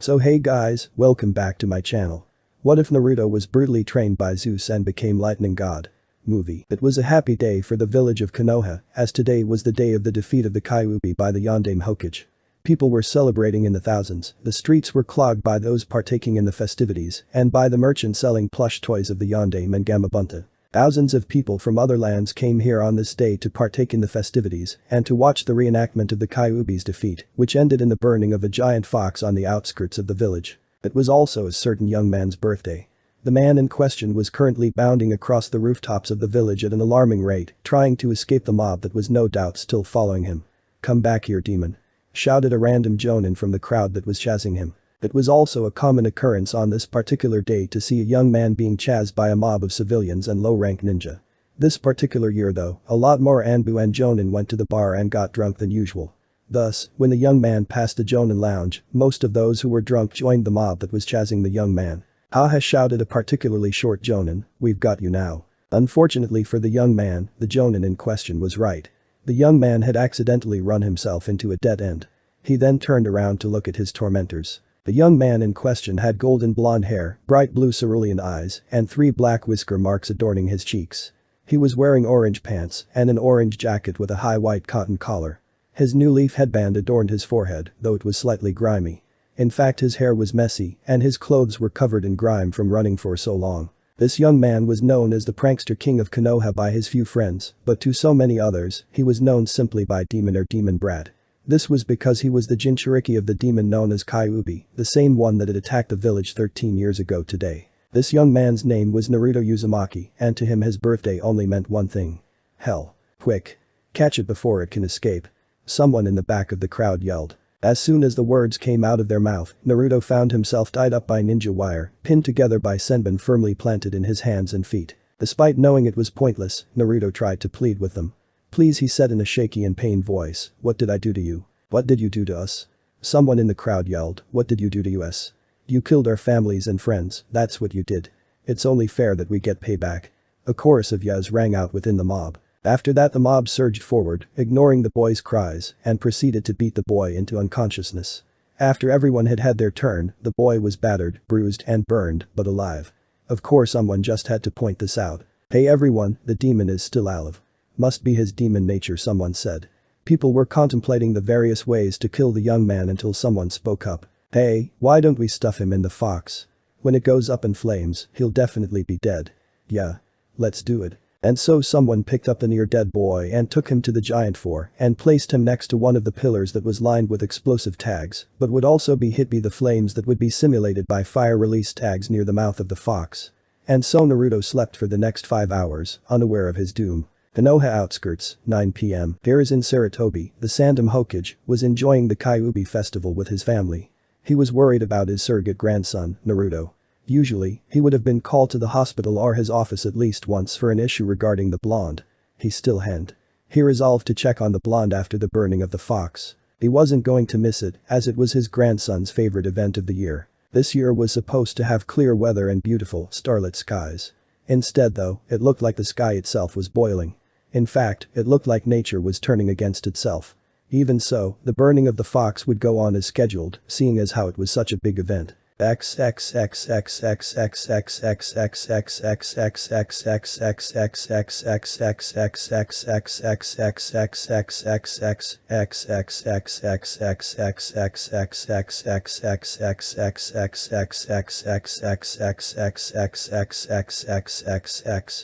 So hey guys, welcome back to my channel. What if Naruto was brutally trained by Zeus and became lightning god? Movie. It was a happy day for the village of Konoha, as today was the day of the defeat of the Kyuubi by the Yondaime Hokage. People were celebrating in the thousands, the streets were clogged by those partaking in the festivities and by the merchants selling plush toys of the Yondaime and Gamabunta. Thousands of people from other lands came here on this day to partake in the festivities and to watch the reenactment of the Kyuubi's defeat, which ended in the burning of a giant fox on the outskirts of the village. It was also a certain young man's birthday. The man in question was currently bounding across the rooftops of the village at an alarming rate, trying to escape the mob that was no doubt still following him. "Come back here, demon," shouted a random jonin from the crowd that was chasing him. It was also a common occurrence on this particular day to see a young man being chased by a mob of civilians and low-rank ninja. This particular year though, a lot more Anbu and jonin went to the bar and got drunk than usual. Thus, when the young man passed the jonin lounge, most of those who were drunk joined the mob that was chasing the young man. "Ha!" shouted a particularly short jonin, "we've got you now." Unfortunately for the young man, the jonin in question was right. The young man had accidentally run himself into a dead end. He then turned around to look at his tormentors. The young man in question had golden blonde hair, bright blue cerulean eyes, and 3 black whisker marks adorning his cheeks. He was wearing orange pants and an orange jacket with a high white cotton collar. His new leaf headband adorned his forehead, though it was slightly grimy. In fact, his hair was messy and his clothes were covered in grime from running for so long. This young man was known as the prankster king of Konoha by his few friends, but to so many others, he was known simply by Demon or Demon Brat. This was because he was the Jinchuriki of the demon known as Kyuubi, the same one that had attacked the village 13 years ago today. This young man's name was Naruto Uzumaki, and to him his birthday only meant one thing. Hell. Quick. Catch it before it can escape. Someone in the back of the crowd yelled. As soon as the words came out of their mouth, Naruto found himself tied up by ninja wire, pinned together by senbon firmly planted in his hands and feet. Despite knowing it was pointless, Naruto tried to plead with them. "Please," he said in a shaky and pained voice, "what did I do to you? What did you do to us?" Someone in the crowd yelled, "What did you do to us? You killed our families and friends, that's what you did. It's only fair that we get payback." A chorus of yas rang out within the mob. After that the mob surged forward, ignoring the boy's cries, and proceeded to beat the boy into unconsciousness. After everyone had had their turn, the boy was battered, bruised and burned, but alive. Of course someone just had to point this out. "Hey everyone, the demon is still alive. Must be his demon nature," someone said. People were contemplating the various ways to kill the young man until someone spoke up. "Hey, why don't we stuff him in the fox? When it goes up in flames, he'll definitely be dead." "Yeah. Let's do it." And so someone picked up the near-dead boy and took him to the giant four and placed him next to one of the pillars that was lined with explosive tags, but would also be hit by the flames that would be simulated by fire release tags near the mouth of the fox. And so Naruto slept for the next 5 hours, unaware of his doom. Konoha outskirts, 9 p.m. Hiruzen Sarutobi, the Sandom Hokage, was enjoying the Kyuubi festival with his family. He was worried about his surrogate grandson, Naruto. Usually, he would have been called to the hospital or his office at least once for an issue regarding the blonde. He still hadn't. He resolved to check on the blonde after the burning of the fox. He wasn't going to miss it, as it was his grandson's favorite event of the year. This year was supposed to have clear weather and beautiful, starlit skies. Instead though, it looked like the sky itself was boiling. In fact, it looked like nature was turning against itself. Even so, the burning of the fox would go on as scheduled, seeing as how it was such a big event.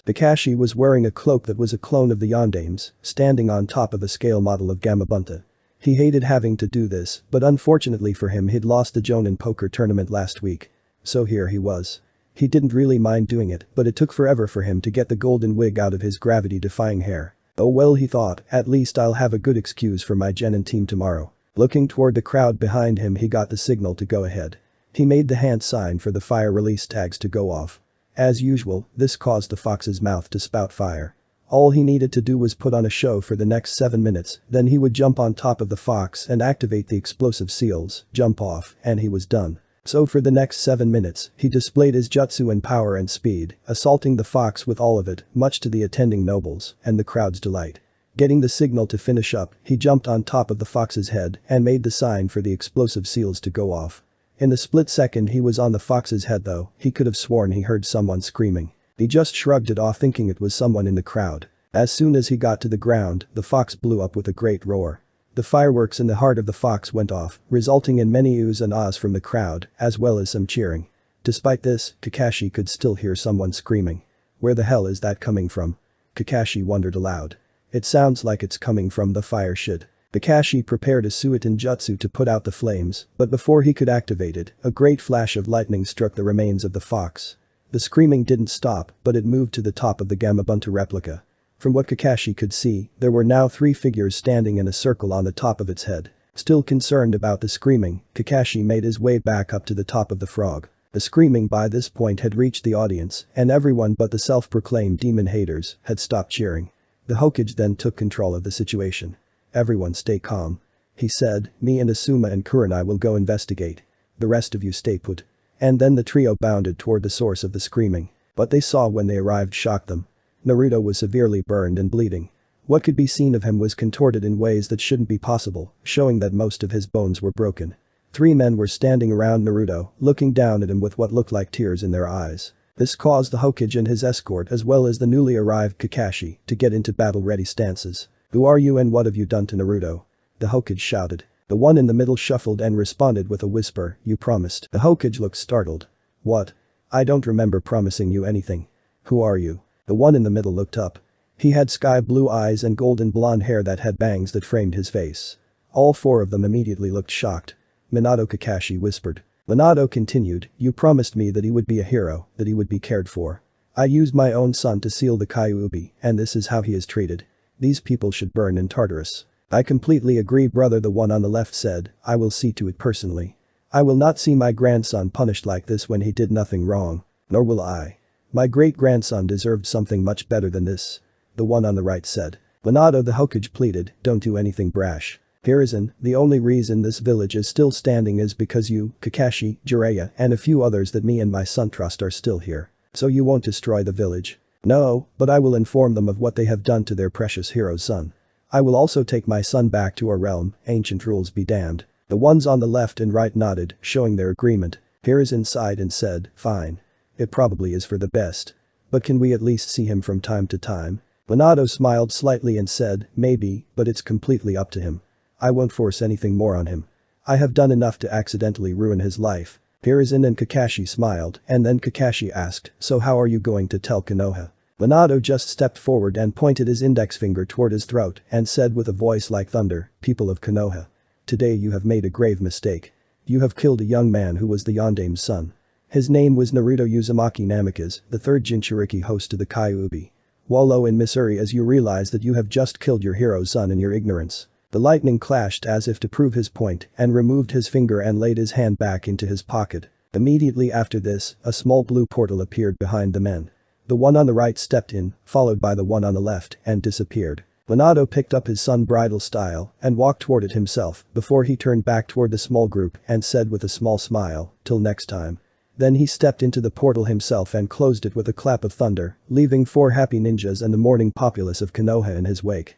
Kakashi was wearing a cloak that was a clone of the Yondaime's, standing on top of a scale model of Gamabunta. He hated having to do this, but unfortunately for him he'd lost the Jonin poker tournament last week. So here he was. He didn't really mind doing it, but it took forever for him to get the golden wig out of his gravity-defying hair. Oh well, he thought, at least I'll have a good excuse for my Genin team tomorrow. Looking toward the crowd behind him, he got the signal to go ahead. He made the hand sign for the fire release tags to go off. As usual, this caused the fox's mouth to spout fire. All he needed to do was put on a show for the next 7 minutes, then he would jump on top of the fox and activate the explosive seals, jump off, and he was done. So for the next 7 minutes, he displayed his jutsu and power and speed, assaulting the fox with all of it, much to the attending nobles and the crowd's delight. Getting the signal to finish up, he jumped on top of the fox's head and made the sign for the explosive seals to go off. In the split second he was on the fox's head though, he could have sworn he heard someone screaming. He just shrugged it off thinking it was someone in the crowd. As soon as he got to the ground, the fox blew up with a great roar. The fireworks in the heart of the fox went off, resulting in many oohs and ahs from the crowd, as well as some cheering. Despite this, Kakashi could still hear someone screaming. Where the hell is that coming from? Kakashi wondered aloud. It sounds like it's coming from the fire shit. Kakashi prepared a Suiton jutsu to put out the flames, but before he could activate it, a great flash of lightning struck the remains of the fox. The screaming didn't stop, but it moved to the top of the Gamabunta replica. From what Kakashi could see, there were now 3 figures standing in a circle on the top of its head. Still concerned about the screaming, Kakashi made his way back up to the top of the frog. The screaming by this point had reached the audience, and everyone but the self-proclaimed demon haters had stopped cheering. The Hokage then took control of the situation. "Everyone stay calm," he said, "me and Asuma and Kurenai will go investigate. The rest of you stay put." And then the trio bounded toward the source of the screaming. What they saw when they arrived shocked them. Naruto was severely burned and bleeding. What could be seen of him was contorted in ways that shouldn't be possible, showing that most of his bones were broken. 3 men were standing around Naruto, looking down at him with what looked like tears in their eyes. This caused the Hokage and his escort as well as the newly arrived Kakashi to get into battle-ready stances. "Who are you and what have you done to Naruto?" the Hokage shouted. The one in the middle shuffled and responded with a whisper, "You promised." The Hokage looked startled. "What? I don't remember promising you anything. Who are you?" The one in the middle looked up. He had sky blue eyes and golden blonde hair that had bangs that framed his face. All 4 of them immediately looked shocked. "Minato," Kakashi whispered. Minato continued, "You promised me that he would be a hero, that he would be cared for. I used my own son to seal the Kyuubi, and this is how he is treated. These people should burn in Tartarus." "I completely agree, brother," the one on the left said, "I will see to it personally. I will not see my grandson punished like this when he did nothing wrong. Nor will I. My great-grandson deserved something much better than this," the one on the right said. Minato the Hokage pleaded, "Don't do anything brash. Hiruzen, the only reason this village is still standing is because you, Kakashi, Jiraiya, and a few others that me and my son trust are still here. So you won't destroy the village?" "No, but I will inform them of what they have done to their precious hero's son. I will also take my son back to our realm, ancient rules be damned." The ones on the left and right nodded, showing their agreement. Hiruzen sighed and said, "Fine. It probably is for the best. But can we at least see him from time to time?" Minato smiled slightly and said, "Maybe, but it's completely up to him. I won't force anything more on him. I have done enough to accidentally ruin his life." Hiruzen and Kakashi smiled, and then Kakashi asked, "So how are you going to tell Konoha?" Minato just stepped forward and pointed his index finger toward his throat and said with a voice like thunder, "People of Konoha. Today you have made a grave mistake. You have killed a young man who was the Yondame's son. His name was Naruto Uzumaki Namikaze, the 3rd Jinchuriki host to the Kyuubi. Wallow in misery as you realize that you have just killed your hero's son in your ignorance." The lightning clashed as if to prove his point and removed his finger and laid his hand back into his pocket. Immediately after this, a small blue portal appeared behind the men. The one on the right stepped in, followed by the one on the left, and disappeared. Minato picked up his son bridal style and walked toward it himself before he turned back toward the small group and said with a small smile, "Till next time." Then he stepped into the portal himself and closed it with a clap of thunder, leaving 4 happy ninjas and the mourning populace of Konoha in his wake.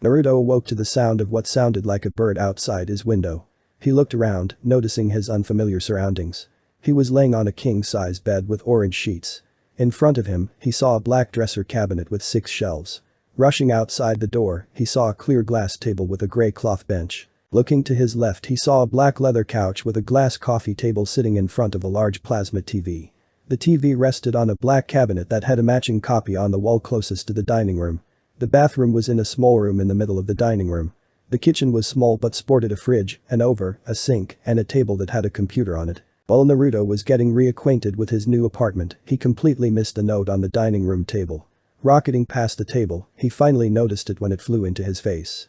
Naruto awoke to the sound of what sounded like a bird outside his window. He looked around, noticing his unfamiliar surroundings. He was laying on a king-size bed with orange sheets. In front of him, he saw a black dresser cabinet with 6 shelves. Rushing outside the door, he saw a clear glass table with a gray cloth bench. Looking to his left, he saw a black leather couch with a glass coffee table sitting in front of a large plasma TV. The TV rested on a black cabinet that had a matching copy on the wall closest to the dining room. The bathroom was in a small room in the middle of the dining room. The kitchen was small but sported a fridge, an oven, a sink, and a table that had a computer on it. While Naruto was getting reacquainted with his new apartment, he completely missed the note on the dining room table. Rocketing past the table, he finally noticed it when it flew into his face.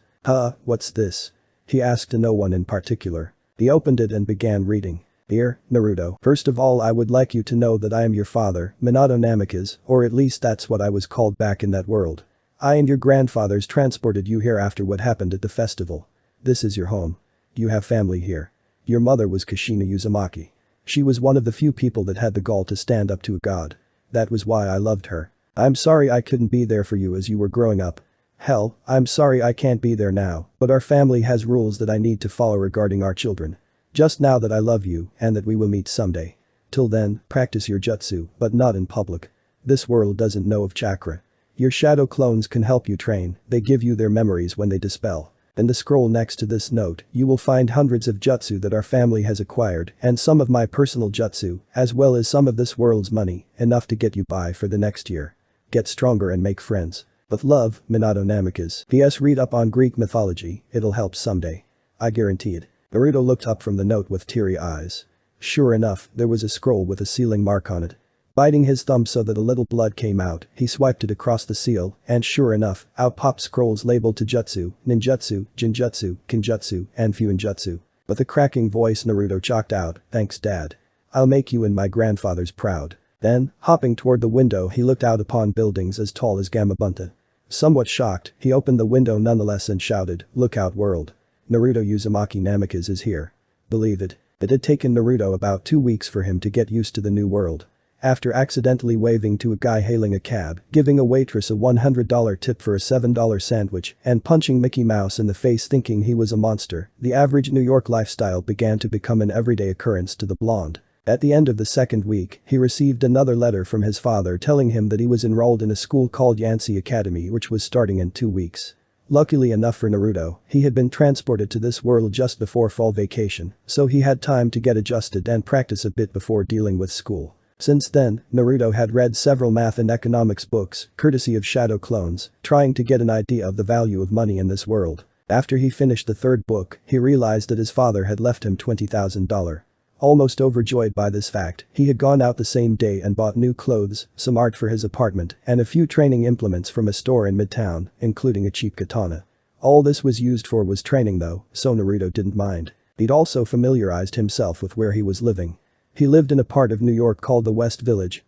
What's this?" he asked to no one in particular. He opened it and began reading. "Dear Naruto, first of all I would like you to know that I am your father, Minato Namikaze, or at least that's what I was called back in that world. I and your grandfathers transported you here after what happened at the festival. This is your home. You have family here. Your mother was Kushina Uzumaki. She was one of the few people that had the gall to stand up to a god. That was why I loved her. I'm sorry I couldn't be there for you as you were growing up. Hell, I'm sorry I can't be there now, but our family has rules that I need to follow regarding our children. Just now that I love you and that we will meet someday. Till then, practice your jutsu, but not in public. This world doesn't know of chakra. Your shadow clones can help you train, they give you their memories when they dispel. In the scroll next to this note, you will find hundreds of jutsu that our family has acquired and some of my personal jutsu, as well as some of this world's money, enough to get you by for the next year. Get stronger and make friends. With love, Minato Namikaze. P.S. Read up on Greek mythology, it'll help someday. I guarantee it. Naruto looked up from the note with teary eyes. Sure enough, there was a scroll with a sealing mark on it. Biting his thumb so that a little blood came out, he swiped it across the seal, and sure enough, out popped scrolls labeled Taijutsu, Ninjutsu, Jinjutsu, Kinjutsu, and Fuinjutsu. With a cracking voice Naruto chalked out, "Thanks Dad. I'll make you and my grandfathers proud." Then, hopping toward the window he looked out upon buildings as tall as Gamabunta. Somewhat shocked, he opened the window nonetheless and shouted, "Look out world. Naruto Uzumaki Namikaze is here." Believe it. It had taken Naruto about 2 weeks for him to get used to the new world. After accidentally waving to a guy hailing a cab, giving a waitress a $100 tip for a $7 sandwich, and punching Mickey Mouse in the face thinking he was a monster, the average New York lifestyle began to become an everyday occurrence to the blonde. At the end of the second week, he received another letter from his father telling him that he was enrolled in a school called Yansei Academy which was starting in 2 weeks. Luckily enough for Naruto, he had been transported to this world just before fall vacation, so he had time to get adjusted and practice a bit before dealing with school. Since then, Naruto had read several math and economics books, courtesy of shadow clones, trying to get an idea of the value of money in this world. After he finished the third book, he realized that his father had left him $20,000. Almost overjoyed by this fact, he had gone out the same day and bought new clothes, some art for his apartment, and a few training implements from a store in Midtown, including a cheap katana. All this was used for was training though, so Naruto didn't mind. He'd also familiarized himself with where he was living. He lived in a part of New York called the West Village,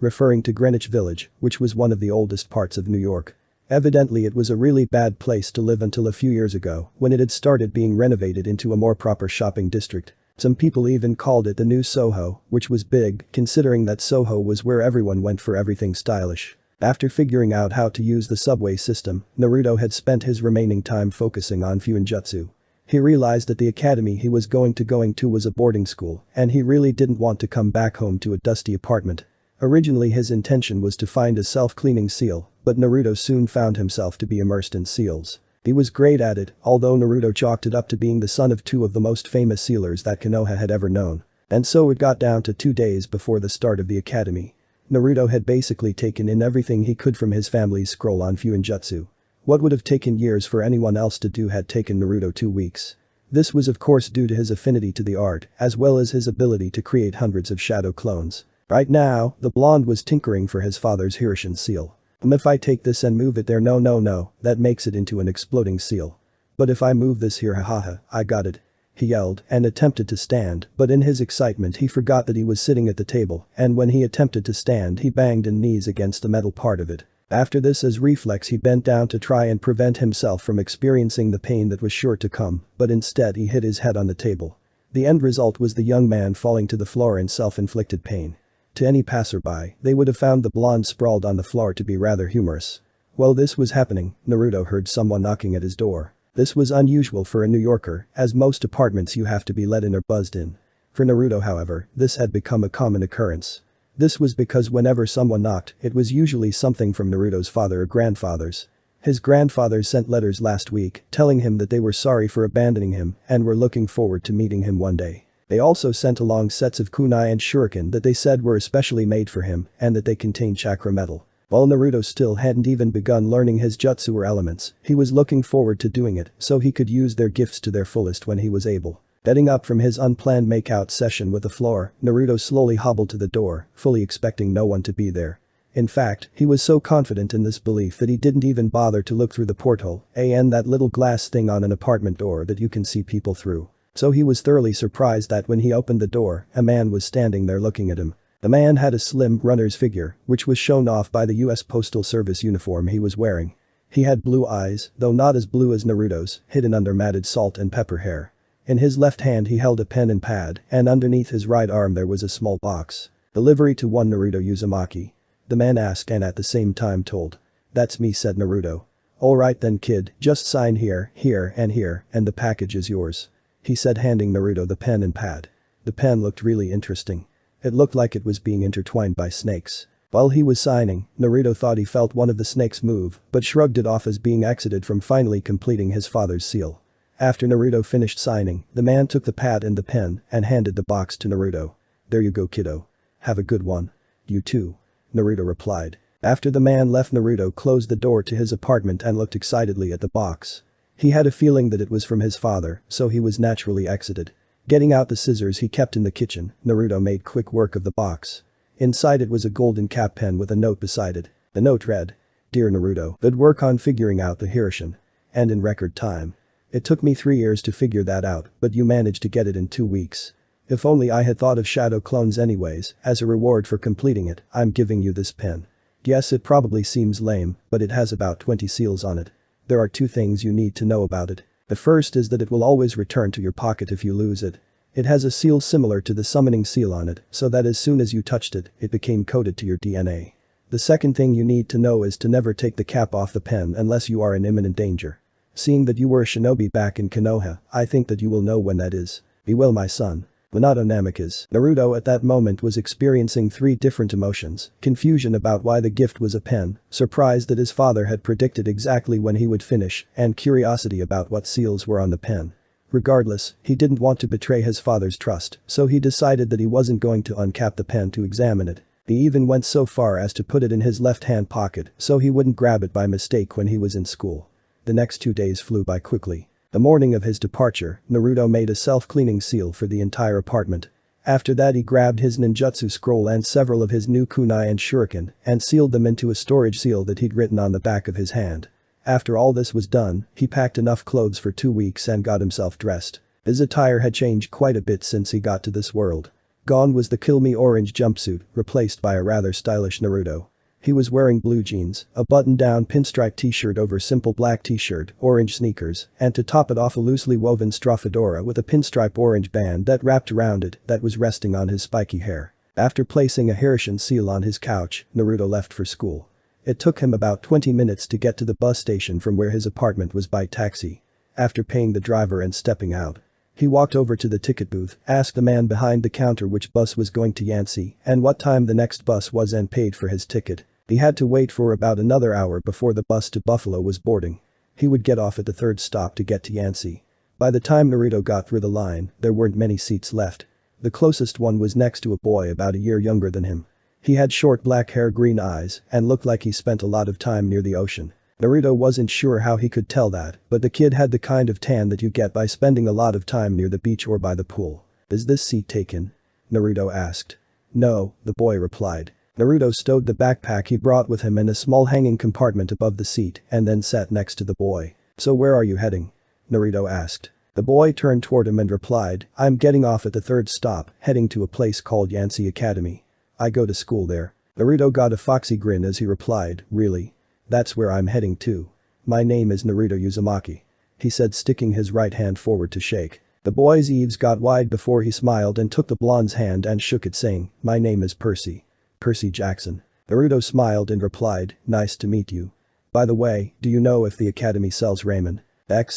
referring to Greenwich Village, which was one of the oldest parts of New York. Evidently it was a really bad place to live until a few years ago, when it had started being renovated into a more proper shopping district. Some people even called it the new Soho, which was big, considering that Soho was where everyone went for everything stylish. After figuring out how to use the subway system, Naruto had spent his remaining time focusing on Fuinjutsu. He realized that the academy he was going to was a boarding school, and he really didn't want to come back home to a dusty apartment. Originally his intention was to find a self-cleaning seal, but Naruto soon found himself to be immersed in seals. He was great at it, although Naruto chalked it up to being the son of 2 of the most famous sealers that Konoha had ever known. And so it got down to 2 days before the start of the academy. Naruto had basically taken in everything he could from his family's scroll on Fuinjutsu. What would have taken years for anyone else to do had taken Naruto 2 weeks. This was of course due to his affinity to the art, as well as his ability to create hundreds of shadow clones. Right now, the blonde was tinkering for his father's Hirishin seal. If I take this and move it there no, that makes it into an exploding seal. But if I move this here hahaha, I got it. He yelled and attempted to stand, but in his excitement he forgot that he was sitting at the table, and when he attempted to stand he banged his knees against the metal part of it. After this as reflex he bent down to try and prevent himself from experiencing the pain that was sure to come, but instead he hit his head on the table. The end result was the young man falling to the floor in self-inflicted pain. To any passerby, they would have found the blonde sprawled on the floor to be rather humorous. While this was happening, Naruto heard someone knocking at his door. This was unusual for a New Yorker, as most apartments you have to be let in or buzzed in. For Naruto however, this had become a common occurrence. This was because whenever someone knocked, it was usually something from Naruto's father or grandfathers. His grandfathers sent letters last week telling him that they were sorry for abandoning him and were looking forward to meeting him one day. They also sent along sets of kunai and shuriken that they said were especially made for him and that they contained chakra metal. While Naruto still hadn't even begun learning his jutsu or elements, he was looking forward to doing it so he could use their gifts to their fullest when he was able. Getting up from his unplanned makeout session with the floor, Naruto slowly hobbled to the door, fully expecting no one to be there. In fact, he was so confident in this belief that he didn't even bother to look through the porthole, and that little glass thing on an apartment door that you can see people through. So he was thoroughly surprised that when he opened the door, a man was standing there looking at him. The man had a slim runner's figure, which was shown off by the US Postal Service uniform he was wearing. He had blue eyes, though not as blue as Naruto's, hidden under matted salt and pepper hair. In his left hand he held a pen and pad, and underneath his right arm there was a small box. "Delivery to one Naruto Uzumaki." The man asked and at the same time told. "That's me," said Naruto. "Alright then kid, just sign here, here, and the package is yours," he said, handing Naruto the pen and pad. The pen looked really interesting. It looked like it was being intertwined by snakes. While he was signing, Naruto thought he felt one of the snakes move, but shrugged it off as being exited from finally completing his father's seal. After Naruto finished signing, the man took the pad and the pen and handed the box to Naruto. "There you go kiddo. Have a good one." "You too," Naruto replied. After the man left, Naruto closed the door to his apartment and looked excitedly at the box. He had a feeling that it was from his father, so he was naturally excited. Getting out the scissors he kept in the kitchen, Naruto made quick work of the box. Inside it was a golden cap pen with a note beside it. The note read, "Dear Naruto, good work on figuring out the Hirshin. And in record time. It took me 3 years to figure that out, but you managed to get it in 2 weeks. If only I had thought of shadow clones anyways, as a reward for completing it, I'm giving you this pen. Yes, it probably seems lame, but it has about 20 seals on it. There are 2 things you need to know about it. The first is that it will always return to your pocket if you lose it. It has a seal similar to the summoning seal on it, so that as soon as you touched it, it became coded to your DNA. The second thing you need to know is to never take the cap off the pen unless you are in imminent danger. Seeing that you were a shinobi back in Konoha, I think that you will know when that is. Be well my son. Minato Namikaze." Naruto at that moment was experiencing 3 different emotions: confusion about why the gift was a pen, surprise that his father had predicted exactly when he would finish, and curiosity about what seals were on the pen. Regardless, he didn't want to betray his father's trust, so he decided that he wasn't going to uncap the pen to examine it. He even went so far as to put it in his left-hand pocket so he wouldn't grab it by mistake when he was in school. The next 2 days flew by quickly. The morning of his departure, Naruto made a self-cleaning seal for the entire apartment. After that he grabbed his ninjutsu scroll and several of his new kunai and shuriken and sealed them into a storage seal that he'd written on the back of his hand. After all this was done, he packed enough clothes for 2 weeks and got himself dressed. His attire had changed quite a bit since he got to this world. Gone was the Kill Me orange jumpsuit, replaced by a rather stylish Naruto. He was wearing blue jeans, a button-down pinstripe t-shirt over simple black t-shirt, orange sneakers, and to top it off a loosely woven straw fedora with a pinstripe orange band that wrapped around it that was resting on his spiky hair. After placing a Hirshin seal on his couch, Naruto left for school. It took him about 20 minutes to get to the bus station from where his apartment was by taxi. After paying the driver and stepping out, he walked over to the ticket booth, asked the man behind the counter which bus was going to Yancy and what time the next bus was and paid for his ticket. He had to wait for about another hour before the bus to Buffalo was boarding. He would get off at the 3rd stop to get to Yancy. By the time Naruto got through the line, there weren't many seats left. The closest one was next to a boy about a year younger than him. He had short black hair, green eyes, and looked like he spent a lot of time near the ocean. Naruto wasn't sure how he could tell that, but the kid had the kind of tan that you get by spending a lot of time near the beach or by the pool. "Is this seat taken?" Naruto asked. "No," the boy replied. Naruto stowed the backpack he brought with him in a small hanging compartment above the seat and then sat next to the boy. "So where are you heading?" Naruto asked. The boy turned toward him and replied, "I'm getting off at the 3rd stop, heading to a place called Yancy Academy. I go to school there." Naruto got a foxy grin as he replied, "Really? That's where I'm heading to. My name is Naruto Uzumaki," he said, sticking his right hand forward to shake. The boy's eaves got wide before he smiled and took the blonde's hand and shook it, saying, "My name is Percy. Percy Jackson." Naruto smiled and replied, "Nice to meet you. By the way, do you know if the academy sells ramen?" It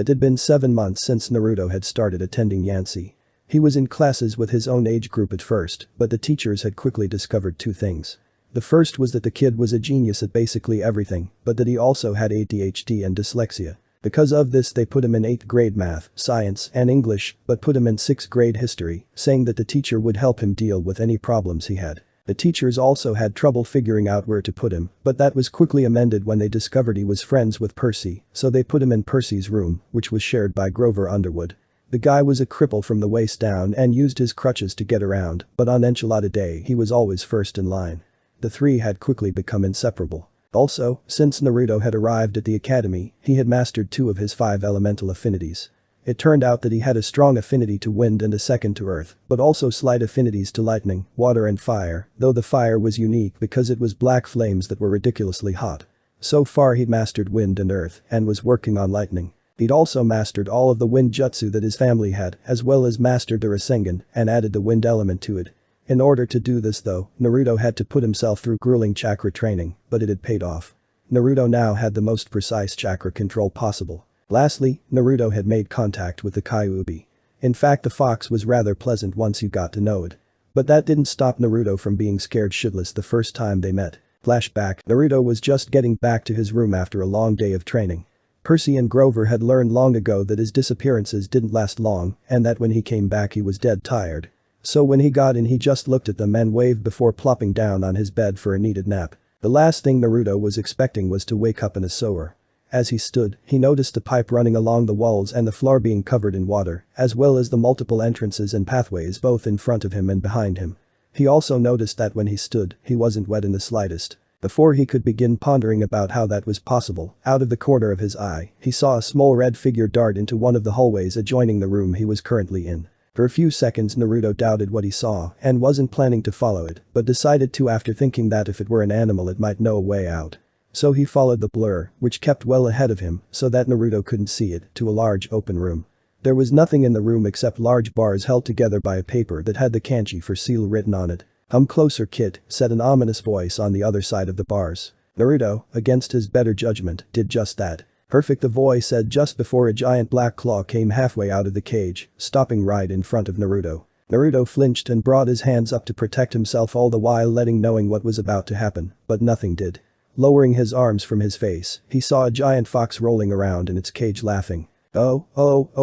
had been 7 months since Naruto had started attending Yancy. He was in classes with his own age group at first, but the teachers had quickly discovered 2 things. The first was that the kid was a genius at basically everything, but that he also had ADHD and dyslexia. Because of this they put him in 8th grade math, science, and English, but put him in 6th grade history, saying that the teacher would help him deal with any problems he had. The teachers also had trouble figuring out where to put him, but that was quickly amended when they discovered he was friends with Percy, so they put him in Percy's room, which was shared by Grover Underwood. The guy was a cripple from the waist down and used his crutches to get around, but on enchilada day he was always first in line. The three had quickly become inseparable. Also, since Naruto had arrived at the academy, he had mastered 2 of his 5 elemental affinities. It turned out that he had a strong affinity to wind and a second to earth, but also slight affinities to lightning, water and fire, though the fire was unique because it was black flames that were ridiculously hot. So far he'd mastered wind and earth and was working on lightning. He'd also mastered all of the wind jutsu that his family had, as well as mastered the Rasengan and added the wind element to it. In order to do this though, Naruto had to put himself through grueling chakra training, but it had paid off. Naruto now had the most precise chakra control possible. Lastly, Naruto had made contact with the Kyuubi. In fact, the fox was rather pleasant once you got to know it. But that didn't stop Naruto from being scared shitless the first time they met. Flashback, Naruto was just getting back to his room after a long day of training. Percy and Grover had learned long ago that his disappearances didn't last long and that when he came back he was dead tired. So when he got in he just looked at them and waved before plopping down on his bed for a needed nap. The last thing Naruto was expecting was to wake up in a sewer. As he stood, he noticed the pipe running along the walls and the floor being covered in water, as well as the multiple entrances and pathways both in front of him and behind him. He also noticed that when he stood, he wasn't wet in the slightest. Before he could begin pondering about how that was possible, out of the corner of his eye, he saw a small red figure dart into one of the hallways adjoining the room he was currently in. For a few seconds Naruto doubted what he saw and wasn't planning to follow it, but decided to after thinking that if it were an animal it might know a way out. So he followed the blur, which kept well ahead of him so that Naruto couldn't see it, to a large open room. There was nothing in the room except large bars held together by a paper that had the kanji for seal written on it. "Come closer, kid," said an ominous voice on the other side of the bars. Naruto, against his better judgment, did just that. "Perfect," the voice said just before a giant black claw came halfway out of the cage, stopping right in front of Naruto. Naruto flinched and brought his hands up to protect himself all the while knowing what was about to happen, but nothing did. Lowering his arms from his face, he saw a giant fox rolling around in its cage laughing. Oh,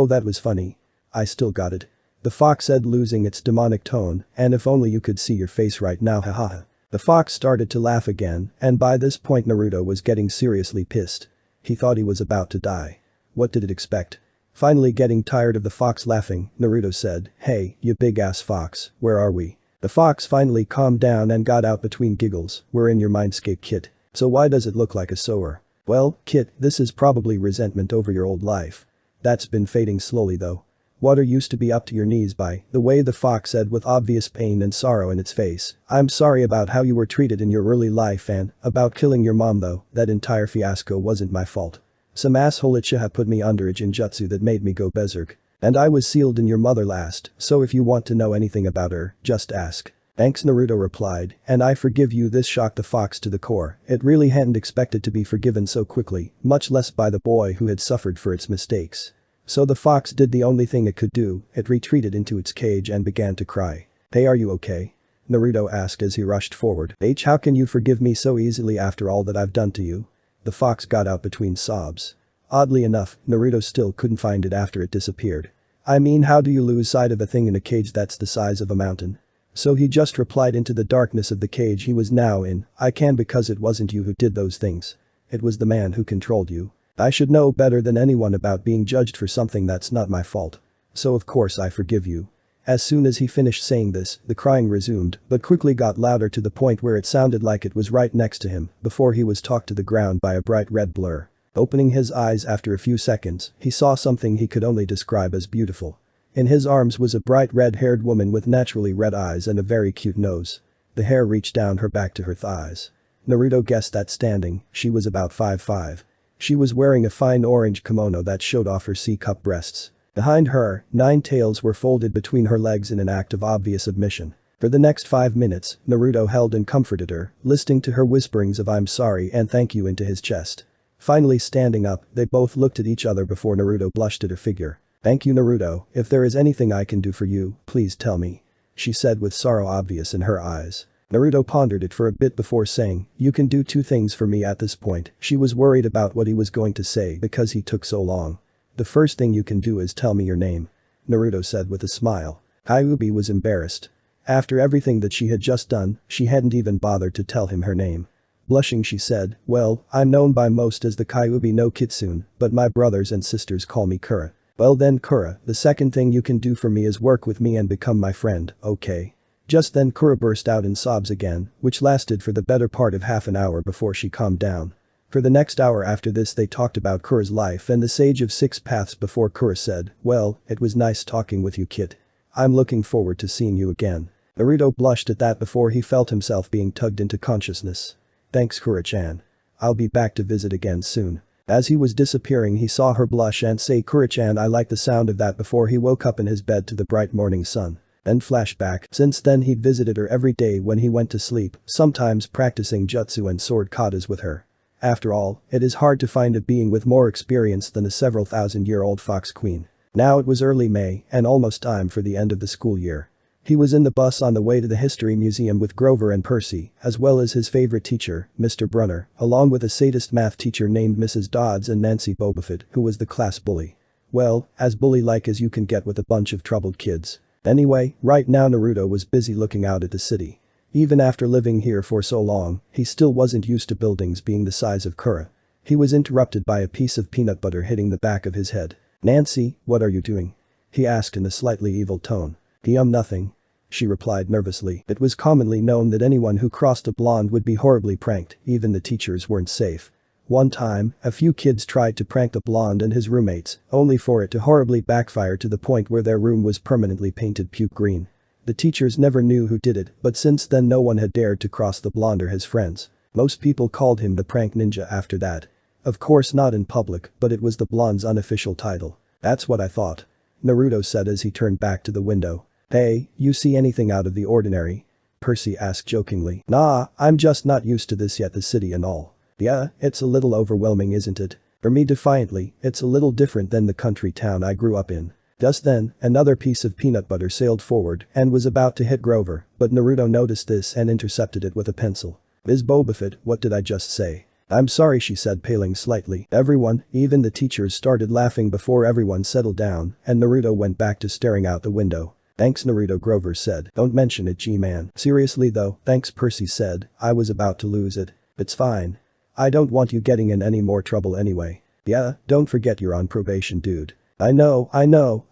that was funny. I still got it," the fox said, losing its demonic tone, "and if only you could see your face right now, haha." The fox started to laugh again, and by this point Naruto was getting seriously pissed. He thought he was about to die. What did it expect? Finally getting tired of the fox laughing, Naruto said, "Hey, you big ass fox, where are we?" The fox finally calmed down and got out between giggles, "We're in your mindscape, kid. So why does it look like a sewer?" "Well, kid, this is probably resentment over your old life. That's been fading slowly though. Water used to be up to your knees by the way," the fox said with obvious pain and sorrow in its face. "I'm sorry about how you were treated in your early life and about killing your mom though, that entire fiasco wasn't my fault. Some asshole Uchiha put me under a genjutsu that made me go berserk. And I was sealed in your mother last, so if you want to know anything about her, just ask." "Thanks," Naruto replied, "and I forgive you." This shocked the fox to the core. It really hadn't expected to be forgiven so quickly, much less by the boy who had suffered for its mistakes. So the fox did the only thing it could do, it retreated into its cage and began to cry. "Hey, are you okay?" Naruto asked as he rushed forward. "How can you forgive me so easily after all that I've done to you?" The fox got out between sobs. Oddly enough, Naruto still couldn't find it after it disappeared. "I mean, how do you lose sight of a thing in a cage that's the size of a mountain?" So he just replied into the darkness of the cage he was now in, "I can because it wasn't you who did those things. It was the man who controlled you. I should know better than anyone about being judged for something that's not my fault. So of course I forgive you." As soon as he finished saying this, the crying resumed, but quickly got louder to the point where it sounded like it was right next to him before he was talked to the ground by a bright red blur. Opening his eyes after a few seconds, he saw something he could only describe as beautiful. In his arms was a bright red-haired woman with naturally red eyes and a very cute nose. The hair reached down her back to her thighs. Naruto guessed that standing, she was about 5'5". She was wearing a fine orange kimono that showed off her C-cup breasts. Behind her, 9 tails were folded between her legs in an act of obvious submission. For the next 5 minutes, Naruto held and comforted her, listening to her whisperings of "I'm sorry" and "thank you" into his chest. Finally standing up, they both looked at each other before Naruto blushed at her figure. "Thank you, Naruto, if there is anything I can do for you, please tell me," she said with sorrow obvious in her eyes. Naruto pondered it for a bit before saying, "You can do 2 things for me at this point." She was worried about what he was going to say because he took so long. "The first thing you can do is tell me your name," Naruto said with a smile. Kyuubi was embarrassed. After everything that she had just done, she hadn't even bothered to tell him her name. Blushing she said, "Well, I'm known by most as the Kyuubi no Kitsune, but my brothers and sisters call me Kura." Well then Kura, the second thing you can do for me is work with me and become my friend, okay? Just then Kura burst out in sobs again, which lasted for the better part of half an hour before she calmed down. For the next hour after this they talked about Kura's life and the Sage of Six Paths before Kura said, well, it was nice talking with you kid. I'm looking forward to seeing you again. Naruto blushed at that before he felt himself being tugged into consciousness. Thanks Kura-chan. I'll be back to visit again soon. As he was disappearing he saw her blush and say Kura-chan I like the sound of that before he woke up in his bed to the bright morning sun. Then flashback, since then he'd visited her every day when he went to sleep, sometimes practicing jutsu and sword katas with her. After all, it is hard to find a being with more experience than the several thousand-year-old Fox Queen. Now it was early May and almost time for the end of the school year. He was in the bus on the way to the History Museum with Grover and Percy, as well as his favorite teacher, Mr. Brunner, along with a sadist math teacher named Mrs. Dodds and Nancy Bobofit, who was the class bully. Well, as bully-like as you can get with a bunch of troubled kids. Anyway, right now Naruto was busy looking out at the city. Even after living here for so long, he still wasn't used to buildings being the size of Kura. He was interrupted by a piece of peanut butter hitting the back of his head. Nancy, what are you doing? He asked in a slightly evil tone. Nothing. She replied nervously. It was commonly known that anyone who crossed a blonde would be horribly pranked, even the teachers weren't safe. One time, a few kids tried to prank the blonde and his roommates, only for it to horribly backfire to the point where their room was permanently painted puke green. The teachers never knew who did it, but since then no one had dared to cross the blonde or his friends. Most people called him the prank ninja after that. Of course not in public, but it was the blonde's unofficial title. That's what I thought. Naruto said as he turned back to the window. Hey, you see anything out of the ordinary? Percy asked jokingly. Nah, I'm just not used to this yet, the city and all. Yeah, it's a little overwhelming isn't it? For me defiantly, it's a little different than the country town I grew up in. Just then, another piece of peanut butter sailed forward and was about to hit Grover, but Naruto noticed this and intercepted it with a pencil. Ms. Bobofit, what did I just say? I'm sorry she said paling slightly. Everyone, even the teachers started laughing before everyone settled down and Naruto went back to staring out the window. Thanks Naruto Grover said. Don't mention it G-man. Seriously though, thanks Percy said, I was about to lose it. It's fine. I don't want you getting in any more trouble anyway. Yeah, don't forget you're on probation dude. I know,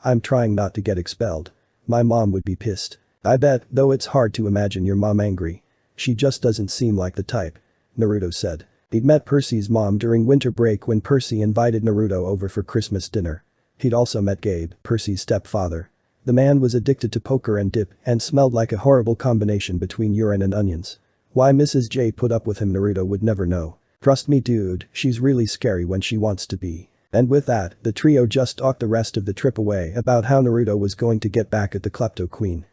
I'm trying not to get expelled. My mom would be pissed. I bet, though it's hard to imagine your mom angry. She just doesn't seem like the type. Naruto said. He'd met Percy's mom during winter break when Percy invited Naruto over for Christmas dinner. He'd also met Gabe, Percy's stepfather. The man was addicted to poker and dip and smelled like a horrible combination between urine and onions. Why Mrs. J put up with him Naruto would never know. Trust me dude, she's really scary when she wants to be. And with that, the trio just talked the rest of the trip away about how Naruto was going to get back at the Klepto Queen.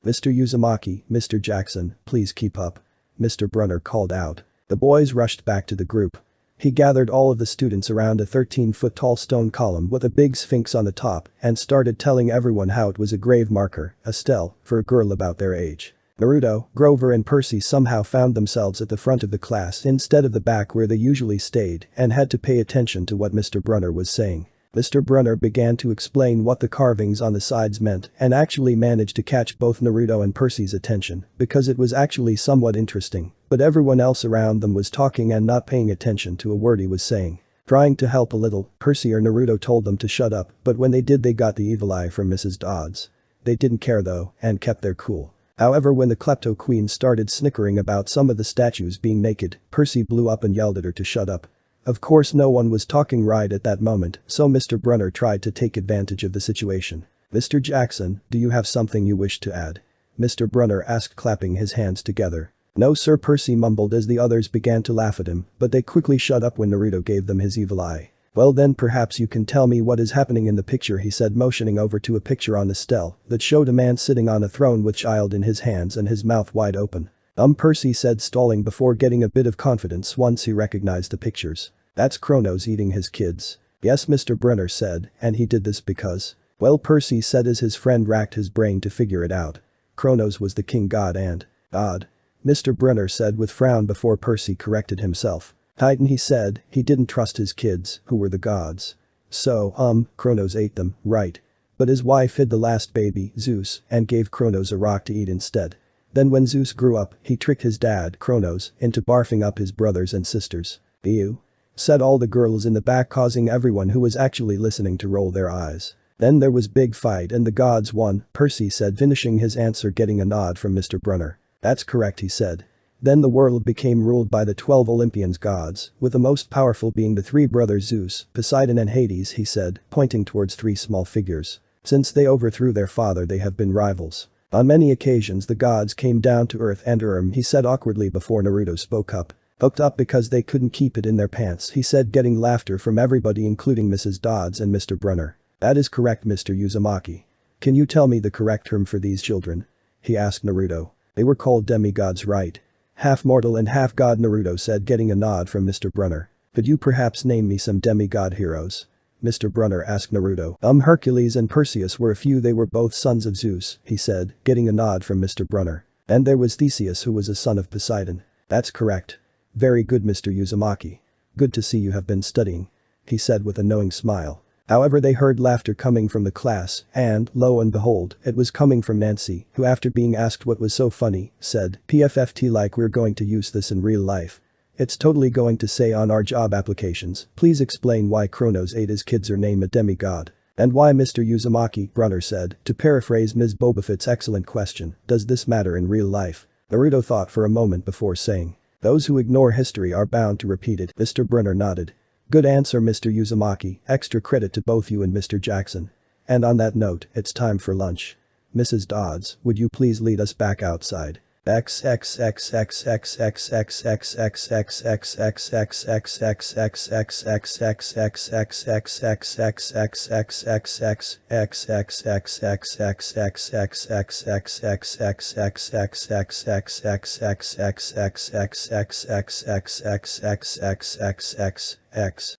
Mr. Uzumaki, Mr. Jackson, please keep up. Mr. Brunner called out. The boys rushed back to the group. He gathered all of the students around a 13-foot-tall stone column with a big sphinx on the top and started telling everyone how it was a grave marker, a stele, for a girl about their age. Naruto, Grover and Percy somehow found themselves at the front of the class instead of the back where they usually stayed and had to pay attention to what Mr. Brunner was saying. Mr. Brunner began to explain what the carvings on the sides meant and actually managed to catch both Naruto and Percy's attention because it was actually somewhat interesting, but everyone else around them was talking and not paying attention to a word he was saying. Trying to help a little, Percy or Naruto told them to shut up, but when they did they got the evil eye from Mrs. Dodds. They didn't care though and kept their cool. However, when the Klepto Queen started snickering about some of the statues being naked, Percy blew up and yelled at her to shut up. Of course no one was talking right at that moment, so Mr. Brunner tried to take advantage of the situation. Mr. Jackson, do you have something you wish to add? Mr. Brunner asked, clapping his hands together. No sir, Percy mumbled as the others began to laugh at him, but they quickly shut up when Naruto gave them his evil eye. Well then perhaps you can tell me what is happening in the picture, he said, motioning over to a picture on the stele that showed a man sitting on a throne with child in his hands and his mouth wide open. Percy said, stalling before getting a bit of confidence once he recognized the pictures. That's Kronos eating his kids. Yes, Mr. Brunner said, and he did this because… Well, Percy said as his friend racked his brain to figure it out. Kronos was the king god and… God. Mr. Brunner said with frown before Percy corrected himself. Titan, he said, he didn't trust his kids, who were the gods. So, Kronos ate them, right. But his wife hid the last baby, Zeus, and gave Kronos a rock to eat instead. Then when Zeus grew up, he tricked his dad, Kronos, into barfing up his brothers and sisters. Ew. Said all the girls in the back, causing everyone who was actually listening to roll their eyes. Then there was big fight and the gods won, Percy said, finishing his answer, getting a nod from Mr. Brunner. That's correct, he said. Then the world became ruled by the 12 Olympians gods, with the most powerful being the 3 brothers Zeus, Poseidon and Hades, he said, pointing towards 3 small figures. Since they overthrew their father, they have been rivals. On many occasions the gods came down to earth and he said awkwardly before Naruto spoke up. Hooked up because they couldn't keep it in their pants, he said, getting laughter from everybody including Mrs. Dodds and Mr. Brunner. That is correct, Mr. Uzumaki. Can you tell me the correct term for these children? He asked Naruto. They were called demigods, right? Half mortal and half god, Naruto said, getting a nod from Mr. Brunner. Could you perhaps name me some demigod heroes? Mr. Brunner asked Naruto. Hercules and Perseus were a few, they were both sons of Zeus, he said, getting a nod from Mr. Brunner. And there was Theseus, who was a son of Poseidon. That's correct. Very good, Mr. Uzumaki. Good to see you have been studying, he said with a knowing smile. However, they heard laughter coming from the class and, lo and behold, it was coming from Nancy, who after being asked what was so funny, said, PFFT, like we're going to use this in real life. It's totally going to say on our job applications. Please explain why Kronos ate his kids or name a demigod. And why, Mr. Uzumaki, Brunner said, to paraphrase Ms. Bobafett's excellent question, does this matter in real life? Naruto thought for a moment before saying. Those who ignore history are bound to repeat it. Mr. Brunner nodded. Good answer, Mr. Uzumaki, extra credit to both you and Mr. Jackson. And on that note, it's time for lunch. Mrs. Dodds, would you please lead us back outside?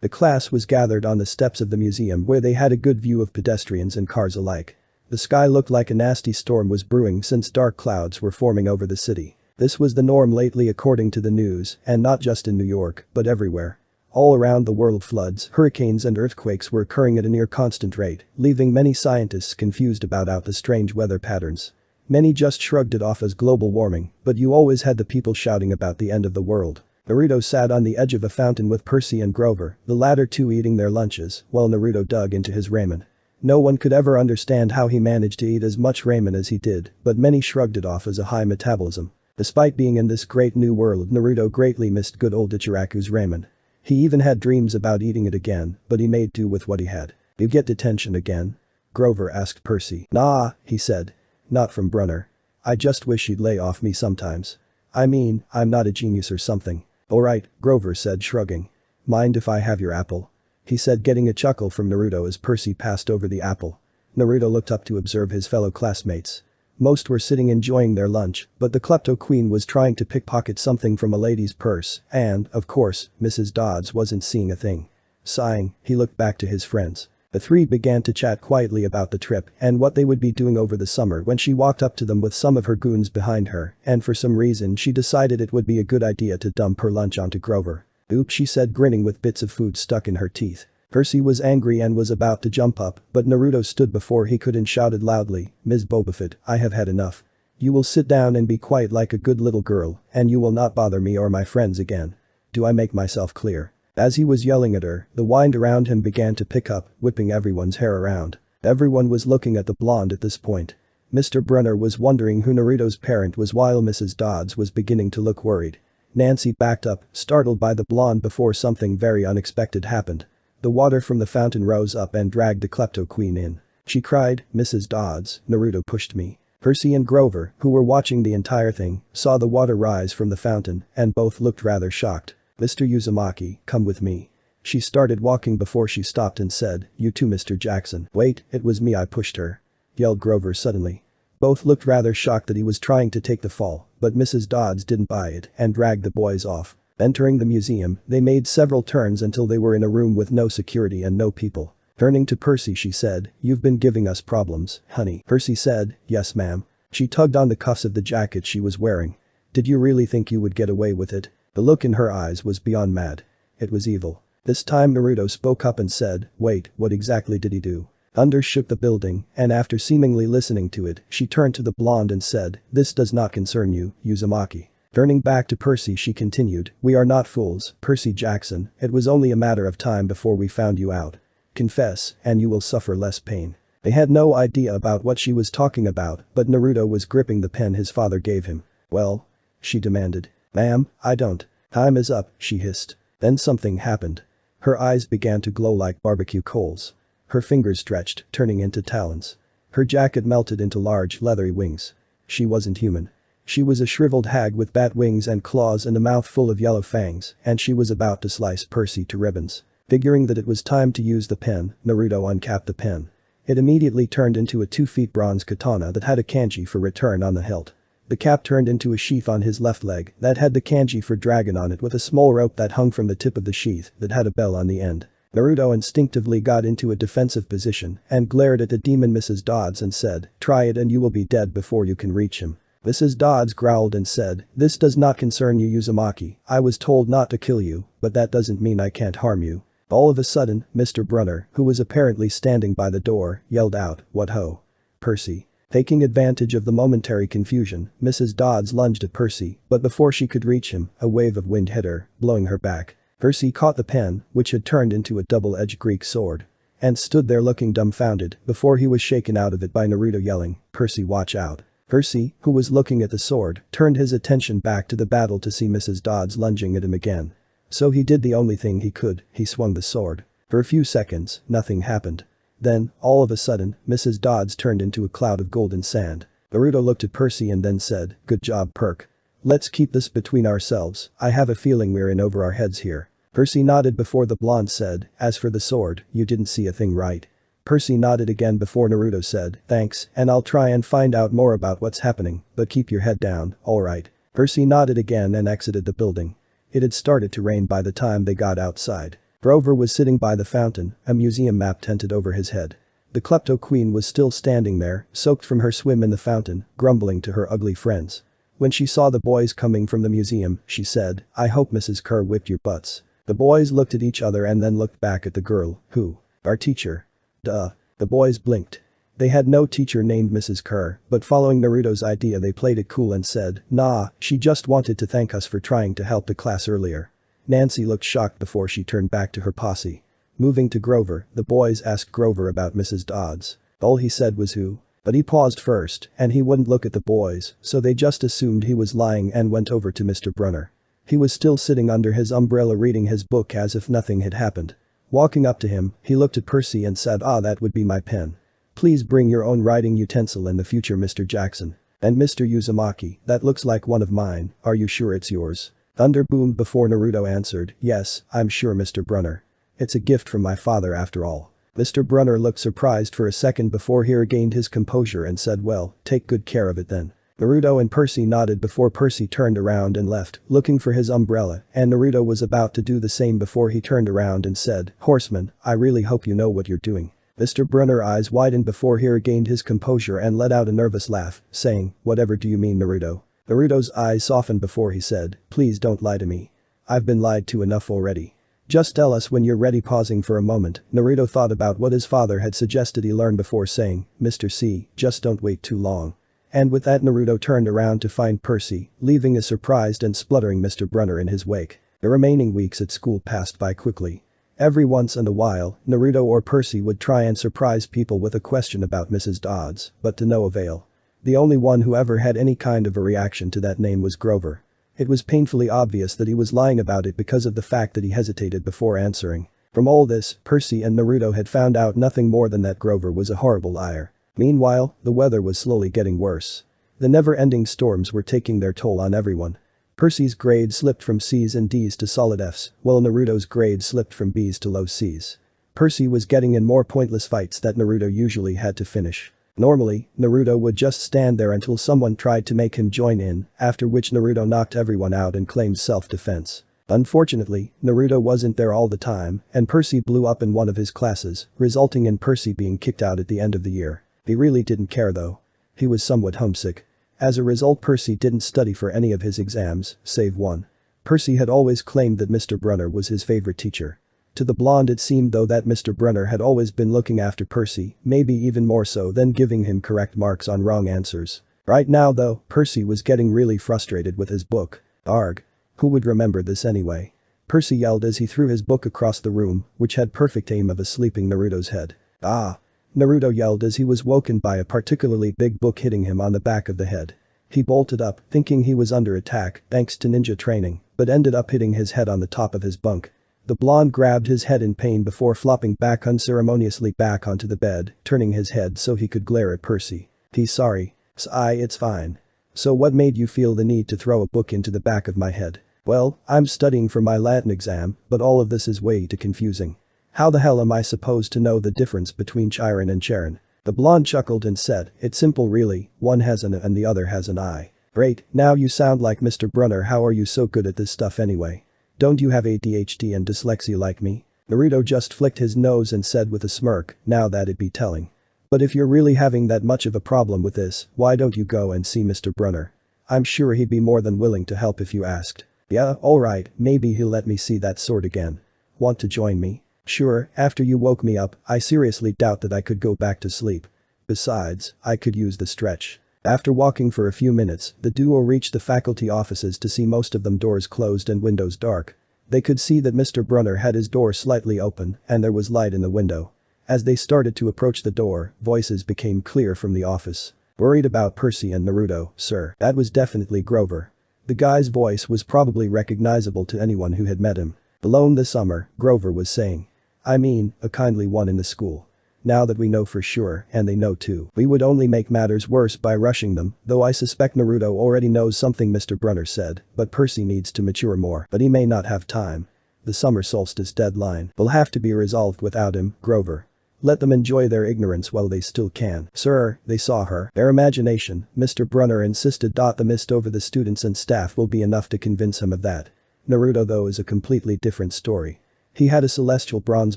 The class was gathered on the steps of the museum where they had a good view of pedestrians and cars alike. The sky looked like a nasty storm was brewing since dark clouds were forming over the city. This was the norm lately according to the news, and not just in New York, but everywhere. All around the world, floods, hurricanes and earthquakes were occurring at a near constant rate, leaving many scientists confused about the strange weather patterns. Many just shrugged it off as global warming, but you always had the people shouting about the end of the world. Naruto sat on the edge of a fountain with Percy and Grover, the latter two eating their lunches, while Naruto dug into his ramen. No one could ever understand how he managed to eat as much ramen as he did, but many shrugged it off as a high metabolism. Despite being in this great new world, Naruto greatly missed good old Ichiraku's ramen. He even had dreams about eating it again, but he made do with what he had. You get detention again? Grover asked Percy. Nah, he said. Not from Brunner. I just wish you'd lay off me sometimes. I mean, I'm not a genius or something. Alright, Grover said, shrugging. Mind if I have your apple? He said, getting a chuckle from Naruto as Percy passed over the apple. Naruto looked up to observe his fellow classmates. Most were sitting enjoying their lunch, but the klepto queen was trying to pickpocket something from a lady's purse and, of course, Mrs. Dodds wasn't seeing a thing. Sighing, he looked back to his friends. The three began to chat quietly about the trip and what they would be doing over the summer when she walked up to them with some of her goons behind her, and for some reason she decided it would be a good idea to dump her lunch onto Grover. Oops, she said, grinning with bits of food stuck in her teeth. Percy was angry and was about to jump up, but Naruto stood before he could and shouted loudly, Ms. Bobafett, I have had enough. You will sit down and be quiet like a good little girl, and you will not bother me or my friends again. Do I make myself clear? As he was yelling at her, the wind around him began to pick up, whipping everyone's hair around. Everyone was looking at the blonde at this point. Mr. Brunner was wondering who Naruto's parent was while Mrs. Dodds was beginning to look worried. Nancy backed up, startled by the blonde before something very unexpected happened. The water from the fountain rose up and dragged the klepto queen in. She cried, Mrs. Dodds, Naruto pushed me. Percy and Grover, who were watching the entire thing, saw the water rise from the fountain and both looked rather shocked. Mr. Uzumaki, come with me. She started walking before she stopped and said, you too, Mr. Jackson. Wait, it was me, I pushed her, yelled Grover suddenly. Both looked rather shocked that he was trying to take the fall, but Mrs. Dodds didn't buy it and dragged the boys off. Entering the museum, they made several turns until they were in a room with no security and no people. Turning to Percy, she said, you've been giving us problems, honey. Percy said, yes ma'am. She tugged on the cuffs of the jacket she was wearing. Did you really think you would get away with it? The look in her eyes was beyond mad. It was evil. This time Naruto spoke up and said, wait, what exactly did he do? Thunder shook the building, and after seemingly listening to it, she turned to the blonde and said, this does not concern you, Uzumaki. Turning back to Percy she continued, we are not fools, Percy Jackson, it was only a matter of time before we found you out. Confess, and you will suffer less pain. They had no idea about what she was talking about, but Naruto was gripping the pen his father gave him. Well? She demanded. Ma'am, I don't. Time is up, she hissed. Then something happened. Her eyes began to glow like barbecue coals. Her fingers stretched, turning into talons. Her jacket melted into large, leathery wings. She wasn't human. She was a shriveled hag with bat wings and claws and a mouth full of yellow fangs, and she was about to slice Percy to ribbons. Figuring that it was time to use the pen, Naruto uncapped the pen. It immediately turned into a 2-foot bronze katana that had a kanji for return on the hilt. The cap turned into a sheath on his left leg that had the kanji for dragon on it with a small rope that hung from the tip of the sheath that had a bell on the end. Naruto instinctively got into a defensive position and glared at the demon Mrs. Dodds and said, try it and you will be dead before you can reach him. Mrs. Dodds growled and said, this does not concern you Uzumaki, I was told not to kill you, but that doesn't mean I can't harm you. All of a sudden, Mr. Brunner, who was apparently standing by the door, yelled out, what ho? Percy. Taking advantage of the momentary confusion, Mrs. Dodds lunged at Percy, but before she could reach him, a wave of wind hit her, blowing her back. Percy caught the pen, which had turned into a double-edged Greek sword, and stood there looking dumbfounded before he was shaken out of it by Naruto yelling, Percy watch out. Percy, who was looking at the sword, turned his attention back to the battle to see Mrs. Dodds lunging at him again. So he did the only thing he could, he swung the sword. For a few seconds, nothing happened. Then, all of a sudden, Mrs. Dodds turned into a cloud of golden sand. Naruto looked at Percy and then said, good job Perk. Let's keep this between ourselves, I have a feeling we're in over our heads here. Percy nodded before the blonde said, as for the sword, you didn't see a thing right. Percy nodded again before Naruto said, thanks, and I'll try and find out more about what's happening, but keep your head down, alright. Percy nodded again and exited the building. It had started to rain by the time they got outside. Grover was sitting by the fountain, a museum map tented over his head. The klepto queen was still standing there, soaked from her swim in the fountain, grumbling to her ugly friends. When she saw the boys coming from the museum, she said, I hope Mrs. Kerr whipped your butts. The boys looked at each other and then looked back at the girl, who? Our teacher. Duh. The boys blinked. They had no teacher named Mrs. Kerr, but following Naruto's idea they played it cool and said, nah, she just wanted to thank us for trying to help the class earlier. Nancy looked shocked before she turned back to her posse. Moving to Grover, the boys asked Grover about Mrs. Dodds. All he said was who? But he paused first, and he wouldn't look at the boys, so they just assumed he was lying and went over to Mr. Brunner. He was still sitting under his umbrella reading his book as if nothing had happened. Walking up to him, he looked at Percy and said, that would be my pen. Please bring your own writing utensil in the future Mr. Jackson. And Mr. Uzumaki, that looks like one of mine, are you sure it's yours? Thunder boomed before Naruto answered, yes, I'm sure Mr. Brunner. It's a gift from my father after all. Mr. Brunner looked surprised for a second before he regained his composure and said well, take good care of it then. Naruto and Percy nodded before Percy turned around and left, looking for his umbrella, and Naruto was about to do the same before he turned around and said, horseman, I really hope you know what you're doing. Mr. Brunner's eyes widened before he regained his composure and let out a nervous laugh, saying, whatever do you mean Naruto? Naruto's eyes softened before he said, please don't lie to me. I've been lied to enough already. Just tell us when you're ready. Pausing for a moment, Naruto thought about what his father had suggested he learn before saying, Mr. C, just don't wait too long. And with that Naruto turned around to find Percy, leaving a surprised and spluttering Mr. Brunner in his wake. The remaining weeks at school passed by quickly. Every once in a while, Naruto or Percy would try and surprise people with a question about Mrs. Dodds, but to no avail. The only one who ever had any kind of a reaction to that name was Grover. It was painfully obvious that he was lying about it because of the fact that he hesitated before answering. From all this, Percy and Naruto had found out nothing more than that Grover was a horrible liar. Meanwhile, the weather was slowly getting worse. The never-ending storms were taking their toll on everyone. Percy's grade slipped from C's and D's to solid F's, while Naruto's grade slipped from B's to low C's. Percy was getting in more pointless fights that Naruto usually had to finish. Normally, Naruto would just stand there until someone tried to make him join in, after which Naruto knocked everyone out and claimed self-defense. Unfortunately, Naruto wasn't there all the time, and Percy blew up in one of his classes, resulting in Percy being kicked out at the end of the year. He really didn't care though. He was somewhat homesick. As a result, Percy didn't study for any of his exams, save one. Percy had always claimed that Mr. Brunner was his favorite teacher. To the blonde it seemed though that Mr. Brunner had always been looking after Percy, maybe even more so than giving him correct marks on wrong answers. Right now though, Percy was getting really frustrated with his book. Arg. Who would remember this anyway? Percy yelled as he threw his book across the room, which had perfect aim of a sleeping Naruto's head. Ah! Naruto yelled as he was woken by a particularly big book hitting him on the back of the head. He bolted up, thinking he was under attack thanks to ninja training, but ended up hitting his head on the top of his bunk. The blonde grabbed his head in pain before flopping back unceremoniously back onto the bed, turning his head so he could glare at Percy. He's sorry. It's fine. So what made you feel the need to throw a book into the back of my head? Well, I'm studying for my Latin exam, but all of this is way too confusing. How the hell am I supposed to know the difference between Chiron and Charon? The blonde chuckled and said, it's simple really, one has an and the other has an I. Great, now you sound like Mr. Brunner. How are you so good at this stuff anyway? Don't you have ADHD and dyslexia like me? Naruto just flicked his nose and said with a smirk, now that'd be telling. But if you're really having that much of a problem with this, why don't you go and see Mr. Brunner? I'm sure he'd be more than willing to help if you asked. Yeah, alright, maybe he'll let me see that sword again. Want to join me? Sure, after you woke me up, I seriously doubt that I could go back to sleep. Besides, I could use the stretch. After walking for a few minutes, the duo reached the faculty offices to see most of them doors closed and windows dark. They could see that Mr. Brunner had his door slightly open and there was light in the window. As they started to approach the door, voices became clear from the office. Worried about Percy and Naruto, sir. That was definitely Grover. The guy's voice was probably recognizable to anyone who had met him. Alone this summer, Grover was saying. I mean, a kindly one in the school. Now that we know for sure, and they know too, we would only make matters worse by rushing them, though I suspect Naruto already knows something Mr. Brunner said, but Percy needs to mature more, but he may not have time. The summer solstice deadline will have to be resolved without him, Grover. Let them enjoy their ignorance while they still can. Sir, they saw her. Their imagination, Mr. Brunner insisted. The mist over the students and staff will be enough to convince him of that. Naruto though is a completely different story. He had a celestial bronze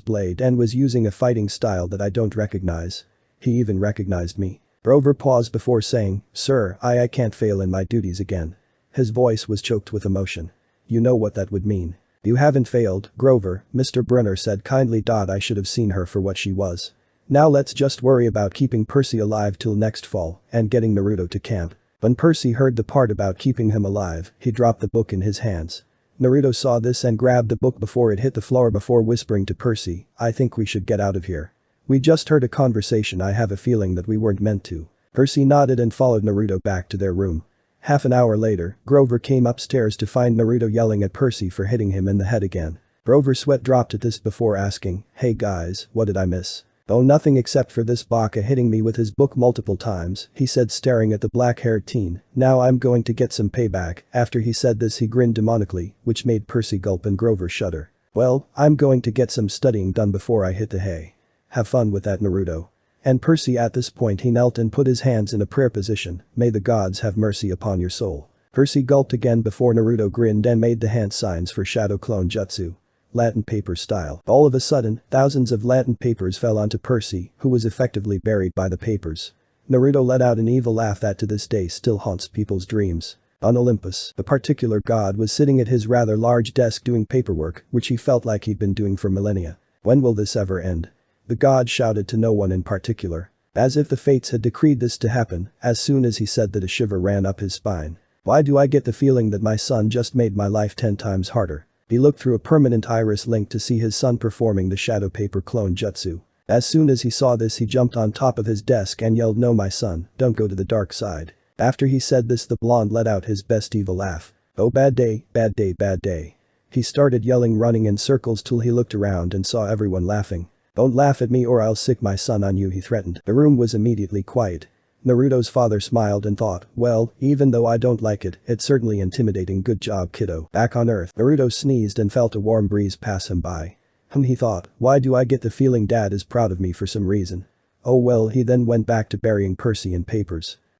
blade and was using a fighting style that I don't recognize. He even recognized me. Grover paused before saying, sir, I can't fail in my duties again. His voice was choked with emotion. You know what that would mean. You haven't failed, Grover, Mr. Brunner said kindly. I should have seen her for what she was. Now let's just worry about keeping Percy alive till next fall and getting Naruto to camp. When Percy heard the part about keeping him alive, he dropped the book in his hands. Naruto saw this and grabbed the book before it hit the floor before whispering to Percy, I think we should get out of here. We just heard a conversation. I have a feeling that we weren't meant to. Percy nodded and followed Naruto back to their room. Half an hour later, Grover came upstairs to find Naruto yelling at Percy for hitting him in the head again. Grover's sweat dropped at this before asking, hey guys, what did I miss? Oh, nothing except for this baka hitting me with his book multiple times, he said staring at the black-haired teen. Now I'm going to get some payback. After he said this he grinned demonically, which made Percy gulp and Grover shudder. Well, I'm going to get some studying done before I hit the hay. Have fun with that, Naruto. And Percy at this point he knelt and put his hands in a prayer position, may the gods have mercy upon your soul. Percy gulped again before Naruto grinned and made the hand signs for shadow clone jutsu. Latin paper style. All of a sudden, thousands of Latin papers fell onto Percy, who was effectively buried by the papers. Naruto let out an evil laugh that to this day still haunts people's dreams. On Olympus, the particular god was sitting at his rather large desk doing paperwork, which he felt like he'd been doing for millennia. When will this ever end? The god shouted to no one in particular. As if the fates had decreed this to happen, as soon as he said that a shiver ran up his spine. Why do I get the feeling that my son just made my life 10 times harder? He looked through a permanent iris link to see his son performing the shadow paper clone jutsu. As soon as he saw this he jumped on top of his desk and yelled, no my son, don't go to the dark side. After he said this the blonde let out his best evil laugh. Oh bad day, bad day, bad day. He started yelling, running in circles till he looked around and saw everyone laughing. Don't laugh at me or I'll sick my son on you, he threatened. The room was immediately quiet. Naruto's father smiled and thought, well, even though I don't like it, it's certainly intimidating. Good job kiddo. Back on Earth, Naruto sneezed and felt a warm breeze pass him by. He thought, why do I get the feeling dad is proud of me for some reason? Oh well, he then went back to burying Percy in papers.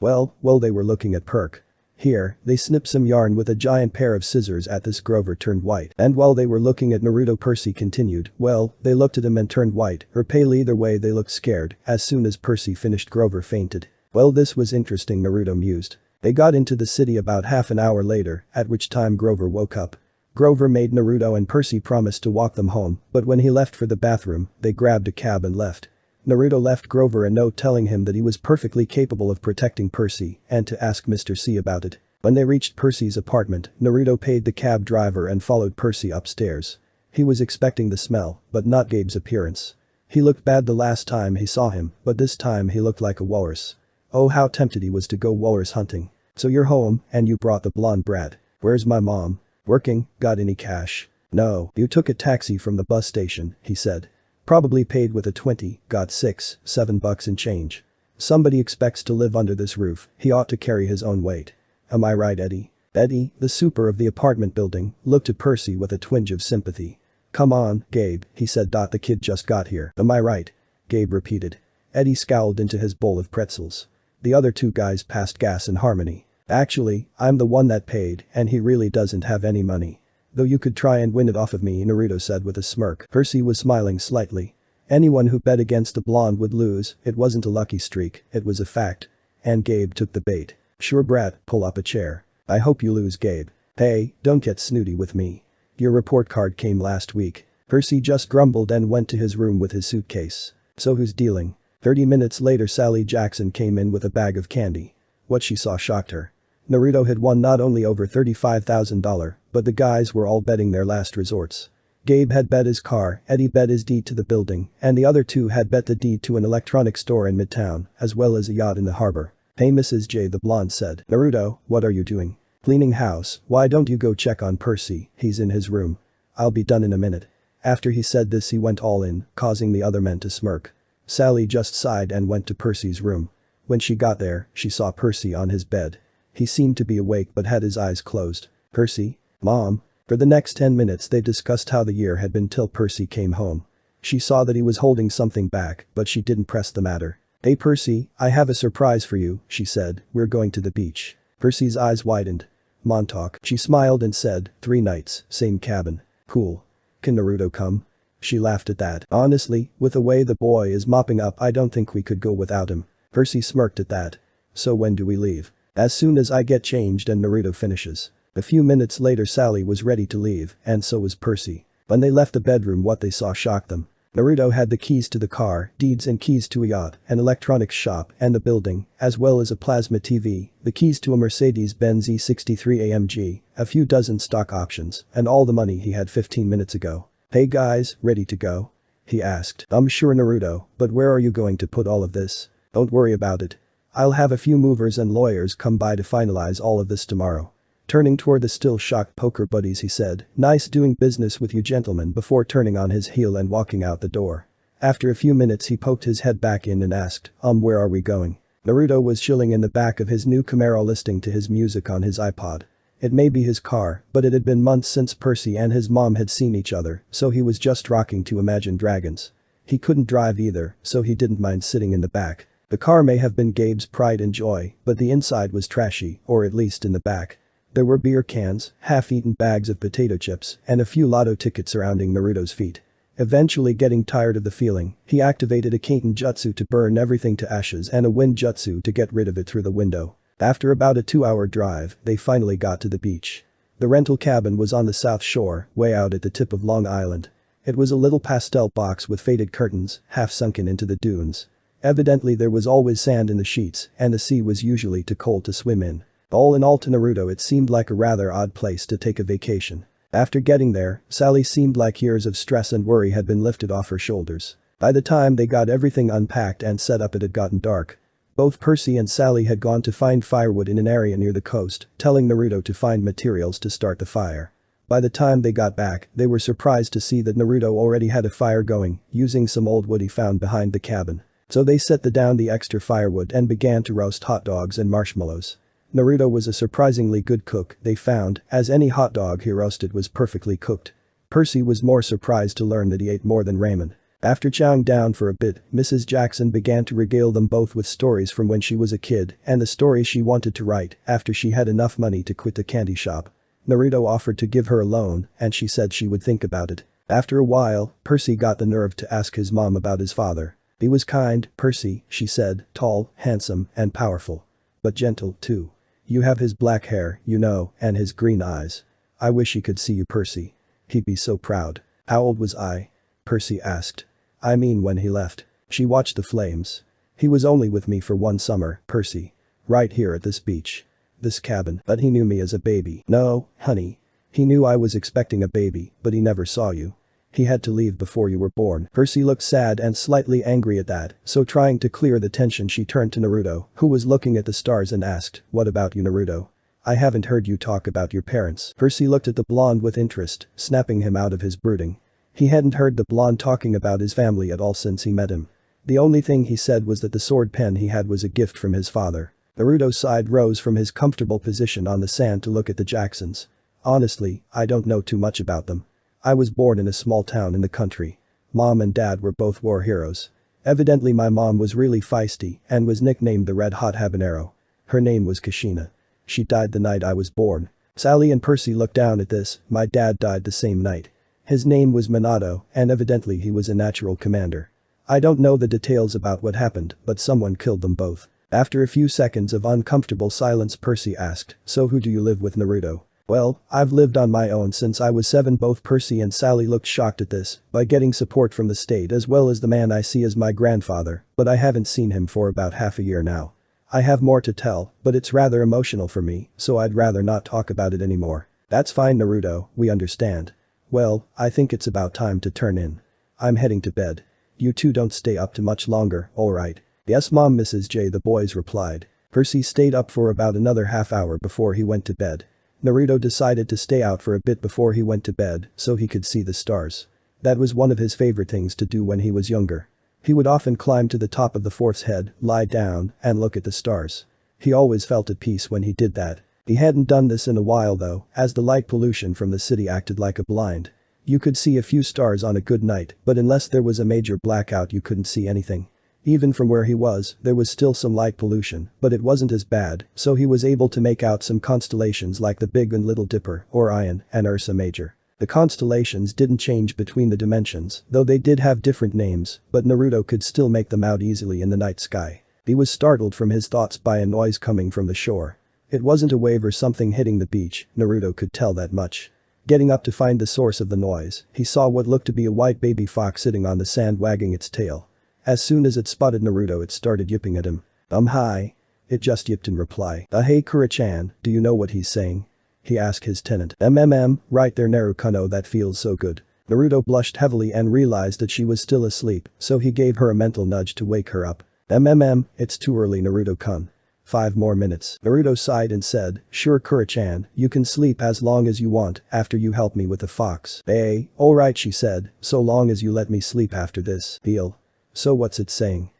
Well, they were looking at Perk. Here, they snipped some yarn with a giant pair of scissors. At this, Grover turned white. And while they were looking at Naruto, Percy continued, well, they looked at him and turned white or pale. Either way they looked scared. As soon as Percy finished, Grover fainted. Well, this was interesting, Naruto mused. They got into the city about half an hour later, at which time Grover woke up. Grover made Naruto and Percy promise to walk them home, but when he left for the bathroom, they grabbed a cab and left. Naruto left Grover a note telling him that he was perfectly capable of protecting Percy and to ask Mr. C about it. When they reached Percy's apartment, Naruto paid the cab driver and followed Percy upstairs. He was expecting the smell, but not Gabe's appearance. He looked bad the last time he saw him, but this time he looked like a walrus. Oh, how tempted he was to go walrus hunting. So you're home, and you brought the blonde brat. Where's my mom? Working. Got any cash? No, you took a taxi from the bus station, he said. Probably paid with a 20, got $6-7 in change. Somebody expects to live under this roof, he ought to carry his own weight. Am I right, Eddie? Eddie, the super of the apartment building, looked at Percy with a twinge of sympathy. Come on, Gabe, he said. The kid just got here, am I right? Gabe repeated. Eddie scowled into his bowl of pretzels. The other two guys passed gas in harmony. Actually, I'm the one that paid, and he really doesn't have any money. Though you could try and win it off of me, Naruto said with a smirk. Percy was smiling slightly. Anyone who bet against the blonde would lose. It wasn't a lucky streak, it was a fact. And Gabe took the bait. Sure, brat, pull up a chair. I hope you lose, Gabe. Hey, don't get snooty with me. Your report card came last week. Percy just grumbled and went to his room with his suitcase. So who's dealing? 30 minutes later, Sally Jackson came in with a bag of candy. What she saw shocked her. Naruto had won not only over $35,000, but the guys were all betting their last resorts. Gabe had bet his car, Eddie bet his deed to the building, and the other two had bet the deed to an electronics store in Midtown, as well as a yacht in the harbor. Hey Mrs. J, the blonde said. Naruto, what are you doing? Cleaning house. Why don't you go check on Percy? He's in his room. I'll be done in a minute. After he said this, he went all in, causing the other men to smirk. Sally just sighed and went to Percy's room. When she got there, she saw Percy on his bed. He seemed to be awake but had his eyes closed. Percy? Mom? For the next 10 minutes they discussed how the year had been till Percy came home. She saw that he was holding something back, but she didn't press the matter. Hey Percy, I have a surprise for you, she said. We're going to the beach. Percy's eyes widened. Montauk. She smiled and said, 3 nights, same cabin. Cool. Can Naruto come? She laughed at that. Honestly, with the way the boy is mopping up, I don't think we could go without him. Percy smirked at that. So when do we leave? As soon as I get changed and Naruto finishes. A few minutes later, Sally was ready to leave, and so was Percy. When they left the bedroom, what they saw shocked them. Naruto had the keys to the car, deeds and keys to a yacht, an electronics shop and a building, as well as a plasma TV, the keys to a Mercedes-Benz E63 AMG, a few dozen stock options, and all the money he had 15 minutes ago. Hey guys, ready to go? He asked. Sure Naruto, but where are you going to put all of this? Don't worry about it. I'll have a few movers and lawyers come by to finalize all of this tomorrow. Turning toward the still shocked poker buddies, he said, nice doing business with you gentlemen, before turning on his heel and walking out the door. After a few minutes he poked his head back in and asked, where are we going? Naruto was chilling in the back of his new Camaro listening to his music on his iPod. It may be his car, but it had been months since Percy and his mom had seen each other, so he was just rocking to Imagine Dragons. He couldn't drive either, so he didn't mind sitting in the back. The car may have been Gabe's pride and joy, but the inside was trashy, or at least in the back. There were beer cans, half-eaten bags of potato chips, and a few lotto tickets surrounding Naruto's feet. Eventually getting tired of the feeling, he activated a Kaiten jutsu to burn everything to ashes and a wind jutsu to get rid of it through the window. After about a 2-hour drive, they finally got to the beach. The rental cabin was on the south shore, way out at the tip of Long Island. It was a little pastel box with faded curtains, half sunken into the dunes. Evidently there was always sand in the sheets, and the sea was usually too cold to swim in. All in all, to Naruto it seemed like a rather odd place to take a vacation. After getting there, Sally seemed like years of stress and worry had been lifted off her shoulders. By the time they got everything unpacked and set up, it had gotten dark. Both Percy and Sally had gone to find firewood in an area near the coast, telling Naruto to find materials to start the fire. By the time they got back, they were surprised to see that Naruto already had a fire going, using some old wood he found behind the cabin. So they set down the extra firewood and began to roast hot dogs and marshmallows. Naruto was a surprisingly good cook, they found, as any hot dog he roasted was perfectly cooked. Percy was more surprised to learn that he ate more than ramen. After chowing down for a bit, Mrs. Jackson began to regale them both with stories from when she was a kid and the stories she wanted to write after she had enough money to quit the candy shop. Naruto offered to give her a loan and she said she would think about it. After a while, Percy got the nerve to ask his mom about his father. He was kind, Percy, she said, tall, handsome, and powerful. But gentle, too. You have his black hair, you know, and his green eyes. I wish he could see you, Percy. He'd be so proud. How old was I? Percy asked. I mean when he left. She watched the flames. He was only with me for one summer, Percy. Right here at this beach. This cabin, but he knew me as a baby. No, honey. He knew I was expecting a baby, but he never saw you. He had to leave before you were born. Percy looked sad and slightly angry at that, so trying to clear the tension she turned to Naruto, who was looking at the stars and asked, what about you, Naruto? I haven't heard you talk about your parents. Percy looked at the blonde with interest, snapping him out of his brooding. He hadn't heard the blonde talking about his family at all since he met him. The only thing he said was that the sword pen he had was a gift from his father. Naruto's side rose from his comfortable position on the sand to look at the Jacksons. Honestly, I don't know too much about them. I was born in a small town in the country. Mom and dad were both war heroes. Evidently my mom was really feisty and was nicknamed the Red Hot Habanero. Her name was Kushina. She died the night I was born. Sally and Percy looked down at this. My dad died the same night. His name was Minato, and evidently he was a natural commander. I don't know the details about what happened, but someone killed them both. After a few seconds of uncomfortable silence, Percy asked, so who do you live with, Naruto? Well, I've lived on my own since I was 7. Both Percy and Sally looked shocked at this, by getting support from the state as well as the man I see as my grandfather, but I haven't seen him for about half a year now. I have more to tell, but it's rather emotional for me, so I'd rather not talk about it anymore. That's fine, Naruto, we understand. Well, I think it's about time to turn in. I'm heading to bed. You two don't stay up too much longer, alright? Yes, Mom, Mrs. J, the boys replied. Percy stayed up for about another half hour before he went to bed. Naruto decided to stay out for a bit before he went to bed so he could see the stars. That was one of his favorite things to do when he was younger. He would often climb to the top of the fort's head, lie down, and look at the stars. He always felt at peace when he did that. He hadn't done this in a while though, as the light pollution from the city acted like a blind. You could see a few stars on a good night, but unless there was a major blackout you couldn't see anything. Even from where he was, there was still some light pollution, but it wasn't as bad, so he was able to make out some constellations like the Big and Little Dipper, Orion, and Ursa Major. The constellations didn't change between the dimensions, though they did have different names, but Naruto could still make them out easily in the night sky. He was startled from his thoughts by a noise coming from the shore. It wasn't a wave or something hitting the beach, Naruto could tell that much. Getting up to find the source of the noise, he saw what looked to be a white baby fox sitting on the sand wagging its tail. As soon as it spotted Naruto it started yipping at him. Hi. It just yipped in reply. Hey Kura-chan, do you know what he's saying? He asked his tenant. Right there Naruto, that feels so good. Naruto blushed heavily and realized that she was still asleep, so he gave her a mental nudge to wake her up. It's too early, Naruto-kun. 5 more minutes. Naruto sighed and said, sure Kura-chan, you can sleep as long as you want after you help me with the fox. Hey, alright, she said, so long as you let me sleep after this. Deal. So what's it saying?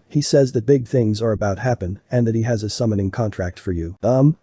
He says that big things are about to happen and that he has a summoning contract for you.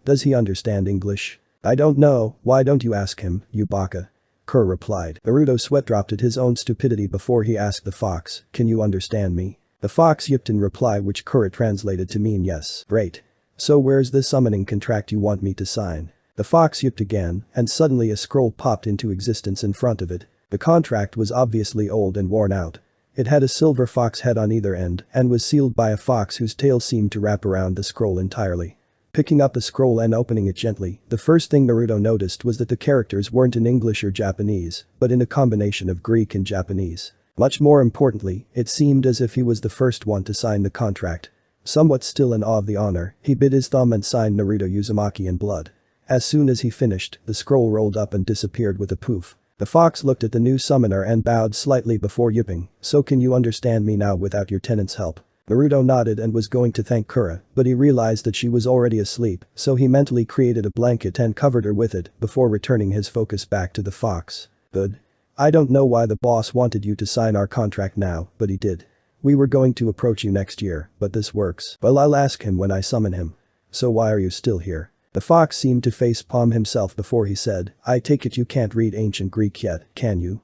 Does he understand English? I don't know, why don't you ask him, you baka? Kura replied. Naruto sweat dropped at his own stupidity before he asked the fox, can you understand me? The fox yipped in reply, which Kura translated to mean yes. Great. So where's the summoning contract you want me to sign? The fox yipped again, and suddenly a scroll popped into existence in front of it. The contract was obviously old and worn out. It had a silver fox head on either end and was sealed by a fox whose tail seemed to wrap around the scroll entirely. Picking up the scroll and opening it gently, the first thing Naruto noticed was that the characters weren't in English or Japanese, but in a combination of Greek and Japanese. Much more importantly, it seemed as if he was the first one to sign the contract. Somewhat still in awe of the honor, he bit his thumb and signed Naruto Uzumaki in blood. As soon as he finished, the scroll rolled up and disappeared with a poof. The fox looked at the new summoner and bowed slightly before yipping, so can you understand me now without your tenant's help? Naruto nodded and was going to thank Kura, but he realized that she was already asleep, so he mentally created a blanket and covered her with it before returning his focus back to the fox. Good. I don't know why the boss wanted you to sign our contract now, but he did. We were going to approach you next year, but this works. Well, I'll ask him when I summon him. So why are you still here? The fox seemed to face-palm himself before he said, I take it you can't read ancient Greek yet, can you?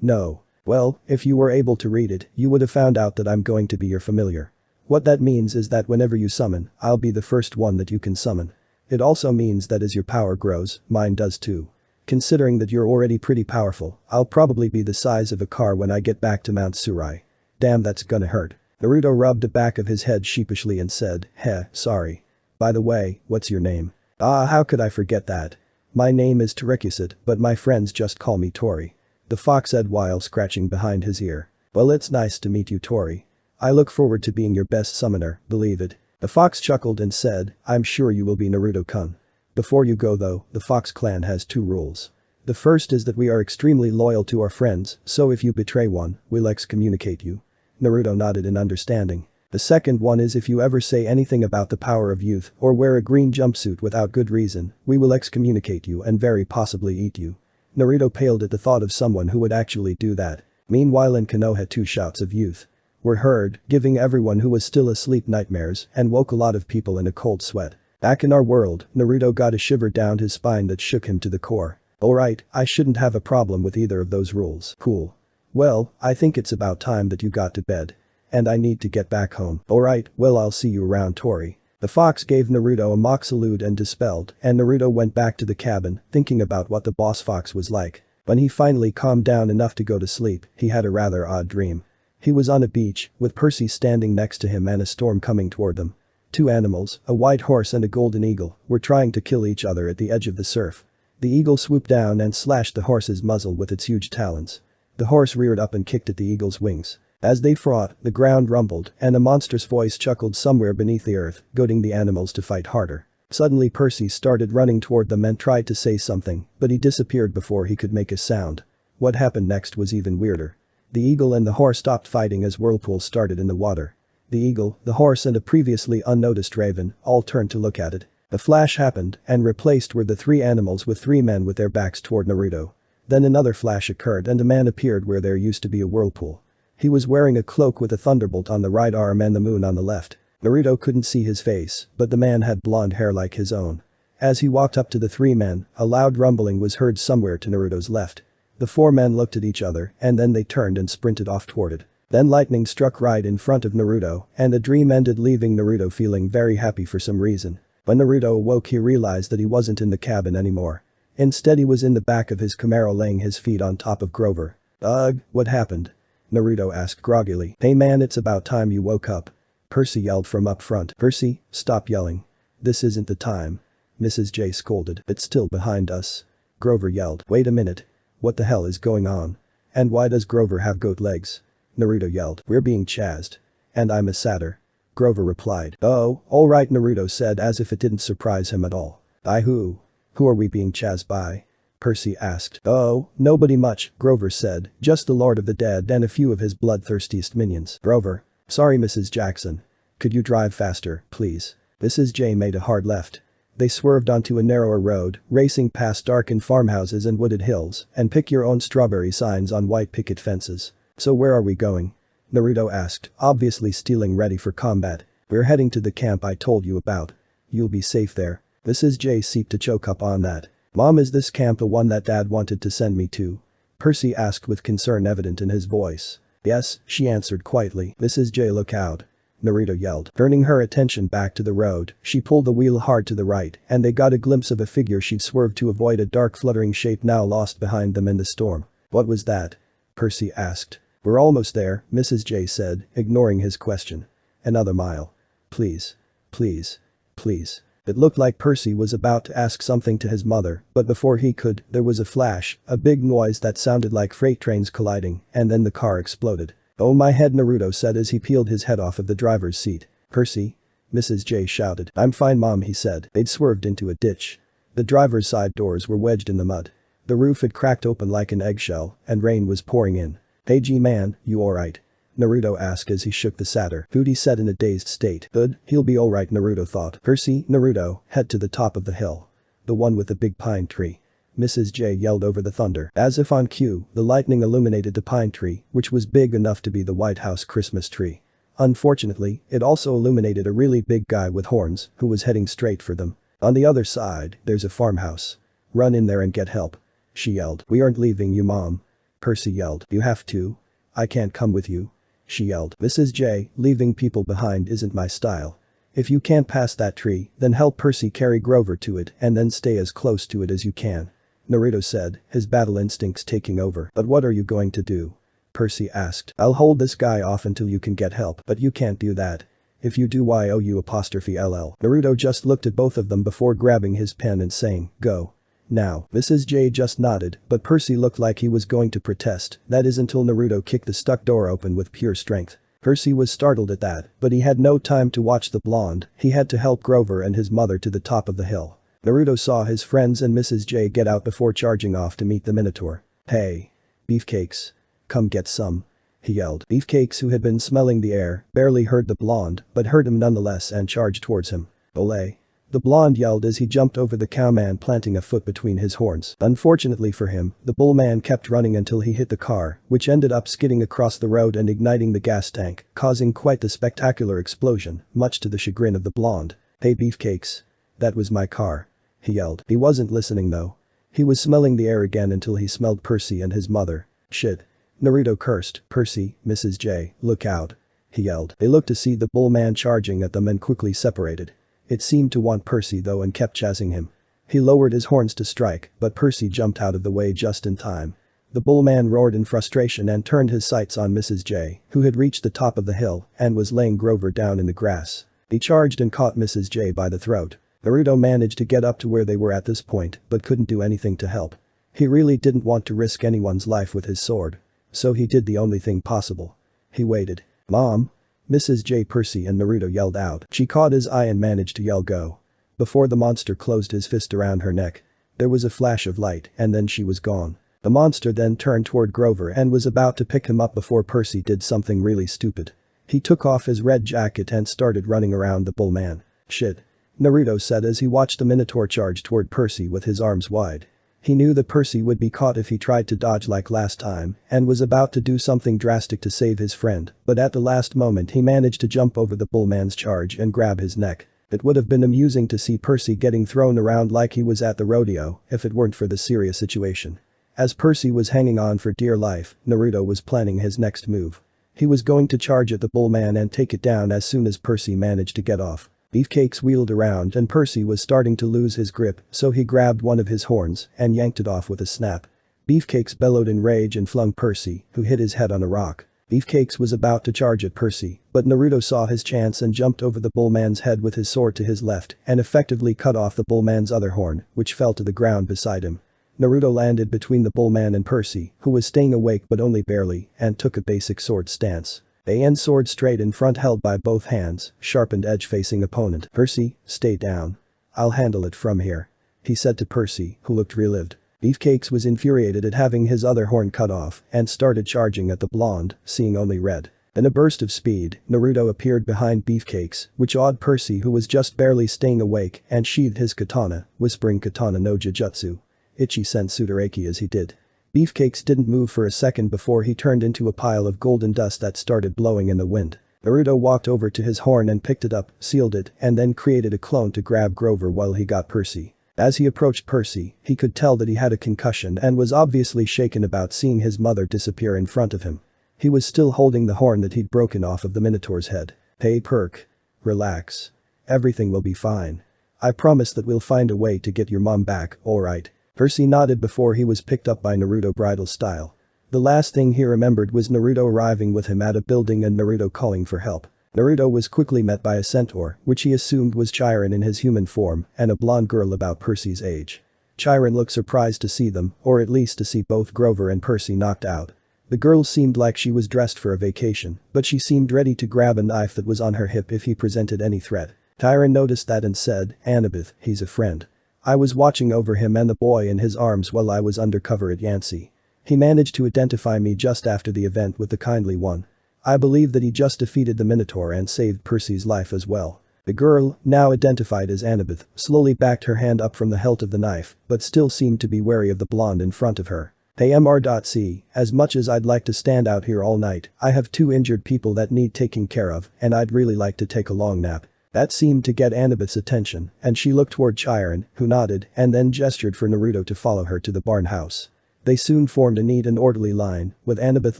No. Well, if you were able to read it, you would have found out that I'm going to be your familiar. What that means is that whenever you summon, I'll be the first one that you can summon. It also means that as your power grows, mine does too. Considering that you're already pretty powerful, I'll probably be the size of a car when I get back to Mount Surai. Damn, that's gonna hurt. Naruto rubbed the back of his head sheepishly and said, sorry. By the way, what's your name? Ah, how could I forget that? My name is Torikusid, but my friends just call me Tori. The fox said while scratching behind his ear. Well, it's nice to meet you, Tori. I look forward to being your best summoner, believe it. The fox chuckled and said, I'm sure you will be Naruto-kun. Before you go though, the Fox clan has 2 rules. The first is that we are extremely loyal to our friends, so if you betray one, we'll excommunicate you. Naruto nodded in understanding. The second one is if you ever say anything about the power of youth or wear a green jumpsuit without good reason, we will excommunicate you and very possibly eat you. Naruto paled at the thought of someone who would actually do that. Meanwhile in Konoha 2 shouts of youth were heard, giving everyone who was still asleep nightmares and woke a lot of people in a cold sweat. Back in our world, Naruto got a shiver down his spine that shook him to the core. Alright, I shouldn't have a problem with either of those rules. Cool. Well, I think it's about time that you got to bed. And I need to get back home. Alright, well I'll see you around, Tori. The fox gave Naruto a mock salute and dispelled, and Naruto went back to the cabin, thinking about what the boss fox was like. When he finally calmed down enough to go to sleep, he had a rather odd dream. He was on a beach, with Percy standing next to him and a storm coming toward them. 2 animals, a white horse and a golden eagle, were trying to kill each other at the edge of the surf. The eagle swooped down and slashed the horse's muzzle with its huge talons. The horse reared up and kicked at the eagle's wings. As they fought, the ground rumbled and a monstrous voice chuckled somewhere beneath the earth, goading the animals to fight harder. Suddenly Percy started running toward them and tried to say something, but he disappeared before he could make a sound. What happened next was even weirder. The eagle and the horse stopped fighting as whirlpools started in the water. The eagle, the horse and a previously unnoticed raven all turned to look at it. A flash happened and replaced were the 3 animals with 3 men with their backs toward Naruto. Then another flash occurred and a man appeared where there used to be a whirlpool. He was wearing a cloak with a thunderbolt on the right arm and the moon on the left. Naruto couldn't see his face, but the man had blonde hair like his own. As he walked up to the 3 men, a loud rumbling was heard somewhere to Naruto's left. The 4 men looked at each other and then they turned and sprinted off toward it. Then lightning struck right in front of Naruto and the dream ended, leaving Naruto feeling very happy for some reason. When Naruto awoke he realized that he wasn't in the cabin anymore. Instead he was in the back of his Camaro laying his feet on top of Grover. Ugh, what happened? Naruto asked groggily. Hey man, it's about time you woke up. Percy yelled from up front. Percy, stop yelling. This isn't the time. Mrs. J scolded. It's still behind us. Grover yelled. Wait a minute. What the hell is going on? And why does Grover have goat legs? Naruto yelled. We're being chased. And I'm a satyr. Grover replied. Oh, alright, Naruto said as if it didn't surprise him at all. Who? Who are we being chased by? Percy asked. Oh, nobody much, Grover said, just the Lord of the Dead and a few of his bloodthirstiest minions. Grover. Sorry Mrs. Jackson. Could you drive faster, please? Mrs. J made a hard left. They swerved onto a narrower road, racing past darkened farmhouses and wooded hills, and pick your own strawberry signs on white picket fences. So where are we going? Naruto asked, obviously stealing ready for combat. We're heading to the camp I told you about. You'll be safe there. Mrs. J seemed to choke up on that. Mom, is this camp the one that Dad wanted to send me to? Percy asked with concern evident in his voice. Yes, she answered quietly. Mrs. J, look out. Naruto yelled. Turning her attention back to the road, she pulled the wheel hard to the right and they got a glimpse of a figure she'd swerved to avoid, a dark fluttering shape now lost behind them in the storm. What was that? Percy asked. We're almost there, Mrs. J said, ignoring his question. Another mile. Please. Please. Please. It looked like Percy was about to ask something to his mother, but before he could, there was a flash, a big noise that sounded like freight trains colliding, and then the car exploded. Oh my head, Naruto said as he peeled his head off of the driver's seat. Percy? Mrs. J shouted. I'm fine Mom, he said. They'd swerved into a ditch. The driver's side doors were wedged in the mud. The roof had cracked open like an eggshell, and rain was pouring in. Hey G-man, you alright? Naruto asked as he shook the satyr. Foodie said in a dazed state. Good, he'll be alright, Naruto thought. Percy, Naruto, head to the top of the hill. The one with the big pine tree. Mrs. J yelled over the thunder. As if on cue, the lightning illuminated the pine tree, which was big enough to be the White House Christmas tree. Unfortunately, it also illuminated a really big guy with horns, who was heading straight for them. On the other side, there's a farmhouse. Run in there and get help. She yelled. We aren't leaving you, Mom. Percy yelled. You have to? I can't come with you. She yelled. Mrs. J, leaving people behind isn't my style. If you can't pass that tree, then help Percy carry Grover to it and then stay as close to it as you can. Naruto said, his battle instincts taking over. But what are you going to do? Percy asked. I'll hold this guy off until you can get help, but you can't do that. If you do YOU''LL. Naruto just looked at both of them before grabbing his pen and saying, go. Now, Mrs. J just nodded, but Percy looked like he was going to protest, that is until Naruto kicked the stuck door open with pure strength. Percy was startled at that, but he had no time to watch the blonde, he had to help Grover and his mother to the top of the hill. Naruto saw his friends and Mrs. J get out before charging off to meet the Minotaur. Hey. Beefcakes. Come get some. He yelled. Beefcakes, who had been smelling the air, barely heard the blonde, but heard him nonetheless and charged towards him. Olé. The blonde yelled as he jumped over the cowman, planting a foot between his horns. Unfortunately for him, the bullman kept running until he hit the car, which ended up skidding across the road and igniting the gas tank, causing quite the spectacular explosion, much to the chagrin of the blonde. Hey Beefcakes. That was my car. He yelled. He wasn't listening though. He was smelling the air again until he smelled Percy and his mother. Shit. Naruto cursed. Percy, Mrs. J, look out. He yelled. They looked to see the bullman charging at them and quickly separated. It seemed to want Percy though and kept chasing him. He lowered his horns to strike, but Percy jumped out of the way just in time. The bullman roared in frustration and turned his sights on Mrs. J, who had reached the top of the hill and was laying Grover down in the grass. He charged and caught Mrs. J by the throat. Naruto managed to get up to where they were at this point, but couldn't do anything to help. He really didn't want to risk anyone's life with his sword. So he did the only thing possible. He waited. Mom? Mrs. J. Percy and Naruto yelled out. She caught his eye and managed to yell go. Before the monster closed his fist around her neck. There was a flash of light and then she was gone. The monster then turned toward Grover and was about to pick him up before Percy did something really stupid. He took off his red jacket and started running around the bullman. Shit. Naruto said as he watched the Minotaur charge toward Percy with his arms wide. He knew that Percy would be caught if he tried to dodge like last time and was about to do something drastic to save his friend, but at the last moment he managed to jump over the bullman's charge and grab his neck. It would have been amusing to see Percy getting thrown around like he was at the rodeo if it weren't for the serious situation. As Percy was hanging on for dear life, Naruto was planning his next move. He was going to charge at the bullman and take it down as soon as Percy managed to get off. Beefcakes wheeled around and Percy was starting to lose his grip, so he grabbed one of his horns and yanked it off with a snap. Beefcakes bellowed in rage and flung Percy, who hit his head on a rock. Beefcakes was about to charge at Percy, but Naruto saw his chance and jumped over the bullman's head with his sword to his left and effectively cut off the bullman's other horn, which fell to the ground beside him. Naruto landed between the bullman and Percy, who was staying awake but only barely, and took a basic sword stance. A sword straight in front held by both hands, sharpened edge facing opponent. Percy, stay down. I'll handle it from here. He said to Percy, who looked relieved. Beefcakes was infuriated at having his other horn cut off and started charging at the blonde, seeing only red. In a burst of speed, Naruto appeared behind Beefcakes, which awed Percy who was just barely staying awake and sheathed his katana, whispering katana no jujutsu. Ichi sent Sudaraki as he did. Beefcakes didn't move for a second before he turned into a pile of golden dust that started blowing in the wind. Naruto walked over to his horn and picked it up, sealed it, and then created a clone to grab Grover while he got Percy. As he approached Percy, he could tell that he had a concussion and was obviously shaken about seeing his mother disappear in front of him. He was still holding the horn that he'd broken off of the Minotaur's head. Hey Perk. Relax. Everything will be fine. I promise that we'll find a way to get your mom back, alright? Percy nodded before he was picked up by Naruto bridal style. The last thing he remembered was Naruto arriving with him at a building and Naruto calling for help. Naruto was quickly met by a centaur, which he assumed was Chiron in his human form, and a blonde girl about Percy's age. Chiron looked surprised to see them, or at least to see both Grover and Percy knocked out. The girl seemed like she was dressed for a vacation, but she seemed ready to grab a knife that was on her hip if he presented any threat. Chiron noticed that and said, Annabeth, he's a friend. I was watching over him and the boy in his arms while I was undercover at Yancey. He managed to identify me just after the event with the kindly one. I believe that he just defeated the Minotaur and saved Percy's life as well. The girl, now identified as Annabeth, slowly backed her hand up from the hilt of the knife, but still seemed to be wary of the blonde in front of her. Hey Mr.C, as much as I'd like to stand out here all night, I have 2 injured people that need taking care of, and I'd really like to take a long nap. That seemed to get Annabeth's attention, and she looked toward Chiron, who nodded and then gestured for Naruto to follow her to the barn house. They soon formed a neat and orderly line, with Annabeth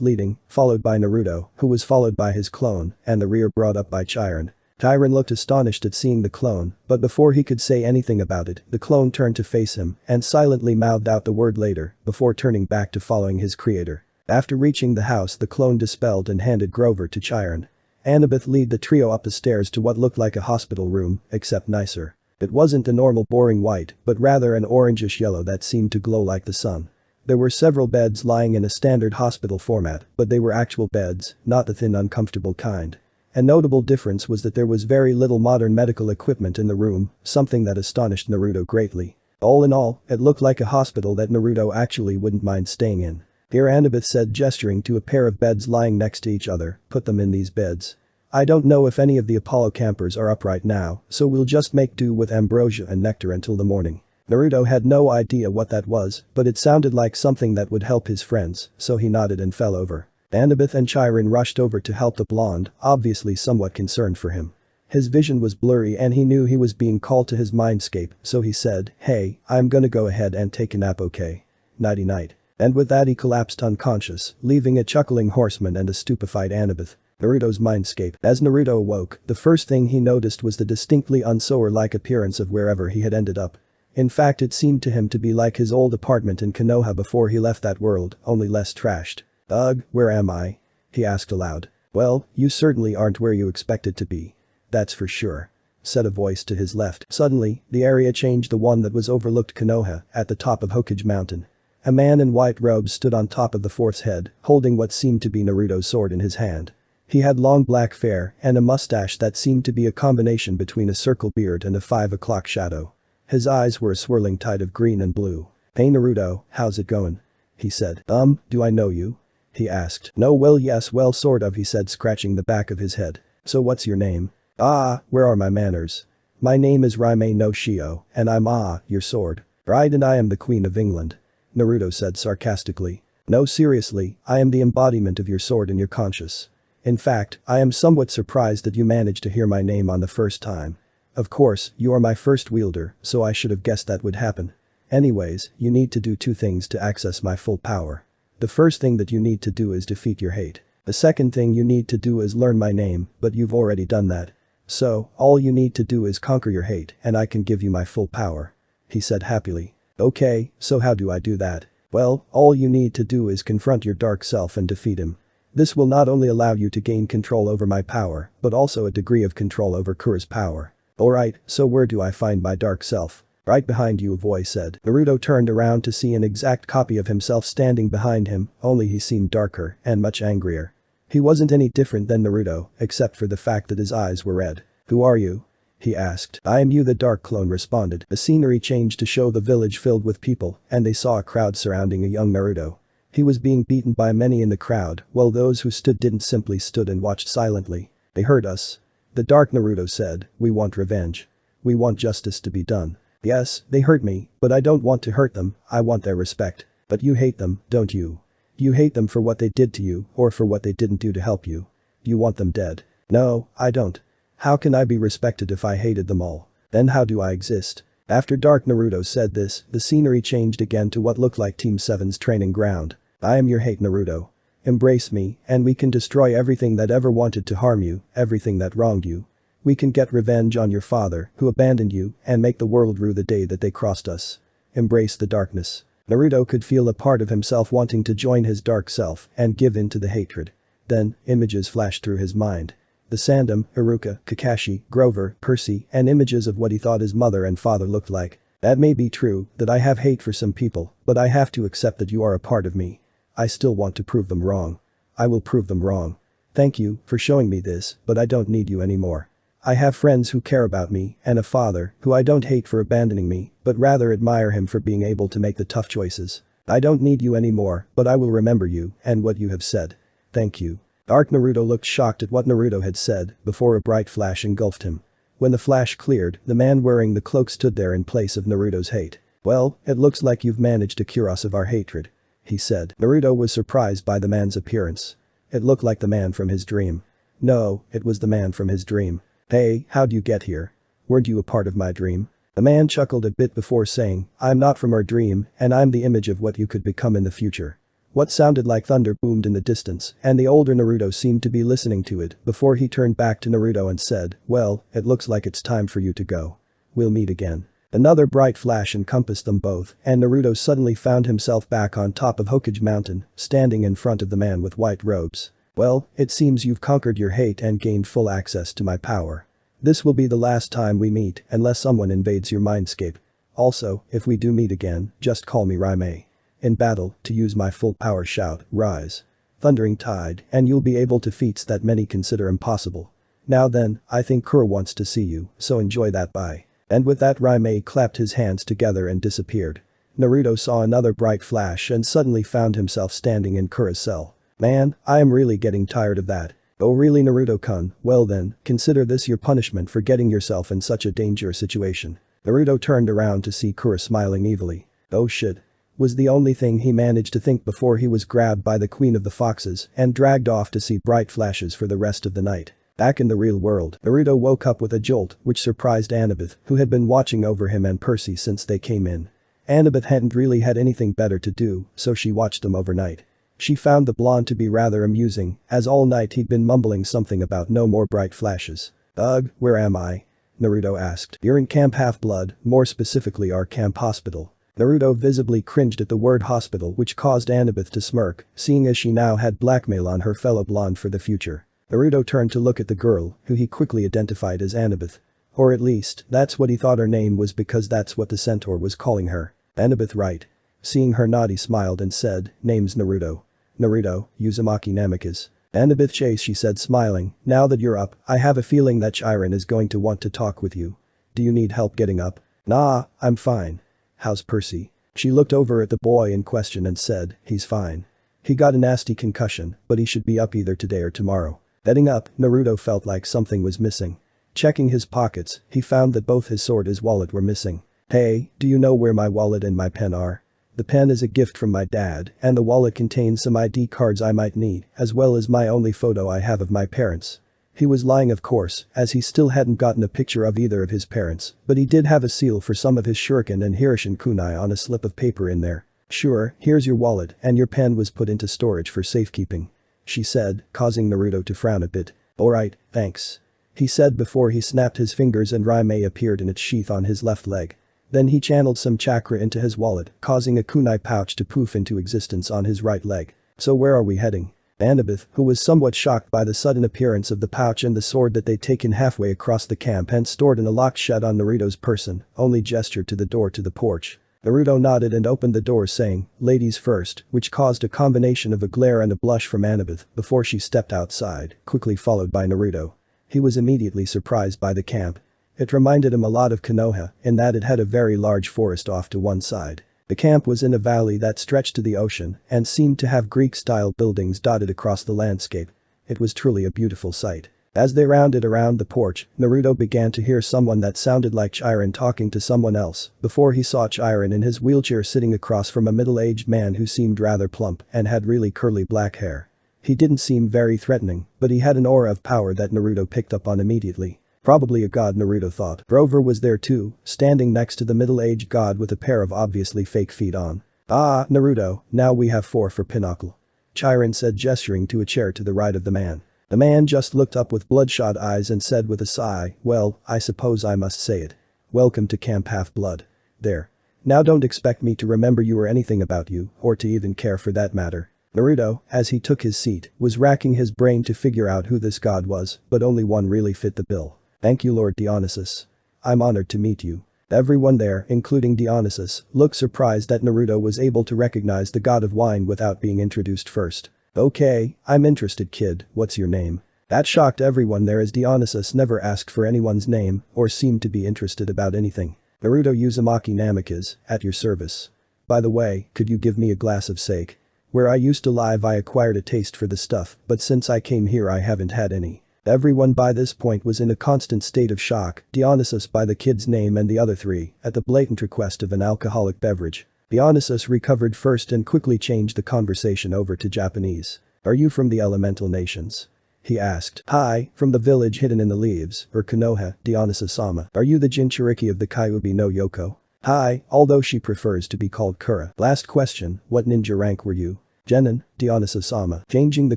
leading, followed by Naruto, who was followed by his clone, and the rear brought up by Chiron. Chiron looked astonished at seeing the clone, but before he could say anything about it, the clone turned to face him and silently mouthed out the word later before turning back to following his creator. After reaching the house, the clone dispelled and handed Grover to Chiron. Annabeth led the trio up the stairs to what looked like a hospital room, except nicer. It wasn't a normal boring white, but rather an orangish yellow that seemed to glow like the sun. There were several beds lying in a standard hospital format, but they were actual beds, not the thin uncomfortable kind. A notable difference was that there was very little modern medical equipment in the room, something that astonished Naruto greatly. All in all, it looked like a hospital that Naruto actually wouldn't mind staying in. Here Annabeth said, gesturing to a pair of beds lying next to each other, put them in these beds. I don't know if any of the Apollo campers are up right now, so we'll just make do with ambrosia and nectar until the morning. Naruto had no idea what that was, but it sounded like something that would help his friends, so he nodded and fell over. Annabeth and Chiron rushed over to help the blonde, obviously somewhat concerned for him. His vision was blurry and he knew he was being called to his mindscape, so he said, "Hey, I'm gonna go ahead and take a nap, okay? Nighty night." And with that he collapsed unconscious, leaving a chuckling horseman and a stupefied Annabeth. Naruto's mindscape. As Naruto awoke, the first thing he noticed was the distinctly unsewer-like appearance of wherever he had ended up. In fact, it seemed to him to be like his old apartment in Konoha before he left that world, only less trashed. "Ugh, where am I?" he asked aloud. "Well, you certainly aren't where you expected to be. That's for sure," said a voice to his left. Suddenly, the area changed, the one that was overlooked Konoha, at the top of Hokage Mountain. A man in white robes stood on top of the fourth's head, holding what seemed to be Naruto's sword in his hand. He had long black hair and a mustache that seemed to be a combination between a circle beard and a 5 o'clock shadow. His eyes were a swirling tide of green and blue. "Hey Naruto, how's it going?" he said. Do I know you?" he asked. "No, well yes, well sort of," he said, scratching the back of his head. "So what's your name?" "Ah, where are my manners? My name is Raime no Shio, and I'm your sword. Right, and I am the Queen of England," Naruto said sarcastically. "No, seriously, I am the embodiment of your sword in your conscious. In fact, I am somewhat surprised that you managed to hear my name on the first time. Of course, you are my first wielder, so I should have guessed that would happen. Anyways, you need to do 2 things to access my full power. The first thing that you need to do is defeat your hate. The second thing you need to do is learn my name, but you've already done that. So, all you need to do is conquer your hate and I can give you my full power," he said happily. "Okay, so how do I do that?" "Well, all you need to do is confront your dark self and defeat him. This will not only allow you to gain control over my power, but also a degree of control over Kura's power." "Alright, so where do I find my dark self?" "Right behind you," a voice said. Naruto turned around to see an exact copy of himself standing behind him, only he seemed darker and much angrier. He wasn't any different than Naruto, except for the fact that his eyes were red. "Who are you?" he asked. "I am you," the dark clone responded. The scenery changed to show the village filled with people, and they saw a crowd surrounding a young Naruto. He was being beaten by many in the crowd, while those who stood didn't, simply stood and watched silently. "They hurt us," the dark Naruto said. "We want revenge. We want justice to be done. Yes, they hurt me, but I don't want to hurt them, I want their respect. But you hate them, don't you? You hate them for what they did to you, or for what they didn't do to help you. You want them dead." "No, I don't. How can I be respected if I hated them all? Then how do I exist?" After Dark Naruto said this, the scenery changed again to what looked like Team 7's training ground. "I am your hate, Naruto. Embrace me, and we can destroy everything that ever wanted to harm you, everything that wronged you. We can get revenge on your father, who abandoned you, and make the world rue the day that they crossed us. Embrace the darkness." Naruto could feel a part of himself wanting to join his dark self and give in to the hatred. Then, images flashed through his mind. The Sandom, Iruka, Kakashi, Grover, Percy, and images of what he thought his mother and father looked like. "That may be true, that I have hate for some people, but I have to accept that you are a part of me. I still want to prove them wrong. I will prove them wrong. Thank you for showing me this, but I don't need you anymore. I have friends who care about me, and a father who I don't hate for abandoning me, but rather admire him for being able to make the tough choices. I don't need you anymore, but I will remember you and what you have said. Thank you." Dark Naruto looked shocked at what Naruto had said before a bright flash engulfed him. When the flash cleared, the man wearing the cloak stood there in place of Naruto's hate. "Well, it looks like you've managed to cure us of our hatred," he said. Naruto was surprised by the man's appearance. It looked like the man from his dream. No, it was the man from his dream. "Hey, how'd you get here? Weren't you a part of my dream?" The man chuckled a bit before saying, I'm not from our dream, and I'm the image of what you could become in the future. What sounded like thunder boomed in the distance, and the older Naruto seemed to be listening to it before he turned back to Naruto and said, well, it looks like it's time for you to go. We'll meet again. Another bright flash encompassed them both, and Naruto suddenly found himself back on top of Hokage Mountain, standing in front of the man with white robes. Well, it seems you've conquered your hate and gained full access to my power. This will be the last time we meet unless someone invades your mindscape. Also, if we do meet again, just call me Raimei. In battle, to use my full power shout, rise. Thundering tide, and you'll be able to feats that many consider impossible. Now then, I think Kuro wants to see you, so enjoy that bye. And with that Raimei clapped his hands together and disappeared. Naruto saw another bright flash and suddenly found himself standing in Kuro's cell. Man, I am really getting tired of that. Oh really Naruto-kun, well then, consider this your punishment for getting yourself in such a dangerous situation. Naruto turned around to see Kuro smiling evilly. Oh shit. Was the only thing he managed to think before he was grabbed by the Queen of the Foxes and dragged off to see bright flashes for the rest of the night. Back in the real world, Naruto woke up with a jolt which surprised Annabeth, who had been watching over him and Percy since they came in. Annabeth hadn't really had anything better to do, so she watched them overnight. She found the blonde to be rather amusing, as all night he'd been mumbling something about no more bright flashes. Ugh, where am I? Naruto asked. You're in Camp Half-Blood, more specifically our camp hospital. Naruto visibly cringed at the word hospital, which caused Annabeth to smirk, seeing as she now had blackmail on her fellow blonde for the future. Naruto turned to look at the girl, who he quickly identified as Annabeth. Or at least, that's what he thought her name was because that's what the centaur was calling her. Annabeth, right. Seeing her nod, he smiled and said, name's Naruto. Naruto, Uzumaki Namikaze. Annabeth Chase, she said smiling, now that you're up, I have a feeling that Chiron is going to want to talk with you. Do you need help getting up? Nah, I'm fine. How's Percy? She looked over at the boy in question and said, he's fine. He got a nasty concussion, but he should be up either today or tomorrow. Getting up, Naruto felt like something was missing. Checking his pockets, he found that both his sword and his wallet were missing. Hey, do you know where my wallet and my pen are? The pen is a gift from my dad, and the wallet contains some ID cards I might need, as well as my only photo I have of my parents. He was lying of course, as he still hadn't gotten a picture of either of his parents, but he did have a seal for some of his shuriken and Hirishin kunai on a slip of paper in there. Sure, here's your wallet, and your pen was put into storage for safekeeping. She said, causing Naruto to frown a bit. Alright, thanks. He said before he snapped his fingers and Raimei appeared in its sheath on his left leg. Then he channeled some chakra into his wallet, causing a kunai pouch to poof into existence on his right leg. So where are we heading? Annabeth, who was somewhat shocked by the sudden appearance of the pouch and the sword that they'd taken halfway across the camp and stored in a locked shed on Naruto's person, only gestured to the door to the porch. Naruto nodded and opened the door saying, ladies first, which caused a combination of a glare and a blush from Annabeth before she stepped outside, quickly followed by Naruto. He was immediately surprised by the camp. It reminded him a lot of Konoha in that it had a very large forest off to one side. The camp was in a valley that stretched to the ocean and seemed to have Greek-style buildings dotted across the landscape. It was truly a beautiful sight. As they rounded around the porch, Naruto began to hear someone that sounded like Chiron talking to someone else before he saw Chiron in his wheelchair sitting across from a middle-aged man who seemed rather plump and had really curly black hair. He didn't seem very threatening, but he had an aura of power that Naruto picked up on immediately. Probably a god, Naruto thought. Grover was there too, standing next to the middle-aged god with a pair of obviously fake feet on. Ah, Naruto, now we have 4 for Pinnacle. Chiron said, gesturing to a chair to the right of the man. The man just looked up with bloodshot eyes and said with a sigh, well, I suppose I must say it. Welcome to Camp Half-Blood. There. Now don't expect me to remember you or anything about you, or to even care for that matter. Naruto, as he took his seat, was racking his brain to figure out who this god was, but only one really fit the bill. Thank you, Lord Dionysus. I'm honored to meet you. Everyone there, including Dionysus, looked surprised that Naruto was able to recognize the god of wine without being introduced first. Okay, I'm interested, kid, what's your name? That shocked everyone there as Dionysus never asked for anyone's name or seemed to be interested about anything. Naruto Uzumaki Namikaze, at your service. By the way, could you give me a glass of sake? Where I used to live I acquired a taste for the stuff, but since I came here I haven't had any. Everyone by this point was in a constant state of shock, Dionysus by the kid's name and the other 3, at the blatant request of an alcoholic beverage. Dionysus recovered first and quickly changed the conversation over to Japanese. Are you from the elemental nations? He asked. Hi, from the village hidden in the leaves, or Konoha, Dionysus-sama. Are you the Jinchuriki of the Kyuubi no Yoko? Hi, although she prefers to be called Kura. Last question, what ninja rank were you? Genin, Dionysus-sama. Changing the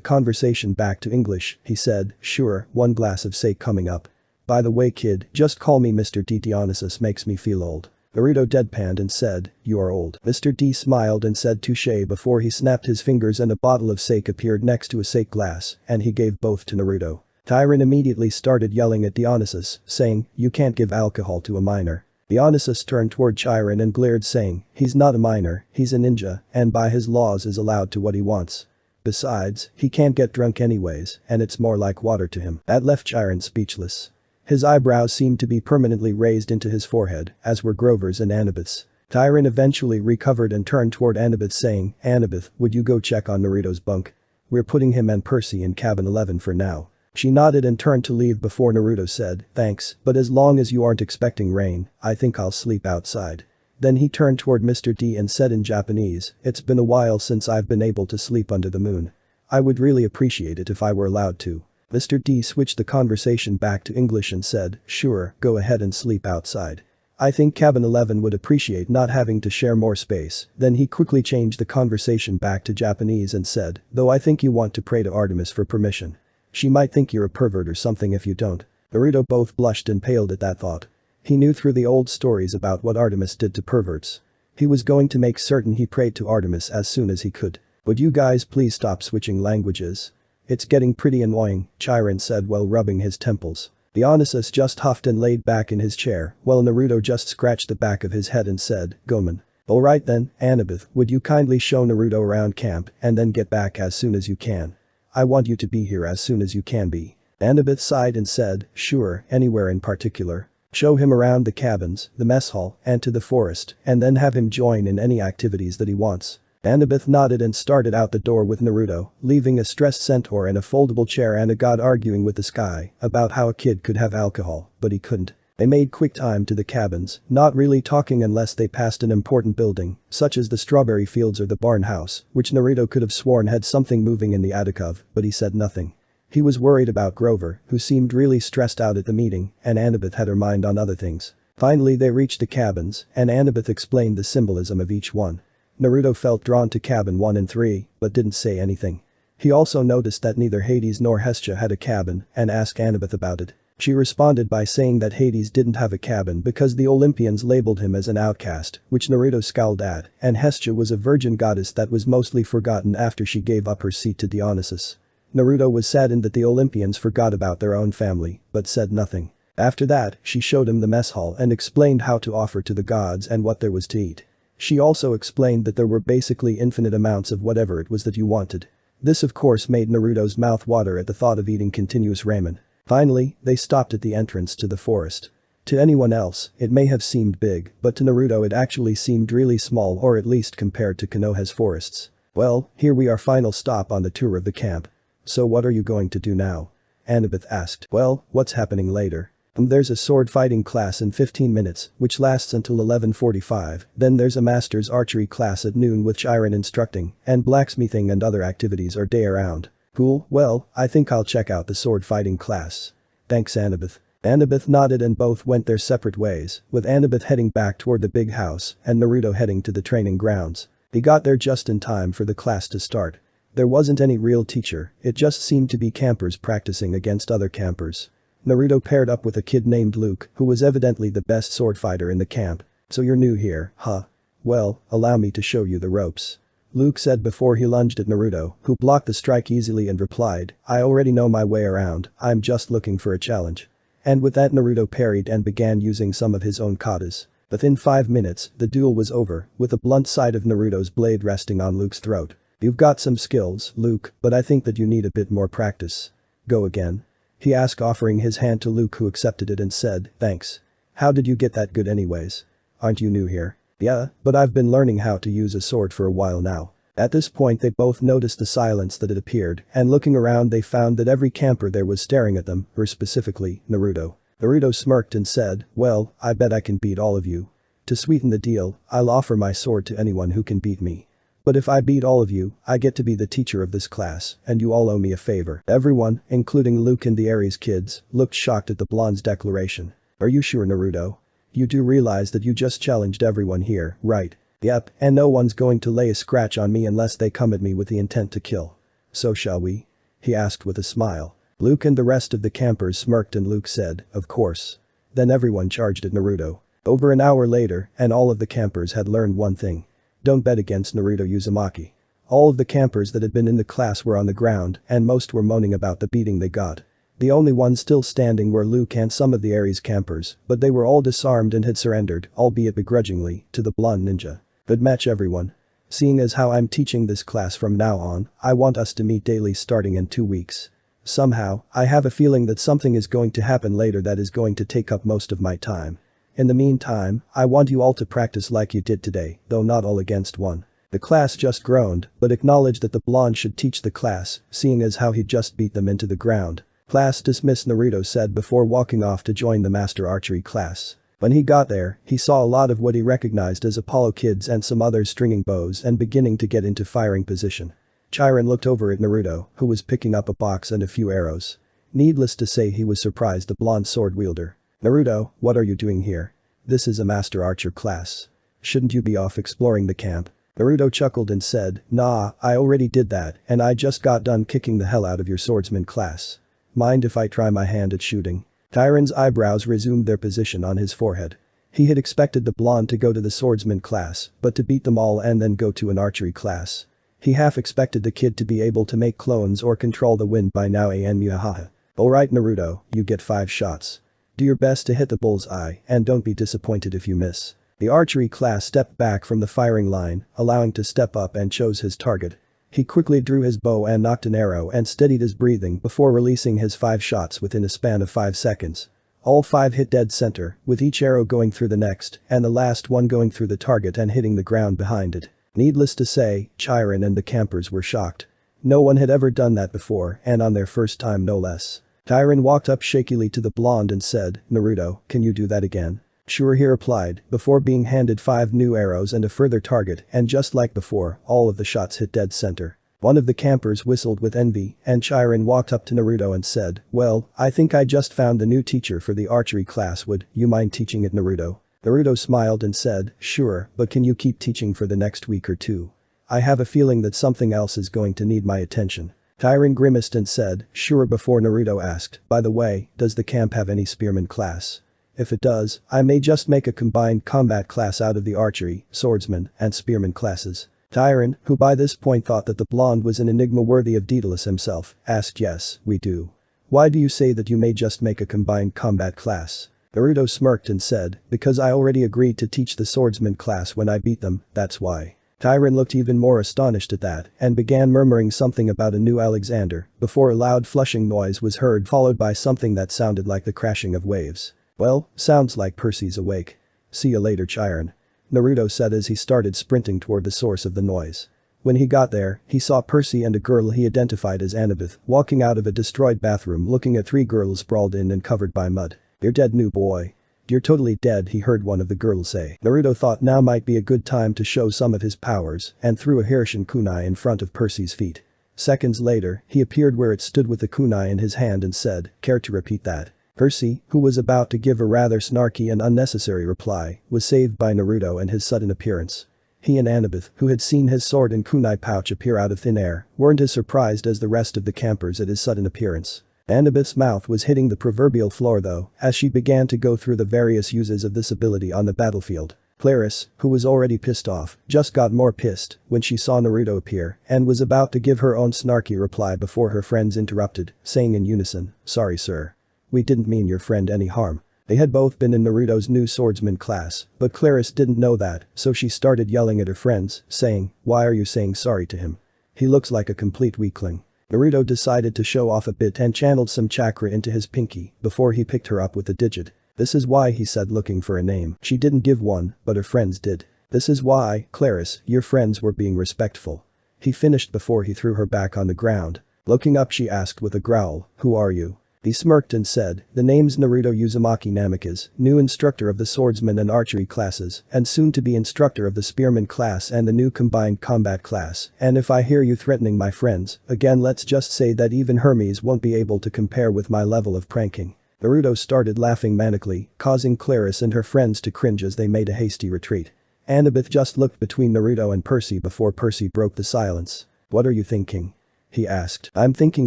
conversation back to English, he said, sure, one glass of sake coming up. By the way kid, just call me Mr. D. Dionysus makes me feel old. Naruto deadpanned and said, you are old. Mr. D smiled and said touche before he snapped his fingers and a bottle of sake appeared next to a sake glass, and he gave both to Naruto. Tyron immediately started yelling at Dionysus, saying, you can't give alcohol to a minor. Dionysus turned toward Chiron and glared saying, he's not a minor, he's a ninja, and by his laws is allowed to what he wants. Besides, he can't get drunk anyways, and it's more like water to him. That left Chiron speechless. His eyebrows seemed to be permanently raised into his forehead, as were Grover's and Annabeth's. Tyron eventually recovered and turned toward Annabeth saying, Annabeth, would you go check on Naruto's bunk? We're putting him and Percy in cabin 11 for now. She nodded and turned to leave before Naruto said, thanks, but as long as you aren't expecting rain, I think I'll sleep outside. Then he turned toward Mr. D and said in Japanese, it's been a while since I've been able to sleep under the moon. I would really appreciate it if I were allowed to. Mr. D switched the conversation back to English and said, sure, go ahead and sleep outside. I think cabin 11 would appreciate not having to share more space. Then he quickly changed the conversation back to Japanese and said, though I think you want to pray to Artemis for permission. She might think you're a pervert or something if you don't. Naruto both blushed and paled at that thought. He knew through the old stories about what Artemis did to perverts. He was going to make certain he prayed to Artemis as soon as he could. Would you guys please stop switching languages? It's getting pretty annoying, Chiron said while rubbing his temples. Dionysus just huffed and laid back in his chair, while Naruto just scratched the back of his head and said, Gomen. Alright then, Annabeth, would you kindly show Naruto around camp and then get back as soon as you can? I want you to be here as soon as you can be. Annabeth sighed and said, sure, anywhere in particular. Show him around the cabins, the mess hall, and to the forest, and then have him join in any activities that he wants. Annabeth nodded and started out the door with Naruto, leaving a stressed centaur in a foldable chair and a god arguing with the sky about how a kid could have alcohol, but he couldn't. They made quick time to the cabins, not really talking unless they passed an important building, such as the strawberry fields or the barn house, which Naruto could have sworn had something moving in the attic of, but he said nothing. He was worried about Grover, who seemed really stressed out at the meeting, and Annabeth had her mind on other things. Finally they reached the cabins, and Annabeth explained the symbolism of each one. Naruto felt drawn to cabin 1 and 3, but didn't say anything. He also noticed that neither Hades nor Hestia had a cabin and asked Annabeth about it. She responded by saying that Hades didn't have a cabin because the Olympians labeled him as an outcast, which Naruto scowled at, and Hestia was a virgin goddess that was mostly forgotten after she gave up her seat to Dionysus. Naruto was saddened that the Olympians forgot about their own family, but said nothing. After that, she showed him the mess hall and explained how to offer to the gods and what there was to eat. She also explained that there were basically infinite amounts of whatever it was that you wanted. This of course made Naruto's mouth water at the thought of eating continuous ramen. Finally, they stopped at the entrance to the forest. To anyone else, it may have seemed big, but to Naruto it actually seemed really small, or at least compared to Konoha's forests. Well, here we are, final stop on the tour of the camp. So what are you going to do now? Annabeth asked. Well, what's happening later? There's a sword fighting class in 15 minutes, which lasts until 11:45, then there's a master's archery class at noon with Chiron instructing, and blacksmithing and other activities are day around. Cool, well, I think I'll check out the sword fighting class. Thanks Annabeth. Annabeth nodded and both went their separate ways, with Annabeth heading back toward the big house and Naruto heading to the training grounds. He got there just in time for the class to start. There wasn't any real teacher, it just seemed to be campers practicing against other campers. Naruto paired up with a kid named Luke, who was evidently the best sword fighter in the camp. So you're new here, huh? Well, allow me to show you the ropes. Luke said before he lunged at Naruto, who blocked the strike easily and replied, I already know my way around, I'm just looking for a challenge. And with that Naruto parried and began using some of his own katas. Within 5 minutes, the duel was over, with the blunt side of Naruto's blade resting on Luke's throat. You've got some skills, Luke, but I think that you need a bit more practice. Go again? He asked, offering his hand to Luke, who accepted it and said, thanks. How did you get that good anyways? Aren't you new here? Yeah, but I've been learning how to use a sword for a while now. At this point they both noticed the silence that had appeared, and looking around they found that every camper there was staring at them, or specifically, Naruto. Naruto smirked and said, well, I bet I can beat all of you. To sweeten the deal, I'll offer my sword to anyone who can beat me. But if I beat all of you, I get to be the teacher of this class, and you all owe me a favor. Everyone, including Luke and the Aries kids, looked shocked at the blonde's declaration. Are you sure, Naruto? You do realize that you just challenged everyone here, right? Yep, and no one's going to lay a scratch on me unless they come at me with the intent to kill. So shall we? He asked with a smile. Luke and the rest of the campers smirked and Luke said, of course. Then everyone charged at Naruto. Over an hour later, and all of the campers had learned one thing. Don't bet against Naruto Uzumaki. All of the campers that had been in the class were on the ground, and most were moaning about the beating they got. The only ones still standing were Luke and some of the Aries campers, but they were all disarmed and had surrendered, albeit begrudgingly, to the blonde ninja. Good match everyone. Seeing as how I'm teaching this class from now on, I want us to meet daily starting in 2 weeks. Somehow, I have a feeling that something is going to happen later that is going to take up most of my time. In the meantime, I want you all to practice like you did today, though not all against one. The class just groaned, but acknowledged that the blonde should teach the class, seeing as how he just beat them into the ground. Class dismissed, Naruto said before walking off to join the master archery class. When he got there, he saw a lot of what he recognized as Apollo kids and some others stringing bows and beginning to get into firing position. Chiron looked over at Naruto, who was picking up a box and a few arrows. Needless to say, he was surprised the blonde sword wielder. Naruto, what are you doing here? This is a master archer class. Shouldn't you be off exploring the camp? Naruto chuckled and said, nah, I already did that and I just got done kicking the hell out of your swordsman class. Mind if I try my hand at shooting? Chiron's eyebrows resumed their position on his forehead. He had expected the blonde to go to the swordsman class, but to beat them all and then go to an archery class. He half expected the kid to be able to make clones or control the wind by now and muhaha. Alright Naruto, you get 5 shots. Do your best to hit the bull's eye and don't be disappointed if you miss. The archery class stepped back from the firing line, allowing to step up and chose his target. He quickly drew his bow and nocked an arrow and steadied his breathing before releasing his 5 shots within a span of 5 seconds. All 5 hit dead center, with each arrow going through the next and the last one going through the target and hitting the ground behind it. Needless to say, Chiron and the campers were shocked. No one had ever done that before and on their first time no less. Chiron walked up shakily to the blonde and said, Naruto, can you do that again? Sure, he replied, before being handed 5 new arrows and a further target, and just like before, all of the shots hit dead center. One of the campers whistled with envy, and Chiron walked up to Naruto and said, well, I think I just found the new teacher for the archery class, would you mind teaching it, Naruto? Naruto smiled and said, sure, but can you keep teaching for the next week or 2? I have a feeling that something else is going to need my attention. Chiron grimaced and said, sure, before Naruto asked, by the way, does the camp have any spearman class? If it does, I may just make a combined combat class out of the archery, swordsman, and spearman classes. Chiron, who by this point thought that the blonde was an enigma worthy of Daedalus himself, asked, yes, we do. Why do you say that you may just make a combined combat class? Naruto smirked and said, because I already agreed to teach the swordsman class when I beat them, that's why. Chiron looked even more astonished at that and began murmuring something about a new Alexander before a loud flushing noise was heard followed by something that sounded like the crashing of waves. Well, sounds like Percy's awake. See you later, Chiron. Naruto said as he started sprinting toward the source of the noise. When he got there, he saw Percy and a girl he identified as Annabeth walking out of a destroyed bathroom looking at 3 girls sprawled in and covered by mud. You're dead, new boy. You're totally dead, he heard one of the girls say. Naruto thought now might be a good time to show some of his powers and threw a Hirshin kunai in front of Percy's feet. Seconds later, he appeared where it stood with the kunai in his hand and said, care to repeat that? Percy, who was about to give a rather snarky and unnecessary reply, was saved by Naruto and his sudden appearance. He and Annabeth, who had seen his sword and kunai pouch appear out of thin air, weren't as surprised as the rest of the campers at his sudden appearance. Annabeth's mouth was hitting the proverbial floor though, as she began to go through the various uses of this ability on the battlefield. Claris, who was already pissed off, just got more pissed when she saw Naruto appear and was about to give her own snarky reply before her friends interrupted, saying in unison, sorry sir. We didn't mean your friend any harm. They had both been in Naruto's new swordsman class, but Claris didn't know that, so she started yelling at her friends, saying, why are you saying sorry to him? He looks like a complete weakling. Naruto decided to show off a bit and channeled some chakra into his pinky before he picked her up with a digit. This is why he said looking for a name. She didn't give one, but her friends did. This is why, Claris, your friends were being respectful. He finished before he threw her back on the ground. Looking up she asked with a growl, who are you? He smirked and said, "The name's Naruto Uzumaki Namikaze, new instructor of the swordsman and archery classes, and soon to be instructor of the spearman class and the new combined combat class, and if I hear you threatening my friends, again let's just say that even Hermes won't be able to compare with my level of pranking." Naruto started laughing manically, causing Claris and her friends to cringe as they made a hasty retreat. Annabeth just looked between Naruto and Percy before Percy broke the silence. "What are you thinking?" he asked. "I'm thinking,"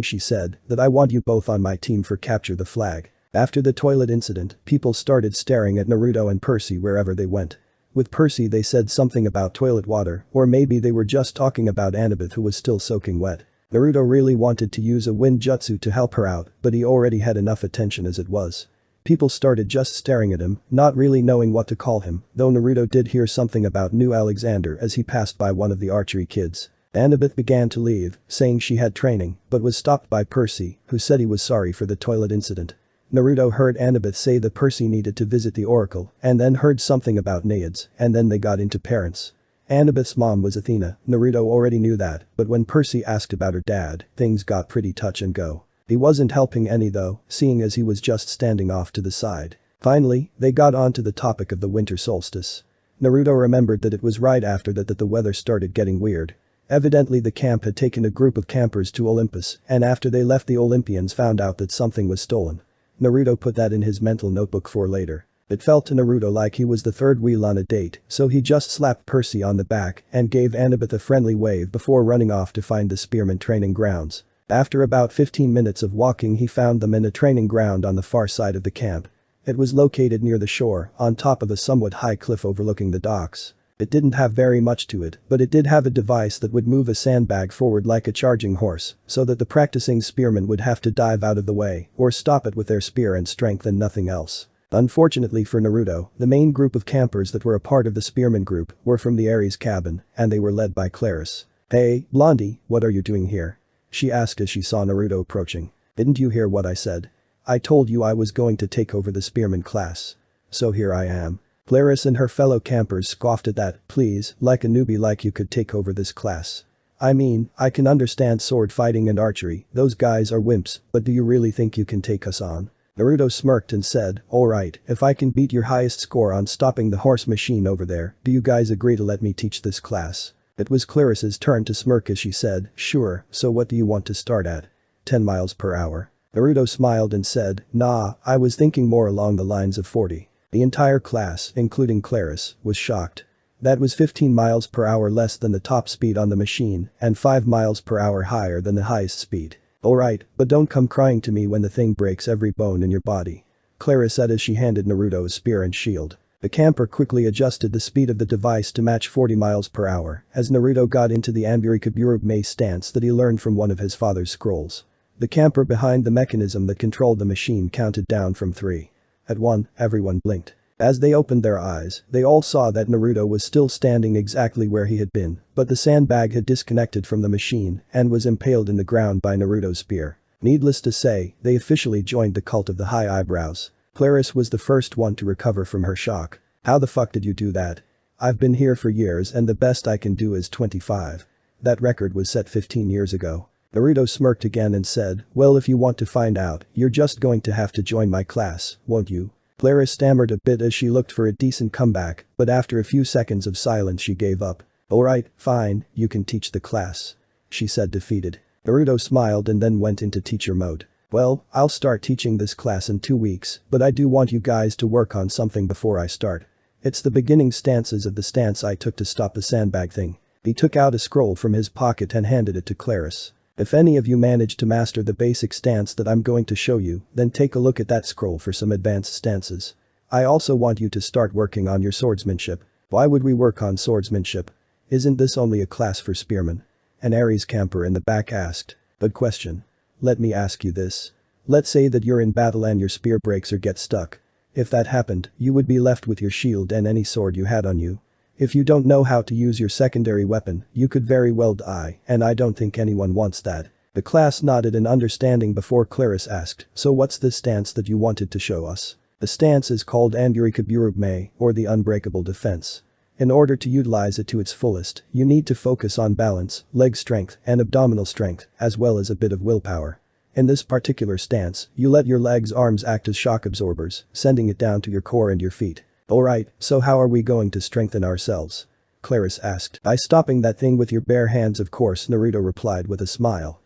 she said, "that I want you both on my team for Capture the Flag." After the toilet incident, people started staring at Naruto and Percy wherever they went. With Percy they said something about toilet water, or maybe they were just talking about Annabeth who was still soaking wet. Naruto really wanted to use a wind jutsu to help her out, but he already had enough attention as it was. People started just staring at him, not really knowing what to call him, though Naruto did hear something about New Alexander as he passed by one of the archery kids. Annabeth began to leave, saying she had training, but was stopped by Percy, who said he was sorry for the toilet incident. Naruto heard Annabeth say that Percy needed to visit the oracle, and then heard something about naiads, and then they got into parents. Annabeth's mom was Athena. Naruto already knew that, but when Percy asked about her dad, things got pretty touch and go. He wasn't helping any though, seeing as he was just standing off to the side. Finally, they got onto the topic of the winter solstice. Naruto remembered that it was right after that the weather started getting weird. Evidently the camp had taken a group of campers to Olympus, and after they left the Olympians found out that something was stolen. Naruto put that in his mental notebook for later. It felt to Naruto like he was the third wheel on a date, so he just slapped Percy on the back and gave Annabeth a friendly wave before running off to find the spearman training grounds. After about 15 minutes of walking he found them in a training ground on the far side of the camp. It was located near the shore, on top of a somewhat high cliff overlooking the docks. It didn't have very much to it, but it did have a device that would move a sandbag forward like a charging horse, so that the practicing spearmen would have to dive out of the way or stop it with their spear and strength and nothing else. Unfortunately for Naruto, the main group of campers that were a part of the spearman group were from the Ares cabin, and they were led by Claris. "Hey, Blondie, what are you doing here?" she asked as she saw Naruto approaching. "Didn't you hear what I said? I told you I was going to take over the spearman class. So here I am." Claris and her fellow campers scoffed at that. "Please, like a newbie like you could take over this class. I mean, I can understand sword fighting and archery, those guys are wimps, but do you really think you can take us on?" Naruto smirked and said, "Alright, if I can beat your highest score on stopping the horse machine over there, do you guys agree to let me teach this class?" It was Claris's turn to smirk as she said, "Sure, so what do you want to start at? 10 miles per hour?" Naruto smiled and said, "Nah, I was thinking more along the lines of 40. The entire class, including Claris, was shocked. That was 15 miles per hour less than the top speed on the machine and 5 miles per hour higher than the highest speed. "Alright, but don't come crying to me when the thing breaks every bone in your body," Claris said as she handed Naruto a spear and shield. The camper quickly adjusted the speed of the device to match 40 miles per hour as Naruto got into the Anburikaburu stance that he learned from one of his father's scrolls. The camper behind the mechanism that controlled the machine counted down from 3. At 1, everyone blinked. As they opened their eyes, they all saw that Naruto was still standing exactly where he had been, but the sandbag had disconnected from the machine and was impaled in the ground by Naruto's spear. Needless to say, they officially joined the cult of the high eyebrows. Claris was the first one to recover from her shock. "How the fuck did you do that? I've been here for years and the best I can do is 25. That record was set 15 years ago." Naruto smirked again and said, "Well, if you want to find out, you're just going to have to join my class, won't you?" Claris stammered a bit as she looked for a decent comeback, but after a few seconds of silence she gave up. "Alright, fine, you can teach the class," she said defeated. Naruto smiled and then went into teacher mode. "Well, I'll start teaching this class in 2 weeks, but I do want you guys to work on something before I start. It's the beginning stances of the stance I took to stop the sandbag thing." He took out a scroll from his pocket and handed it to Claris. "If any of you manage to master the basic stance that I'm going to show you, then take a look at that scroll for some advanced stances. I also want you to start working on your swordsmanship." "Why would we work on swordsmanship? Isn't this only a class for spearmen?" an Ares camper in the back asked. "Good question. Let me ask you this. Let's say that you're in battle and your spear breaks or gets stuck. If that happened, you would be left with your shield and any sword you had on you. If you don't know how to use your secondary weapon, you could very well die, and I don't think anyone wants that." The class nodded in understanding before Claris asked, "So what's this stance that you wanted to show us?" The stance is called Anburikaburu, or the unbreakable defense. In order to utilize it to its fullest, you need to focus on balance, leg strength, and abdominal strength, as well as a bit of willpower. In this particular stance, you let your legs' arms act as shock absorbers, sending it down to your core and your feet. Alright, so how are we going to strengthen ourselves? Clarice asked. By stopping that thing with your bare hands, of course, Naruto replied with a smile.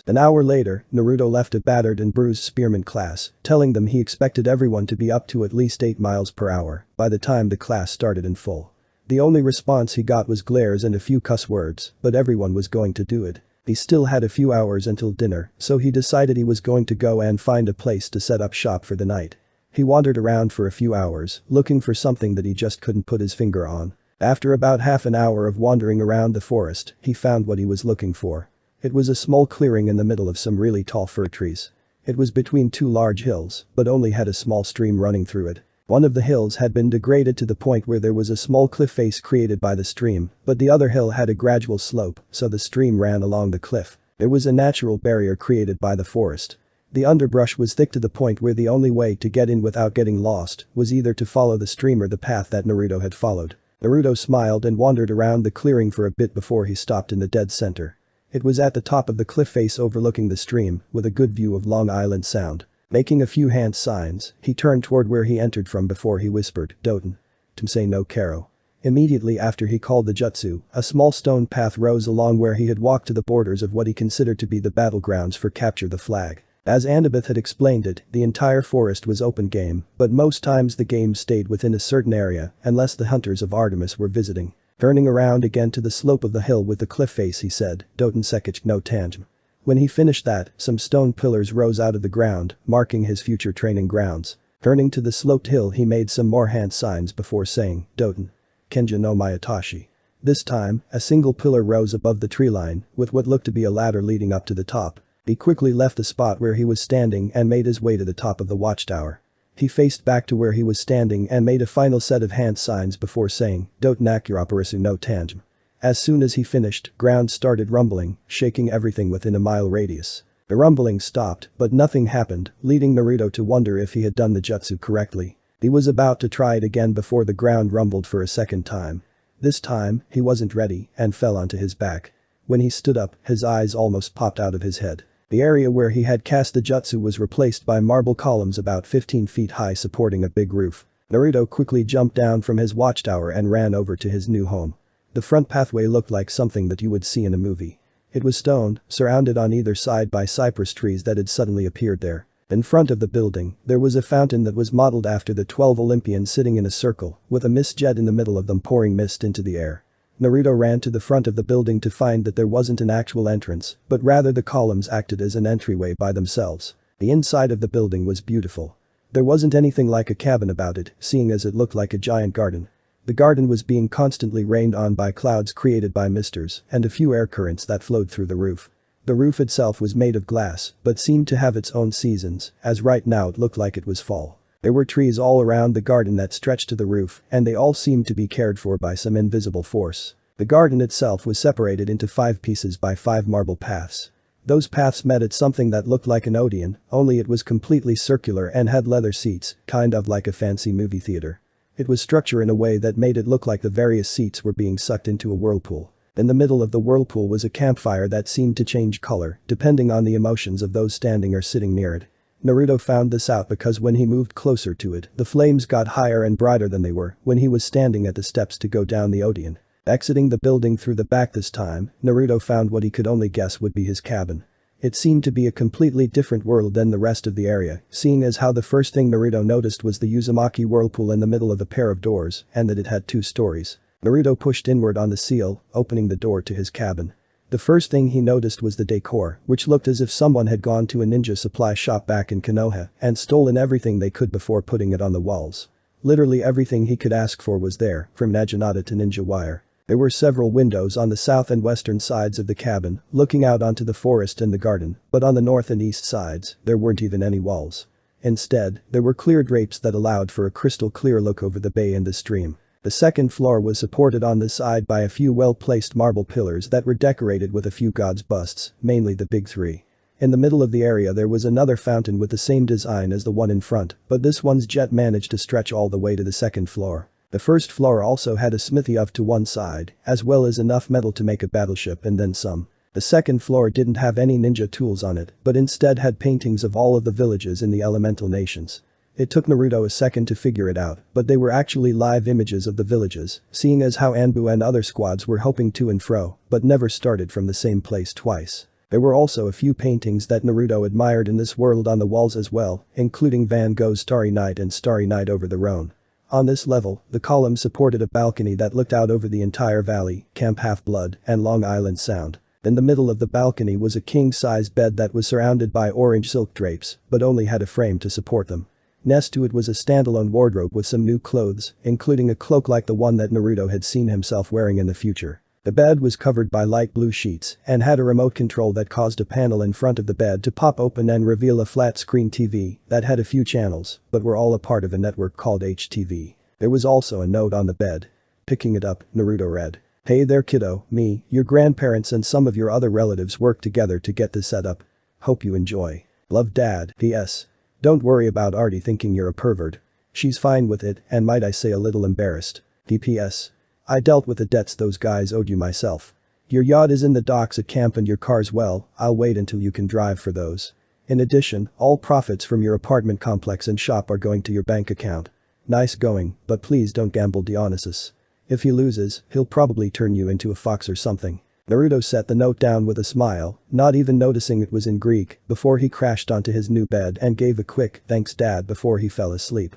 An hour later, Naruto left a battered and bruised spearman class, telling them he expected everyone to be up to at least 8 miles per hour by the time the class started in full. The only response he got was glares and a few cuss words, but everyone was going to do it. He still had a few hours until dinner, so he decided he was going to go and find a place to set up shop for the night. He wandered around for a few hours, looking for something that he just couldn't put his finger on. After about half an hour of wandering around the forest, he found what he was looking for. It was a small clearing in the middle of some really tall fir trees. It was between 2 large hills, but only had a small stream running through it. One of the hills had been degraded to the point where there was a small cliff face created by the stream, but the other hill had a gradual slope, so the stream ran along the cliff. There was a natural barrier created by the forest. The underbrush was thick to the point where the only way to get in without getting lost was either to follow the stream or the path that Naruto had followed. Naruto smiled and wandered around the clearing for a bit before he stopped in the dead center. It was at the top of the cliff face overlooking the stream, with a good view of Long Island Sound. Making a few hand signs, he turned toward where he entered from before he whispered, "Doten. Tumsei no Karo." Immediately after he called the jutsu, a small stone path rose along where he had walked to the borders of what he considered to be the battlegrounds for Capture the Flag. As Annabeth had explained it, the entire forest was open game, but most times the game stayed within a certain area, unless the hunters of Artemis were visiting. Turning around again to the slope of the hill with the cliff face, he said, "Doten sekich no tanjim." When he finished that, some stone pillars rose out of the ground, marking his future training grounds. Turning to the sloped hill, he made some more hand signs before saying, "Doten. Kenja no Mayatashi." This time, a single pillar rose above the tree line, with what looked to be a ladder leading up to the top. He quickly left the spot where he was standing and made his way to the top of the watchtower. He faced back to where he was standing and made a final set of hand signs before saying, "Doten Akurapparasu no tanjim." As soon as he finished, ground started rumbling, shaking everything within a mile radius. The rumbling stopped, but nothing happened, leading Naruto to wonder if he had done the jutsu correctly. He was about to try it again before the ground rumbled for a second time. This time, he wasn't ready and fell onto his back. When he stood up, his eyes almost popped out of his head. The area where he had cast the jutsu was replaced by marble columns about 15 feet high supporting a big roof. Naruto quickly jumped down from his watchtower and ran over to his new home. The front pathway looked like something that you would see in a movie. It was stone, surrounded on either side by cypress trees that had suddenly appeared there. In front of the building, there was a fountain that was modeled after the 12 Olympians sitting in a circle, with a mist jet in the middle of them pouring mist into the air. Naruto ran to the front of the building to find that there wasn't an actual entrance, but rather the columns acted as an entryway by themselves. The inside of the building was beautiful. There wasn't anything like a cabin about it, seeing as it looked like a giant garden. The garden was being constantly rained on by clouds created by misters and a few air currents that flowed through the roof. The roof itself was made of glass, but seemed to have its own seasons, as right now it looked like it was fall. There were trees all around the garden that stretched to the roof, and they all seemed to be cared for by some invisible force. The garden itself was separated into 5 pieces by 5 marble paths. Those paths met at something that looked like an Odeon, only it was completely circular and had leather seats, kind of like a fancy movie theater. It was structured in a way that made it look like the various seats were being sucked into a whirlpool. In the middle of the whirlpool was a campfire that seemed to change color, depending on the emotions of those standing or sitting near it. Naruto found this out because when he moved closer to it, the flames got higher and brighter than they were when he was standing at the steps to go down the Odeon. Exiting the building through the back this time, Naruto found what he could only guess would be his cabin. It seemed to be a completely different world than the rest of the area, seeing as how the first thing Naruto noticed was the Uzumaki whirlpool in the middle of a pair of doors and that it had 2 stories. Naruto pushed inward on the seal, opening the door to his cabin. The first thing he noticed was the decor, which looked as if someone had gone to a ninja supply shop back in Konoha and stolen everything they could before putting it on the walls. Literally everything he could ask for was there, from Naginata to ninja wire. There were several windows on the south and western sides of the cabin, looking out onto the forest and the garden, but on the north and east sides, there weren't even any walls. Instead, there were clear drapes that allowed for a crystal clear look over the bay and the stream. The second floor was supported on the side by a few well-placed marble pillars that were decorated with a few gods' busts, mainly the big three. In the middle of the area there was another fountain with the same design as the one in front, but this one's jet managed to stretch all the way to the second floor. The first floor also had a smithy off to one side, as well as enough metal to make a battleship and then some. The second floor didn't have any ninja tools on it, but instead had paintings of all of the villages in the elemental nations. It took Naruto a second to figure it out, but they were actually live images of the villages, seeing as how Anbu and other squads were hopping to and fro, but never started from the same place twice. There were also a few paintings that Naruto admired in this world on the walls as well, including Van Gogh's Starry Night and Starry Night over the Rhone. On this level, the column supported a balcony that looked out over the entire valley, Camp Half-Blood, and Long Island Sound. In the middle of the balcony was a king-size bed that was surrounded by orange silk drapes, but only had a frame to support them. Next to it was a standalone wardrobe with some new clothes, including a cloak like the one that Naruto had seen himself wearing in the future. The bed was covered by light blue sheets and had a remote control that caused a panel in front of the bed to pop open and reveal a flat-screen TV that had a few channels, but were all a part of a network called HTV. There was also a note on the bed. Picking it up, Naruto read, "Hey there kiddo, me, your grandparents and some of your other relatives worked together to get this set up. Hope you enjoy. Love Dad, PS. Don't worry about Artie thinking you're a pervert. She's fine with it and might I say a little embarrassed. DPS. I dealt with the debts those guys owed you myself. Your yacht is in the docks at camp and your car's well, I'll wait until you can drive for those. In addition, all profits from your apartment complex and shop are going to your bank account. Nice going, but please don't gamble Dionysus. If he loses, he'll probably turn you into a fox or something." Naruto set the note down with a smile, not even noticing it was in Greek, before he crashed onto his new bed and gave a quick "thanks dad" before he fell asleep.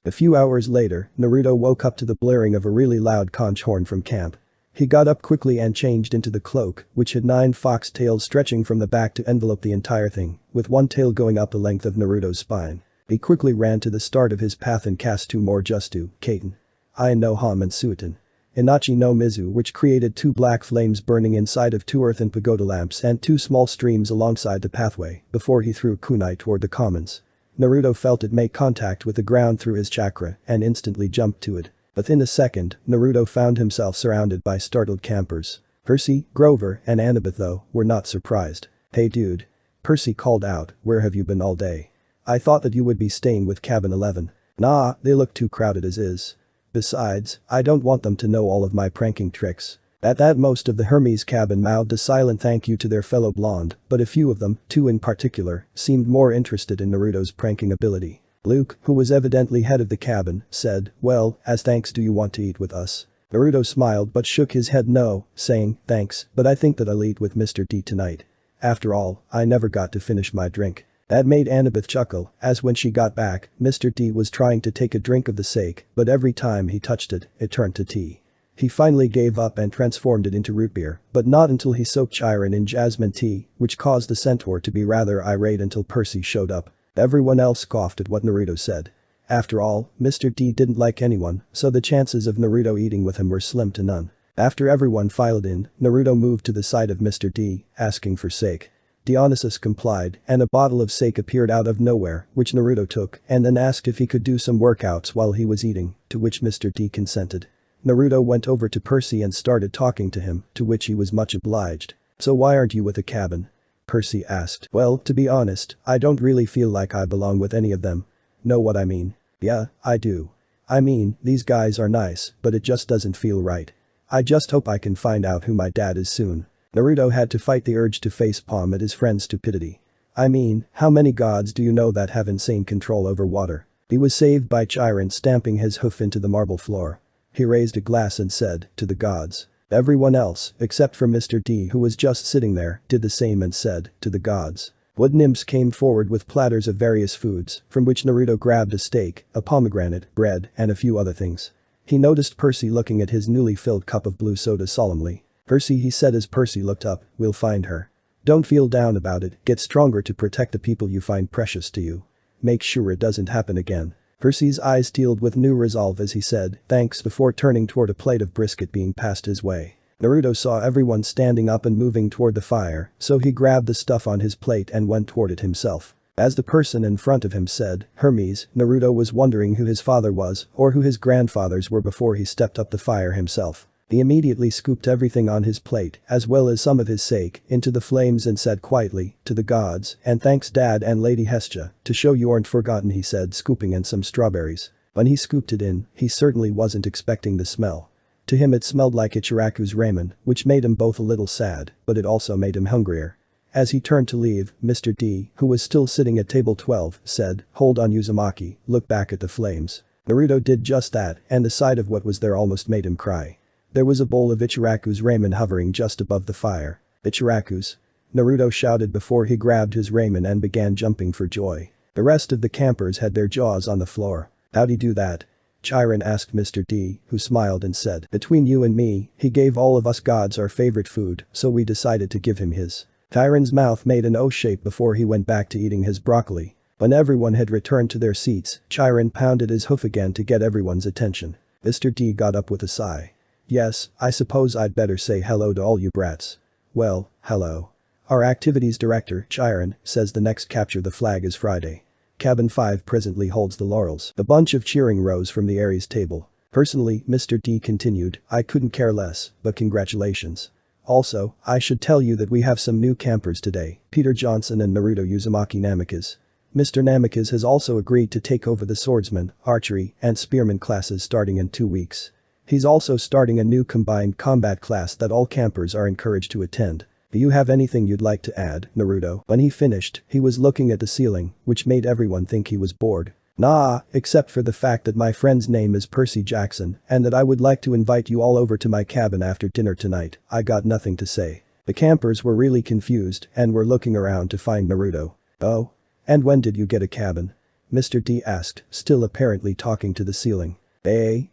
A few hours later, Naruto woke up to the blaring of a really loud conch horn from camp. He got up quickly and changed into the cloak, which had 9 fox tails stretching from the back to envelope the entire thing, with one tail going up the length of Naruto's spine. He quickly ran to the start of his path and cast 2 more Justu, Kaiten. I no Ham and Suiton. Inachi no Mizu, which created 2 black flames burning inside of 2 earthen pagoda lamps and 2 small streams alongside the pathway, before he threw kunai toward the commons. Naruto felt it make contact with the ground through his chakra and instantly jumped to it. Within a second, Naruto found himself surrounded by startled campers. Percy, Grover, and Annabeth though, were not surprised. "Hey dude." Percy called out, "Where have you been all day? I thought that you would be staying with cabin 11. Nah, they look too crowded as is. Besides, I don't want them to know all of my pranking tricks." At that, most of the Hermes cabin mouthed a silent thank you to their fellow blonde, but a few of them, 2 in particular, seemed more interested in Naruto's pranking ability. Luke, who was evidently head of the cabin, said, "Well, as thanks do you want to eat with us?" Naruto smiled but shook his head no, saying, "Thanks, but I think that I'll eat with Mr. D tonight. After all, I never got to finish my drink." That made Annabeth chuckle, as when she got back, Mr. D was trying to take a drink of the sake, but every time he touched it, it turned to tea. He finally gave up and transformed it into root beer, but not until he soaked Chiron in jasmine tea, which caused the centaur to be rather irate until Percy showed up. Everyone else scoffed at what Naruto said. After all, Mr. D didn't like anyone, so the chances of Naruto eating with him were slim to none. After everyone filed in, Naruto moved to the side of Mr. D, asking for sake. Dionysus complied, and a bottle of sake appeared out of nowhere, which Naruto took, and then asked if he could do some workouts while he was eating, to which Mr. D consented. Naruto went over to Percy and started talking to him, to which he was much obliged. "So why aren't you with a cabin?" Percy asked. "Well, to be honest, I don't really feel like I belong with any of them. Know what I mean?" "Yeah, I do. I mean, these guys are nice, but it just doesn't feel right. I just hope I can find out who my dad is soon." Naruto had to fight the urge to facepalm at his friend's stupidity. "I mean, how many gods do you know that have insane control over water?" He was saved by Chiron stamping his hoof into the marble floor. He raised a glass and said, "To the gods." Everyone else, except for Mr. D who was just sitting there, did the same and said, "To the gods." Wood nymphs came forward with platters of various foods, from which Naruto grabbed a steak, a pomegranate, bread, and a few other things. He noticed Percy looking at his newly filled cup of blue soda solemnly. "Percy," he said as Percy looked up, "we'll find her. Don't feel down about it, get stronger to protect the people you find precious to you. Make sure it doesn't happen again." Percy's eyes tealed with new resolve as he said, "Thanks," before turning toward a plate of brisket being passed his way. Naruto saw everyone standing up and moving toward the fire, so he grabbed the stuff on his plate and went toward it himself. As the person in front of him said, "Hermes," Naruto was wondering who his father was or who his grandfathers were before he stepped up the fire himself. He immediately scooped everything on his plate, as well as some of his sake, into the flames and said quietly, "To the gods, and thanks Dad and Lady Hestia, to show you aren't forgotten," he said, scooping in some strawberries. When he scooped it in, he certainly wasn't expecting the smell. To him it smelled like Ichiraku's ramen, which made him both a little sad, but it also made him hungrier. As he turned to leave, Mr. D, who was still sitting at table 12, said, "Hold on Uzumaki, look back at the flames." Naruto did just that, and the sight of what was there almost made him cry. There was a bowl of Ichiraku's ramen hovering just above the fire. "Ichiraku's?" Naruto shouted before he grabbed his ramen and began jumping for joy. The rest of the campers had their jaws on the floor. "How'd he do that?" Chiron asked Mr. D, who smiled and said, "Between you and me, he gave all of us gods our favorite food, so we decided to give him his." Chiron's mouth made an O shape before he went back to eating his broccoli. When everyone had returned to their seats, Chiron pounded his hoof again to get everyone's attention. Mr. D got up with a sigh. "Yes, I suppose I'd better say hello to all you brats." "Well, hello. Our activities director, Chiron, says the next capture the flag is Friday. Cabin 5 presently holds the laurels." A bunch of cheering rose from the Aries table. "Personally," Mr. D continued, "I couldn't care less, but congratulations. Also, I should tell you that we have some new campers today, Peter Johnson and Naruto Uzumaki Namikaze. Mr. Namikaze has also agreed to take over the swordsman, archery, and spearman classes starting in 2 weeks. He's also starting a new combined combat class that all campers are encouraged to attend. Do you have anything you'd like to add, Naruto?" When he finished, he was looking at the ceiling, which made everyone think he was bored. "Nah, except for the fact that my friend's name is Percy Jackson and that I would like to invite you all over to my cabin after dinner tonight. I got nothing to say." The campers were really confused and were looking around to find Naruto. "Oh? And when did you get a cabin?" Mr. D asked, still apparently talking to the ceiling.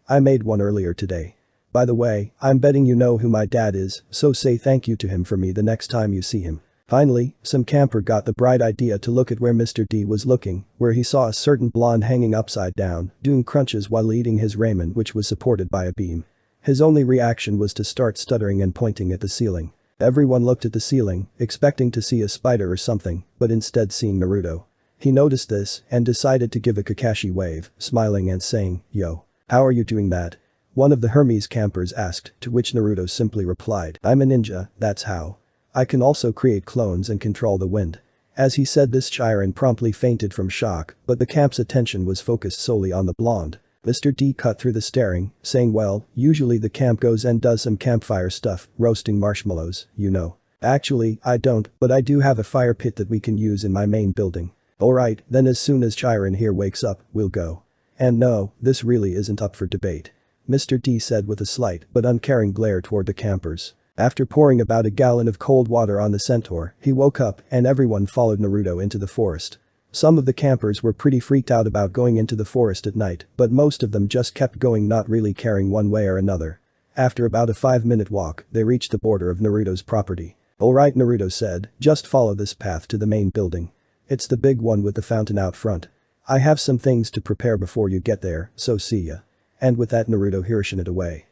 I made one earlier today. By the way, I'm betting you know who my dad is, so say thank you to him for me the next time you see him." Finally, some camper got the bright idea to look at where Mr. D was looking, where he saw a certain blonde hanging upside down, doing crunches while eating his ramen which was supported by a beam. His only reaction was to start stuttering and pointing at the ceiling. Everyone looked at the ceiling, expecting to see a spider or something, but instead seeing Naruto. He noticed this and decided to give a Kakashi wave, smiling and saying, "Yo. How are you doing that?" One of the Hermes campers asked, to which Naruto simply replied, "I'm a ninja, that's how. I can also create clones and control the wind." As he said this, Chiron promptly fainted from shock, but the camp's attention was focused solely on the blonde. Mr. D cut through the staring, saying, "Well, usually the camp goes and does some campfire stuff, roasting marshmallows, you know. Actually, I don't, but I do have a fire pit that we can use in my main building." "Alright, then as soon as Chiron here wakes up, we'll go. And no, this really isn't up for debate," Mr. D said with a slight but uncaring glare toward the campers. After pouring about a gallon of cold water on the centaur, he woke up and everyone followed Naruto into the forest. Some of the campers were pretty freaked out about going into the forest at night, but most of them just kept going, not really caring one way or another. After about a 5-minute walk, they reached the border of Naruto's property. "Alright," Naruto said, "just follow this path to the main building. It's the big one with the fountain out front. I have some things to prepare before you get there, so see ya." And with that, Naruto hirshin it away.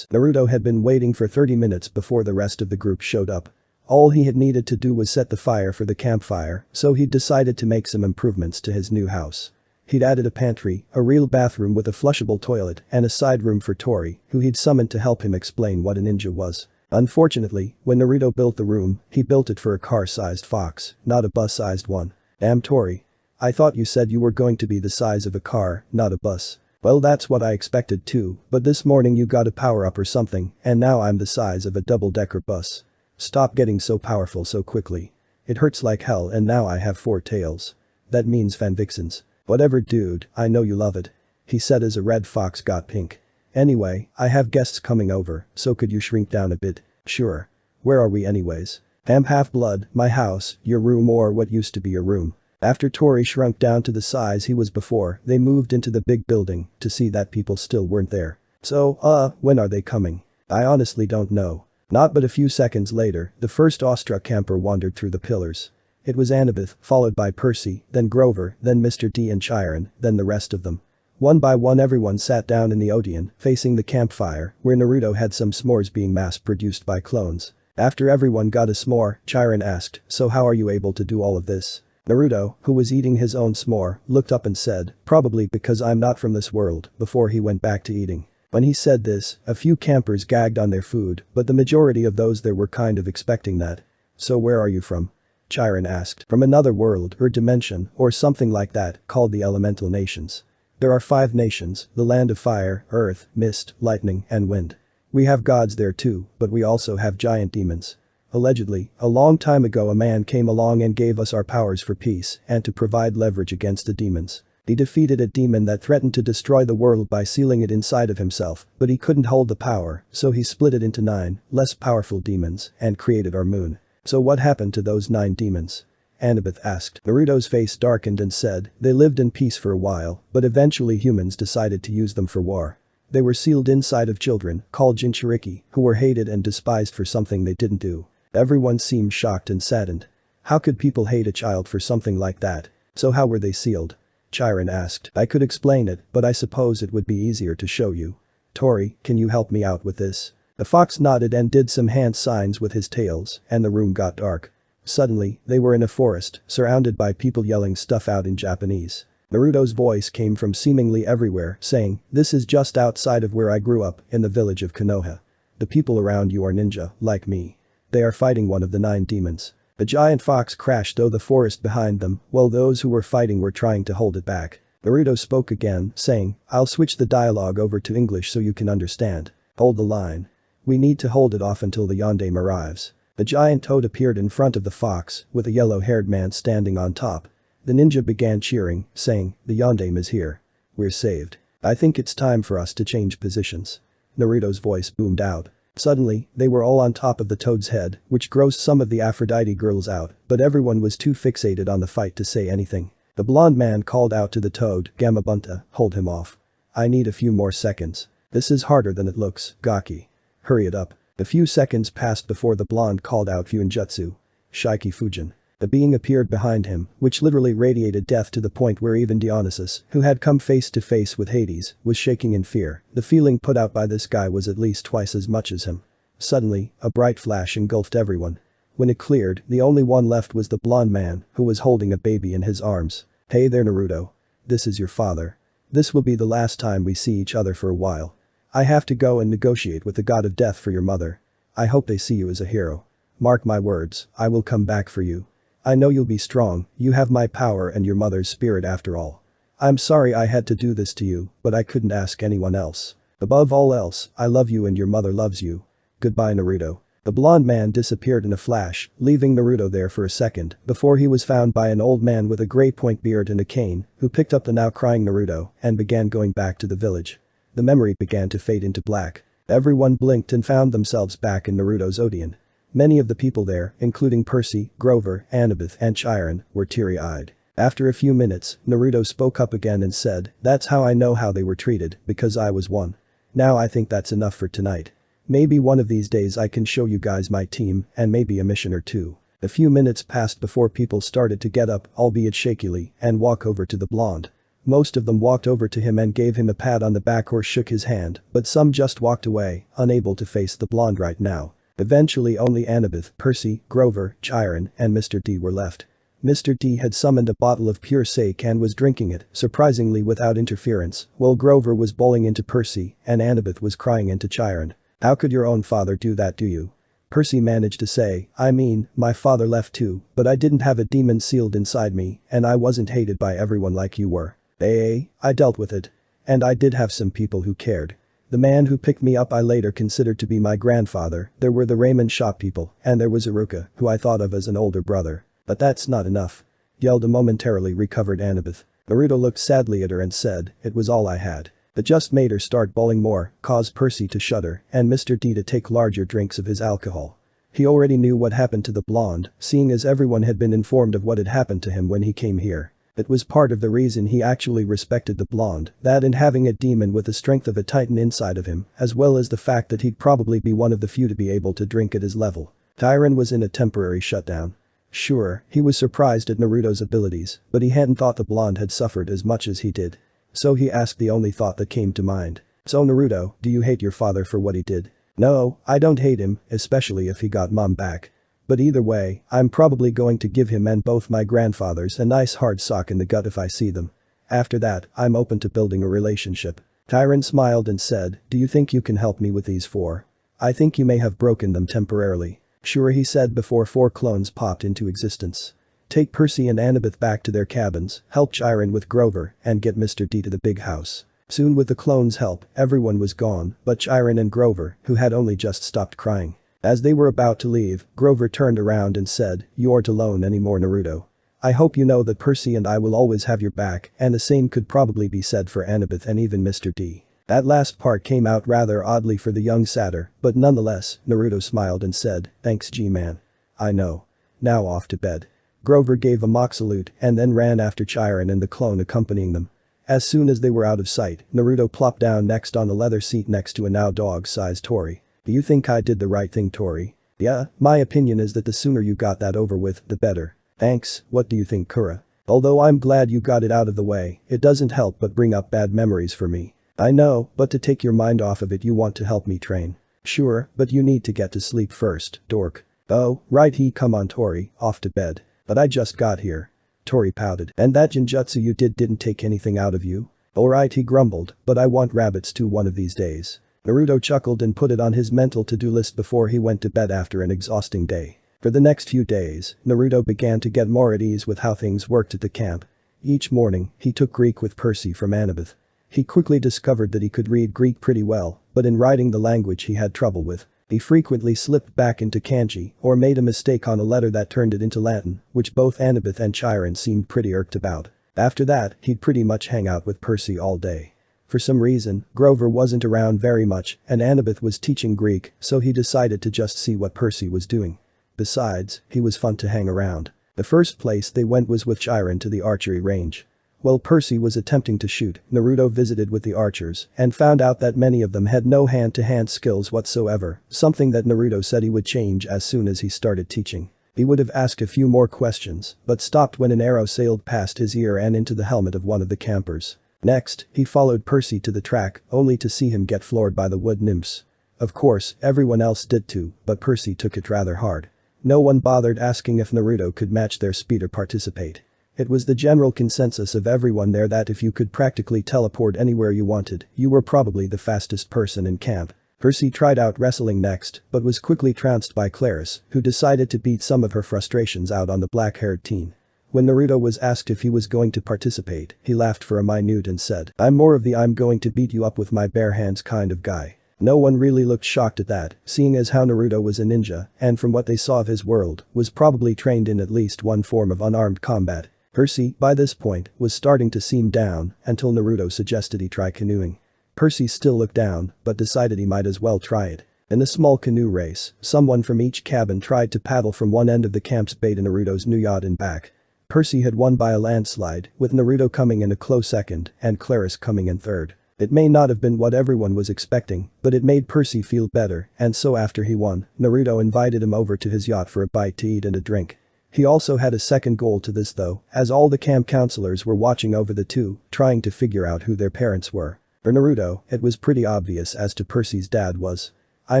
Naruto had been waiting for 30 minutes before the rest of the group showed up. All he had needed to do was set the fire for the campfire, so he decided to make some improvements to his new house. He'd added a pantry, a real bathroom with a flushable toilet, and a side room for Tori, who he'd summoned to help him explain what a ninja was. Unfortunately, when Naruto built the room, he built it for a car-sized fox, not a bus-sized one. Damn Tori. I thought you said you were going to be the size of a car, not a bus. Well, that's what I expected too, but this morning you got a power-up or something, and now I'm the size of a double-decker bus. Stop getting so powerful so quickly. It hurts like hell and now I have 4 tails. That means fanvixens. Whatever dude, I know you love it. He said as a red fox got pink. Anyway, I have guests coming over, so could you shrink down a bit? Sure. Where are we anyways? Half-blood, my house, your room or what used to be your room. After Tori shrunk down to the size he was before, they moved into the big building to see that people still weren't there. So, when are they coming? I honestly don't know. Not but a few seconds later, the first awestruck camper wandered through the pillars. It was Annabeth, followed by Percy, then Grover, then Mr. D and Chiron, then the rest of them. One by one everyone sat down in the Odeon, facing the campfire, where Naruto had some s'mores being mass-produced by clones. After everyone got a s'more, Chiron asked, "So how are you able to do all of this?" Naruto, who was eating his own s'more, looked up and said, "Probably because I'm not from this world," before he went back to eating. When he said this, a few campers gagged on their food, but the majority of those there were kind of expecting that. "So where are you from?" Chiron asked. "From another world or dimension or something like that, called the Elemental Nations. There are 5 nations, the land of fire, earth, mist, lightning, and wind. We have gods there too, but we also have giant demons. Allegedly, a long time ago a man came along and gave us our powers for peace and to provide leverage against the demons. He defeated a demon that threatened to destroy the world by sealing it inside of himself, but he couldn't hold the power, so he split it into 9, less powerful demons, and created our moon. So what happened to those 9 demons?" Annabeth asked. Naruto's face darkened and said, "They lived in peace for a while, but eventually humans decided to use them for war. They were sealed inside of children, called Jinchuriki, who were hated and despised for something they didn't do." Everyone seemed shocked and saddened. How could people hate a child for something like that? "So how were they sealed?" Chiron asked. "I could explain it, but I suppose it would be easier to show you. Tori, can you help me out with this?" The fox nodded and did some hand signs with his tails, and the room got dark. Suddenly, they were in a forest, surrounded by people yelling stuff out in Japanese. Naruto's voice came from seemingly everywhere, saying, "This is just outside of where I grew up, in the village of Konoha. The people around you are ninja, like me. They are fighting one of the 9 demons." The giant fox crashed through the forest behind them, while those who were fighting were trying to hold it back. Naruto spoke again, saying, "I'll switch the dialogue over to English so you can understand. Hold the line. We need to hold it off until the yondaime arrives." The giant toad appeared in front of the fox, with a yellow-haired man standing on top. The ninja began cheering, saying, "The yondaime is here. We're saved. I think it's time for us to change positions." Naruto's voice boomed out. Suddenly, they were all on top of the toad's head, which grossed some of the Aphrodite girls out, but everyone was too fixated on the fight to say anything. The blonde man called out to the toad, "Gamabunta, hold him off. I need a few more seconds. This is harder than it looks, Gaki. Hurry it up." A few seconds passed before the blonde called out Fuinjutsu. Shiki Fujin. The being appeared behind him, which literally radiated death to the point where even Dionysus, who had come face to face with Hades, was shaking in fear. The feeling put out by this guy was at least twice as much as him. Suddenly, a bright flash engulfed everyone. When it cleared, the only one left was the blonde man, who was holding a baby in his arms. "Hey there Naruto. This is your father. This will be the last time we see each other for a while. I have to go and negotiate with the god of death for your mother. I hope they see you as a hero. Mark my words, I will come back for you. I know you'll be strong, you have my power and your mother's spirit after all. I'm sorry I had to do this to you, but I couldn't ask anyone else. Above all else, I love you and your mother loves you. Goodbye Naruto." The blonde man disappeared in a flash, leaving Naruto there for a second before he was found by an old man with a gray point beard and a cane, who picked up the now crying Naruto and began going back to the village. The memory began to fade into black. Everyone blinked and found themselves back in Naruto's Odeon. Many of the people there, including Percy, Grover, Annabeth, and Chiron, were teary-eyed. After a few minutes, Naruto spoke up again and said, "That's how I know how they were treated, because I was one. Now I think that's enough for tonight. Maybe one of these days I can show you guys my team, and maybe a mission or two." A few minutes passed before people started to get up, albeit shakily, and walk over to the blonde. Most of them walked over to him and gave him a pat on the back or shook his hand, but some just walked away, unable to face the blonde right now. Eventually only Annabeth, Percy, Grover, Chiron, and Mr. D were left. Mr. D had summoned a bottle of pure sake and was drinking it, surprisingly without interference, while Grover was bowling into Percy and Annabeth was crying into Chiron. "How could your own father do that to you?" Percy managed to say, "I mean, my father left too, but I didn't have a demon sealed inside me and I wasn't hated by everyone like you were. I dealt with it. And I did have some people who cared. The man who picked me up I later considered to be my grandfather, there were the Raymond shop people, and there was Iruka, who I thought of as an older brother. But that's not enough," yelled a momentarily recovered Annabeth. Naruto looked sadly at her and said, "It was all I had." That just made her start bawling more, caused Percy to shudder, and Mr. D to take larger drinks of his alcohol. He already knew what happened to the blonde, seeing as everyone had been informed of what had happened to him when he came here. It was part of the reason he actually respected the blonde, that and having a demon with the strength of a titan inside of him, as well as the fact that he'd probably be one of the few to be able to drink at his level. Tyron was in a temporary shutdown. Sure, he was surprised at Naruto's abilities, but he hadn't thought the blonde had suffered as much as he did. So he asked the only thought that came to mind. "So Naruto, do you hate your father for what he did?" "No, I don't hate him, especially if he got mom back. But either way, I'm probably going to give him and both my grandfathers a nice hard sock in the gut if I see them. After that, I'm open to building a relationship." Tyron smiled and said, "Do you think you can help me with these four? I think you may have broken them temporarily." "Sure," he said before 4 clones popped into existence. "Take Percy and Annabeth back to their cabins, help Chiron with Grover, and get Mr. D to the big house." Soon with the clones' help, everyone was gone but Chiron and Grover, who had only just stopped crying. As they were about to leave, Grover turned around and said, "You aren't alone anymore, Naruto. I hope you know that Percy and I will always have your back," and the same could probably be said for Annabeth and even Mr. D. That last part came out rather oddly for the young satyr, but nonetheless, Naruto smiled and said, "Thanks G-man. I know. Now off to bed." Grover gave a mock salute and then ran after Chiron and the clone accompanying them. As soon as they were out of sight, Naruto plopped down next on the leather seat next to a now dog-sized Tori. "Do you think I did the right thing, Tori?" "Yeah, my opinion is that the sooner you got that over with, the better." "Thanks, what do you think, Kura?" "Although I'm glad you got it out of the way, it doesn't help but bring up bad memories for me." "I know, but to take your mind off of it you want to help me train." "Sure, but you need to get to sleep first, dork." "Oh, right come on Tori, off to bed." "But I just got here." Tori pouted. "And that genjutsu you didn't take anything out of you?" "Alright," he grumbled, "but I want rabbits too one of these days." Naruto chuckled and put it on his mental to-do list before he went to bed after an exhausting day. For the next few days, Naruto began to get more at ease with how things worked at the camp. Each morning, he took Greek with Percy from Annabeth. He quickly discovered that he could read Greek pretty well, but in writing the language he had trouble with. He frequently slipped back into kanji or made a mistake on a letter that turned it into Latin, which both Annabeth and Chiron seemed pretty irked about. After that, he'd pretty much hang out with Percy all day. For some reason, Grover wasn't around very much and Annabeth was teaching Greek, so he decided to just see what Percy was doing. Besides, he was fun to hang around. The first place they went was with Chiron to the archery range. While Percy was attempting to shoot, Naruto visited with the archers and found out that many of them had no hand-to-hand skills whatsoever, something that Naruto said he would change as soon as he started teaching. He would have asked a few more questions, but stopped when an arrow sailed past his ear and into the helmet of one of the campers. Next, he followed Percy to the track, only to see him get floored by the wood nymphs. Of course, everyone else did too, but Percy took it rather hard. No one bothered asking if Naruto could match their speed or participate. It was the general consensus of everyone there that if you could practically teleport anywhere you wanted, you were probably the fastest person in camp. Percy tried out wrestling next, but was quickly trounced by Claris, who decided to beat some of her frustrations out on the black-haired teen. When Naruto was asked if he was going to participate, he laughed for a minute and said, "I'm more of the I'm going to beat you up with my bare hands kind of guy." No one really looked shocked at that, seeing as how Naruto was a ninja, and from what they saw of his world, was probably trained in at least one form of unarmed combat. Percy, by this point, was starting to seem down, until Naruto suggested he try canoeing. Percy still looked down, but decided he might as well try it. In the small canoe race, someone from each cabin tried to paddle from one end of the camp's bay to Naruto's new yacht and back. Percy had won by a landslide, with Naruto coming in a close second and Claris coming in third. It may not have been what everyone was expecting, but it made Percy feel better, and so after he won, Naruto invited him over to his yacht for a bite to eat and a drink. He also had a second goal to this though, as all the camp counselors were watching over the two, trying to figure out who their parents were. For Naruto, it was pretty obvious as to Percy's dad was. I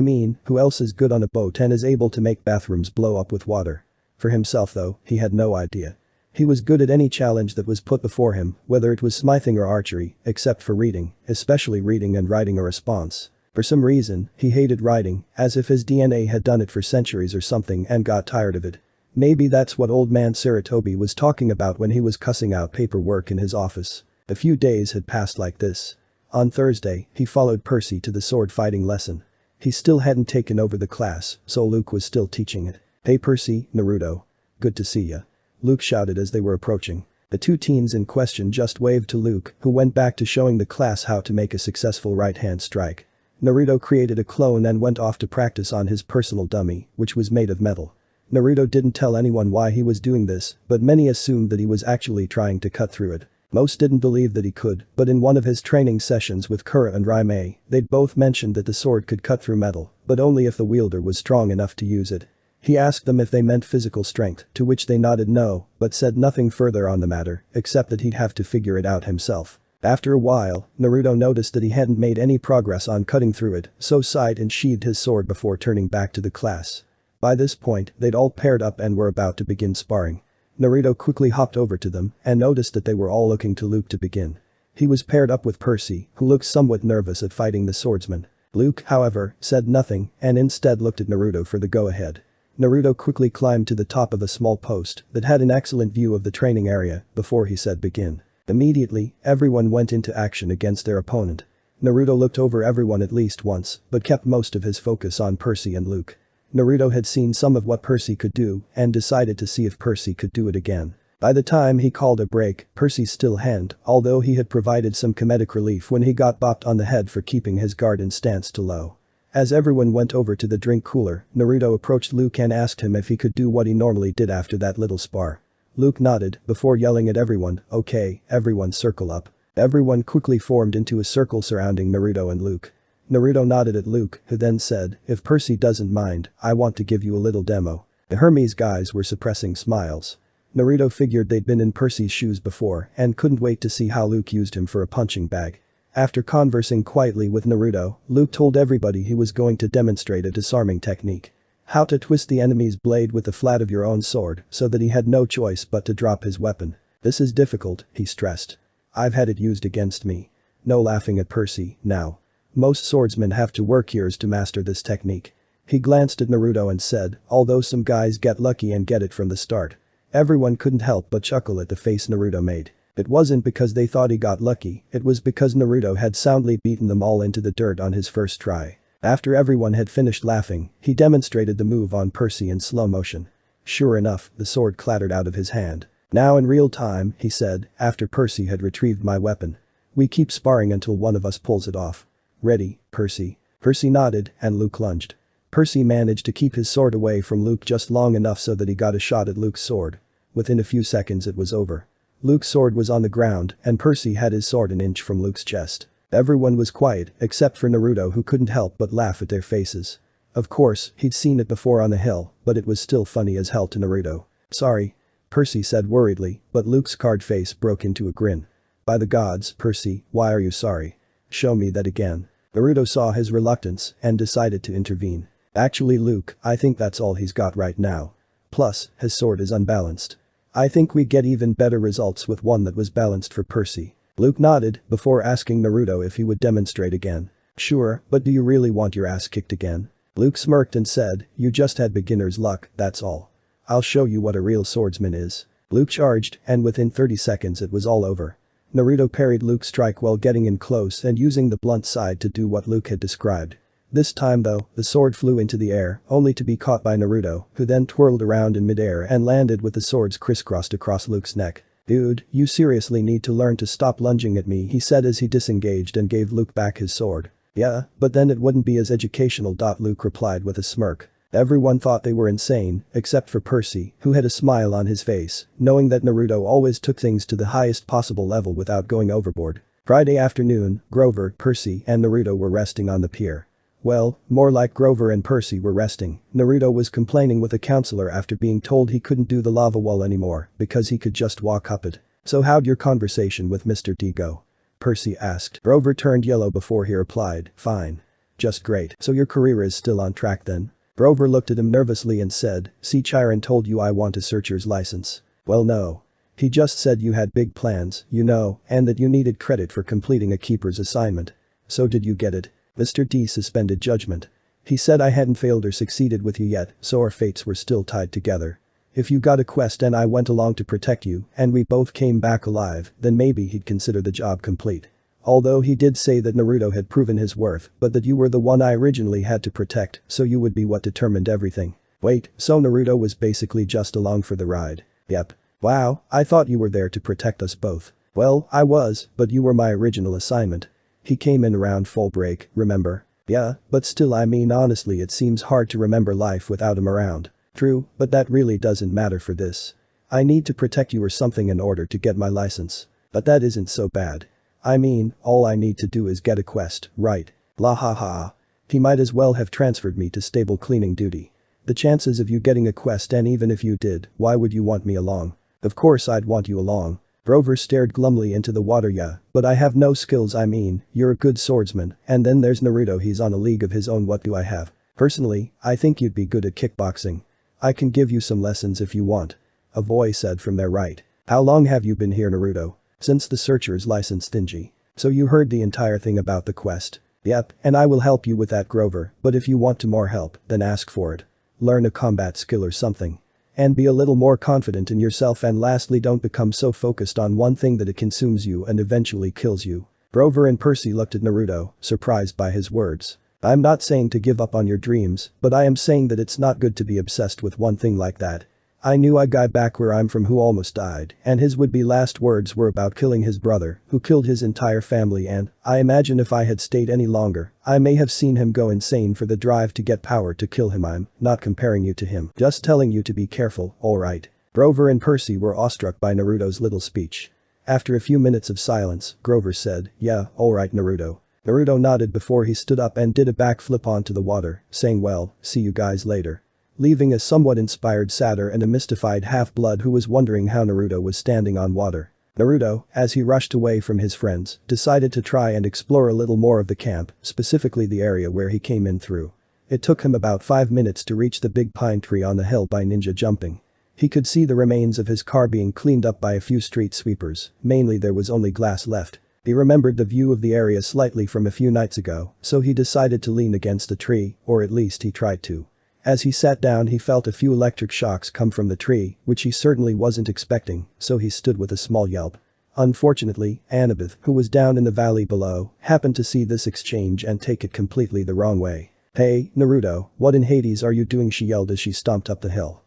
mean, who else is good on a boat and is able to make bathrooms blow up with water? For himself though, he had no idea. He was good at any challenge that was put before him, whether it was smithing or archery, except for reading, especially reading and writing a response. For some reason, he hated writing, as if his DNA had done it for centuries or something and got tired of it. Maybe that's what old man Saratobi was talking about when he was cussing out paperwork in his office. A few days had passed like this. On Thursday, he followed Percy to the sword fighting lesson. He still hadn't taken over the class, so Luke was still teaching it. "Hey Percy, Naruto. Good to see ya," Luke shouted as they were approaching. The two teens in question just waved to Luke, who went back to showing the class how to make a successful right-hand strike. Naruto created a clone and went off to practice on his personal dummy, which was made of metal. Naruto didn't tell anyone why he was doing this, but many assumed that he was actually trying to cut through it. Most didn't believe that he could, but in one of his training sessions with Kura and Raimei, they'd both mentioned that the sword could cut through metal, but only if the wielder was strong enough to use it. He asked them if they meant physical strength, to which they nodded no, but said nothing further on the matter, except that he'd have to figure it out himself. After a while, Naruto noticed that he hadn't made any progress on cutting through it, so sighed and sheathed his sword before turning back to the class. By this point, they'd all paired up and were about to begin sparring. Naruto quickly hopped over to them and noticed that they were all looking to Luke to begin. He was paired up with Percy, who looked somewhat nervous at fighting the swordsman. Luke, however, said nothing and instead looked at Naruto for the go-ahead. Naruto quickly climbed to the top of a small post that had an excellent view of the training area before he said begin. Immediately, everyone went into action against their opponent. Naruto looked over everyone at least once, but kept most of his focus on Percy and Luke. Naruto had seen some of what Percy could do and decided to see if Percy could do it again. By the time he called a break, Percy still hadn't, although he had provided some comedic relief when he got bopped on the head for keeping his guard and stance too low. As everyone went over to the drink cooler, Naruto approached Luke and asked him if he could do what he normally did after that little spar. Luke nodded before yelling at everyone, "Okay, everyone circle up." Everyone quickly formed into a circle surrounding Naruto and Luke. Naruto nodded at Luke, who then said, "If Percy doesn't mind, I want to give you a little demo." The Hermes guys were suppressing smiles. Naruto figured they'd been in Percy's shoes before and couldn't wait to see how Luke used him for a punching bag. After conversing quietly with Naruto, Luke told everybody he was going to demonstrate a disarming technique. How to twist the enemy's blade with the flat of your own sword so that he had no choice but to drop his weapon. "This is difficult," he stressed. "I've had it used against me." No laughing at Percy, now. Most swordsmen have to work years to master this technique. He glanced at Naruto and said, although some guys get lucky and get it from the start. Everyone couldn't help but chuckle at the face Naruto made. It wasn't because they thought he got lucky, it was because Naruto had soundly beaten them all into the dirt on his first try. After everyone had finished laughing, he demonstrated the move on Percy in slow motion. Sure enough, the sword clattered out of his hand. "Now in real time," he said, after Percy had retrieved my weapon. "We keep sparring until one of us pulls it off. Ready, Percy?" Percy nodded, and Luke lunged. Percy managed to keep his sword away from Luke just long enough so that he got a shot at Luke's sword. Within a few seconds it was over. Luke's sword was on the ground, and Percy had his sword an inch from Luke's chest. Everyone was quiet, except for Naruto, who couldn't help but laugh at their faces. Of course, he'd seen it before on the hill, but it was still funny as hell to Naruto. "Sorry," Percy said worriedly, but Luke's scarred face broke into a grin. "By the gods, Percy, why are you sorry? Show me that again." Naruto saw his reluctance and decided to intervene. "Actually, Luke, I think that's all he's got right now. Plus, his sword is unbalanced. I think we'd get even better results with one that was balanced for Percy." Luke nodded before asking Naruto if he would demonstrate again. "Sure, but do you really want your ass kicked again?" Luke smirked and said, "You just had beginner's luck, that's all. I'll show you what a real swordsman is." Luke charged, and within 30 seconds it was all over. Naruto parried Luke's strike while getting in close and using the blunt side to do what Luke had described. This time though, the sword flew into the air, only to be caught by Naruto, who then twirled around in midair and landed with the swords crisscrossed across Luke's neck. "Dude, you seriously need to learn to stop lunging at me," he said as he disengaged and gave Luke back his sword. "Yeah, but then it wouldn't be as educational." Luke replied with a smirk. Everyone thought they were insane, except for Percy, who had a smile on his face, knowing that Naruto always took things to the highest possible level without going overboard. Friday afternoon, Grover, Percy, and Naruto were resting on the pier. Well, more like Grover and Percy were resting. Naruto was complaining with a counselor after being told he couldn't do the lava wall anymore because he could just walk up it. "So how'd your conversation with Mr. D go?" Percy asked. Grover turned yellow before he replied, "Fine. Just great. So your career is still on track then?" Grover looked at him nervously and said, "See, Chiron told you I want a searcher's license." "Well no. He just said you had big plans, you know, and that you needed credit for completing a keeper's assignment. So did you get it? Mr. D suspended judgment. He said I hadn't failed or succeeded with you yet, so our fates were still tied together. If you got a quest and I went along to protect you, and we both came back alive, then maybe he'd consider the job complete. Although he did say that Naruto had proven his worth, but that you were the one I originally had to protect, so you would be what determined everything. Wait, so Naruto was basically just along for the ride? Yep. Wow, I thought you were there to protect us both. Well, I was, but you were my original assignment. He came in around full break, remember? Yeah, but still I mean honestly it seems hard to remember life without him around. True, but that really doesn't matter for this. I need to protect you or something in order to get my license. But that isn't so bad. I mean, all I need to do is get a quest, right? La ha ha. He might as well have transferred me to stable cleaning duty. The chances of you getting a quest, and even if you did, why would you want me along? Of course I'd want you along. Grover stared glumly into the water. Yeah, but I have no skills. I mean, you're a good swordsman, and then there's Naruto, he's on a league of his own. What do I have? Personally, I think you'd be good at kickboxing. I can give you some lessons if you want. A voice said from their right. How long have you been here, Naruto? Since the searcher's license stingy. So you heard the entire thing about the quest? Yep, and I will help you with that, Grover, but if you want more help, then ask for it. Learn a combat skill or something. And be a little more confident in yourself, and lastly don't become so focused on one thing that it consumes you and eventually kills you. Grover and Percy looked at Naruto, surprised by his words. I'm not saying to give up on your dreams, but I am saying that it's not good to be obsessed with one thing like that. I knew a guy back where I'm from who almost died, and his would-be last words were about killing his brother, who killed his entire family, and I imagine if I had stayed any longer, I may have seen him go insane for the drive to get power to kill him. I'm not comparing you to him, just telling you to be careful, alright? Grover and Percy were awestruck by Naruto's little speech. After a few minutes of silence, Grover said, yeah, alright Naruto. Naruto nodded before he stood up and did a backflip onto the water, saying well, see you guys later. Leaving a somewhat inspired satyr and a mystified half-blood who was wondering how Naruto was standing on water. Naruto, as he rushed away from his friends, decided to try and explore a little more of the camp, specifically the area where he came in through. It took him about 5 minutes to reach the big pine tree on the hill by ninja jumping. He could see the remains of his car being cleaned up by a few street sweepers, mainly there was only glass left. He remembered the view of the area slightly from a few nights ago, so he decided to lean against a tree, or at least he tried to. As he sat down he felt a few electric shocks come from the tree, which he certainly wasn't expecting, so he stood with a small yelp. Unfortunately, Annabeth, who was down in the valley below, happened to see this exchange and take it completely the wrong way. Hey, Naruto, what in Hades are you doing? She yelled as she stomped up the hill.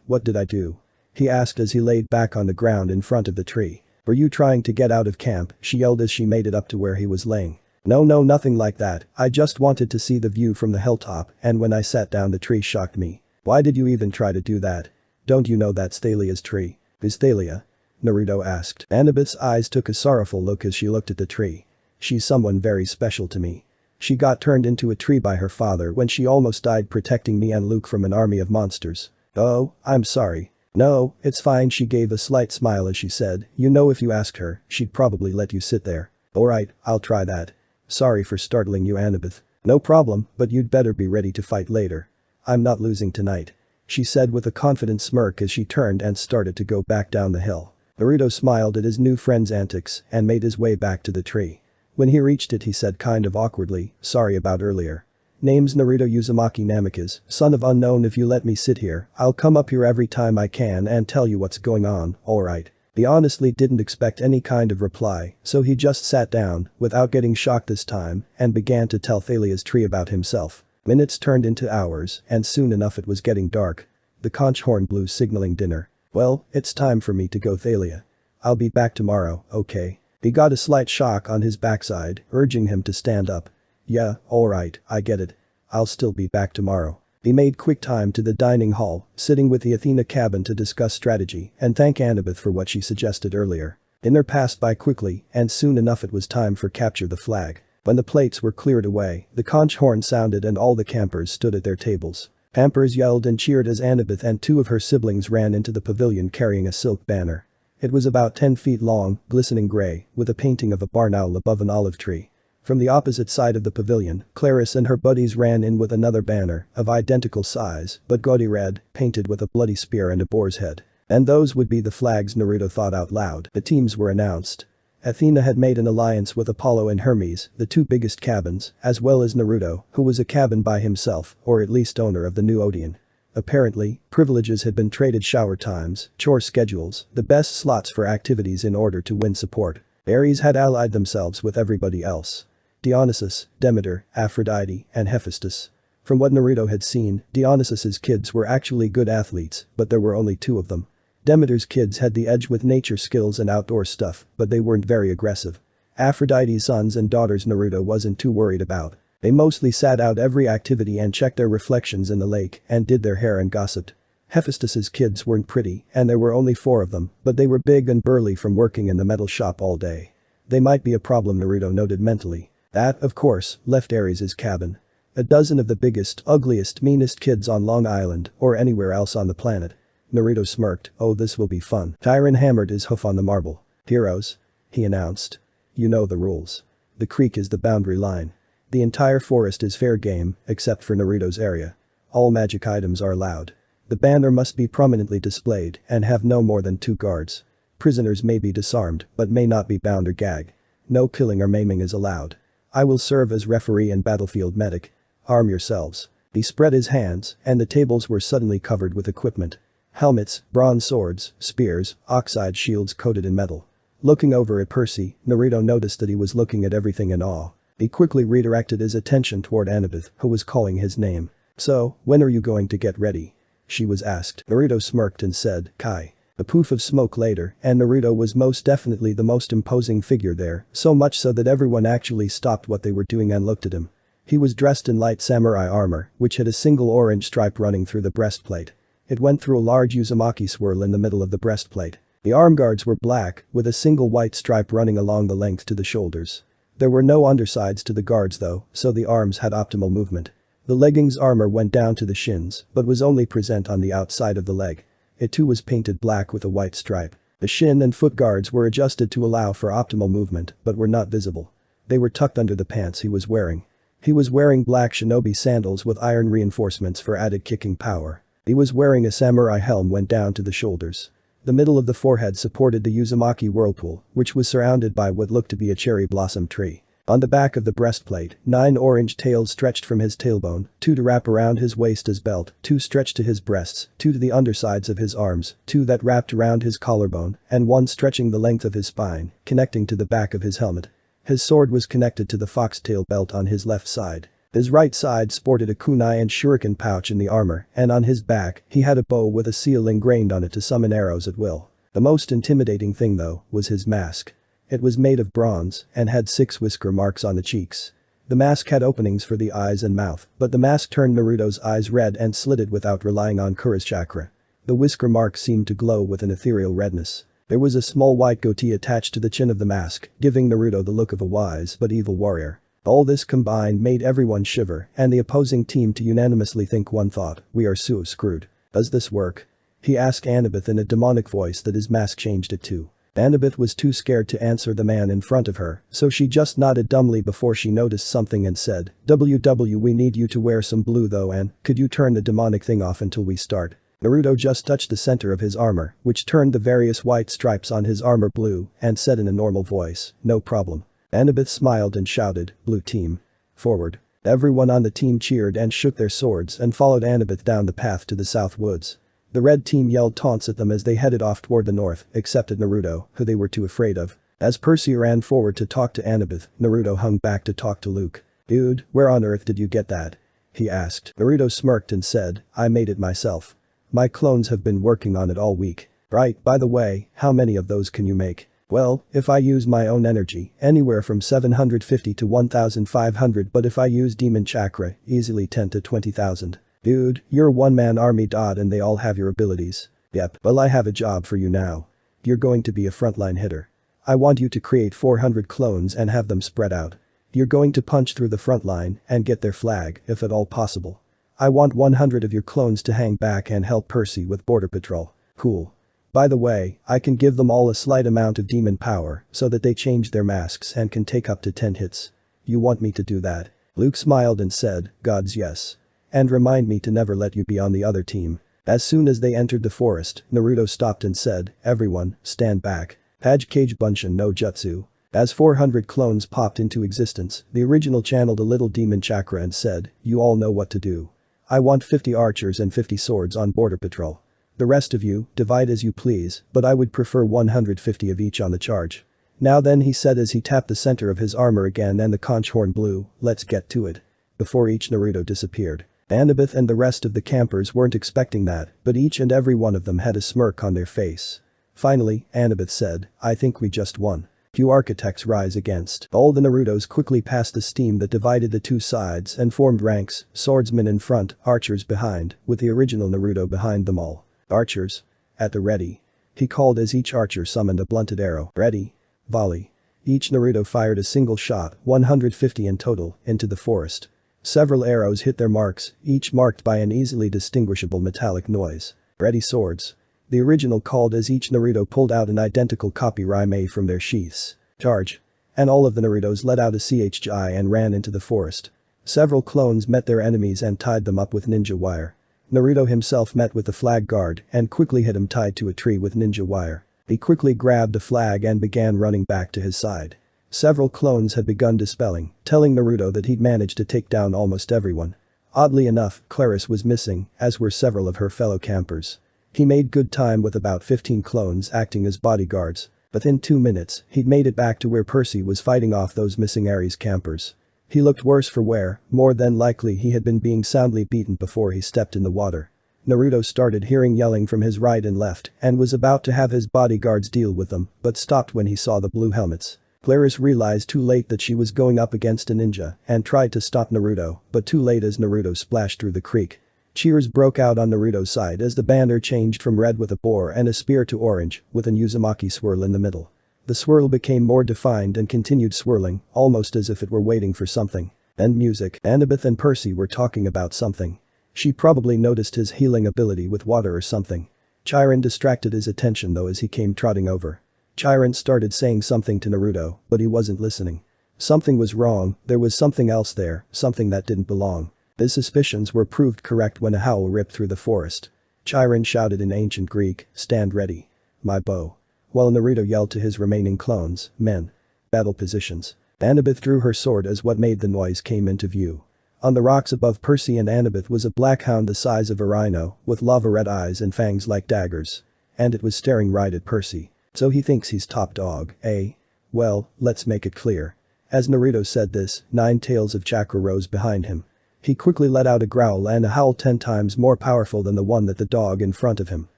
What did I do? He asked as he laid back on the ground in front of the tree. Were you trying to get out of camp? She yelled as she made it up to where he was laying. No, nothing like that, I just wanted to see the view from the hilltop, and when I sat down the tree shocked me. Why did you even try to do that? Don't you know that's Thalia's tree? Who's Thalia? Naruto asked. Annabeth's eyes took a sorrowful look as she looked at the tree. She's someone very special to me. She got turned into a tree by her father when she almost died protecting me and Luke from an army of monsters. Oh, I'm sorry. No, it's fine. She gave a slight smile as she said, you know if you asked her, she'd probably let you sit there. Alright, I'll try that. Sorry for startling you, Annabeth. No problem, but you'd better be ready to fight later. I'm not losing tonight. She said with a confident smirk as she turned and started to go back down the hill. Naruto smiled at his new friend's antics and made his way back to the tree. When he reached it he said kind of awkwardly, sorry about earlier. Name's Naruto Uzumaki Namikaze, son of unknown. If you let me sit here, I'll come up here every time I can and tell you what's going on, alright? He honestly didn't expect any kind of reply, so he just sat down, without getting shocked this time, and began to tell Thalia's tree about himself. Minutes turned into hours, and soon enough it was getting dark. The conch horn blew signaling dinner. Well, it's time for me to go, Thalia. I'll be back tomorrow, okay? He got a slight shock on his backside, urging him to stand up. Yeah, alright, I get it. I'll still be back tomorrow. He made quick time to the dining hall, sitting with the Athena cabin to discuss strategy and thank Annabeth for what she suggested earlier. Dinner passed by quickly, and soon enough it was time for capture the flag. When the plates were cleared away, the conch horn sounded and all the campers stood at their tables. Pampers yelled and cheered as Annabeth and 2 of her siblings ran into the pavilion carrying a silk banner. It was about 10 feet long, glistening gray, with a painting of a barn owl above an olive tree. From the opposite side of the pavilion, Clarice and her buddies ran in with another banner, of identical size, but gaudy red, painted with a bloody spear and a boar's head. And those would be the flags, Naruto thought out loud. The teams were announced. Athena had made an alliance with Apollo and Hermes, the two biggest cabins, as well as Naruto, who was a cabin by himself, or at least owner of the new Odeon. Apparently, privileges had been traded, shower times, chore schedules, the best slots for activities in order to win support. Ares had allied themselves with everybody else. Dionysus, Demeter, Aphrodite, and Hephaestus. From what Naruto had seen, Dionysus's kids were actually good athletes, but there were only two of them. Demeter's kids had the edge with nature skills and outdoor stuff, but they weren't very aggressive. Aphrodite's sons and daughters Naruto wasn't too worried about. They mostly sat out every activity and checked their reflections in the lake and did their hair and gossiped. Hephaestus's kids weren't pretty, and there were only 4 of them, but they were big and burly from working in the metal shop all day. They might be a problem, Naruto noted mentally. That, of course, left Ares' cabin. A dozen of the biggest, ugliest, meanest kids on Long Island or anywhere else on the planet. Naruto smirked. Oh, this will be fun. Tyron hammered his hoof on the marble. Heroes, he announced. You know the rules. The creek is the boundary line. The entire forest is fair game, except for Naruto's area. All magic items are allowed. The banner must be prominently displayed and have no more than 2 guards. Prisoners may be disarmed, but may not be bound or gagged. No killing or maiming is allowed. I will serve as referee and battlefield medic. Arm yourselves. He spread his hands, and the tables were suddenly covered with equipment. Helmets, bronze swords, spears, oxide shields coated in metal. Looking over at Percy, Naruto noticed that he was looking at everything in awe. He quickly redirected his attention toward Annabeth, who was calling his name. So, when are you going to get ready? She was asked. Naruto smirked and said, Kai. A poof of smoke later, and Naruto was most definitely the most imposing figure there, so much so that everyone actually stopped what they were doing and looked at him. He was dressed in light samurai armor, which had a single orange stripe running through the breastplate. It went through a large Uzumaki swirl in the middle of the breastplate. The arm guards were black, with a single white stripe running along the length to the shoulders. There were no undersides to the guards though, so the arms had optimal movement. The leggings armor went down to the shins, but was only present on the outside of the leg. It too was painted black with a white stripe. The shin and foot guards were adjusted to allow for optimal movement, but were not visible. They were tucked under the pants he was wearing. He was wearing black shinobi sandals with iron reinforcements for added kicking power. He was wearing a samurai helm went down to the shoulders. The middle of the forehead supported the Uzumaki whirlpool, which was surrounded by what looked to be a cherry blossom tree. On the back of the breastplate, 9 orange tails stretched from his tailbone, 2 to wrap around his waist as belt, 2 stretched to his breasts, 2 to the undersides of his arms, 2 that wrapped around his collarbone, and 1 stretching the length of his spine, connecting to the back of his helmet. His sword was connected to the foxtail belt on his left side. His right side sported a kunai and shuriken pouch in the armor, and on his back, he had a bow with a seal ingrained on it to summon arrows at will. The most intimidating thing though, was his mask. It was made of bronze, and had 6 whisker marks on the cheeks. The mask had openings for the eyes and mouth, but the mask turned Naruto's eyes red and slitted without relying on Kura's chakra. The whisker marks seemed to glow with an ethereal redness. There was a small white goatee attached to the chin of the mask, giving Naruto the look of a wise but evil warrior. All this combined made everyone shiver, and the opposing team to unanimously think one thought, we are so screwed. Does this work? He asked Annabeth in a demonic voice that his mask changed it to. Annabeth was too scared to answer the man in front of her, so she just nodded dumbly before she noticed something and said, WW, we need you to wear some blue though, and could you turn the demonic thing off until we start? Naruto just touched the center of his armor, which turned the various white stripes on his armor blue, and said in a normal voice, no problem. Annabeth smiled and shouted, blue team. Forward. Everyone on the team cheered and shook their swords and followed Annabeth down the path to the south woods. The red team yelled taunts at them as they headed off toward the north, except at Naruto, who they were too afraid of. As Percy ran forward to talk to Annabeth, Naruto hung back to talk to Luke. Dude, where on earth did you get that? He asked. Naruto smirked and said, I made it myself. My clones have been working on it all week. Right, by the way, how many of those can you make? Well, if I use my own energy, anywhere from 750 to 1,500, but if I use demon chakra, easily 10 to 20,000. Dude, you're a one-man army. And they all have your abilities. Yep, well I have a job for you now. You're going to be a frontline hitter. I want you to create 400 clones and have them spread out. You're going to punch through the front line and get their flag, if at all possible. I want 100 of your clones to hang back and help Percy with border patrol. Cool. By the way, I can give them all a slight amount of demon power so that they change their masks and can take up to 10 hits. You want me to do that? Luke smiled and said, Gods yes. And remind me to never let you be on the other team. As soon as they entered the forest, Naruto stopped and said, "Everyone, stand back. Page Kage Bunshin no Jutsu." As 400 clones popped into existence, the original channeled a little demon chakra and said, "You all know what to do. I want 50 archers and 50 swords on border patrol. The rest of you, divide as you please, but I would prefer 150 of each on the charge." "Now then," he said as he tapped the center of his armor again and the conch horn blew, "let's get to it." Before each Naruto disappeared. Annabeth and the rest of the campers weren't expecting that, but each and every one of them had a smirk on their face. Finally, Annabeth said, "I think we just won. Few architects rise against." All the Narutos quickly passed the steam that divided the two sides and formed ranks, swordsmen in front, archers behind, with the original Naruto behind them all. "Archers. At the ready." He called as each archer summoned a blunted arrow. "Ready. Volley." Each Naruto fired a single shot, 150 in total, into the forest. Several arrows hit their marks, each marked by an easily distinguishable metallic noise. "Ready swords." The original called as each Naruto pulled out an identical copy Rime from their sheaths. "Charge." And all of the Narutos let out a CHI and ran into the forest. Several clones met their enemies and tied them up with ninja wire. Naruto himself met with the flag guard and quickly had him tied to a tree with ninja wire. He quickly grabbed a flag and began running back to his side. Several clones had begun dispelling, telling Naruto that he'd managed to take down almost everyone. Oddly enough, Claris was missing, as were several of her fellow campers. He made good time with about 15 clones acting as bodyguards. Within 2 minutes, he'd made it back to where Percy was fighting off those missing Ares campers. He looked worse for wear, more than likely he had been being soundly beaten before he stepped in the water. Naruto started hearing yelling from his right and left and was about to have his bodyguards deal with them, but stopped when he saw the blue helmets. Claris realized too late that she was going up against a ninja and tried to stop Naruto, but too late as Naruto splashed through the creek. Cheers broke out on Naruto's side as the banner changed from red with a boar and a spear to orange, with an Uzumaki swirl in the middle. The swirl became more defined and continued swirling, almost as if it were waiting for something. End music. Annabeth and Percy were talking about something. She probably noticed his healing ability with water or something. Chiron distracted his attention though as he came trotting over. Chiron started saying something to Naruto, but he wasn't listening. Something was wrong, there was something else there, something that didn't belong. His suspicions were proved correct when a howl ripped through the forest. Chiron shouted in ancient Greek, "Stand ready. My bow." While Naruto yelled to his remaining clones, "Men. Battle positions." Annabeth drew her sword as what made the noise came into view. On the rocks above Percy and Annabeth was a black hound the size of a rhino, with lava-red eyes and fangs like daggers. And it was staring right at Percy. "So he thinks he's top dog, eh? Well, let's make it clear." As Naruto said this, 9 tails of chakra rose behind him. He quickly let out a growl and a howl 10 times more powerful than the one that the dog in front of him.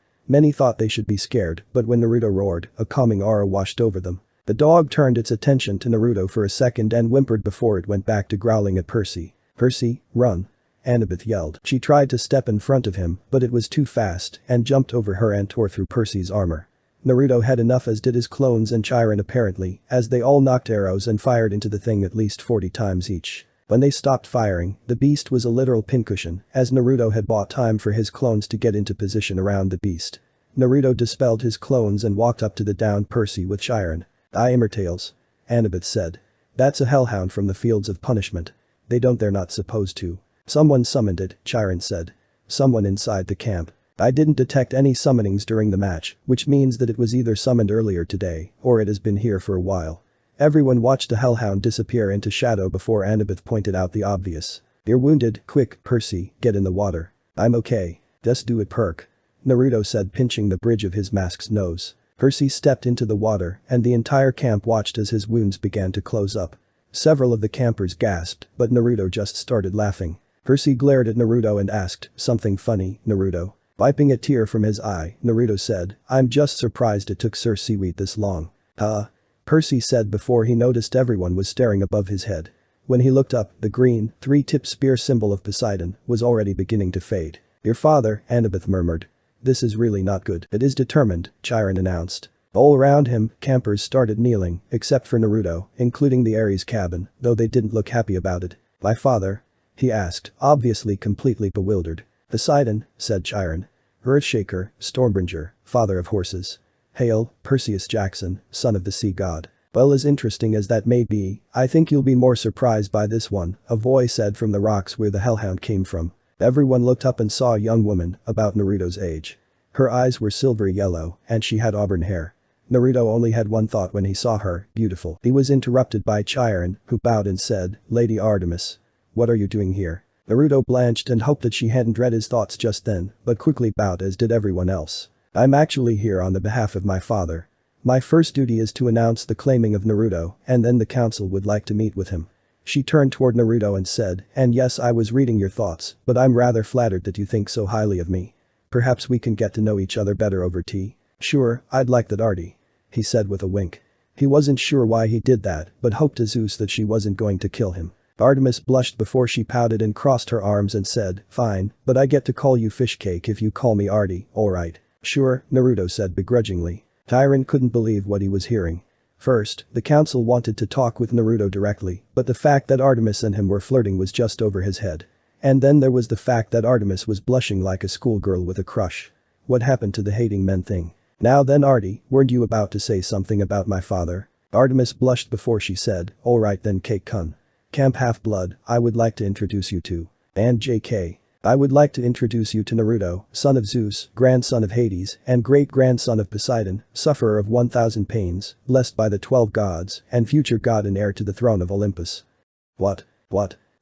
Many thought they should be scared, but when Naruto roared, a calming aura washed over them. The dog turned its attention to Naruto for a second and whimpered before it went back to growling at Percy. "Percy, run." Annabeth yelled. She tried to step in front of him, but it was too fast and jumped over her and tore through Percy's armor. Naruto had enough as did his clones and Chiron apparently, as they all knocked arrows and fired into the thing at least 40 times each. When they stopped firing, the beast was a literal pincushion, as Naruto had bought time for his clones to get into position around the beast. Naruto dispelled his clones and walked up to the downed Percy with Chiron. "I Tails," Annabeth said. "That's a hellhound from the fields of punishment. They're not supposed to." "Someone summoned it," Chiron said. "Someone inside the camp. I didn't detect any summonings during the match, which means that it was either summoned earlier today, or it has been here for a while." Everyone watched the hellhound disappear into shadow before Annabeth pointed out the obvious. "You're wounded, quick, Percy, get in the water." "I'm okay. Just do it, Perk," Naruto said, pinching the bridge of his mask's nose. Percy stepped into the water and the entire camp watched as his wounds began to close up. Several of the campers gasped, but Naruto just started laughing. Percy glared at Naruto and asked, "Something funny, Naruto?" Wiping a tear from his eye, Naruto said, "I'm just surprised it took Sir Seaweed this long." Percy said before he noticed everyone was staring above his head. When he looked up, the green, 3-tipped spear symbol of Poseidon was already beginning to fade. "Your father," Annabeth murmured. "This is really not good." "It is determined," Chiron announced. All around him, campers started kneeling, except for Naruto, including the Ares cabin, though they didn't look happy about it. "My father?" he asked, obviously completely bewildered. "Poseidon," said Chiron. "Earthshaker, Stormbringer, father of horses. Hail, Perseus Jackson, son of the sea god." "Well, as interesting as that may be, I think you'll be more surprised by this one," a voice said from the rocks where the hellhound came from. Everyone looked up and saw a young woman, about Naruto's age. Her eyes were silvery yellow, and she had auburn hair. Naruto only had one thought when he saw her, beautiful. He was interrupted by Chiron, who bowed and said, "Lady Artemis. What are you doing here?" Naruto blanched and hoped that she hadn't read his thoughts just then, but quickly bowed as did everyone else. "I'm actually here on the behalf of my father. My first duty is to announce the claiming of Naruto, and then the council would like to meet with him." She turned toward Naruto and said, "And yes, I was reading your thoughts, but I'm rather flattered that you think so highly of me. Perhaps we can get to know each other better over tea." "Sure, I'd like that, Artie," he said with a wink. He wasn't sure why he did that, but hoped to Zeus that she wasn't going to kill him. Artemis blushed before she pouted and crossed her arms and said, "Fine, but I get to call you fish cake if you call me Artie, alright." "Sure," Naruto said begrudgingly. Chiron couldn't believe what he was hearing. First, the council wanted to talk with Naruto directly, but the fact that Artemis and him were flirting was just over his head. And then there was the fact that Artemis was blushing like a schoolgirl with a crush. What happened to the hating men thing? "Now then, Artie, weren't you about to say something about my father?" Artemis blushed before she said, "Alright then, Cake-kun. Camp Half-Blood, I would like to introduce you to." "And JK. I would like to introduce you to Naruto, son of Zeus, grandson of Hades, and great-grandson of Poseidon, sufferer of 1,000 pains, blessed by the 12 gods, and future god and heir to the throne of Olympus." What?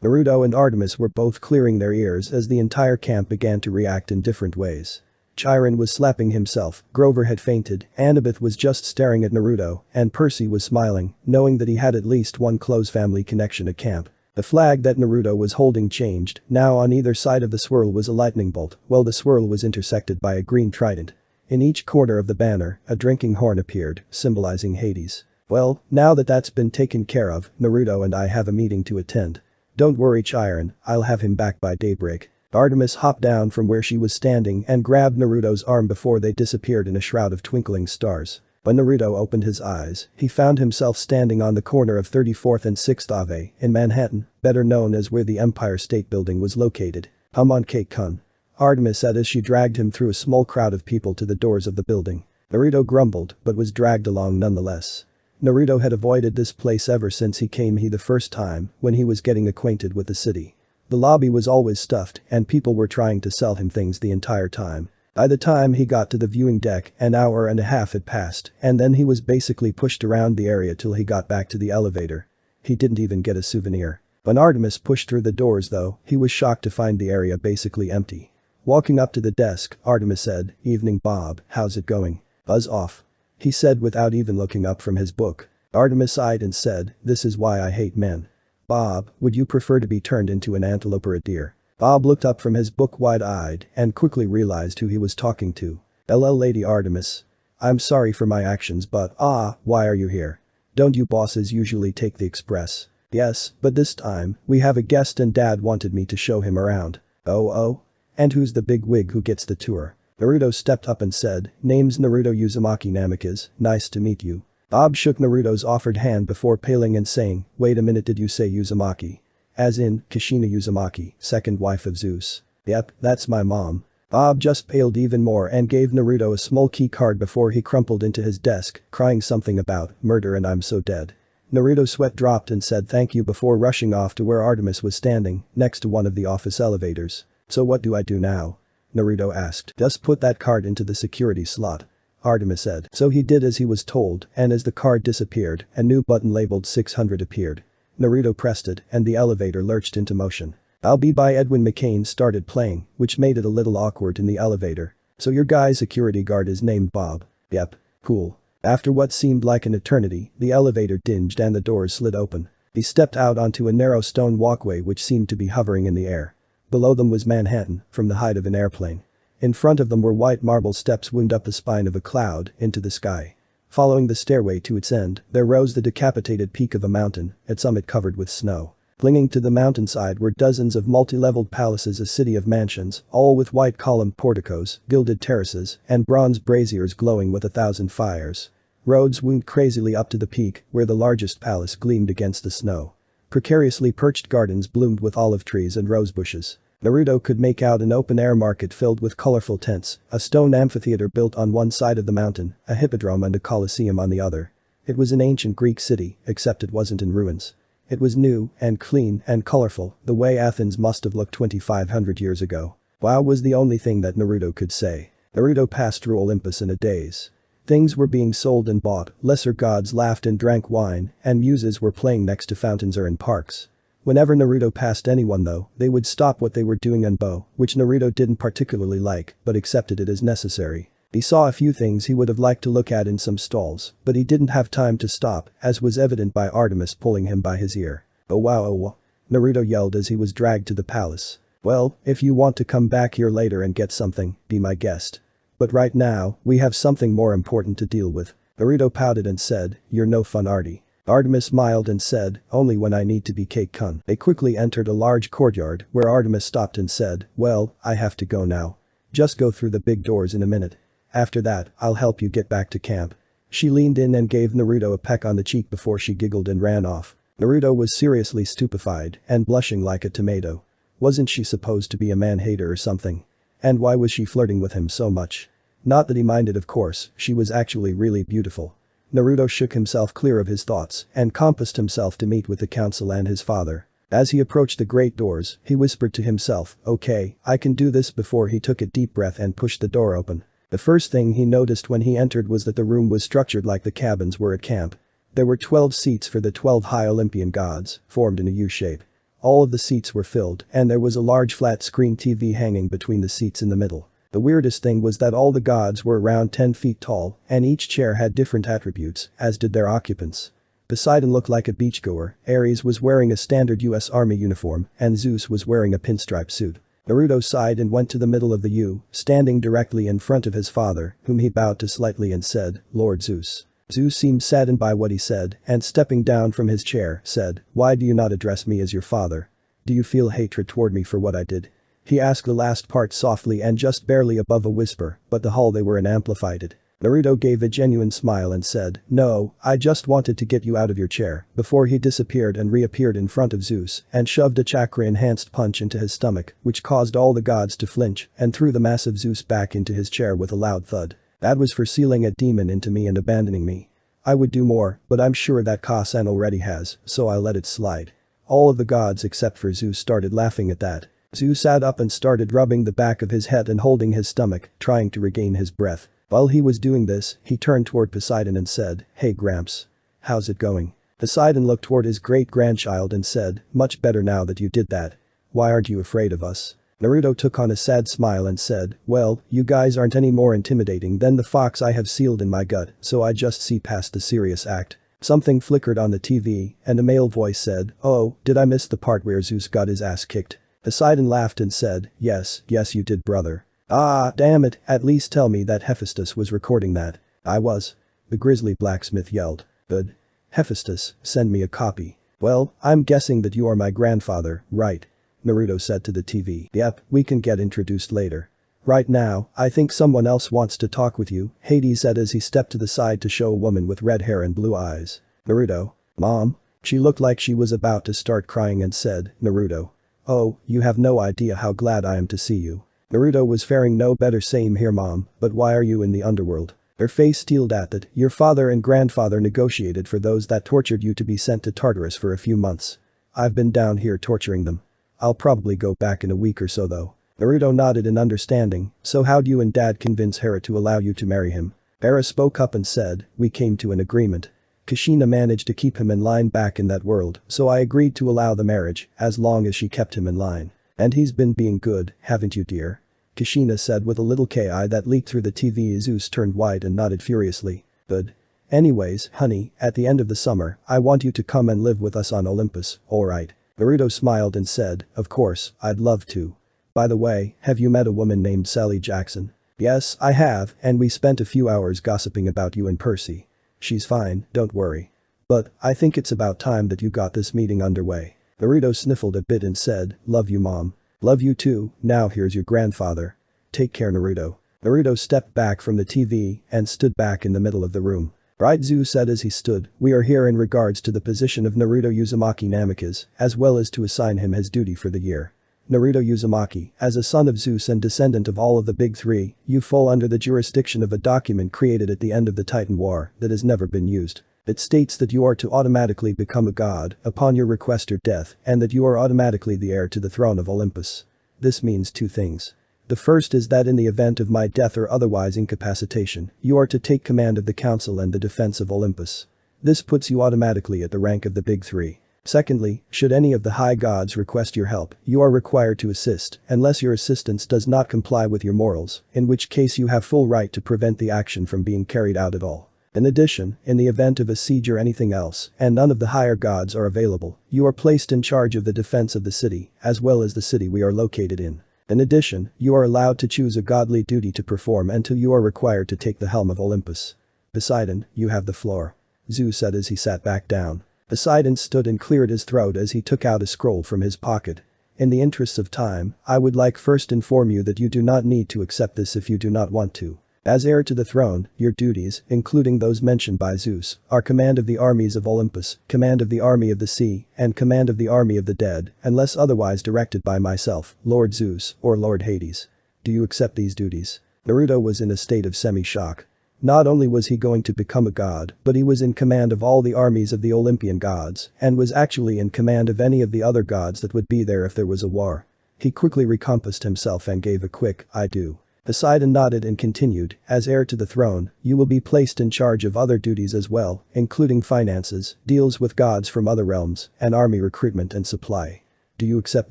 Naruto and Artemis were both clearing their ears as the entire camp began to react in different ways. Chiron was slapping himself, Grover had fainted, Annabeth was just staring at Naruto, and Percy was smiling, knowing that he had at least one close family connection at camp. The flag that Naruto was holding changed, now on either side of the swirl was a lightning bolt, while the swirl was intersected by a green trident. In each corner of the banner, a drinking horn appeared, symbolizing Hades. "Well, now that that's been taken care of, Naruto and I have a meeting to attend. Don't worry, Chiron, I'll have him back by daybreak." Artemis hopped down from where she was standing and grabbed Naruto's arm before they disappeared in a shroud of twinkling stars. When Naruto opened his eyes, he found himself standing on the corner of 34th and 6th Ave in Manhattan, better known as where the Empire State Building was located. "Come on, Cake-kun," Artemis said as she dragged him through a small crowd of people to the doors of the building. Naruto grumbled but was dragged along nonetheless. Naruto had avoided this place ever since he came here the first time when he was getting acquainted with the city. The lobby was always stuffed and people were trying to sell him things the entire time. By the time he got to the viewing deck, an hour and a half had passed, and then he was basically pushed around the area till he got back to the elevator. He didn't even get a souvenir. When Artemis pushed through the doors though, he was shocked to find the area basically empty. Walking up to the desk, Artemis said, "Evening, Bob, how's it going?" "Buzz off," he said without even looking up from his book. Artemis sighed and said, "This is why I hate men." "Bob, would you prefer to be turned into an antelope or a deer?" Bob looked up from his book wide-eyed and quickly realized who he was talking to. "LL Lady Artemis. I'm sorry for my actions but why are you here? Don't you bosses usually take the express?" "Yes, but this time, we have a guest and Dad wanted me to show him around." Oh? And who's the big wig who gets the tour?" Naruto stepped up and said, "Name's Naruto Uzumaki Namikaze, nice to meet you." Bob shook Naruto's offered hand before paling and saying, "Wait a minute, did you say Uzumaki? As in, Kushina Uzumaki, second wife of Zeus?" "Yep, that's my mom." Bob just paled even more and gave Naruto a small key card before he crumpled into his desk, crying something about murder and "I'm so dead." Naruto's sweat dropped and said thank you before rushing off to where Artemis was standing, next to one of the office elevators. "So what do I do now?" Naruto asked. "Just put that card into the security slot," Artemis said. So he did as he was told, and as the card disappeared, a new button labeled 600 appeared. Naruto pressed it, and the elevator lurched into motion. "I'll Be" by Edwin McCain started playing, which made it a little awkward in the elevator. "So your guy's security guard is named Bob?" "Yep. Cool." After what seemed like an eternity, the elevator dinged and the doors slid open. He stepped out onto a narrow stone walkway which seemed to be hovering in the air. Below them was Manhattan, from the height of an airplane. In front of them were white marble steps wound up the spine of a cloud into the sky. Following the stairway to its end, there rose the decapitated peak of a mountain, its summit covered with snow. Clinging to the mountainside were dozens of multi-leveled palaces, a city of mansions, all with white columned porticos, gilded terraces, and bronze braziers glowing with 1,000 fires. Roads wound crazily up to the peak, where the largest palace gleamed against the snow. Precariously perched gardens bloomed with olive trees and rose bushes. Naruto could make out an open-air market filled with colorful tents, a stone amphitheater built on one side of the mountain, a hippodrome and a coliseum on the other. It was an ancient Greek city, except it wasn't in ruins. It was new and clean and colorful, the way Athens must have looked 2500 years ago. Wow was the only thing that Naruto could say. Naruto passed through Olympus in a daze. Things were being sold and bought, lesser gods laughed and drank wine, and muses were playing next to fountains or in parks. Whenever Naruto passed anyone though, they would stop what they were doing and bow, which Naruto didn't particularly like, but accepted it as necessary. He saw a few things he would have liked to look at in some stalls, but he didn't have time to stop, as was evident by Artemis pulling him by his ear. "Oh wow, oh wow," Naruto yelled as he was dragged to the palace. "Well, if you want to come back here later and get something, be my guest. But right now, we have something more important to deal with." Naruto pouted and said, "You're no fun, Artie." Artemis smiled and said, "Only when I need to be cake-kun." They quickly entered a large courtyard where Artemis stopped and said, "Well, I have to go now. Just go through the big doors in a minute. After that, I'll help you get back to camp." She leaned in and gave Naruto a peck on the cheek before she giggled and ran off. Naruto was seriously stupefied and blushing like a tomato. Wasn't she supposed to be a man-hater or something? And why was she flirting with him so much? Not that he minded, of course, she was actually really beautiful. Naruto shook himself clear of his thoughts and compassed himself to meet with the council and his father. As he approached the great doors, he whispered to himself, "Okay, I can do this," before he took a deep breath and pushed the door open. The first thing he noticed when he entered was that the room was structured like the cabins were at camp. There were 12 seats for the 12 high Olympian gods, formed in a U-shape. All of the seats were filled, and there was a large flat-screen TV hanging between the seats in the middle. The weirdest thing was that all the gods were around 10 feet tall, and each chair had different attributes, as did their occupants. Poseidon looked like a beachgoer, Ares was wearing a standard US Army uniform, and Zeus was wearing a pinstripe suit. Naruto sighed and went to the middle of the U, standing directly in front of his father, whom he bowed to slightly and said, "Lord Zeus." Zeus seemed saddened by what he said, and stepping down from his chair, said, "Why do you not address me as your father? Do you feel hatred toward me for what I did?" He asked the last part softly and just barely above a whisper, but the hall they were in amplified it. Naruto gave a genuine smile and said, "No, I just wanted to get you out of your chair," before he disappeared and reappeared in front of Zeus and shoved a chakra-enhanced punch into his stomach, which caused all the gods to flinch and threw the massive Zeus back into his chair with a loud thud. "That was for sealing a demon into me and abandoning me. I would do more, but I'm sure that Ka-san already has, so I let it slide." All of the gods except for Zeus started laughing at that. Zeus sat up and started rubbing the back of his head and holding his stomach, trying to regain his breath. While he was doing this, he turned toward Poseidon and said, "Hey Gramps. How's it going?" Poseidon looked toward his great-grandchild and said, "Much better now that you did that. Why aren't you afraid of us?" Naruto took on a sad smile and said, "Well, you guys aren't any more intimidating than the fox I have sealed in my gut, so I just see past the serious act." Something flickered on the TV, and a male voice said, "Oh, did I miss the part where Zeus got his ass kicked?" Poseidon laughed and said, yes you did, brother." "Ah, damn it, at least tell me that Hephaestus was recording that." "I was," the grizzly blacksmith yelled. "Good. Hephaestus, send me a copy." "Well, I'm guessing that you are my grandfather, right?" Naruto said to the TV. "Yep, we can get introduced later. Right now, I think someone else wants to talk with you," Hades said as he stepped to the side to show a woman with red hair and blue eyes. "Naruto." "Mom?" She looked like she was about to start crying and said, "Naruto. Oh, you have no idea how glad I am to see you." Naruto was faring no better. "Same here, Mom, but why are you in the underworld?" Her face steeled at that. "Your father and grandfather negotiated for those that tortured you to be sent to Tartarus for a few months. I've been down here torturing them. I'll probably go back in a week or so though." Naruto nodded in understanding. "So how'd you and Dad convince Hera to allow you to marry him?" Hera spoke up and said, "We came to an agreement. Kushina managed to keep him in line back in that world, so I agreed to allow the marriage, as long as she kept him in line. And he's been being good, haven't you, dear?" Kushina said with a little ki that leaked through the TV. Zeus turned white and nodded furiously. "Good. Anyways, honey, at the end of the summer, I want you to come and live with us on Olympus, alright?" Naruto smiled and said, "Of course, I'd love to. By the way, have you met a woman named Sally Jackson?" "Yes, I have, and we spent a few hours gossiping about you and Percy. She's fine, don't worry. But I think it's about time that you got this meeting underway." Naruto sniffled a bit and said, "Love you, Mom." "Love you too, now here's your grandfather. Take care, Naruto." Naruto stepped back from the TV and stood back in the middle of the room. "Right," Zeus said as he stood, "we are here in regards to the position of Naruto Uzumaki Namikaze, as well as to assign him his duty for the year. Naruto Uzumaki, as a son of Zeus and descendant of all of the big three, you fall under the jurisdiction of a document created at the end of the Titan War that has never been used. It states that you are to automatically become a god upon your request or death and that you are automatically the heir to the throne of Olympus. This means two things. The first is that in the event of my death or otherwise incapacitation, you are to take command of the council and the defense of Olympus. This puts you automatically at the rank of the big three. Secondly, should any of the high gods request your help, you are required to assist, unless your assistance does not comply with your morals, in which case you have full right to prevent the action from being carried out at all. In addition, in the event of a siege or anything else, and none of the higher gods are available, you are placed in charge of the defense of the city, as well as the city we are located in. In addition, you are allowed to choose a godly duty to perform until you are required to take the helm of Olympus. Poseidon, you have the floor. Zeus said as he sat back down. Poseidon stood and cleared his throat as he took out a scroll from his pocket. In the interests of time, I would like first inform you that you do not need to accept this if you do not want to. As heir to the throne, your duties, including those mentioned by Zeus, are command of the armies of Olympus, command of the army of the sea, and command of the army of the dead, unless otherwise directed by myself, Lord Zeus, or Lord Hades. Do you accept these duties? Naruto was in a state of semi-shock. Not only was he going to become a god, but he was in command of all the armies of the Olympian gods, and was actually in command of any of the other gods that would be there if there was a war. He quickly recompassed himself and gave a quick, I do. Poseidon nodded and continued, as heir to the throne, you will be placed in charge of other duties as well, including finances, deals with gods from other realms, and army recruitment and supply. Do you accept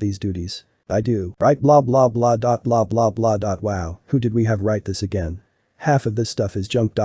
these duties? I do. Right blah blah blah dot blah blah blah dot wow, who did we have write this again? Half of this stuff is junk.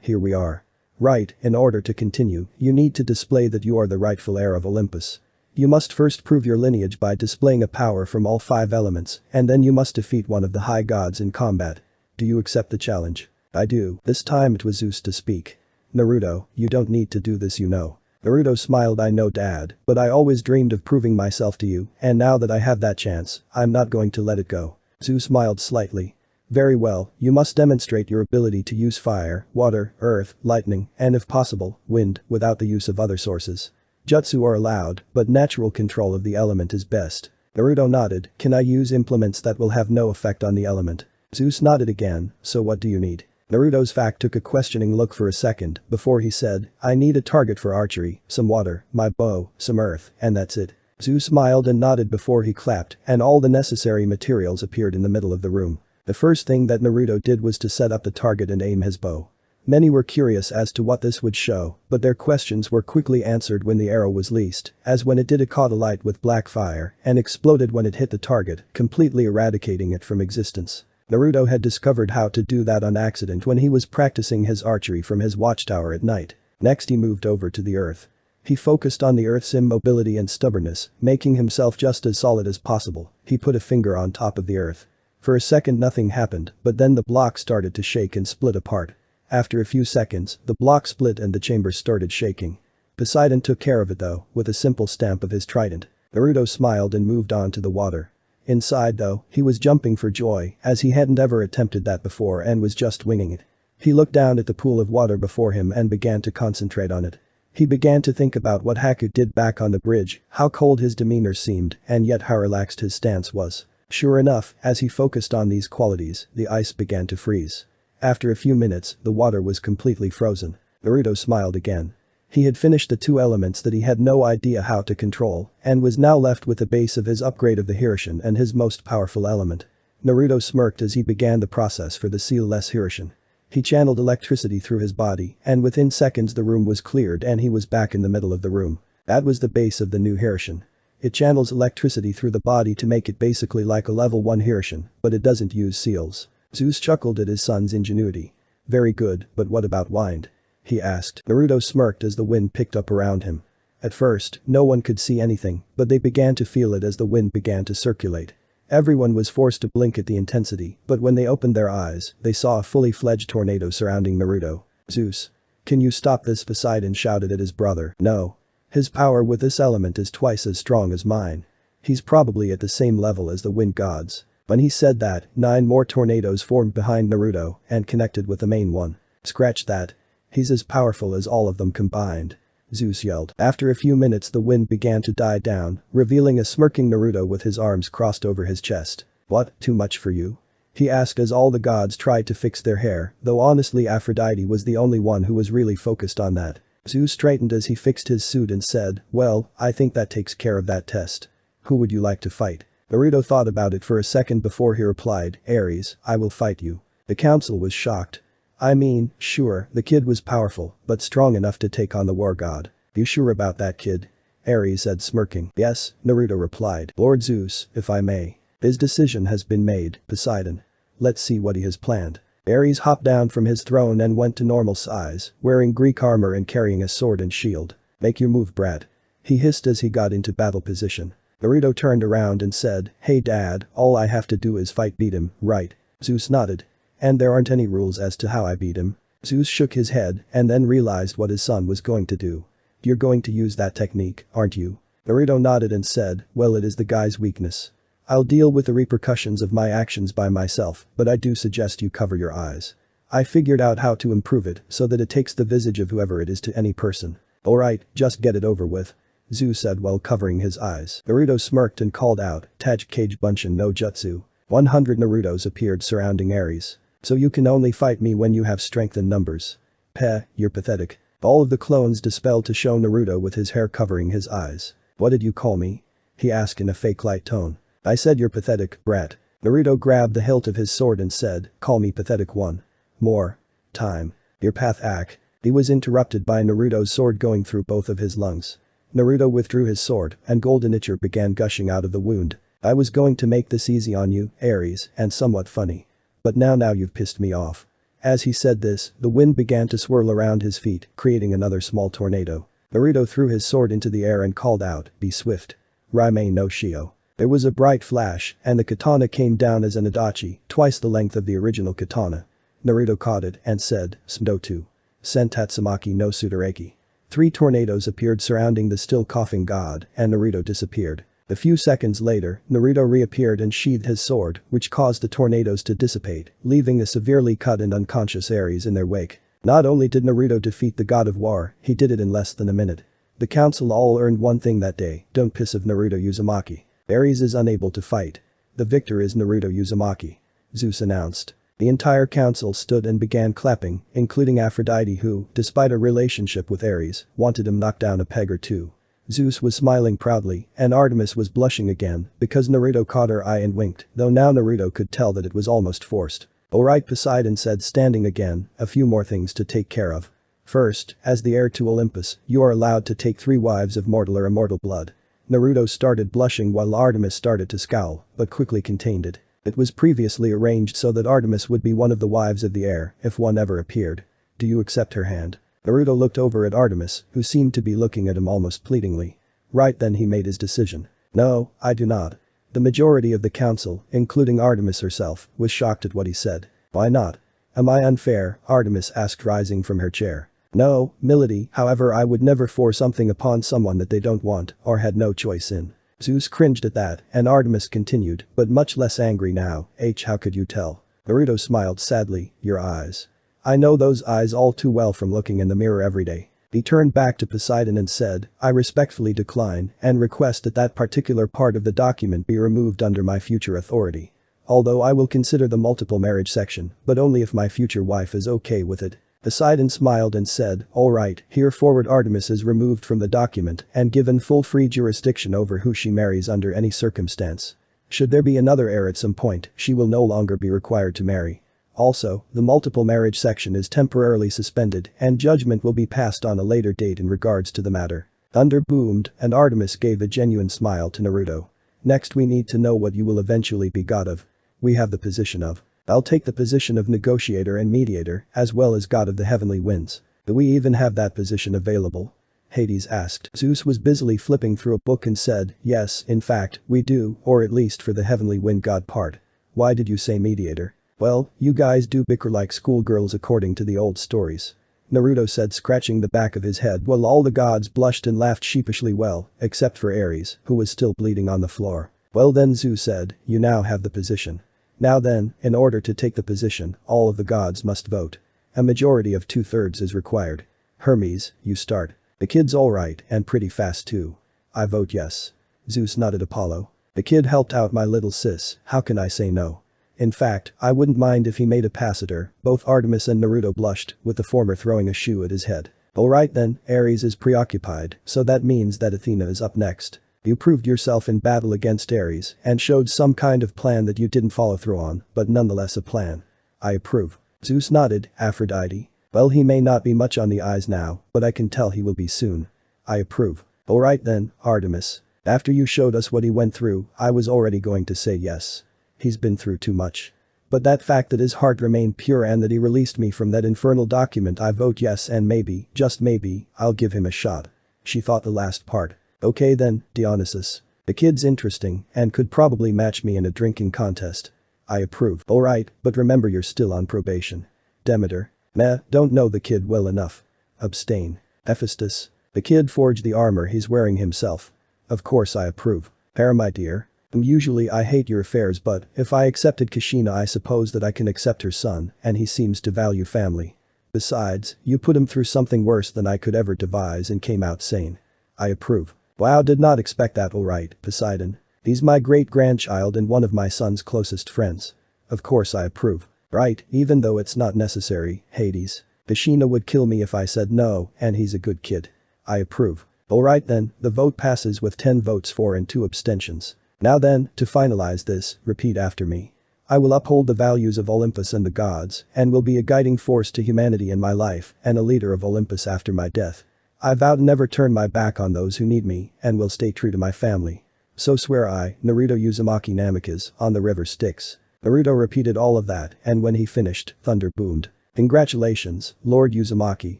Here we are. Right, in order to continue, you need to display that you are the rightful heir of Olympus. You must first prove your lineage by displaying a power from all 5 elements, and then you must defeat one of the high gods in combat. Do you accept the challenge? I do. This time it was Zeus to speak. Naruto, you don't need to do this, you know. Naruto smiled. I know, Dad, but I always dreamed of proving myself to you, and now that I have that chance, I'm not going to let it go. Zeus smiled slightly. Very well, you must demonstrate your ability to use fire, water, earth, lightning, and if possible, wind, without the use of other sources. Jutsu are allowed, but natural control of the element is best. Naruto nodded. Can I use implements that will have no effect on the element? Zeus nodded again. So what do you need? Naruto's face took a questioning look for a second before he said, I need a target for archery, some water, my bow, some earth, and that's it. Zeus smiled and nodded before he clapped, and all the necessary materials appeared in the middle of the room. The first thing that Naruto did was to set up the target and aim his bow. Many were curious as to what this would show, but their questions were quickly answered when the arrow was released, as when it did it caught alight with black fire and exploded when it hit the target, completely eradicating it from existence. Naruto had discovered how to do that on accident when he was practicing his archery from his watchtower at night. Next he moved over to the earth. He focused on the earth's immobility and stubbornness, making himself just as solid as possible. He put a finger on top of the earth. For a second nothing happened, but then the block started to shake and split apart. After a few seconds, the block split and the chamber started shaking. Poseidon took care of it though, with a simple stamp of his trident. Naruto smiled and moved on to the water. Inside though, he was jumping for joy, as he hadn't ever attempted that before and was just winging it. He looked down at the pool of water before him and began to concentrate on it. He began to think about what Haku did back on the bridge, how cold his demeanor seemed, and yet how relaxed his stance was. Sure enough, as he focused on these qualities, the ice began to freeze. After a few minutes, the water was completely frozen. Naruto smiled again. He had finished the 2 elements that he had no idea how to control, and was now left with the base of his upgrade of the Hirshin and his most powerful element. Naruto smirked as he began the process for the Seal-less Hirshin. He channeled electricity through his body, and within seconds the room was cleared and he was back in the middle of the room. That was the base of the new Hirshin. It channels electricity through the body to make it basically like a level 1 Hirshin, but it doesn't use seals. Zeus chuckled at his son's ingenuity. Very good, but what about wind? He asked. Naruto smirked as the wind picked up around him. At first, no one could see anything, but they began to feel it as the wind began to circulate. Everyone was forced to blink at the intensity, but when they opened their eyes, they saw a fully fledged tornado surrounding Naruto. Zeus. Can you stop this? Poseidon shouted at his brother. No. His power with this element is twice as strong as mine. He's probably at the same level as the wind gods. When he said that, 9 more tornadoes formed behind Naruto and connected with the main one. Scratch that. He's as powerful as all of them combined. Zeus yelled. After a few minutes the wind began to die down, revealing a smirking Naruto with his arms crossed over his chest. What, too much for you? He asked as all the gods tried to fix their hair, though honestly Aphrodite was the only one who was really focused on that. Zeus straightened as he fixed his suit and said, well, I think that takes care of that test. Who would you like to fight? Naruto thought about it for a second before he replied, Ares, I will fight you. The council was shocked. I mean, sure, the kid was powerful, but strong enough to take on the war god. You sure about that, kid? Ares said, smirking. Yes, Naruto replied. Lord Zeus, if I may. His decision has been made, Poseidon. Let's see what he has planned. Ares hopped down from his throne and went to normal size, wearing Greek armor and carrying a sword and shield. Make your move, brat. He hissed as he got into battle position. Naruto turned around and said, hey dad, all I have to do is beat him, right? Zeus nodded. And there aren't any rules as to how I beat him. Zeus shook his head and then realized what his son was going to do. You're going to use that technique, aren't you? Naruto nodded and said, well, it is the guy's weakness. I'll deal with the repercussions of my actions by myself, but I do suggest you cover your eyes. I figured out how to improve it so that it takes the visage of whoever it is to any person. Alright, just get it over with. Zeus said while covering his eyes. Naruto smirked and called out, Taj Kage Bunshin no Jutsu. 100 Narutos appeared surrounding Ares. So you can only fight me when you have strength in numbers. Peh, you're pathetic. All of the clones dispelled to show Naruto with his hair covering his eyes. What did you call me? He asked in a fake light tone. I said you're pathetic, brat. Naruto grabbed the hilt of his sword and said, call me pathetic one. More. Time. Your path ack. He was interrupted by Naruto's sword going through both of his lungs. Naruto withdrew his sword and golden ichor began gushing out of the wound. I was going to make this easy on you, Ares, and somewhat funny. But now you've pissed me off. As he said this, the wind began to swirl around his feet, creating another small tornado. Naruto threw his sword into the air and called out, be swift. Raimei no Shio. There was a bright flash, and the katana came down as an adachi, twice the length of the original katana. Naruto caught it and said, Sendotu. Sentatsumaki no Sudareki. 3 tornadoes appeared surrounding the still coughing god, and Naruto disappeared. A few seconds later, Naruto reappeared and sheathed his sword, which caused the tornadoes to dissipate, leaving a severely cut and unconscious Ares in their wake. Not only did Naruto defeat the god of war, he did it in less than a minute. The council all earned one thing that day, don't piss of Naruto Uzumaki. Ares is unable to fight. The victor is Naruto Uzumaki. Zeus announced. The entire council stood and began clapping, including Aphrodite who, despite a relationship with Ares, wanted him knocked down a peg or two. Zeus was smiling proudly, and Artemis was blushing again because Naruto caught her eye and winked, though now Naruto could tell that it was almost forced. Alright, Poseidon said, standing again, a few more things to take care of. First, as the heir to Olympus, you are allowed to take 3 wives of mortal or immortal blood. Naruto started blushing while Artemis started to scowl, but quickly contained it. It was previously arranged so that Artemis would be one of the wives of the heir if one ever appeared. Do you accept her hand? Naruto looked over at Artemis, who seemed to be looking at him almost pleadingly. Right then he made his decision. No, I do not. The majority of the council, including Artemis herself, was shocked at what he said. Why not? Am I unfair? Artemis asked, rising from her chair. No, Milady, however, I would never force something upon someone that they don't want or had no choice in. Zeus cringed at that, and Artemis continued, but much less angry now. How could you tell? Naruto smiled sadly, your eyes. I know those eyes all too well from looking in the mirror every day. He turned back to Poseidon and said, I respectfully decline and request that that particular part of the document be removed under my future authority. Although I will consider the multiple marriage section, but only if my future wife is okay with it. Poseidon smiled and said, alright, hereforward Artemis is removed from the document and given full free jurisdiction over who she marries under any circumstance. Should there be another heir at some point, she will no longer be required to marry. Also, the multiple marriage section is temporarily suspended and judgment will be passed on a later date in regards to the matter. Thunder boomed and Artemis gave a genuine smile to Naruto. Next we need to know what you will eventually be god of. We have the position of. I'll take the position of negotiator and mediator, as well as god of the heavenly winds. Do we even have that position available? Hades asked. Zeus was busily flipping through a book and said, yes, in fact, we do, or at least for the heavenly wind god part. Why did you say mediator? Well, you guys do bicker like schoolgirls according to the old stories. Naruto said, scratching the back of his head while all the gods blushed and laughed sheepishly, well, except for Ares, who was still bleeding on the floor. Well then, Zeus said, you now have the position. Now then, in order to take the position, all of the gods must vote. A majority of 2/3 is required. Hermes, you start. The kid's alright and pretty fast too. I vote yes. Zeus nodded. Apollo. The kid helped out my little sis, how can I say no? In fact, I wouldn't mind if he made a pass at her. Both Artemis and Naruto blushed, with the former throwing a shoe at his head. Alright then, Ares is preoccupied, so that means that Athena is up next. You proved yourself in battle against Ares and showed some kind of plan that you didn't follow through on, but nonetheless a plan. I approve. Zeus nodded. Aphrodite. Well, he may not be much on the eyes now, but I can tell he will be soon. I approve. Alright then, Artemis. After you showed us what he went through, I was already going to say yes. He's been through too much. But that fact that his heart remained pure and that he released me from that infernal document, I vote yes, and maybe, just maybe, I'll give him a shot. She thought the last part. Okay then, Dionysus. The kid's interesting and could probably match me in a drinking contest. I approve. Alright, but remember you're still on probation. Demeter. Meh, don't know the kid well enough. Abstain. Hephaestus. The kid forged the armor he's wearing himself. Of course I approve. Hera, my dear. Usually I hate your affairs, but if I accepted Kashina, I suppose that I can accept her son, and he seems to value family. Besides, you put him through something worse than I could ever devise and came out sane. I approve. Wow, did not expect that. Alright, Poseidon. He's my great-grandchild and one of my son's closest friends. Of course I approve. Right, even though it's not necessary, Hades. Kashina would kill me if I said no, and he's a good kid. I approve. Alright then, the vote passes with 10 votes for and 2 abstentions. Now then, to finalize this, repeat after me. I will uphold the values of Olympus and the gods, and will be a guiding force to humanity in my life, and a leader of Olympus after my death. I vow to never turn my back on those who need me, and will stay true to my family. So swear I, Naruto Uzumaki Namikaze, on the river Styx. Naruto repeated all of that, and when he finished, thunder boomed. Congratulations, Lord Uzumaki,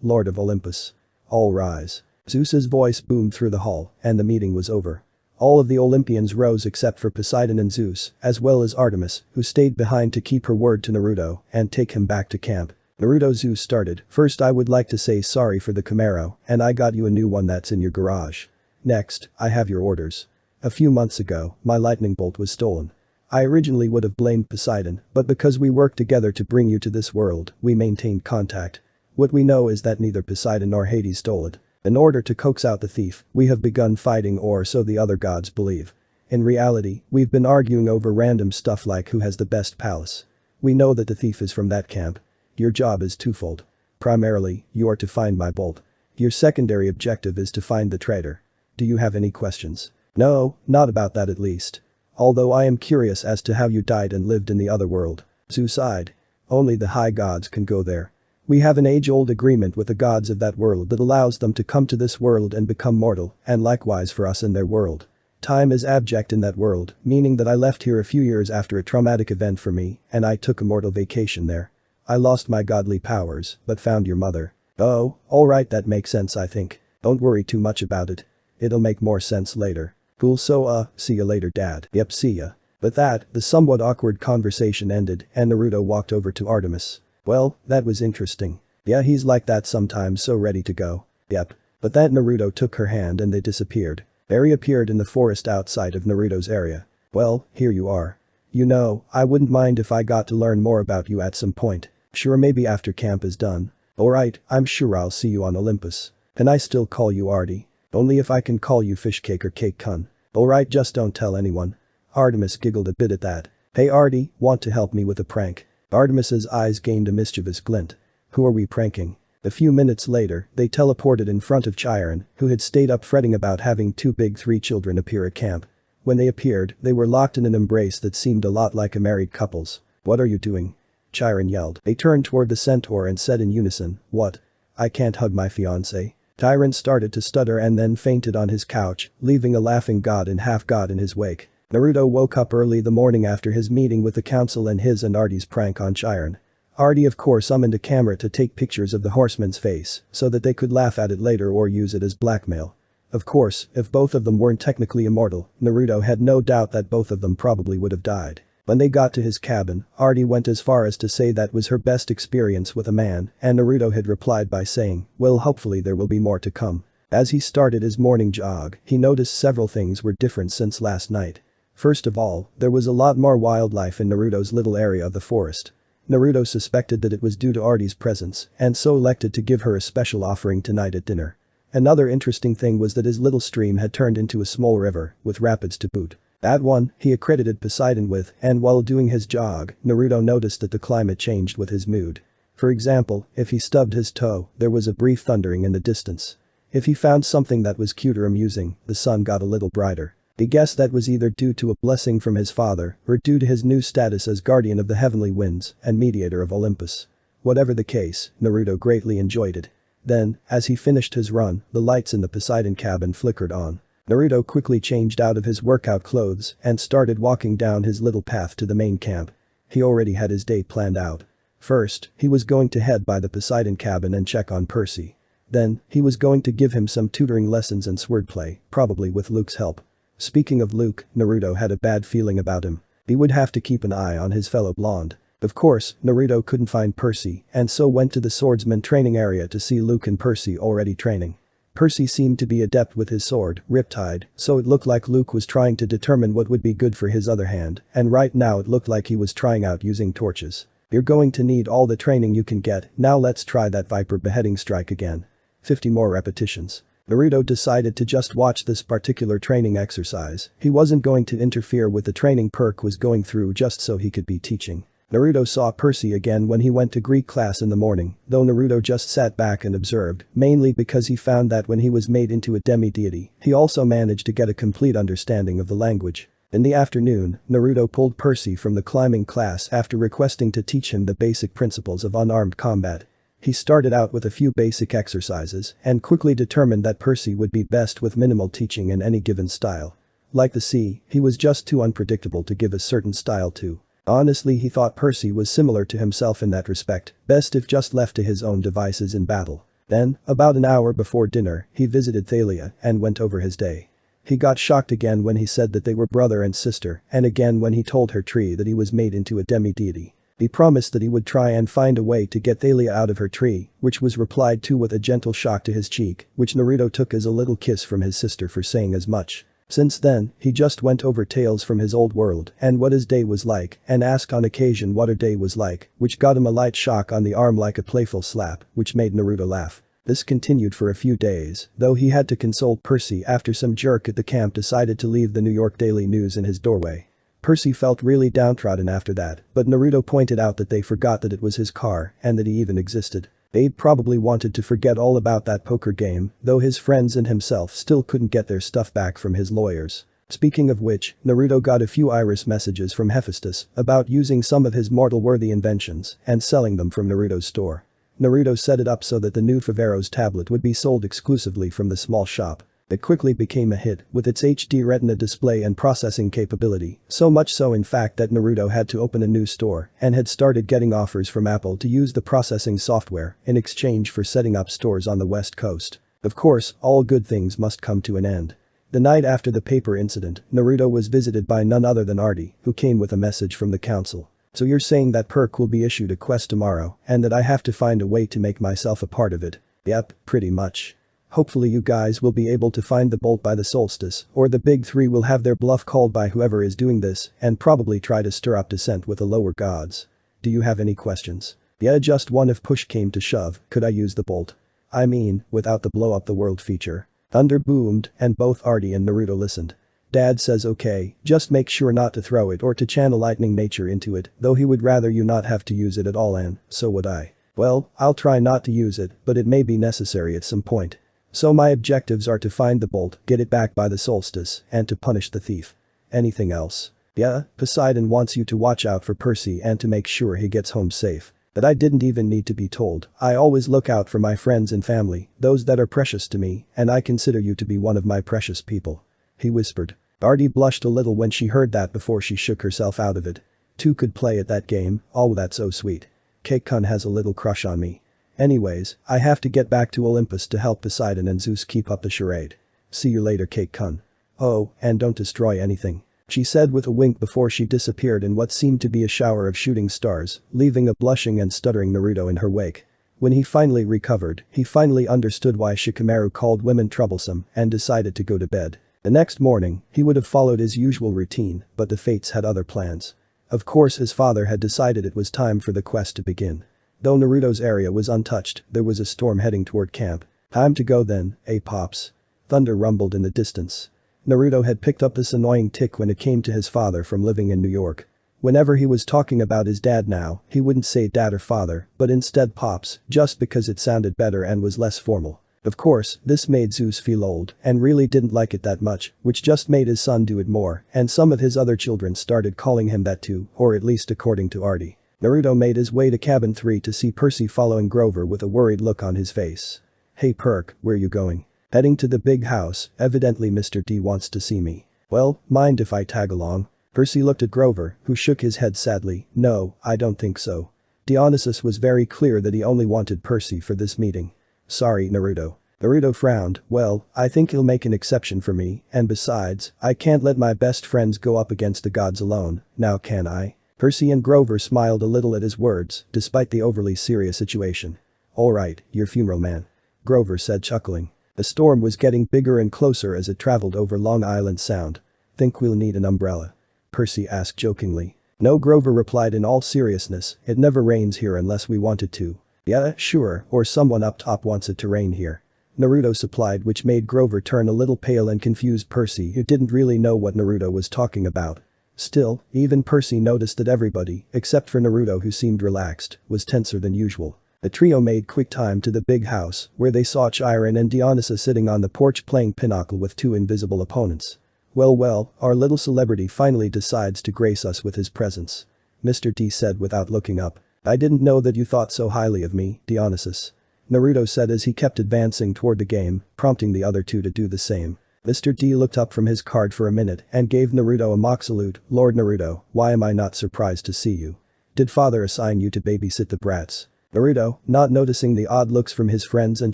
Lord of Olympus. All rise. Zeus's voice boomed through the hall, and the meeting was over. All of the Olympians rose except for Poseidon and Zeus, as well as Artemis, who stayed behind to keep her word to Naruto and take him back to camp. Naruto. Zeus started. First, I would like to say sorry for the Camaro, and I got you a new one that's in your garage. Next, I have your orders. A few months ago, my lightning bolt was stolen. I originally would have blamed Poseidon, but because we worked together to bring you to this world, we maintained contact. What we know is that neither Poseidon nor Hades stole it. In order to coax out the thief, we have begun fighting, or so the other gods believe. In reality, we've been arguing over random stuff like who has the best palace. We know that the thief is from that camp. Your job is twofold. Primarily, you are to find my bolt. Your secondary objective is to find the traitor. Do you have any questions? No, not about that at least. Although I am curious as to how you died and lived in the other world. Zeus sighed. Only the high gods can go there. We have an age-old agreement with the gods of that world that allows them to come to this world and become mortal, and likewise for us in their world. Time is abject in that world, meaning that I left here a few years after a traumatic event for me, and I took a mortal vacation there. I lost my godly powers, but found your mother. Oh, alright, that makes sense, I think. Don't worry too much about it. It'll make more sense later. Cool, so see you later, Dad. Yep, see ya. With that, the somewhat awkward conversation ended and Naruto walked over to Artemis. Well, that was interesting. Yeah, he's like that sometimes, so ready to go. Yep. But that Naruto took her hand and they disappeared. Eri appeared in the forest outside of Naruto's area. Well, here you are. You know, I wouldn't mind if I got to learn more about you at some point. Sure, maybe after camp is done. Alright, I'm sure I'll see you on Olympus. Can I still call you Artie? Only if I can call you Fishcake or Cake-kun. Alright, just don't tell anyone. Artemis giggled a bit at that. Hey Artie, want to help me with a prank? Artemis's eyes gained a mischievous glint. Who are we pranking? A few minutes later, they teleported in front of Chiron, who had stayed up fretting about having 2 big 3 children appear at camp. When they appeared, they were locked in an embrace that seemed a lot like a married couple's. What are you doing? Chiron yelled. They turned toward the centaur and said in unison, what? I can't hug my fiancé. Chiron started to stutter and then fainted on his couch, leaving a laughing god and half-god in his wake. Naruto woke up early the morning after his meeting with the council and his and Artie's prank on Chiron. Artie of course summoned a camera to take pictures of the horseman's face so that they could laugh at it later or use it as blackmail. Of course, if both of them weren't technically immortal, Naruto had no doubt that both of them probably would have died. When they got to his cabin, Artie went as far as to say that was her best experience with a man, and Naruto had replied by saying, well, hopefully there will be more to come. As he started his morning jog, he noticed several things were different since last night. First of all, there was a lot more wildlife in Naruto's little area of the forest. Naruto suspected that it was due to Artie's presence, and so elected to give her a special offering tonight at dinner. Another interesting thing was that his little stream had turned into a small river, with rapids to boot. That one, he accredited Poseidon with, and while doing his jog, Naruto noticed that the climate changed with his mood. For example, if he stubbed his toe, there was a brief thundering in the distance. If he found something that was cute or amusing, the sun got a little brighter. He guessed that was either due to a blessing from his father or due to his new status as guardian of the heavenly winds and mediator of Olympus. Whatever the case, Naruto greatly enjoyed it. Then, as he finished his run, the lights in the Poseidon cabin flickered on. Naruto quickly changed out of his workout clothes and started walking down his little path to the main camp. He already had his day planned out. First, he was going to head by the Poseidon cabin and check on Percy. Then, he was going to give him some tutoring lessons and swordplay, probably with Luke's help. Speaking of Luke, Naruto had a bad feeling about him. He would have to keep an eye on his fellow blonde. Of course, Naruto couldn't find Percy and so went to the swordsman training area to see Luke and Percy already training. Percy seemed to be adept with his sword, Riptide, so it looked like Luke was trying to determine what would be good for his other hand, and right now it looked like he was trying out using torches. You're going to need all the training you can get, now let's try that Viper beheading strike again. 50 more repetitions. Naruto decided to just watch this particular training exercise. He wasn't going to interfere with the training Perk was going through just so he could be teaching. Naruto saw Percy again when he went to Greek class in the morning, though Naruto just sat back and observed, mainly because he found that when he was made into a demi-deity, he also managed to get a complete understanding of the language. In the afternoon, Naruto pulled Percy from the climbing class after requesting to teach him the basic principles of unarmed combat. He started out with a few basic exercises and quickly determined that Percy would be best with minimal teaching in any given style. Like the sea, he was just too unpredictable to give a certain style to. Honestly, he thought Percy was similar to himself in that respect, best if just left to his own devices in battle. Then, about an hour before dinner, he visited Thalia and went over his day. He got shocked again when he said that they were brother and sister, and again when he told her tree that he was made into a demi-deity. He promised that he would try and find a way to get Thalia out of her tree, which was replied to with a gentle shock to his cheek, which Naruto took as a little kiss from his sister for saying as much. Since then, he just went over tales from his old world and what his day was like and asked on occasion what her day was like, which got him a light shock on the arm like a playful slap, which made Naruto laugh. This continued for a few days, though he had to console Percy after some jerk at the camp decided to leave the New York Daily News in his doorway. Percy felt really downtrodden after that, but Naruto pointed out that they forgot that it was his car and that he even existed. They probably wanted to forget all about that poker game, though his friends and himself still couldn't get their stuff back from his lawyers. Speaking of which, Naruto got a few iris messages from Hephaestus about using some of his mortal-worthy inventions and selling them from Naruto's store. Naruto set it up so that the new Favero's tablet would be sold exclusively from the small shop. It quickly became a hit with its HD Retina display and processing capability, so much so in fact that Naruto had to open a new store and had started getting offers from Apple to use the processing software in exchange for setting up stores on the West Coast. Of course, all good things must come to an end. The night after the paper incident, Naruto was visited by none other than Artie, who came with a message from the council. So you're saying that Perk will be issued a quest tomorrow and that I have to find a way to make myself a part of it? Yep, pretty much. Hopefully you guys will be able to find the bolt by the solstice, or the big three will have their bluff called by whoever is doing this and probably try to stir up dissent with the lower gods. Do you have any questions? Yeah, just one. If push came to shove, could I use the bolt? I mean, without the blow up the world feature. Thunder boomed and both Artie and Naruto listened. Dad says okay, just make sure not to throw it or to channel lightning nature into it, though he would rather you not have to use it at all, and so would I. Well, I'll try not to use it, but it may be necessary at some point. So my objectives are to find the bolt, get it back by the solstice, and to punish the thief. Anything else? Yeah, Poseidon wants you to watch out for Percy and to make sure he gets home safe. That I didn't even need to be told. I always look out for my friends and family, those that are precious to me, and I consider you to be one of my precious people. He whispered. Artie blushed a little when she heard that before she shook herself out of it. Two could play at that game, oh that's so sweet. Cake-kun has a little crush on me. Anyways, I have to get back to Olympus to help Poseidon and Zeus keep up the charade. See you later, Cake-kun. Oh, and don't destroy anything. She said with a wink before she disappeared in what seemed to be a shower of shooting stars, leaving a blushing and stuttering Naruto in her wake. When he finally recovered, he finally understood why Shikamaru called women troublesome and decided to go to bed. The next morning, he would have followed his usual routine, but the fates had other plans. Of course, his father had decided it was time for the quest to begin. Though Naruto's area was untouched, there was a storm heading toward camp. Time to go then, eh pops? Thunder rumbled in the distance. Naruto had picked up this annoying tick when it came to his father from living in New York. Whenever he was talking about his dad now, he wouldn't say dad or father, but instead pops, just because it sounded better and was less formal. Of course, this made Zeus feel old and really didn't like it that much, which just made his son do it more, and some of his other children started calling him that too, or at least according to Artie. Naruto made his way to cabin 3 to see Percy following Grover with a worried look on his face. "Hey Perk, where you going?" "Heading to the big house, evidently Mr. D wants to see me." "Well, mind if I tag along?" Percy looked at Grover, who shook his head sadly. "No, I don't think so." Dionysus was very clear that he only wanted Percy for this meeting. "Sorry, Naruto." Naruto frowned. "Well, I think he'll make an exception for me, and besides, I can't let my best friends go up against the gods alone, now can I?" Percy and Grover smiled a little at his words, despite the overly serious situation. "Alright, your funeral man," Grover said, chuckling. The storm was getting bigger and closer as it traveled over Long Island Sound. "Think we'll need an umbrella?" Percy asked jokingly. "No," Grover replied in all seriousness, "it never rains here unless we want it to." "Yeah, sure, or someone up top wants it to rain here," Naruto supplied, which made Grover turn a little pale and confused Percy, who didn't really know what Naruto was talking about. Still, even Percy noticed that everybody, except for Naruto who seemed relaxed, was tenser than usual. The trio made quick time to the big house, where they saw Chiron and Dionysus sitting on the porch playing pinochle with two invisible opponents. Well, our little celebrity finally decides to grace us with his presence," Mr. D said without looking up. "I didn't know that you thought so highly of me, Dionysus," Naruto said as he kept advancing toward the game, prompting the other two to do the same. Mr. D looked up from his card for a minute and gave Naruto a mock salute. "Lord Naruto, why am I not surprised to see you? Did father assign you to babysit the brats?" Naruto, not noticing the odd looks from his friends and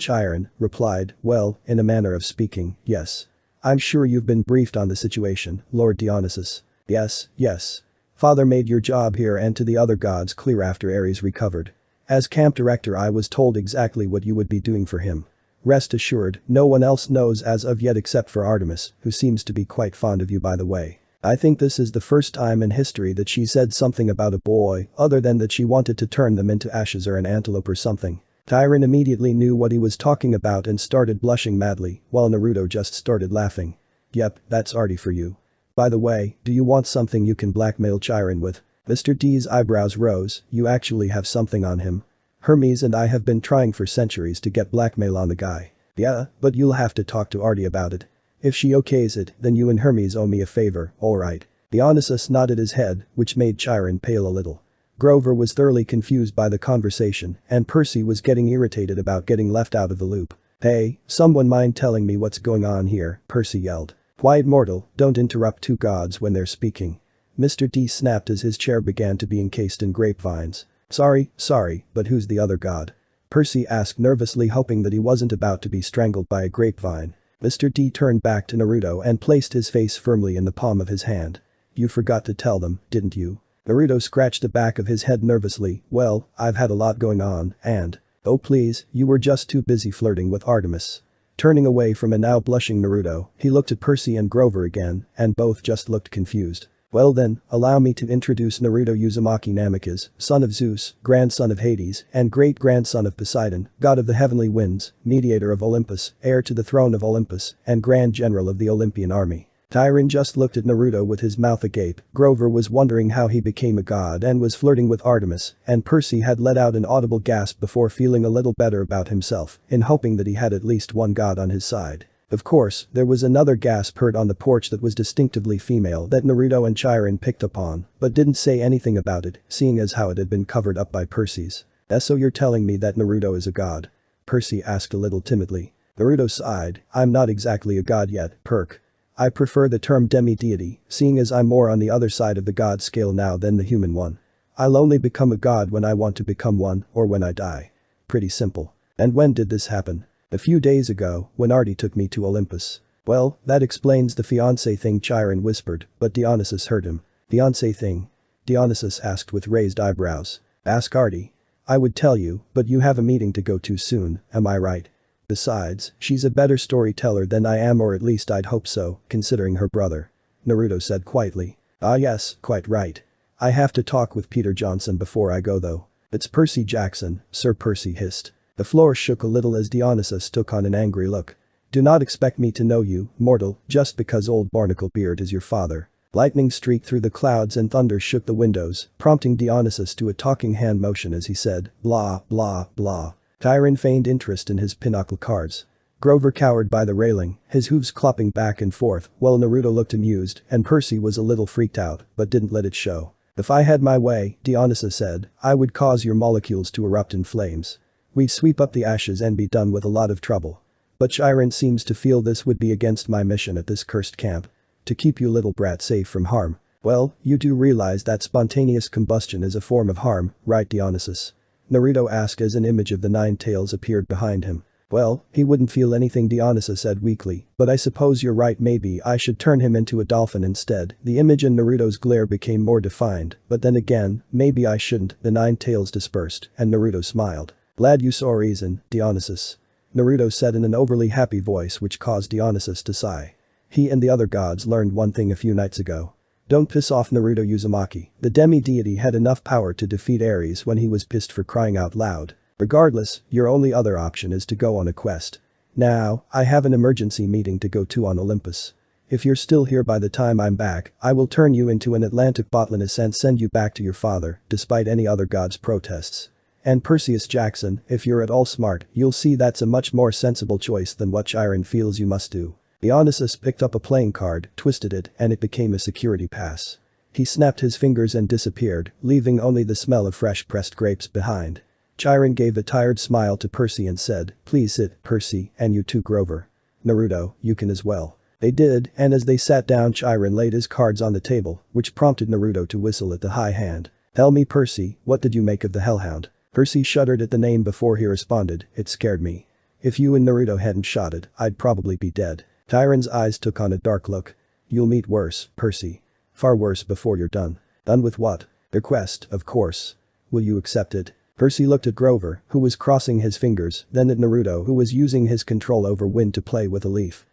Chiron, replied, "Well, in a manner of speaking, yes. I'm sure you've been briefed on the situation, Lord Dionysus." Yes. Father made your job here and to the other gods clear after Ares recovered. As camp director I was told exactly what you would be doing for him. Rest assured, no one else knows as of yet except for Artemis, who seems to be quite fond of you by the way. I think this is the first time in history that she said something about a boy other than that she wanted to turn them into ashes or an antelope or something. Chiron immediately knew what he was talking about and started blushing madly, while Naruto just started laughing. "Yep, that's Artie for you. By the way, do you want something you can blackmail Chiron with?" Mr. D's eyebrows rose. "You actually have something on him?" "Hermes and I have been trying for centuries to get blackmail on the guy." "Yeah, but you'll have to talk to Artie about it. If she okays it, then you and Hermes owe me a favor, alright." Dionysus nodded his head, which made Chiron pale a little. Grover was thoroughly confused by the conversation, and Percy was getting irritated about getting left out of the loop. "Hey, someone mind telling me what's going on here?" Percy yelled. "Quiet mortal, don't interrupt two gods when they're speaking." Mr. D snapped as his chair began to be encased in grapevines. Sorry, but who's the other god?" Percy asked nervously, hoping that he wasn't about to be strangled by a grapevine. Mr. D turned back to Naruto and placed his face firmly in the palm of his hand. "You forgot to tell them, didn't you?" Naruto scratched the back of his head nervously. "Well, I've had a lot going on and..." "Oh please, you were just too busy flirting with Artemis." Turning away from a now blushing Naruto, he looked at Percy and Grover again, and both just looked confused. "Well then, allow me to introduce Naruto Uzumaki Namikaze, son of Zeus, grandson of Hades, and great-grandson of Poseidon, god of the heavenly winds, mediator of Olympus, heir to the throne of Olympus, and grand general of the Olympian army." Chiron just looked at Naruto with his mouth agape. Grover was wondering how he became a god and was flirting with Artemis, and Percy had let out an audible gasp before feeling a little better about himself, in hoping that he had at least one god on his side. Of course, there was another gasp heard on the porch that was distinctively female that Naruto and Chiron picked up on, but didn't say anything about it, seeing as how it had been covered up by Percy's. "So you're telling me that Naruto is a god?" Percy asked a little timidly. Naruto sighed. "I'm not exactly a god yet, Perk. I prefer the term demi-deity, seeing as I'm more on the other side of the god scale now than the human one. I'll only become a god when I want to become one or when I die. Pretty simple." "And when did this happen?" "A few days ago, when Artie took me to Olympus." "Well, that explains the fiancé thing," Chiron whispered, but Dionysus heard him. "Fiancé thing?" Dionysus asked with raised eyebrows. "Ask Artie. I would tell you, but you have a meeting to go to soon, am I right? Besides, she's a better storyteller than I am, or at least I'd hope so, considering her brother." Naruto said quietly. "Ah yes, quite right. I have to talk with Peter Johnson before I go though." "It's Percy Jackson," Sir Percy hissed. The floor shook a little as Dionysus took on an angry look. "Do not expect me to know you, mortal, just because old Barnacle Beard is your father." Lightning streaked through the clouds and thunder shook the windows, prompting Dionysus to a talking hand motion as he said, blah, blah, blah. Chiron feigned interest in his pinochle cards. Grover cowered by the railing, his hooves clopping back and forth, while Naruto looked amused and Percy was a little freaked out, but didn't let it show. If I had my way, Dionysus said, I would cause your molecules to erupt in flames. We'd sweep up the ashes and be done with a lot of trouble. But Chiron seems to feel this would be against my mission at this cursed camp. To keep you little brat safe from harm. Well, you do realize that spontaneous combustion is a form of harm, right Dionysus? Naruto asked as an image of the nine tails appeared behind him. Well, he wouldn't feel anything Dionysus said weakly, but I suppose you're right maybe I should turn him into a dolphin instead. The image in Naruto's glare became more defined, but then again, maybe I shouldn't. The nine tails dispersed, and Naruto smiled. Glad you saw reason, Dionysus. Naruto said in an overly happy voice which caused Dionysus to sigh. He and the other gods learned one thing a few nights ago. Don't piss off Naruto Uzumaki. The demi-deity had enough power to defeat Ares when he was pissed for crying out loud. Regardless, your only other option is to go on a quest. Now, I have an emergency meeting to go to on Olympus. If you're still here by the time I'm back, I will turn you into an Atlantic botanist and send you back to your father, despite any other god's protests. And Perseus Jackson, if you're at all smart, you'll see that's a much more sensible choice than what Chiron feels you must do. Dionysus picked up a playing card, twisted it, and it became a security pass. He snapped his fingers and disappeared, leaving only the smell of fresh pressed grapes behind. Chiron gave a tired smile to Percy and said, please sit, Percy, and you too Grover. Naruto, you can as well. They did, and as they sat down Chiron laid his cards on the table, which prompted Naruto to whistle at the high hand. Tell me Percy, what did you make of the Hellhound? Percy shuddered at the name before he responded, it scared me. If you and Naruto hadn't shot it, I'd probably be dead. Chiron's eyes took on a dark look. You'll meet worse, Percy. Far worse before you're done. Done with what? Their quest, of course. Will you accept it? Percy looked at Grover, who was crossing his fingers, then at Naruto who was using his control over wind to play with a leaf.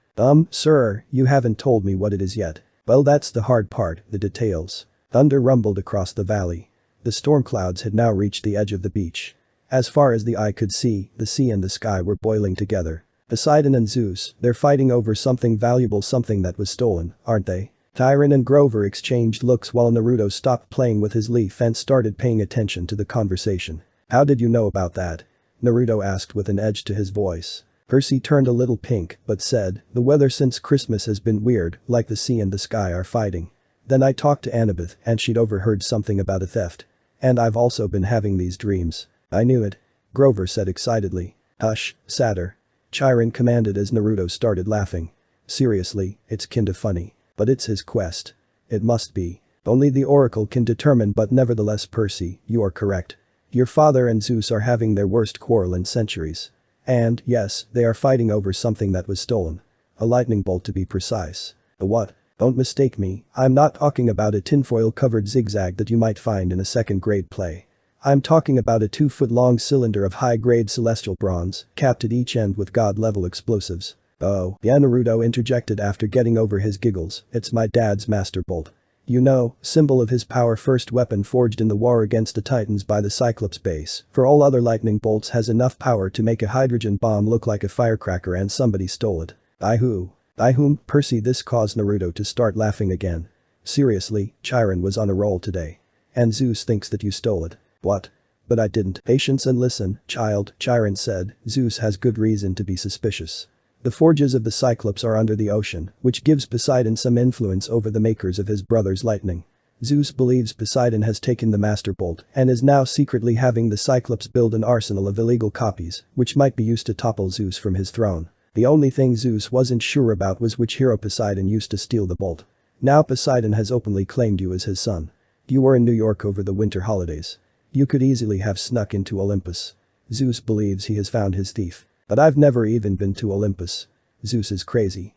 Sir, you haven't told me what it is yet. Well that's the hard part, the details. Thunder rumbled across the valley. The storm clouds had now reached the edge of the beach. As far as the eye could see, the sea and the sky were boiling together. Poseidon and Zeus, they're fighting over something valuable, something that was stolen, aren't they? Chiron and Grover exchanged looks while Naruto stopped playing with his leaf and started paying attention to the conversation. How did you know about that? Naruto asked with an edge to his voice. Percy turned a little pink but said, the weather since Christmas has been weird, like the sea and the sky are fighting. Then I talked to Annabeth and she'd overheard something about a theft. And I've also been having these dreams. I knew it. Grover said excitedly. Hush, Satyr. Chiron commanded as Naruto started laughing. Seriously, it's kinda funny. But it's his quest. It must be. Only the Oracle can determine, but nevertheless Percy, you are correct. Your father and Zeus are having their worst quarrel in centuries. And, yes, they are fighting over something that was stolen. A lightning bolt to be precise. A what? Don't mistake me, I'm not talking about a tinfoil-covered zigzag that you might find in a second-grade play. I'm talking about a 2-foot-long cylinder of high-grade celestial bronze, capped at each end with god-level explosives. Oh, yeah, Naruto interjected after getting over his giggles, it's my dad's master bolt. You know, symbol of his power, first weapon forged in the war against the Titans by the Cyclops base. For all other lightning bolts has enough power to make a hydrogen bomb look like a firecracker, and somebody stole it. I who? I whom? Percy. This caused Naruto to start laughing again. Seriously, Chiron was on a roll today. And Zeus thinks that you stole it. What? But I didn't. Patience and listen, child, Chiron said, Zeus has good reason to be suspicious. The forges of the Cyclops are under the ocean, which gives Poseidon some influence over the makers of his brother's lightning. Zeus believes Poseidon has taken the Master Bolt and is now secretly having the Cyclops build an arsenal of illegal copies, which might be used to topple Zeus from his throne. The only thing Zeus wasn't sure about was which hero Poseidon used to steal the bolt. Now Poseidon has openly claimed you as his son. You were in New York over the winter holidays. You could easily have snuck into Olympus. Zeus believes he has found his thief. But I've never even been to Olympus. Zeus is crazy.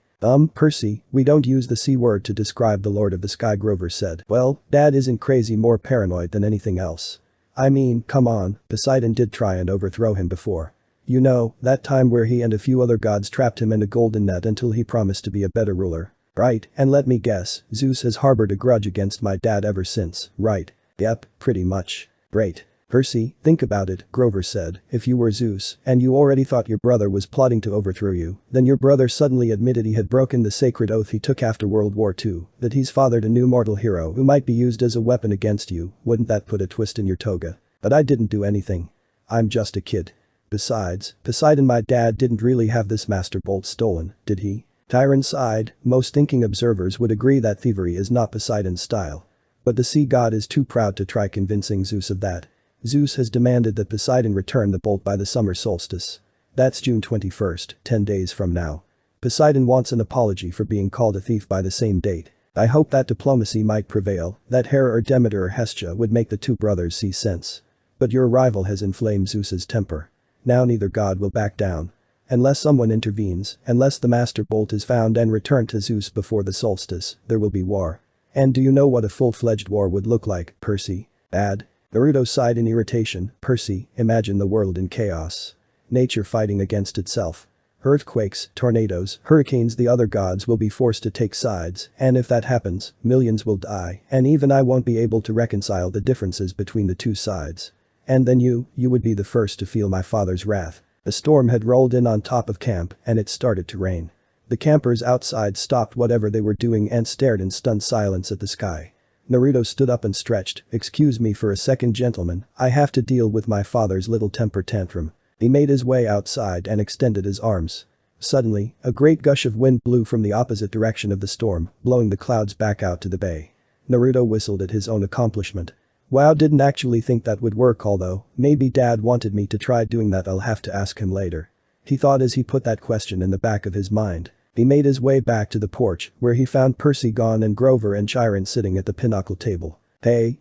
Percy, we don't use the C word to describe the Lord of the Sky, Grover said. Well, Dad isn't crazy, more paranoid than anything else. I mean, come on, Poseidon did try and overthrow him before. You know, that time where he and a few other gods trapped him in a golden net until he promised to be a better ruler. Right, and let me guess, Zeus has harbored a grudge against my dad ever since, right? Yep, pretty much. Great. Percy, think about it, Grover said, if you were Zeus, and you already thought your brother was plotting to overthrow you, then your brother suddenly admitted he had broken the sacred oath he took after World War II, that he's fathered a new mortal hero who might be used as a weapon against you, wouldn't that put a twist in your toga? But I didn't do anything. I'm just a kid. Besides, Poseidon, my dad, didn't really have this master bolt stolen, did he? Chiron sighed. Most thinking observers would agree that thievery is not Poseidon's style. But the sea god is too proud to try convincing Zeus of that. Zeus has demanded that Poseidon return the bolt by the summer solstice. That's June 21st, 10 days from now. Poseidon wants an apology for being called a thief by the same date. I hope that diplomacy might prevail, that Hera or Demeter or Hestia would make the two brothers see sense. But your arrival has inflamed Zeus's temper. Now neither god will back down. Unless someone intervenes, unless the master bolt is found and returned to Zeus before the solstice, there will be war. And do you know what a full-fledged war would look like, Percy? Bad. Naruto sighed in irritation. Percy, imagine the world in chaos. Nature fighting against itself. Earthquakes, tornadoes, hurricanes, the other gods will be forced to take sides, and if that happens, millions will die, and even I won't be able to reconcile the differences between the two sides. And then you would be the first to feel my father's wrath. A storm had rolled in on top of camp, and it started to rain. The campers outside stopped whatever they were doing and stared in stunned silence at the sky. Naruto stood up and stretched. Excuse me for a second, gentlemen, I have to deal with my father's little temper tantrum. He made his way outside and extended his arms. Suddenly, a great gush of wind blew from the opposite direction of the storm, blowing the clouds back out to the bay. Naruto whistled at his own accomplishment. Wow, didn't actually think that would work, although maybe dad wanted me to try doing that. I'll have to ask him later. He thought as he put that question in the back of his mind. He made his way back to the porch, where he found Percy gone and Grover and Chiron sitting at the pinnacle table. Hey,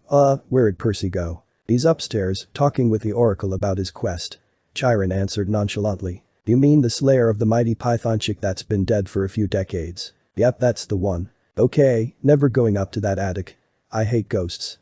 where'd Percy go? He's upstairs, talking with the oracle about his quest. Chiron answered nonchalantly. You mean the slayer of the mighty python chick that's been dead for a few decades? Yep, that's the one. Okay, never going up to that attic. I hate ghosts.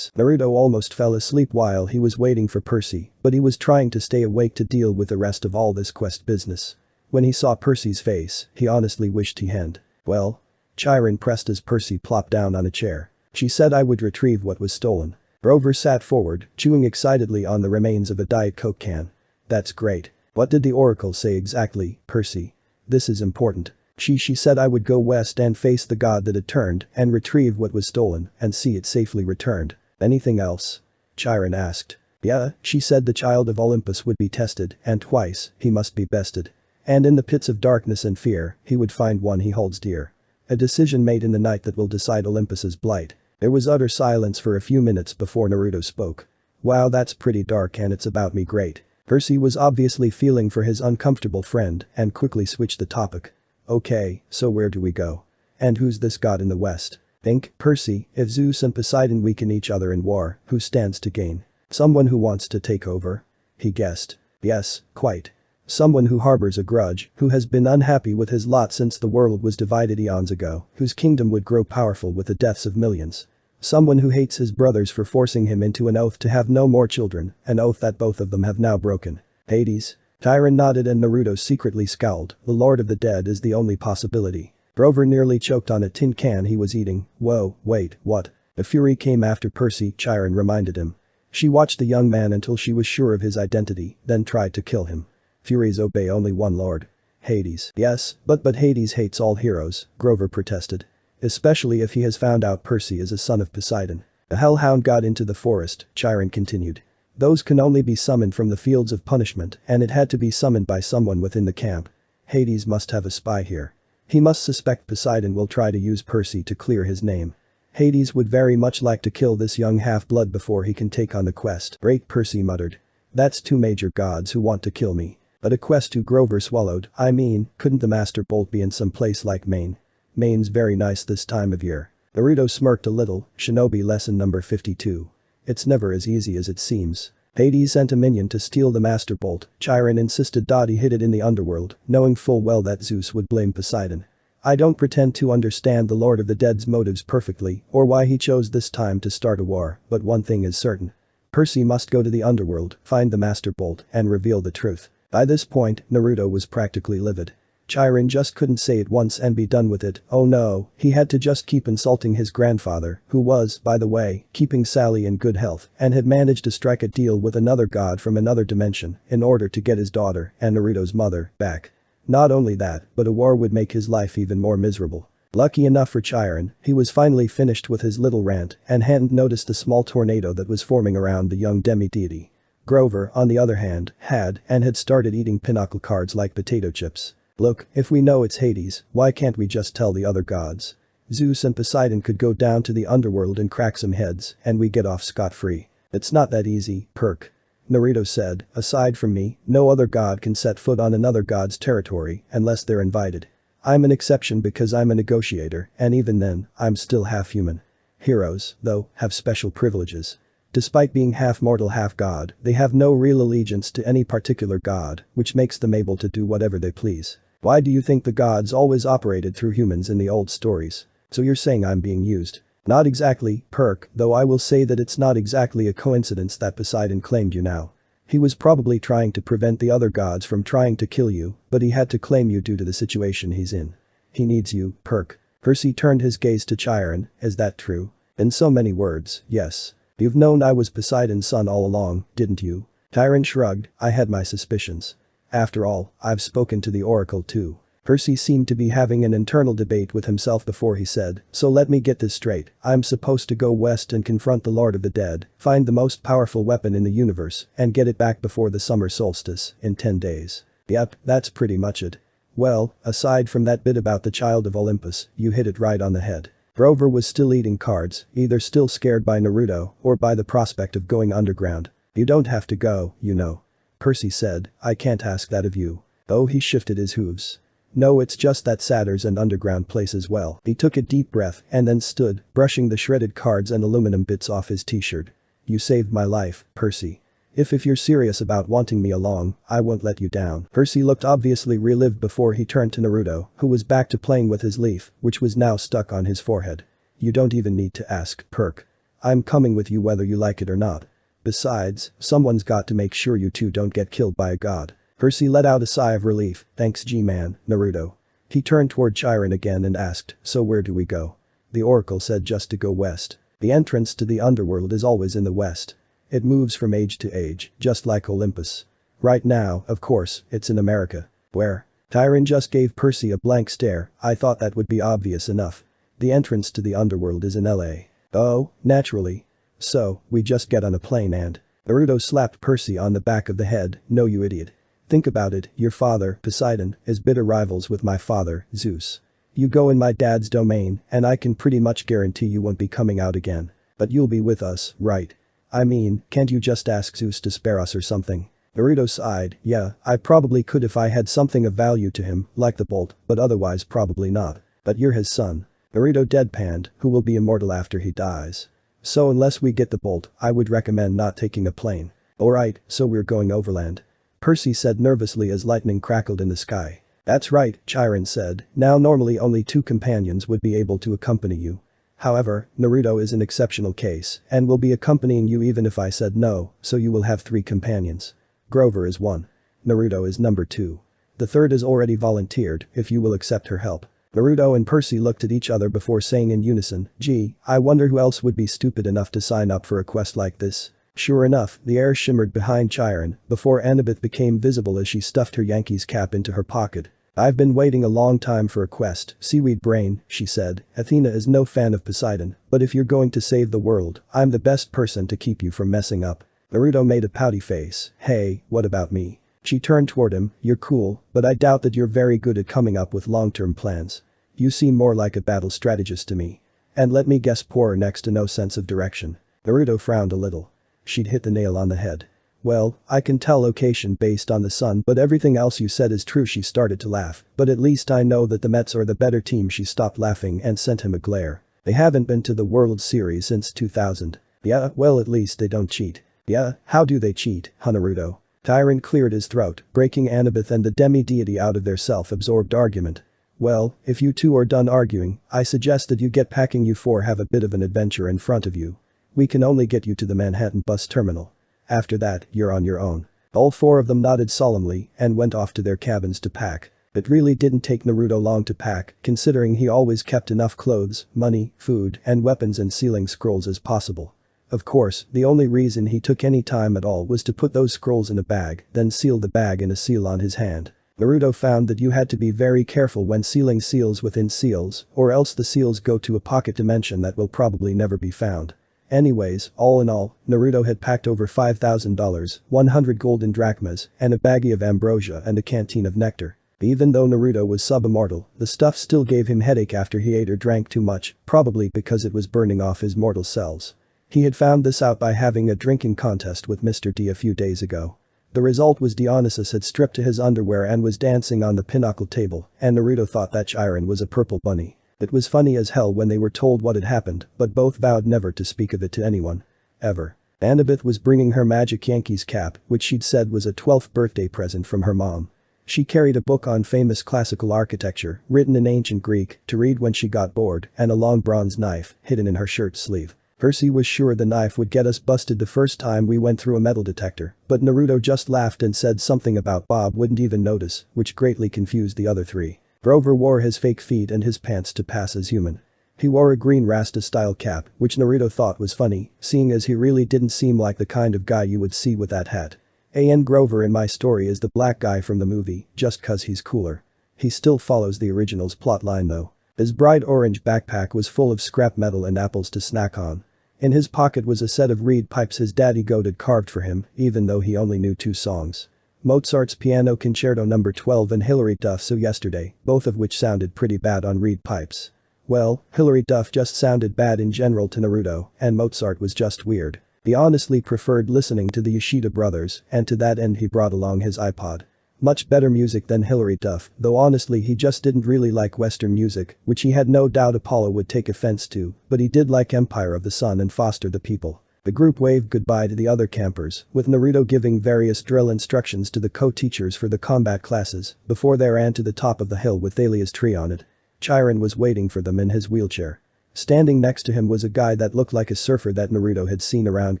Naruto almost fell asleep while he was waiting for Percy, but he was trying to stay awake to deal with the rest of all this quest business. When he saw Percy's face, he honestly wished he hadn't. Well? Chiron pressed as Percy plopped down on a chair. She said I would retrieve what was stolen. Grover sat forward, chewing excitedly on the remains of a Diet Coke can. That's great. What did the oracle say exactly, Percy? This is important. She said I would go west and face the god that had turned and retrieve what was stolen and see it safely returned. Anything else? Chiron asked. Yeah, she said the child of Olympus would be tested and twice he must be bested. And in the pits of darkness and fear, he would find one he holds dear. A decision made in the night that will decide Olympus's blight. There was utter silence for a few minutes before Naruto spoke. Wow, that's pretty dark and it's about me, great. Percy was obviously feeling for his uncomfortable friend and quickly switched the topic. Okay, so where do we go? And who's this god in the west? Think, Percy, if Zeus and Poseidon weaken each other in war, who stands to gain? Someone who wants to take over? He guessed. Yes, quite. Someone who harbors a grudge, who has been unhappy with his lot since the world was divided eons ago, whose kingdom would grow powerful with the deaths of millions. Someone who hates his brothers for forcing him into an oath to have no more children, an oath that both of them have now broken. Hades? Chiron nodded and Naruto secretly scowled. The Lord of the Dead is the only possibility. Grover nearly choked on a tin can he was eating. Whoa, wait, what? A fury came after Percy, Chiron reminded him. She watched the young man until she was sure of his identity, then tried to kill him. Furies obey only one lord. Hades. Yes, but Hades hates all heroes, Grover protested. Especially if he has found out Percy is a son of Poseidon. A hellhound got into the forest, Chiron continued. Those can only be summoned from the fields of punishment, and it had to be summoned by someone within the camp. Hades must have a spy here. He must suspect Poseidon will try to use Percy to clear his name. Hades would very much like to kill this young half-blood before he can take on the quest. Great, Percy muttered. That's two major gods who want to kill me. But a quest who Grover swallowed. I mean, couldn't the Master Bolt be in some place like Maine? Maine's very nice this time of year. Naruto smirked a little. Shinobi lesson number 52. It's never as easy as it seems. Hades sent a minion to steal the Master Bolt. Chiron insisted he hid it in the underworld, knowing full well that Zeus would blame Poseidon. I don't pretend to understand the Lord of the Dead's motives perfectly or why he chose this time to start a war, but one thing is certain. Percy must go to the underworld, find the Master Bolt, and reveal the truth. By this point, Naruto was practically livid. Chiron just couldn't say it once and be done with it. Oh no, he had to just keep insulting his grandfather, who was, by the way, keeping Sally in good health and had managed to strike a deal with another god from another dimension in order to get his daughter and Naruto's mother back. Not only that, but a war would make his life even more miserable. Lucky enough for Chiron, he was finally finished with his little rant and hadn't noticed the small tornado that was forming around the young demi-deity. Grover, on the other hand, had started eating pinochle cards like potato chips. Look, if we know it's Hades, why can't we just tell the other gods? Zeus and Poseidon could go down to the underworld and crack some heads, and we get off scot-free. It's not that easy, Perk. Naruto said, aside from me, no other god can set foot on another god's territory unless they're invited. I'm an exception because I'm a negotiator, and even then, I'm still half human. Heroes, though, have special privileges. Despite being half mortal half god, they have no real allegiance to any particular god, which makes them able to do whatever they please. Why do you think the gods always operated through humans in the old stories? So you're saying I'm being used? Not exactly, Perk, though I will say that it's not exactly a coincidence that Poseidon claimed you now. He was probably trying to prevent the other gods from trying to kill you, but he had to claim you due to the situation he's in. He needs you, Perk. Percy turned his gaze to Chiron, is that true? In so many words, yes. You've known I was Poseidon's son all along, didn't you? Chiron shrugged, I had my suspicions. After all, I've spoken to the oracle too. Percy seemed to be having an internal debate with himself before he said, so let me get this straight, I'm supposed to go west and confront the Lord of the Dead, find the most powerful weapon in the universe, and get it back before the summer solstice, in 10 days. Yep, that's pretty much it. Well, aside from that bit about the child of Olympus, you hit it right on the head. Grover was still eating cards, either still scared by Naruto or by the prospect of going underground. You don't have to go, you know. Percy said, I can't ask that of you. Oh, he shifted his hooves. No, it's just that Satyr's an underground place as well. He took a deep breath and then stood, brushing the shredded cards and aluminum bits off his t-shirt. You saved my life, Percy. If you're serious about wanting me along, I won't let you down. Percy looked obviously relieved before he turned to Naruto, who was back to playing with his leaf, which was now stuck on his forehead. You don't even need to ask, Perk. I'm coming with you whether you like it or not. Besides, someone's got to make sure you two don't get killed by a god. Percy let out a sigh of relief, thanks G-Man, Naruto. He turned toward Chiron again and asked, so where do we go? The oracle said just to go west. The entrance to the underworld is always in the west. It moves from age to age, just like Olympus. Right now, of course, it's in America. Where? Chiron just gave Percy a blank stare, I thought that would be obvious enough. The entrance to the underworld is in LA. Oh, naturally. So, we just get on a plane and… Naruto slapped Percy on the back of the head, no you idiot. Think about it, your father, Poseidon, is bitter rivals with my father, Zeus. You go in my dad's domain, and I can pretty much guarantee you won't be coming out again. But you'll be with us, right? I mean, can't you just ask Zeus to spare us or something? Naruto sighed, yeah, I probably could if I had something of value to him, like the bolt, but otherwise probably not. But you're his son. Naruto deadpanned, who will be immortal after he dies. So unless we get the bolt, I would recommend not taking a plane. Alright, so we're going overland. Percy said nervously as lightning crackled in the sky. That's right, Chiron said, now normally only 2 companions would be able to accompany you. However, Naruto is an exceptional case and will be accompanying you even if I said no, so you will have 3 companions. Grover is 1. Naruto is number 2. The third is already volunteered if you will accept her help. Naruto and Percy looked at each other before saying in unison, gee, I wonder who else would be stupid enough to sign up for a quest like this. Sure enough, the air shimmered behind Chiron before Annabeth became visible as she stuffed her Yankees cap into her pocket. I've been waiting a long time for a quest, seaweed brain, she said. Athena is no fan of Poseidon, but if you're going to save the world, I'm the best person to keep you from messing up. Naruto made a pouty face, hey, what about me? She turned toward him, you're cool, but I doubt that you're very good at coming up with long-term plans. You seem more like a battle strategist to me. And let me guess, poor or next to no sense of direction. Naruto frowned a little. She'd hit the nail on the head. Well, I can tell location based on the sun, but everything else you said is true. She started to laugh, but at least I know that the Mets are the better team. She stopped laughing and sent him a glare. They haven't been to the World Series since 2000. Yeah, well at least they don't cheat. Yeah, how do they cheat, huh, Naruto? Tyrant cleared his throat, breaking Annabeth and the demi-deity out of their self-absorbed argument. Well, if you two are done arguing, I suggest that you get packing. You four have a bit of an adventure in front of you. We can only get you to the Manhattan bus terminal. After that, you're on your own. All four of them nodded solemnly and went off to their cabins to pack. It really didn't take Naruto long to pack, considering he always kept enough clothes, money, food, and weapons and sealing scrolls as possible. Of course, the only reason he took any time at all was to put those scrolls in a bag, then seal the bag in a seal on his hand. Naruto found that you had to be very careful when sealing seals within seals, or else the seals go to a pocket dimension that will probably never be found. Anyways, all in all, Naruto had packed over $5,000, 100 golden drachmas, and a baggie of ambrosia and a canteen of nectar. Even though Naruto was sub-immortal, the stuff still gave him headache after he ate or drank too much, probably because it was burning off his mortal cells. He had found this out by having a drinking contest with Mr. D a few days ago. The result was Dionysus had stripped to his underwear and was dancing on the pinnacle table, and Naruto thought that Chiron was a purple bunny. It was funny as hell when they were told what had happened, but both vowed never to speak of it to anyone. Ever. Annabeth was bringing her Magic Yankees cap, which she'd said was a 12th birthday present from her mom. She carried a book on famous classical architecture, written in ancient Greek, to read when she got bored, and a long bronze knife, hidden in her shirt sleeve. Percy was sure the knife would get us busted the first time we went through a metal detector, but Naruto just laughed and said something about Bob wouldn't even notice, which greatly confused the other three. Grover wore his fake feet and his pants to pass as human. He wore a green Rasta-style cap, which Naruto thought was funny, seeing as he really didn't seem like the kind of guy you would see with that hat. A.N. Grover in my story is the black guy from the movie, just cause he's cooler. He still follows the original's plotline though. His bright orange backpack was full of scrap metal and apples to snack on. In his pocket was a set of reed pipes his daddy goat had carved for him, even though he only knew 2 songs. Mozart's Piano Concerto No. 12 and Hilary Duff's So Yesterday, both of which sounded pretty bad on reed pipes. Well, Hilary Duff just sounded bad in general to Naruto, and Mozart was just weird. He honestly preferred listening to the Yoshida brothers, and to that end he brought along his iPod. Much better music than Hilary Duff, though honestly he just didn't really like Western music, which he had no doubt Apollo would take offense to, but he did like Empire of the Sun and Foster the People. The group waved goodbye to the other campers, with Naruto giving various drill instructions to the co-teachers for the combat classes, before they ran to the top of the hill with Thalia's tree on it. Chiron was waiting for them in his wheelchair. Standing next to him was a guy that looked like a surfer that Naruto had seen around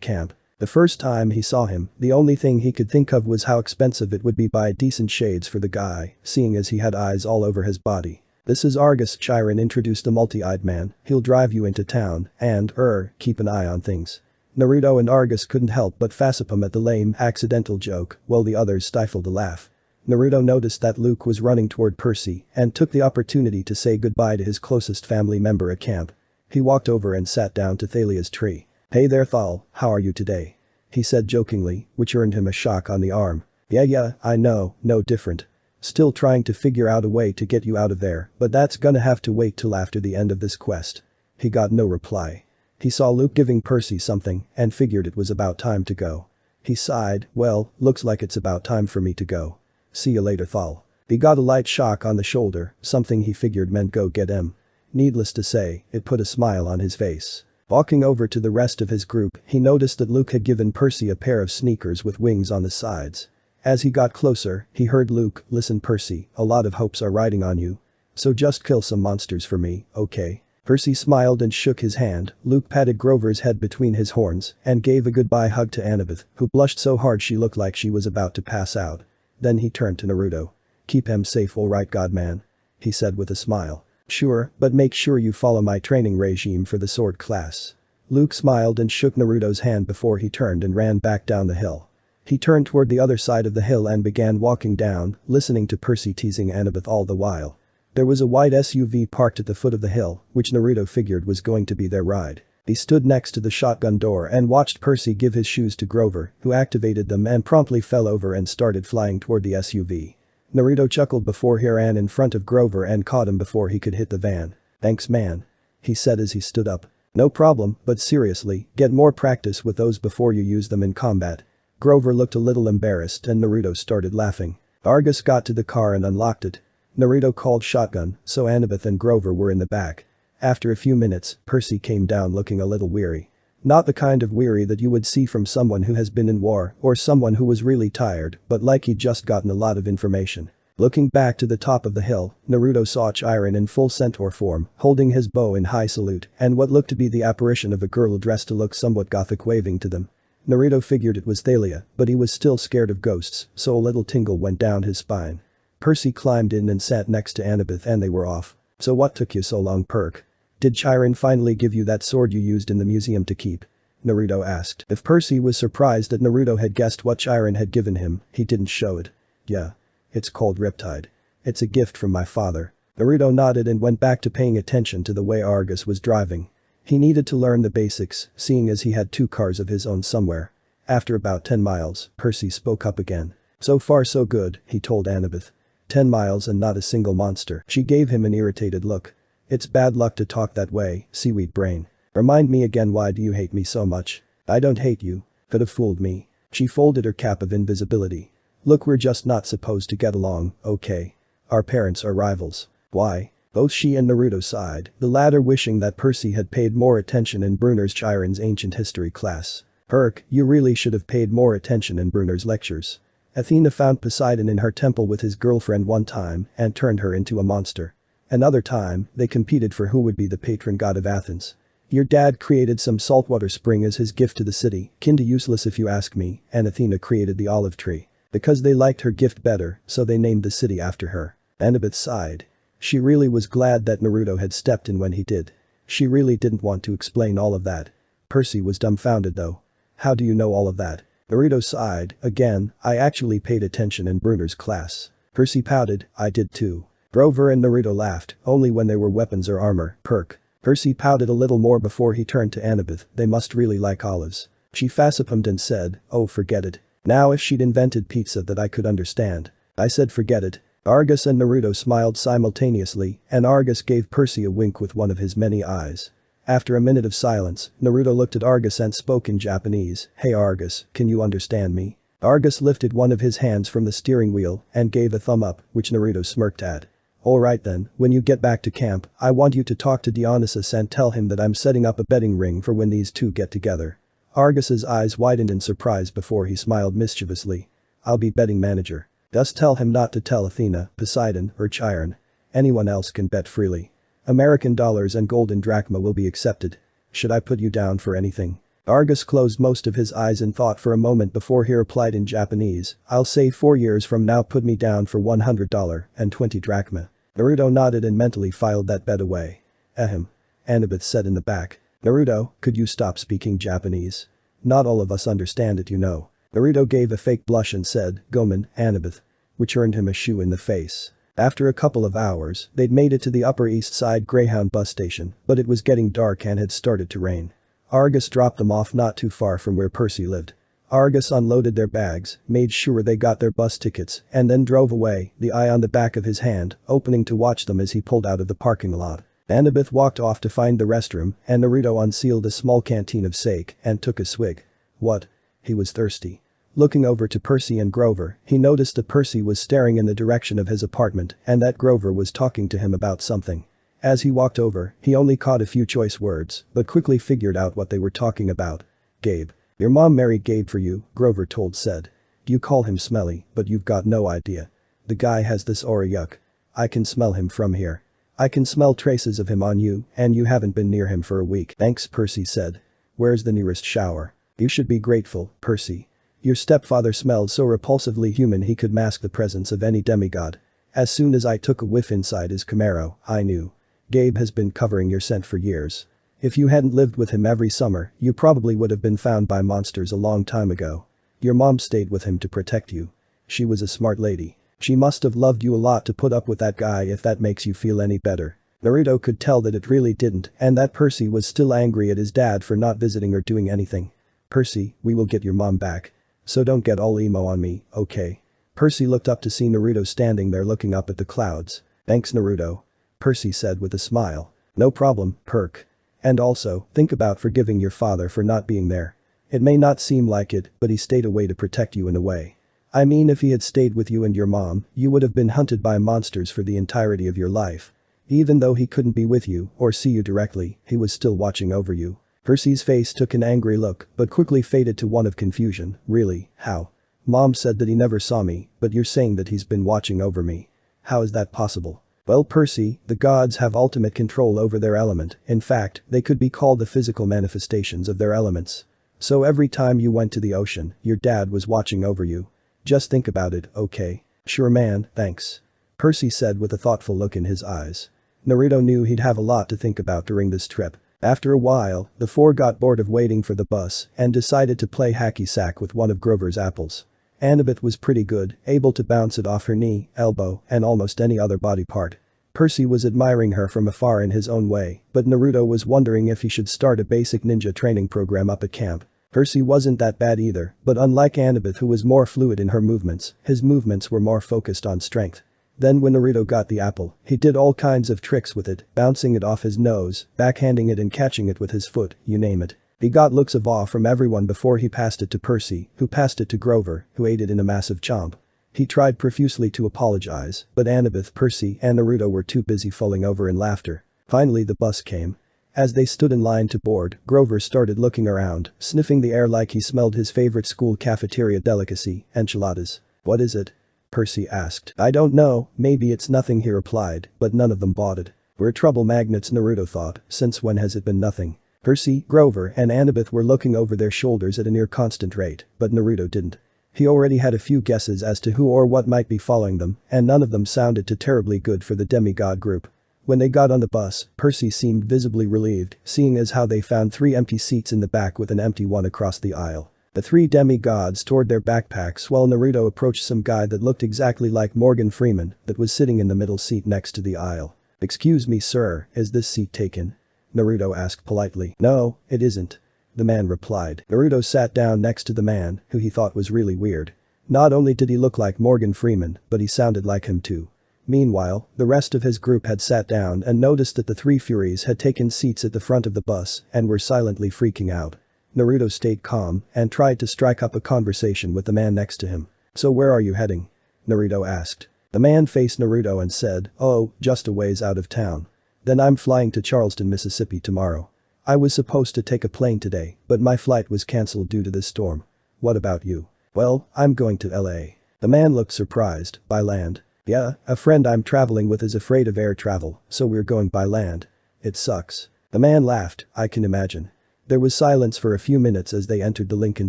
camp. The first time he saw him, the only thing he could think of was how expensive it would be buy decent shades for the guy, seeing as he had eyes all over his body. This is Argus, Chiron introduced the multi-eyed man. He'll drive you into town, and, keep an eye on things. Naruto and Argus couldn't help but facepalm at the lame, accidental joke, while the others stifled a laugh. Naruto noticed that Luke was running toward Percy and took the opportunity to say goodbye to his closest family member at camp. He walked over and sat down to Thalia's tree. "Hey there Thal, how are you today?" he said jokingly, which earned him a shock on the arm. Yeah, I know, no different. Still trying to figure out a way to get you out of there, but that's gonna have to wait till after the end of this quest." He got no reply. He saw Luke giving Percy something and figured it was about time to go. He sighed, "Well, looks like it's about time for me to go. See you later Thal." He got a light shock on the shoulder, something he figured meant go get him. Needless to say, it put a smile on his face. Walking over to the rest of his group, he noticed that Luke had given Percy a pair of sneakers with wings on the sides. As he got closer, he heard Luke, "Listen Percy, a lot of hopes are riding on you. So just kill some monsters for me, okay?" Percy smiled and shook his hand. Luke patted Grover's head between his horns and gave a goodbye hug to Annabeth, who blushed so hard she looked like she was about to pass out. Then he turned to Naruto. "Keep him safe alright Godman?" he said with a smile. "Sure, but make sure you follow my training regime for the sword class." Luke smiled and shook Naruto's hand before he turned and ran back down the hill. He turned toward the other side of the hill and began walking down, listening to Percy teasing Annabeth all the while. There was a white SUV parked at the foot of the hill, which Naruto figured was going to be their ride. He stood next to the shotgun door and watched Percy give his shoes to Grover, who activated them and promptly fell over and started flying toward the SUV. Naruto chuckled before he ran in front of Grover and caught him before he could hit the van. "Thanks man," he said as he stood up. "No problem, but seriously, get more practice with those before you use them in combat." Grover looked a little embarrassed and Naruto started laughing. Argus got to the car and unlocked it. Naruto called shotgun, so Annabeth and Grover were in the back. After a few minutes, Percy came down looking a little weary. Not the kind of weary that you would see from someone who has been in war or someone who was really tired, but like he'd just gotten a lot of information. Looking back to the top of the hill, Naruto saw Chiron in full centaur form, holding his bow in high salute, and what looked to be the apparition of a girl dressed to look somewhat gothic waving to them. Naruto figured it was Thalia, but he was still scared of ghosts, so a little tingle went down his spine. Percy climbed in and sat next to Annabeth and they were off. So what took you so long, Perk? Did Chiron finally give you that sword you used in the museum to keep? Naruto asked. If Percy was surprised that Naruto had guessed what Chiron had given him, he didn't show it. Yeah. It's called Riptide. It's a gift from my father. Naruto nodded and went back to paying attention to the way Argus was driving. He needed to learn the basics, seeing as he had 2 cars of his own somewhere. After about 10 miles, Percy spoke up again. So far so good, he told Annabeth. 10 miles and not a single monster. She gave him an irritated look. It's bad luck to talk that way, seaweed brain. Remind me again, why do you hate me so much? I don't hate you. Could have fooled me. She folded her cap of invisibility. Look, we're just not supposed to get along, okay? Our parents are rivals. Why? Both she and Naruto sighed, the latter wishing that Percy had paid more attention in Brunner's Chiron's ancient history class. Perk, you really should have paid more attention in Brunner's lectures. Athena found Poseidon in her temple with his girlfriend one time and turned her into a monster. Another time, they competed for who would be the patron god of Athens. Your dad created some saltwater spring as his gift to the city, kinda useless if you ask me, and Athena created the olive tree. Because they liked her gift better, so they named the city after her. Annabeth sighed. She really was glad that Naruto had stepped in when he did. She really didn't want to explain all of that. Percy was dumbfounded though. How do you know all of that? Naruto sighed. Again, I actually paid attention in Brunner's class. Percy pouted. I did too. Grover and Naruto laughed, only when they were weapons or armor. Perk. Percy pouted a little more before he turned to Annabeth. They must really like olives. She facepalmed and said, oh, forget it. Now if she'd invented pizza that I could understand. I said forget it. Argus and Naruto smiled simultaneously, and Argus gave Percy a wink with one of his many eyes. After a minute of silence, Naruto looked at Argus and spoke in Japanese. Hey Argus, can you understand me? Argus lifted one of his hands from the steering wheel and gave a thumb up, which Naruto smirked at. Alright then, when you get back to camp, I want you to talk to Dionysus and tell him that I'm setting up a betting ring for when these two get together. Argus's eyes widened in surprise before he smiled mischievously. I'll be betting manager. Just tell him not to tell Athena, Poseidon, or Chiron. Anyone else can bet freely. American dollars and golden drachma will be accepted. Should I put you down for anything? Argus closed most of his eyes in thought for a moment before he replied in Japanese. I'll say 4 years from now put me down for $100 and 20 drachma. Naruto nodded and mentally filed that bet away. Ahem. Annabeth said in the back. Naruto, could you stop speaking Japanese? Not all of us understand it, you know. Naruto gave a fake blush and said, Gomen, Annabeth. Which earned him a shoe in the face. After a couple of hours, they'd made it to the Upper East Side Greyhound bus station, but it was getting dark and had started to rain. Argus dropped them off not too far from where Percy lived. Argus unloaded their bags, made sure they got their bus tickets, and then drove away, the eye on the back of his hand, opening to watch them as he pulled out of the parking lot. Annabeth walked off to find the restroom, and Naruto unsealed a small canteen of sake and took a swig. What? He was thirsty. Looking over to Percy and Grover, he noticed that Percy was staring in the direction of his apartment and that Grover was talking to him about something. As he walked over, he only caught a few choice words, but quickly figured out what they were talking about. Gabe. Your mom married Gabe for you, Grover told said. You call him smelly, but you've got no idea. The guy has this aura, yuck. I can smell him from here. I can smell traces of him on you, and you haven't been near him for a week. Thanks, Percy said. Where's the nearest shower? You should be grateful, Percy. Your stepfather smelled so repulsively human he could mask the presence of any demigod. As soon as I took a whiff inside his Camaro, I knew. Gabe has been covering your scent for years. If you hadn't lived with him every summer, you probably would have been found by monsters a long time ago. Your mom stayed with him to protect you. She was a smart lady. She must have loved you a lot to put up with that guy if that makes you feel any better. Naruto could tell that it really didn't and that Percy was still angry at his dad for not visiting or doing anything. Percy, we will get your mom back. So don't get all emo on me, okay? Percy looked up to see Naruto standing there looking up at the clouds. Thanks, Naruto. Percy said with a smile. No problem, Perk. And also, think about forgiving your father for not being there. It may not seem like it, but he stayed away to protect you in a way. I mean, if he had stayed with you and your mom, you would have been hunted by monsters for the entirety of your life. Even though he couldn't be with you or see you directly, he was still watching over you. Percy's face took an angry look, but quickly faded to one of confusion. Really, how? Mom said that he never saw me, but you're saying that he's been watching over me. How is that possible? Well, Percy, the gods have ultimate control over their element. In fact, they could be called the physical manifestations of their elements. So every time you went to the ocean, your dad was watching over you. Just think about it, okay? Sure man, thanks. Percy said with a thoughtful look in his eyes. Naruto knew he'd have a lot to think about during this trip. After a while, the four got bored of waiting for the bus and decided to play hacky sack with one of Grover's apples. Annabeth was pretty good, able to bounce it off her knee, elbow, and almost any other body part. Percy was admiring her from afar in his own way, but Naruto was wondering if he should start a basic ninja training program up at camp. Percy wasn't that bad either, but unlike Annabeth who was more fluid in her movements, his movements were more focused on strength. Then when Naruto got the apple, he did all kinds of tricks with it, bouncing it off his nose, backhanding it and catching it with his foot, you name it. He got looks of awe from everyone before he passed it to Percy, who passed it to Grover, who ate it in a massive chomp. He tried profusely to apologize, but Annabeth, Percy, and Naruto were too busy falling over in laughter. Finally the bus came. As they stood in line to board, Grover started looking around, sniffing the air like he smelled his favorite school cafeteria delicacy, enchiladas. What is it? Percy asked. I don't know, maybe it's nothing, he replied, but none of them bought it. We're trouble magnets, Naruto thought, since when has it been nothing? Percy, Grover, and Annabeth were looking over their shoulders at a near constant rate, but Naruto didn't. He already had a few guesses as to who or what might be following them, and none of them sounded too terribly good for the demigod group. When they got on the bus, Percy seemed visibly relieved, seeing as how they found 3 empty seats in the back with an empty one across the aisle. The 3 demigods stored their backpacks while Naruto approached some guy that looked exactly like Morgan Freeman that was sitting in the middle seat next to the aisle. Excuse me sir, is this seat taken? Naruto asked politely. No, it isn't. The man replied. Naruto sat down next to the man, who he thought was really weird. Not only did he look like Morgan Freeman, but he sounded like him too. Meanwhile, the rest of his group had sat down and noticed that the 3 Furies had taken seats at the front of the bus and were silently freaking out. Naruto stayed calm and tried to strike up a conversation with the man next to him. So where are you heading? Naruto asked. The man faced Naruto and said, oh, just a ways out of town. Then I'm flying to Charleston, Mississippi tomorrow. I was supposed to take a plane today, but my flight was cancelled due to this storm. What about you? Well, I'm going to LA. The man looked surprised. By land? Yeah, a friend I'm traveling with is afraid of air travel, so we're going by land. It sucks. The man laughed, I can imagine. There was silence for a few minutes as they entered the Lincoln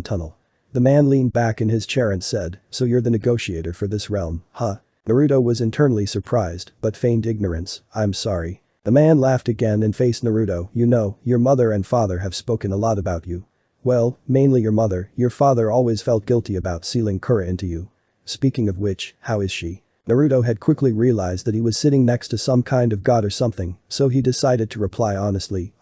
Tunnel. The man leaned back in his chair and said, so you're the negotiator for this realm, huh? Naruto was internally surprised, but feigned ignorance. I'm sorry. The man laughed again and faced Naruto. You know, your mother and father have spoken a lot about you. Well, mainly your mother. Your father always felt guilty about sealing Kura into you. Speaking of which, how is she? Naruto had quickly realized that he was sitting next to some kind of god or something, so he decided to reply honestly,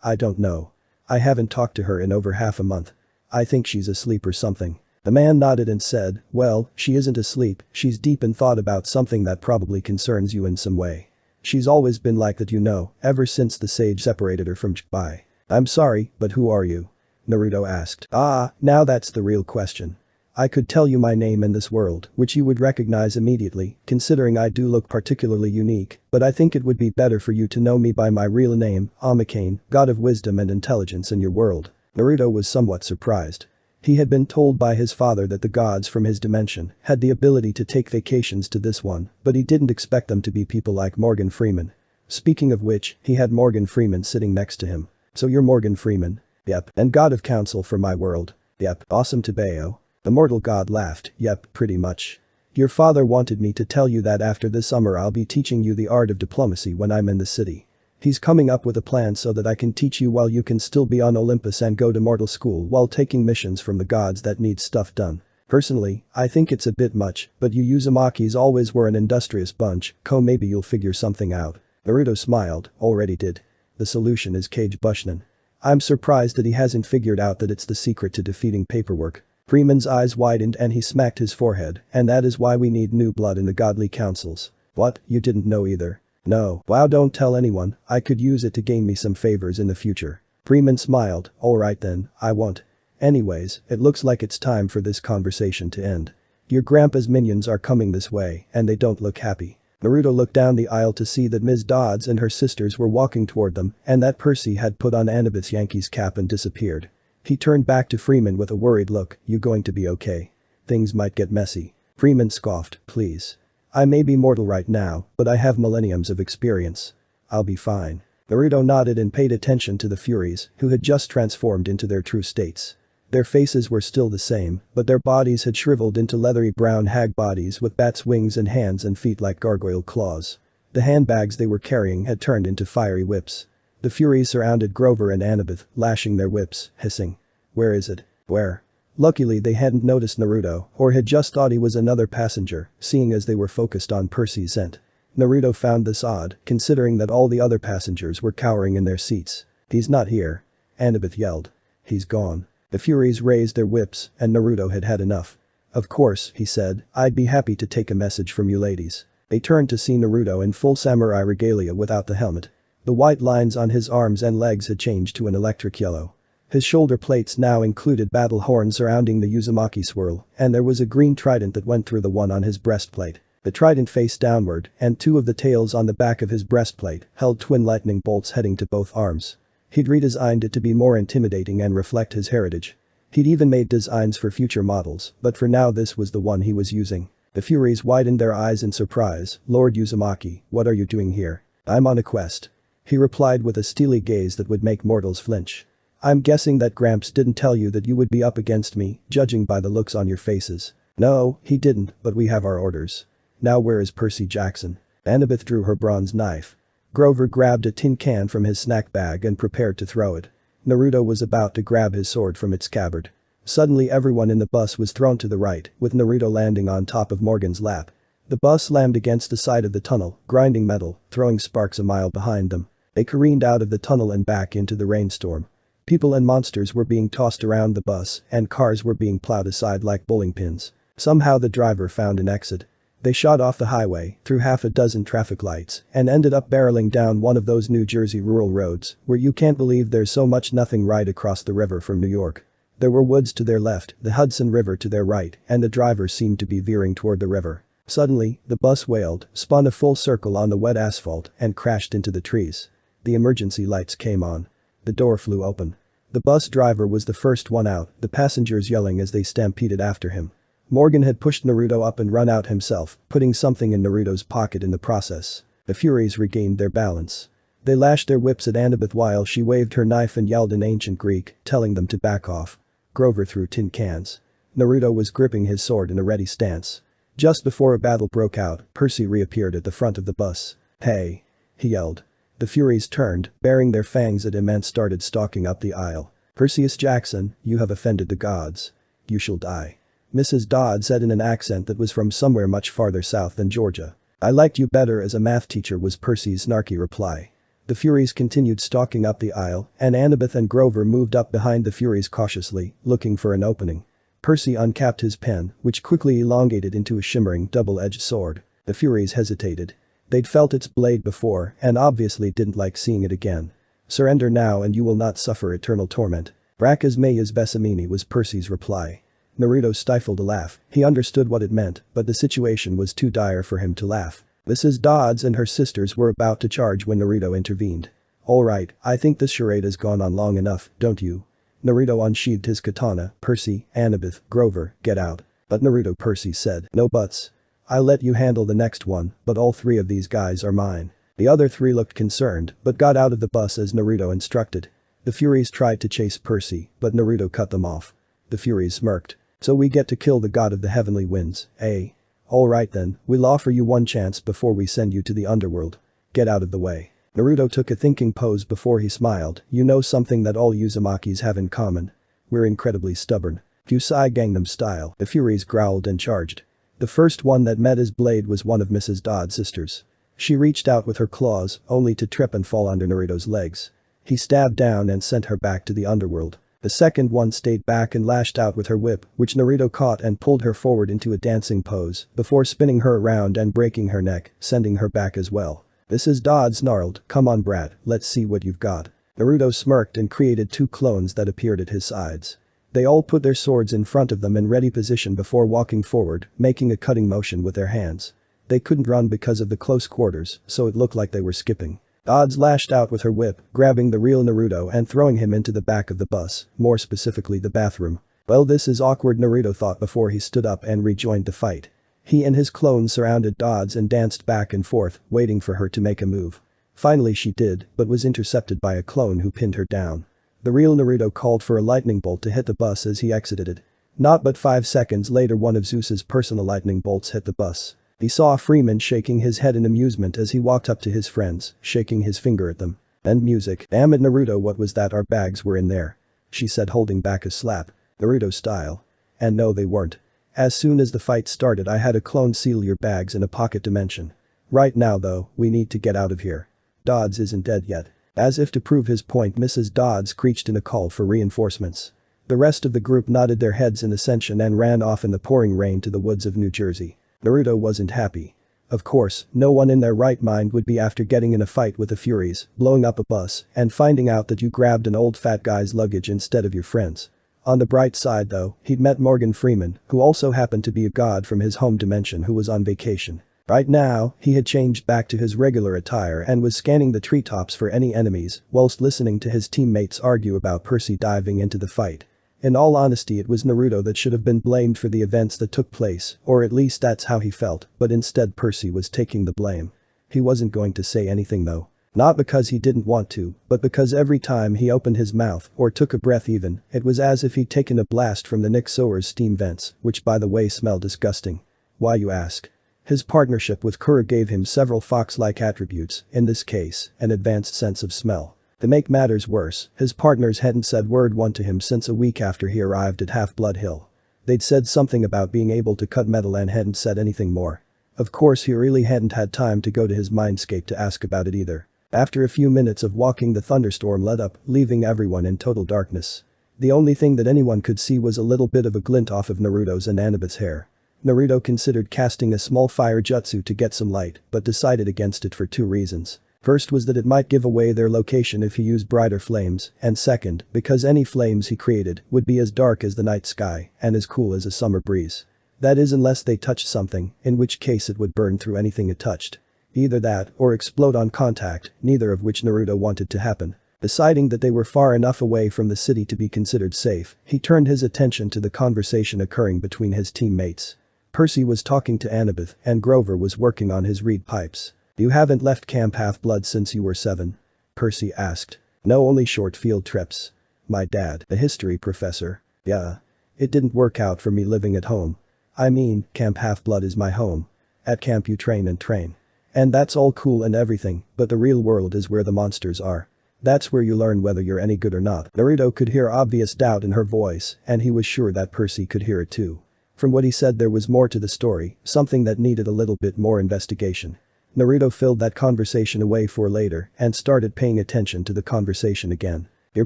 I don't know. I haven't talked to her in over half a month. I think she's asleep or something. The man nodded and said, well, she isn't asleep, she's deep in thought about something that probably concerns you in some way. She's always been like that, you know, ever since the sage separated her from Chibai. I'm sorry, but who are you? Naruto asked. Ah, now that's the real question. I could tell you my name in this world, which you would recognize immediately, considering I do look particularly unique, but I think it would be better for you to know me by my real name, Amikane, god of wisdom and intelligence in your world. Naruto was somewhat surprised. He had been told by his father that the gods from his dimension had the ability to take vacations to this one, but he didn't expect them to be people like Morgan Freeman. Speaking of which, he had Morgan Freeman sitting next to him. So you're Morgan Freeman? Yep. And god of counsel for my world? Yep. Awesome Tebeo. The mortal god laughed. Yep, pretty much. Your father wanted me to tell you that after this summer I'll be teaching you the art of diplomacy when I'm in the city. He's coming up with a plan so that I can teach you while you can still be on Olympus and go to mortal school while taking missions from the gods that need stuff done. Personally, I think it's a bit much, but you Uzumakis always were an industrious bunch, maybe you'll figure something out. Naruto smiled, already did. The solution is Kage Bushnin. I'm surprised that he hasn't figured out that it's the secret to defeating paperwork. Freeman's eyes widened and he smacked his forehead, and that is why we need new blood in the godly councils. What, you didn't know either? No. Wow, don't tell anyone, I could use it to gain me some favors in the future. Freeman smiled, alright then, I won't. Anyways, it looks like it's time for this conversation to end. Your grandpa's minions are coming this way and they don't look happy. Naruto looked down the aisle to see that Ms. Dodds and her sisters were walking toward them and that Percy had put on Annabeth's Yankees cap and disappeared. He turned back to Freeman with a worried look, "You going to be okay? Things might get messy." Freeman scoffed, "Please. I may be mortal right now, but I have millenniums of experience. I'll be fine." Naruto nodded and paid attention to the Furies, who had just transformed into their true states. Their faces were still the same, but their bodies had shriveled into leathery brown hag bodies with bats' wings and hands and feet like gargoyle claws. The handbags they were carrying had turned into fiery whips. The Furies surrounded Grover and Annabeth, lashing their whips, hissing. "Where is it? Where?" Luckily they hadn't noticed Naruto or had just thought he was another passenger, seeing as they were focused on Percy's scent. Naruto found this odd, considering that all the other passengers were cowering in their seats. "He's not here," Annabeth yelled. "He's gone." The Furies raised their whips and Naruto had had enough. "Of course," he said, "I'd be happy to take a message from you ladies." They turned to see Naruto in full samurai regalia without the helmet. The white lines on his arms and legs had changed to an electric yellow. His shoulder plates now included battle horns surrounding the Uzumaki swirl, and there was a green trident that went through the one on his breastplate. The trident faced downward, and two of the tails on the back of his breastplate held twin lightning bolts heading to both arms. He'd redesigned it to be more intimidating and reflect his heritage. He'd even made designs for future models, but for now this was the one he was using. The Furies widened their eyes in surprise. "Lord Uzumaki, what are you doing here?" "I'm on a quest." He replied with a steely gaze that would make mortals flinch. "I'm guessing that Gramps didn't tell you that you would be up against me, judging by the looks on your faces." "No, he didn't, but we have our orders." "Now where is Percy Jackson?" Annabeth drew her bronze knife. Grover grabbed a tin can from his snack bag and prepared to throw it. Naruto was about to grab his sword from its scabbard. Suddenly everyone in the bus was thrown to the right, with Naruto landing on top of Morgan's lap. The bus slammed against the side of the tunnel, grinding metal, throwing sparks a mile behind them. They careened out of the tunnel and back into the rainstorm. People and monsters were being tossed around the bus and cars were being plowed aside like bowling pins. Somehow the driver found an exit. They shot off the highway, through half a dozen traffic lights, and ended up barreling down one of those New Jersey rural roads where you can't believe there's so much nothing right across the river from New York. There were woods to their left, the Hudson River to their right, and the driver seemed to be veering toward the river. Suddenly, the bus wailed, spun a full circle on the wet asphalt, and crashed into the trees. The emergency lights came on. The door flew open. The bus driver was the first one out, the passengers yelling as they stampeded after him. Morgan had pushed Naruto up and run out himself, putting something in Naruto's pocket in the process. The Furies regained their balance. They lashed their whips at Annabeth while she waved her knife and yelled in ancient Greek, telling them to back off. Grover threw tin cans. Naruto was gripping his sword in a ready stance. Just before a battle broke out, Percy reappeared at the front of the bus. "Hey!" he yelled. The Furies turned, baring their fangs at him and started stalking up the aisle. "Perseus Jackson, you have offended the gods. You shall die." Mrs. Dodd said in an accent that was from somewhere much farther south than Georgia. "I liked you better as a math teacher," was Percy's snarky reply. The Furies continued stalking up the aisle, and Annabeth and Grover moved up behind the Furies cautiously, looking for an opening. Percy uncapped his pen, which quickly elongated into a shimmering double-edged sword. The Furies hesitated. They'd felt its blade before and obviously didn't like seeing it again. "Surrender now and you will not suffer eternal torment. Bracas meyas besamini," was Percy's reply. Naruto stifled a laugh. He understood what it meant, but the situation was too dire for him to laugh. Mrs. Dodds and her sisters were about to charge when Naruto intervened. "Alright, I think this charade has gone on long enough, don't you?" Naruto unsheathed his katana. "Percy, Annabeth, Grover, get out." "But Naruto," Percy said. "No buts. I'll let you handle the next one, but all three of these guys are mine." The other three looked concerned, but got out of the bus as Naruto instructed. The Furies tried to chase Percy, but Naruto cut them off. The Furies smirked. "So we get to kill the god of the heavenly winds, eh? Alright then, we'll offer you one chance before we send you to the underworld. Get out of the way." Naruto took a thinking pose before he smiled. "You know something that all Uzumakis have in common? We're incredibly stubborn. Fusai Gangnam style." The Furies growled and charged. The first one that met his blade was one of Mrs. Dodd's sisters. She reached out with her claws, only to trip and fall under Naruto's legs. He stabbed down and sent her back to the underworld. The second one stayed back and lashed out with her whip, which Naruto caught and pulled her forward into a dancing pose before spinning her around and breaking her neck, sending her back as well. Mrs. Dodd snarled, "Come on brat, let's see what you've got." Naruto smirked and created two clones that appeared at his sides. They all put their swords in front of them in ready position before walking forward, making a cutting motion with their hands. They couldn't run because of the close quarters, so it looked like they were skipping. Dodds lashed out with her whip, grabbing the real Naruto and throwing him into the back of the bus, more specifically the bathroom. Well, this is awkward, Naruto thought before he stood up and rejoined the fight. He and his clone surrounded Dodds and danced back and forth, waiting for her to make a move. Finally she did, but was intercepted by a clone who pinned her down. The real Naruto called for a lightning bolt to hit the bus as he exited it. Not but 5 seconds later one of Zeus's personal lightning bolts hit the bus. He saw Freeman shaking his head in amusement as he walked up to his friends, shaking his finger at them. And music. Damn it, Naruto, what was that? Our bags were in there, she said, holding back a slap. Naruto style. And no, they weren't. As soon as the fight started I had a clone seal your bags in a pocket dimension. Right now though, we need to get out of here. Dodds isn't dead yet. As if to prove his point, Mrs. Dodds screeched in a call for reinforcements. The rest of the group nodded their heads in ascension and ran off in the pouring rain to the woods of New Jersey. Naruto wasn't happy. Of course, no one in their right mind would be after getting in a fight with the Furies, blowing up a bus, and finding out that you grabbed an old fat guy's luggage instead of your friends. On the bright side though, he'd met Morgan Freeman, who also happened to be a god from his home dimension who was on vacation. Right now, he had changed back to his regular attire and was scanning the treetops for any enemies, whilst listening to his teammates argue about Percy diving into the fight. In all honesty, it was Naruto that should have been blamed for the events that took place, or at least that's how he felt, but instead Percy was taking the blame. He wasn't going to say anything though. Not because he didn't want to, but because every time he opened his mouth, or took a breath even, it was as if he'd taken a blast from the Nick Sower's steam vents, which by the way smelled disgusting. Why, you ask? His partnership with Kura gave him several fox-like attributes, in this case, an advanced sense of smell. To make matters worse, his partners hadn't said word one to him since a week after he arrived at Half-Blood Hill. They'd said something about being able to cut metal and hadn't said anything more. Of course he really hadn't had time to go to his mindscape to ask about it either. After a few minutes of walking the thunderstorm let up, leaving everyone in total darkness. The only thing that anyone could see was a little bit of a glint off of Naruto's and Annabeth's hair. Naruto considered casting a small fire jutsu to get some light, but decided against it for 2 reasons. First was that it might give away their location if he used brighter flames, and second, because any flames he created would be as dark as the night sky and as cool as a summer breeze. That is, unless they touched something, in which case it would burn through anything it touched. Either that or explode on contact, neither of which Naruto wanted to happen. Deciding that they were far enough away from the city to be considered safe, he turned his attention to the conversation occurring between his teammates. Percy was talking to Annabeth and Grover was working on his reed pipes. You haven't left Camp Half-Blood since you were 7? Percy asked. No, only short field trips. My dad, a history professor. Yeah. It didn't work out for me living at home. I mean, Camp Half-Blood is my home. At camp you train and train. And that's all cool and everything, but the real world is where the monsters are. That's where you learn whether you're any good or not. Naruto could hear obvious doubt in her voice, and he was sure that Percy could hear it too. From what he said there was more to the story, something that needed a little bit more investigation. Naruto filled that conversation away for later and started paying attention to the conversation again. You're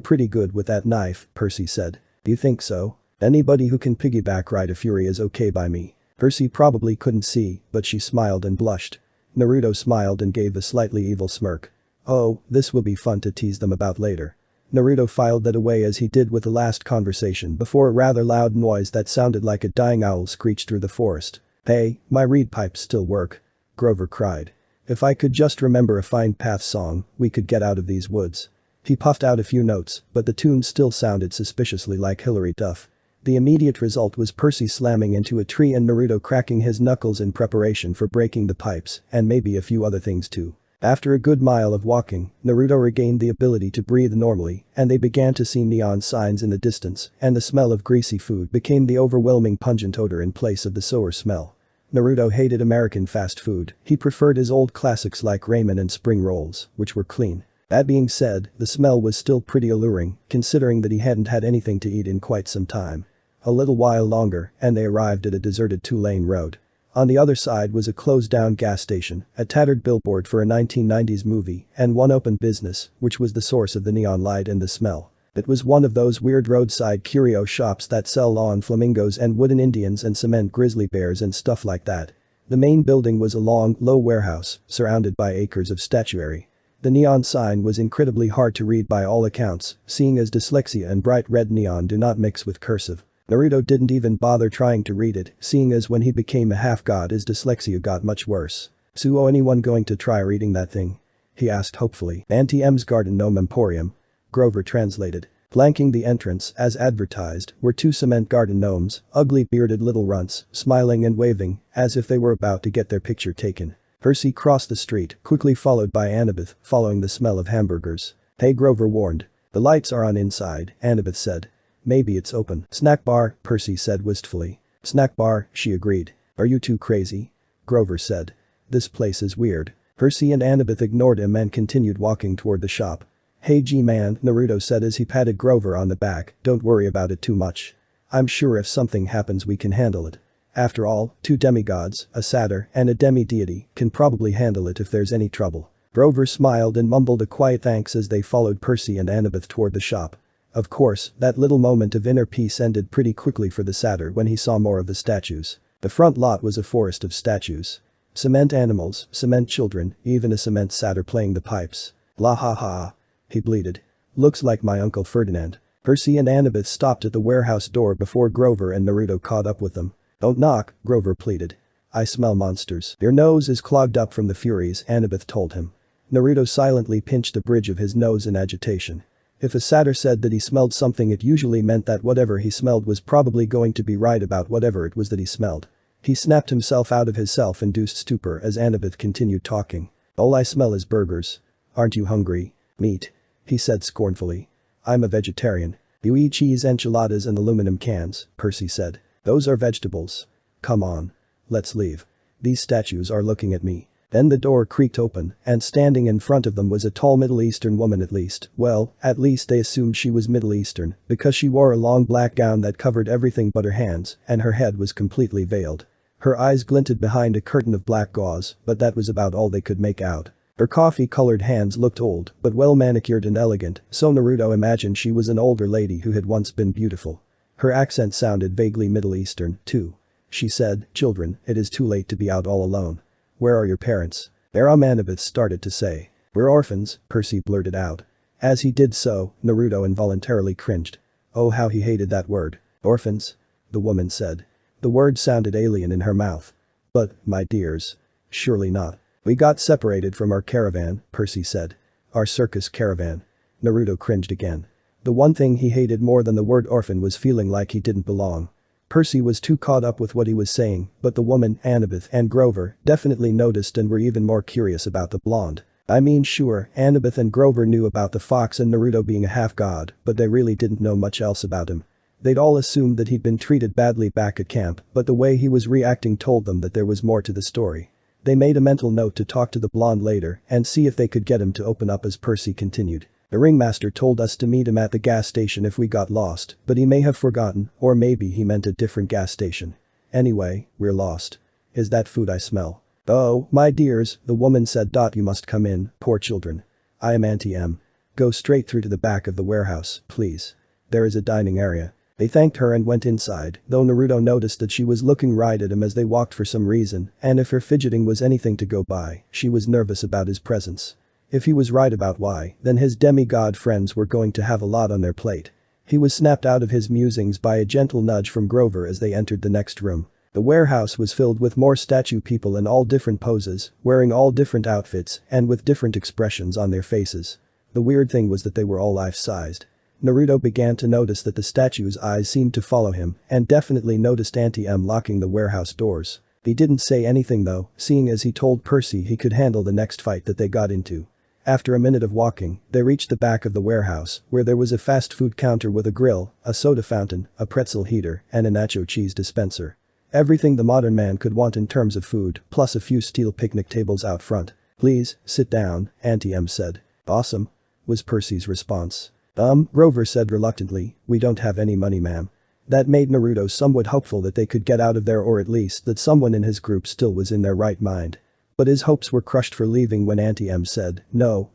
pretty good with that knife, Percy said. You think so? Anybody who can piggyback ride a Fury is okay by me. Percy probably couldn't see, but she smiled and blushed. Naruto smiled and gave a slightly evil smirk. Oh, this will be fun to tease them about later. Naruto filed that away as he did with the last conversation before a rather loud noise that sounded like a dying owl screeched through the forest. Hey, my reed pipes still work. Grover cried. If I could just remember a Find Path song, we could get out of these woods. He puffed out a few notes, but the tune still sounded suspiciously like Hilary Duff. The immediate result was Percy slamming into a tree and Naruto cracking his knuckles in preparation for breaking the pipes, and maybe a few other things too. After a good mile of walking, Naruto regained the ability to breathe normally, and they began to see neon signs in the distance, and the smell of greasy food became the overwhelming pungent odor in place of the sour smell. Naruto hated American fast food, he preferred his old classics like ramen and spring rolls, which were clean. That being said, the smell was still pretty alluring, considering that he hadn't had anything to eat in quite some time. A little while longer, and they arrived at a deserted 2-lane road. On the other side was a closed-down gas station, a tattered billboard for a 1990s movie, and one open business, which was the source of the neon light and the smell. It was one of those weird roadside curio shops that sell lawn flamingos and wooden Indians and cement grizzly bears and stuff like that. The main building was a long, low warehouse, surrounded by acres of statuary. The neon sign was incredibly hard to read by all accounts, seeing as dyslexia and bright red neon do not mix with cursive. Naruto didn't even bother trying to read it, seeing as when he became a half-god his dyslexia got much worse. "So anyone going to try reading that thing?" he asked hopefully. "Auntie M's Garden Gnome Emporium," Grover translated. Flanking the entrance, as advertised, were two cement garden gnomes, ugly bearded little runts, smiling and waving, as if they were about to get their picture taken. Percy crossed the street, quickly followed by Annabeth, following the smell of hamburgers. "Hey," Grover warned. "The lights are on inside," Annabeth said. "Maybe it's open." "Snack bar," Percy said wistfully. "Snack bar," she agreed. "Are you too crazy?" Grover said. "This place is weird." Percy and Annabeth ignored him and continued walking toward the shop. "Hey G-man," Naruto said as he patted Grover on the back, "don't worry about it too much. I'm sure if something happens we can handle it. After all, two demigods, a satyr and a demi-deity, can probably handle it if there's any trouble." Grover smiled and mumbled a quiet thanks as they followed Percy and Annabeth toward the shop. Of course, that little moment of inner peace ended pretty quickly for the satyr when he saw more of the statues. The front lot was a forest of statues. Cement animals, cement children, even a cement satyr playing the pipes. "La ha ha," he bleated. "Looks like my Uncle Ferdinand." Percy and Annabeth stopped at the warehouse door before Grover and Naruto caught up with them. "Don't knock," Grover pleaded. "I smell monsters." "Your nose is clogged up from the Furies," Annabeth told him. Naruto silently pinched the bridge of his nose in agitation. If a satyr said that he smelled something, it usually meant that whatever he smelled was probably going to be right about whatever it was that he smelled. He snapped himself out of his self-induced stupor as Annabeth continued talking. "All I smell is burgers. Aren't you hungry?" "Meat," he said scornfully. "I'm a vegetarian." "You eat cheese enchiladas and aluminum cans," Percy said. "Those are vegetables. Come on. Let's leave. These statues are looking at me." Then the door creaked open, and standing in front of them was a tall Middle Eastern woman at least they assumed she was Middle Eastern, because she wore a long black gown that covered everything but her hands, and her head was completely veiled. Her eyes glinted behind a curtain of black gauze, but that was about all they could make out. Her coffee-colored hands looked old, but well-manicured and elegant, so Naruto imagined she was an older lady who had once been beautiful. Her accent sounded vaguely Middle Eastern, too. She said, "Children, it is too late to be out all alone. Where are your parents?" Annabeth started to say. "We're orphans," Percy blurted out. As he did so, Naruto involuntarily cringed. Oh, how he hated that word. "Orphans?" the woman said. The word sounded alien in her mouth. "But, my dears. Surely not." "We got separated from our caravan," Percy said. "Our circus caravan." Naruto cringed again. The one thing he hated more than the word orphan was feeling like he didn't belong. Percy was too caught up with what he was saying, but the woman, Annabeth, and Grover definitely noticed and were even more curious about the blonde. I mean, sure, Annabeth and Grover knew about the fox and Naruto being a half-god, but they really didn't know much else about him. They'd all assumed that he'd been treated badly back at camp, but the way he was reacting told them that there was more to the story. They made a mental note to talk to the blonde later and see if they could get him to open up as Percy continued. "The ringmaster told us to meet him at the gas station if we got lost, but he may have forgotten, or maybe he meant a different gas station. Anyway, we're lost. Is that food I smell?" "Oh, my dears," the woman said. "You must come in, poor children. I am Auntie M. Go straight through to the back of the warehouse, please. There is a dining area." They thanked her and went inside, though Naruto noticed that she was looking right at him as they walked for some reason, and if her fidgeting was anything to go by, she was nervous about his presence. If he was right about why, then his demigod friends were going to have a lot on their plate. He was snapped out of his musings by a gentle nudge from Grover as they entered the next room. The warehouse was filled with more statue people in all different poses, wearing all different outfits, and with different expressions on their faces. The weird thing was that they were all life-sized. Naruto began to notice that the statue's eyes seemed to follow him, and definitely noticed Auntie M locking the warehouse doors. He didn't say anything though, seeing as he told Percy he could handle the next fight that they got into. After a minute of walking, they reached the back of the warehouse, where there was a fast food counter with a grill, a soda fountain, a pretzel heater, and a nacho cheese dispenser. Everything the modern man could want in terms of food, plus a few steel picnic tables out front. "Please, sit down," Auntie M said. "Awesome," was Percy's response. Grover said reluctantly, "We don't have any money, ma'am." That made Naruto somewhat hopeful that they could get out of there, or at least that someone in his group still was in their right mind. But his hopes were crushed for leaving when Auntie M said, "No,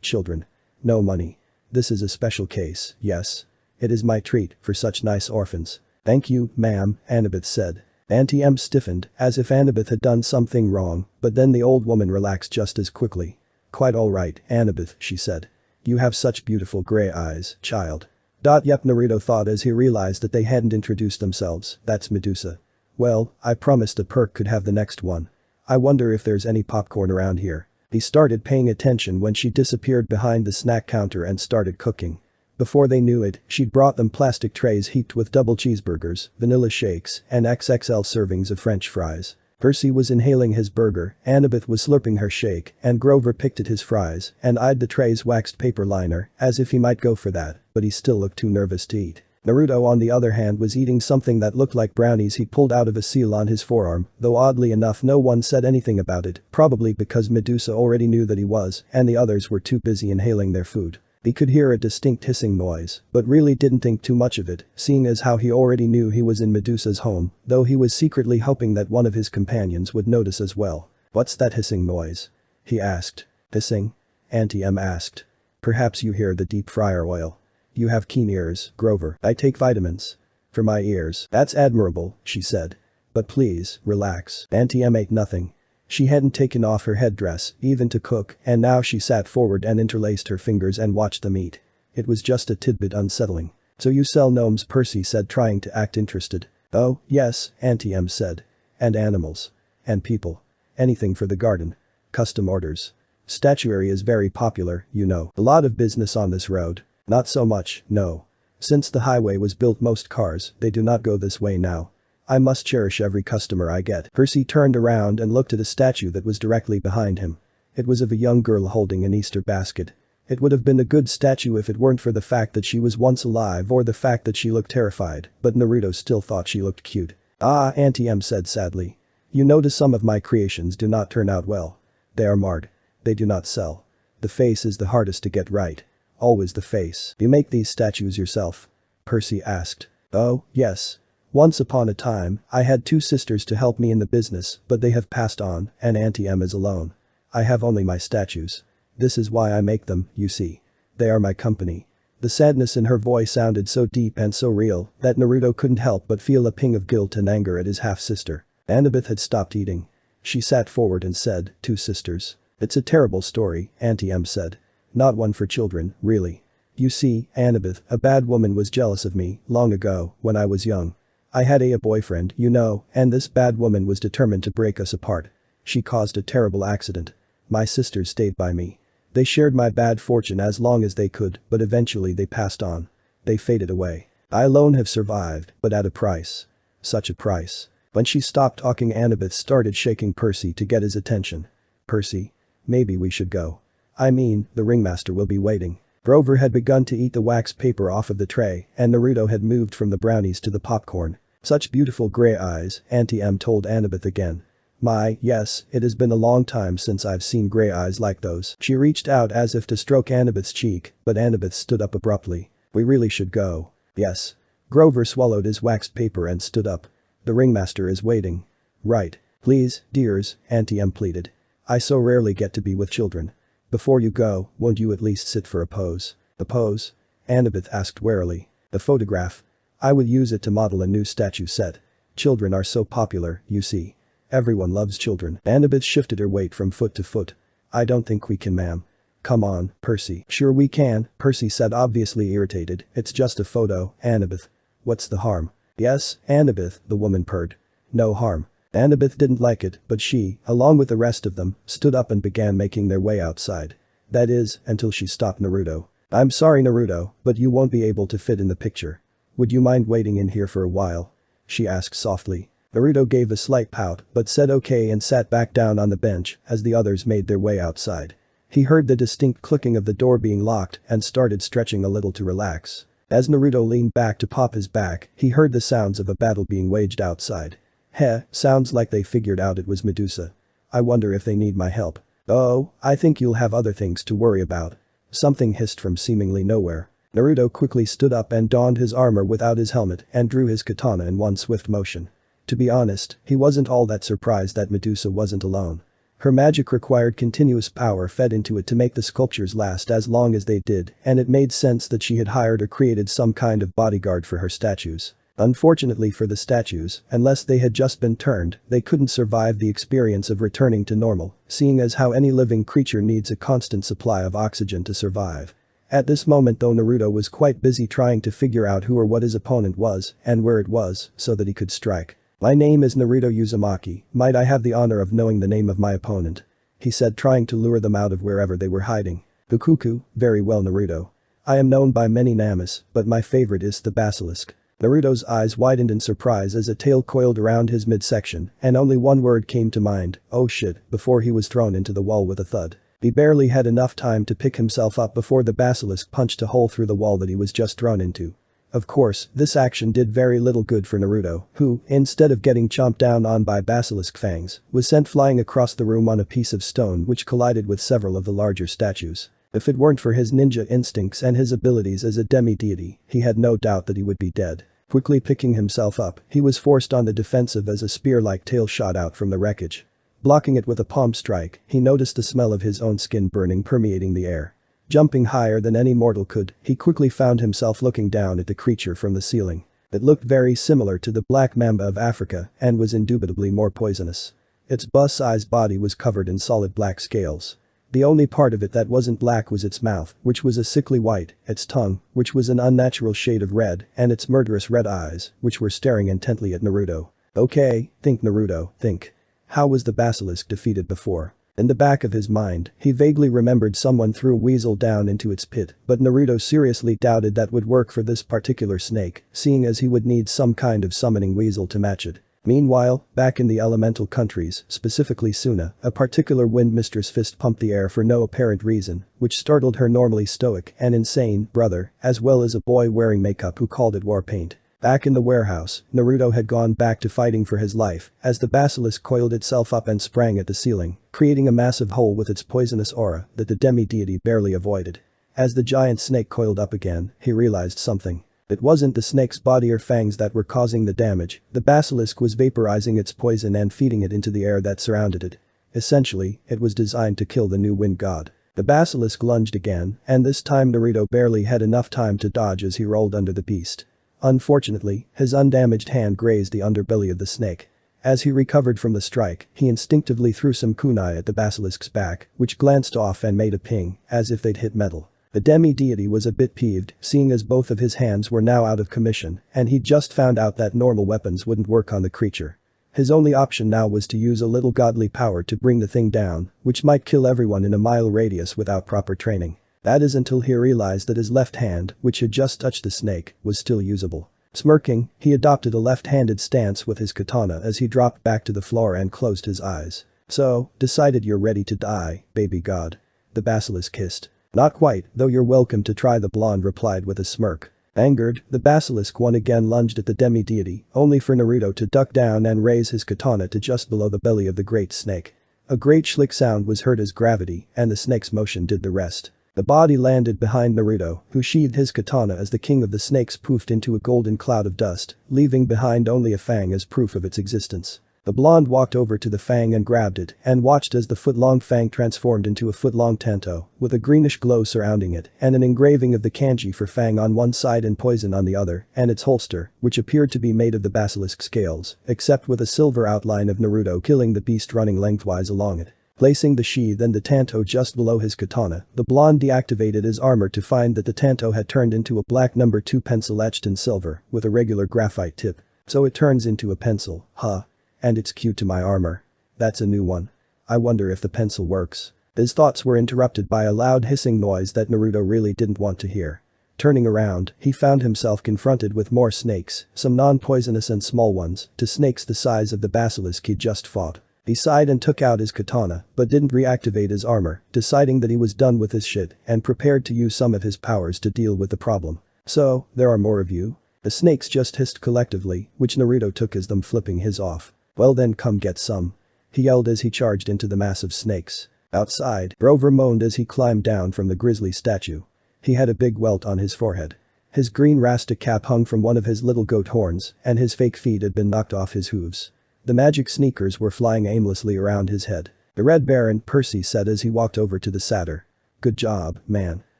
children. No money. This is a special case, yes. It is my treat for such nice orphans." "Thank you, ma'am," Annabeth said. Auntie M stiffened, as if Annabeth had done something wrong, but then the old woman relaxed just as quickly. "Quite all right, Annabeth," she said. "You have such beautiful gray eyes, child. Yep, Naruto thought as he realized that they hadn't introduced themselves. That's Medusa. Well, I promised a perk could have the next one. I wonder if there's any popcorn around here. He started paying attention when she disappeared behind the snack counter and started cooking. Before they knew it, she'd brought them plastic trays heaped with double cheeseburgers, vanilla shakes, and XXL servings of French fries. Percy was inhaling his burger, Annabeth was slurping her shake, and Grover picked at his fries and eyed the tray's waxed paper liner as if he might go for that, but he still looked too nervous to eat. Naruto on the other hand was eating something that looked like brownies he pulled out of a seal on his forearm, though oddly enough no one said anything about it, probably because Medusa already knew that he was, and the others were too busy inhaling their food. He could hear a distinct hissing noise, but really didn't think too much of it, seeing as how he already knew he was in Medusa's home, though he was secretly hoping that one of his companions would notice as well. "What's that hissing noise?" he asked. "Hissing?" Auntie M asked. "Perhaps you hear the deep fryer oil. You have keen ears, Grover. I take vitamins. For my ears." "That's admirable," she said. "But please, relax." Auntie M ate nothing. She hadn't taken off her headdress, even to cook, and now she sat forward and interlaced her fingers and watched them eat. It was just a tidbit unsettling. "So you sell gnomes?" Percy said, trying to act interested. "Oh, yes," Auntie M said. "And animals. And people. Anything for the garden. Custom orders. Statuary is very popular, you know. A lot of business on this road." "Not so much, no. Since the highway was built, most cars, they do not go this way now. I must cherish every customer I get." Percy turned around and looked at a statue that was directly behind him. It was of a young girl holding an Easter basket. It would have been a good statue if it weren't for the fact that she was once alive or the fact that she looked terrified, but Naruto still thought she looked cute. "Ah," Auntie M said sadly. "You notice some of my creations do not turn out well. They are marred. They do not sell. The face is the hardest to get right. Always the face." "You make these statues yourself?" Percy asked. "Oh, yes. Once upon a time, I had 2 sisters to help me in the business, but they have passed on, and Auntie M is alone. I have only my statues. This is why I make them, you see. They are my company." The sadness in her voice sounded so deep and so real that Naruto couldn't help but feel a ping of guilt and anger at his half-sister. Annabeth had stopped eating. She sat forward and said, "2 sisters. It's a terrible story," Auntie M said. "Not one for children, really. You see, Annabeth, a bad woman was jealous of me, long ago, when I was young. I had a boyfriend, you know, and this bad woman was determined to break us apart. She caused a terrible accident. My sisters stayed by me. They shared my bad fortune as long as they could, but eventually they passed on. They faded away. I alone have survived, but at a price. Such a price." When she stopped talking, Annabeth started shaking Percy to get his attention. "Percy, maybe we should go. I mean, the ringmaster will be waiting." Grover had begun to eat the wax paper off of the tray, and Naruto had moved from the brownies to the popcorn. "Such beautiful gray eyes," Auntie M told Annabeth again. "My, yes, it has been a long time since I've seen gray eyes like those." She reached out as if to stroke Annabeth's cheek, but Annabeth stood up abruptly. "We really should go." "Yes." Grover swallowed his waxed paper and stood up. "The ringmaster is waiting." "Right. Please, dears," Auntie M pleaded. "I so rarely get to be with children. Before you go, won't you at least sit for a pose?" "A pose?" Annabeth asked warily. "A photograph. I would use it to model a new statue set. Children are so popular, you see. Everyone loves children." Annabeth shifted her weight from foot to foot. "I don't think we can, ma'am." "Come on, Percy." "Sure we can," Percy said, obviously irritated. "It's just a photo, Annabeth. What's the harm?" "Yes, Annabeth," the woman purred. "No harm." Annabeth didn't like it, but she, along with the rest of them, stood up and began making their way outside. That is, until she stopped Naruto. "I'm sorry, Naruto, but you won't be able to fit in the picture. Would you mind waiting in here for a while?" she asked softly. Naruto gave a slight pout but said okay and sat back down on the bench as the others made their way outside. He heard the distinct clicking of the door being locked and started stretching a little to relax. As Naruto leaned back to pop his back, he heard the sounds of a battle being waged outside. "Heh, sounds like they figured out it was Medusa. I wonder if they need my help." "Oh, I think you'll have other things to worry about." Something hissed from seemingly nowhere. Naruto quickly stood up and donned his armor without his helmet and drew his katana in one swift motion. To be honest, he wasn't all that surprised that Medusa wasn't alone. Her magic required continuous power fed into it to make the sculptures last as long as they did, and it made sense that she had hired or created some kind of bodyguard for her statues. Unfortunately for the statues, unless they had just been turned, they couldn't survive the experience of returning to normal, seeing as how any living creature needs a constant supply of oxygen to survive. At this moment though Naruto was quite busy trying to figure out who or what his opponent was and where it was so that he could strike. "My name is Naruto Uzumaki, might I have the honor of knowing the name of my opponent?" he said, trying to lure them out of wherever they were hiding. "Fukuku, very well Naruto. I am known by many names, but my favorite is the basilisk." Naruto's eyes widened in surprise as a tail coiled around his midsection and only one word came to mind, "Oh shit," before he was thrown into the wall with a thud. He barely had enough time to pick himself up before the basilisk punched a hole through the wall that he was just thrown into. Of course, this action did very little good for Naruto, who, instead of getting chomped down on by basilisk fangs, was sent flying across the room on a piece of stone which collided with several of the larger statues. If it weren't for his ninja instincts and his abilities as a demi-deity, he had no doubt that he would be dead. Quickly picking himself up, he was forced on the defensive as a spear-like tail shot out from the wreckage. Blocking it with a palm strike, he noticed the smell of his own skin burning permeating the air. Jumping higher than any mortal could, he quickly found himself looking down at the creature from the ceiling. It looked very similar to the black mamba of Africa and was indubitably more poisonous. Its bus-sized body was covered in solid black scales. The only part of it that wasn't black was its mouth, which was a sickly white, its tongue, which was an unnatural shade of red, and its murderous red eyes, which were staring intently at Naruto. Okay, think Naruto, think. How was the basilisk defeated before? In the back of his mind, he vaguely remembered someone threw a weasel down into its pit, but Naruto seriously doubted that would work for this particular snake, seeing as he would need some kind of summoning weasel to match it. Meanwhile, back in the elemental countries, specifically Suna, a particular wind mistress fist pumped the air for no apparent reason, which startled her normally stoic and insane brother, as well as a boy wearing makeup who called it war paint. Back in the warehouse, Naruto had gone back to fighting for his life as the basilisk coiled itself up and sprang at the ceiling, creating a massive hole with its poisonous aura that the demi-deity barely avoided. As the giant snake coiled up again, he realized something. It wasn't the snake's body or fangs that were causing the damage, the basilisk was vaporizing its poison and feeding it into the air that surrounded it. Essentially, it was designed to kill the new wind god. The basilisk lunged again, and this time Naruto barely had enough time to dodge as he rolled under the beast. Unfortunately, his undamaged hand grazed the underbelly of the snake. As he recovered from the strike, he instinctively threw some kunai at the basilisk's back, which glanced off and made a ping, as if they'd hit metal. The demi-deity was a bit peeved, seeing as both of his hands were now out of commission, and he'd just found out that normal weapons wouldn't work on the creature. His only option now was to use a little godly power to bring the thing down, which might kill everyone in a mile radius without proper training. That is until he realized that his left hand, which had just touched the snake, was still usable. Smirking, he adopted a left-handed stance with his katana as he dropped back to the floor and closed his eyes. "So, decided you're ready to die, baby god?" the basilisk hissed. "Not quite, though you're welcome to try," the blonde replied with a smirk. Angered, the basilisk once again lunged at the demi-deity, only for Naruto to duck down and raise his katana to just below the belly of the great snake. A great schlick sound was heard as gravity and the snake's motion did the rest. The body landed behind Naruto, who sheathed his katana as the king of the snakes poofed into a golden cloud of dust, leaving behind only a fang as proof of its existence. The blonde walked over to the fang and grabbed it and watched as the foot-long fang transformed into a foot-long tanto, with a greenish glow surrounding it and an engraving of the kanji for fang on one side and poison on the other, and its holster, which appeared to be made of the basilisk scales, except with a silver outline of Naruto killing the beast running lengthwise along it. Placing the sheath and the tanto just below his katana, the blonde deactivated his armor to find that the tanto had turned into a black number 2 pencil etched in silver, with a regular graphite tip. So it turns into a pencil, huh? And it's cute to my armor. That's a new one. I wonder if the pencil works. His thoughts were interrupted by a loud hissing noise that Naruto really didn't want to hear. Turning around, he found himself confronted with more snakes, some non-poisonous and small ones, to snakes the size of the basilisk he just fought. He sighed and took out his katana, but didn't reactivate his armor, deciding that he was done with his shit and prepared to use some of his powers to deal with the problem. "So, there are more of you?" The snakes just hissed collectively, which Naruto took as them flipping his off. "Well then come get some," he yelled as he charged into the mass of snakes. Outside, Rover moaned as he climbed down from the grizzly statue. He had a big welt on his forehead. His green Rasta cap hung from one of his little goat horns, and his fake feet had been knocked off his hooves. The magic sneakers were flying aimlessly around his head. "The Red Baron," Percy said as he walked over to the satyr. "Good job, man."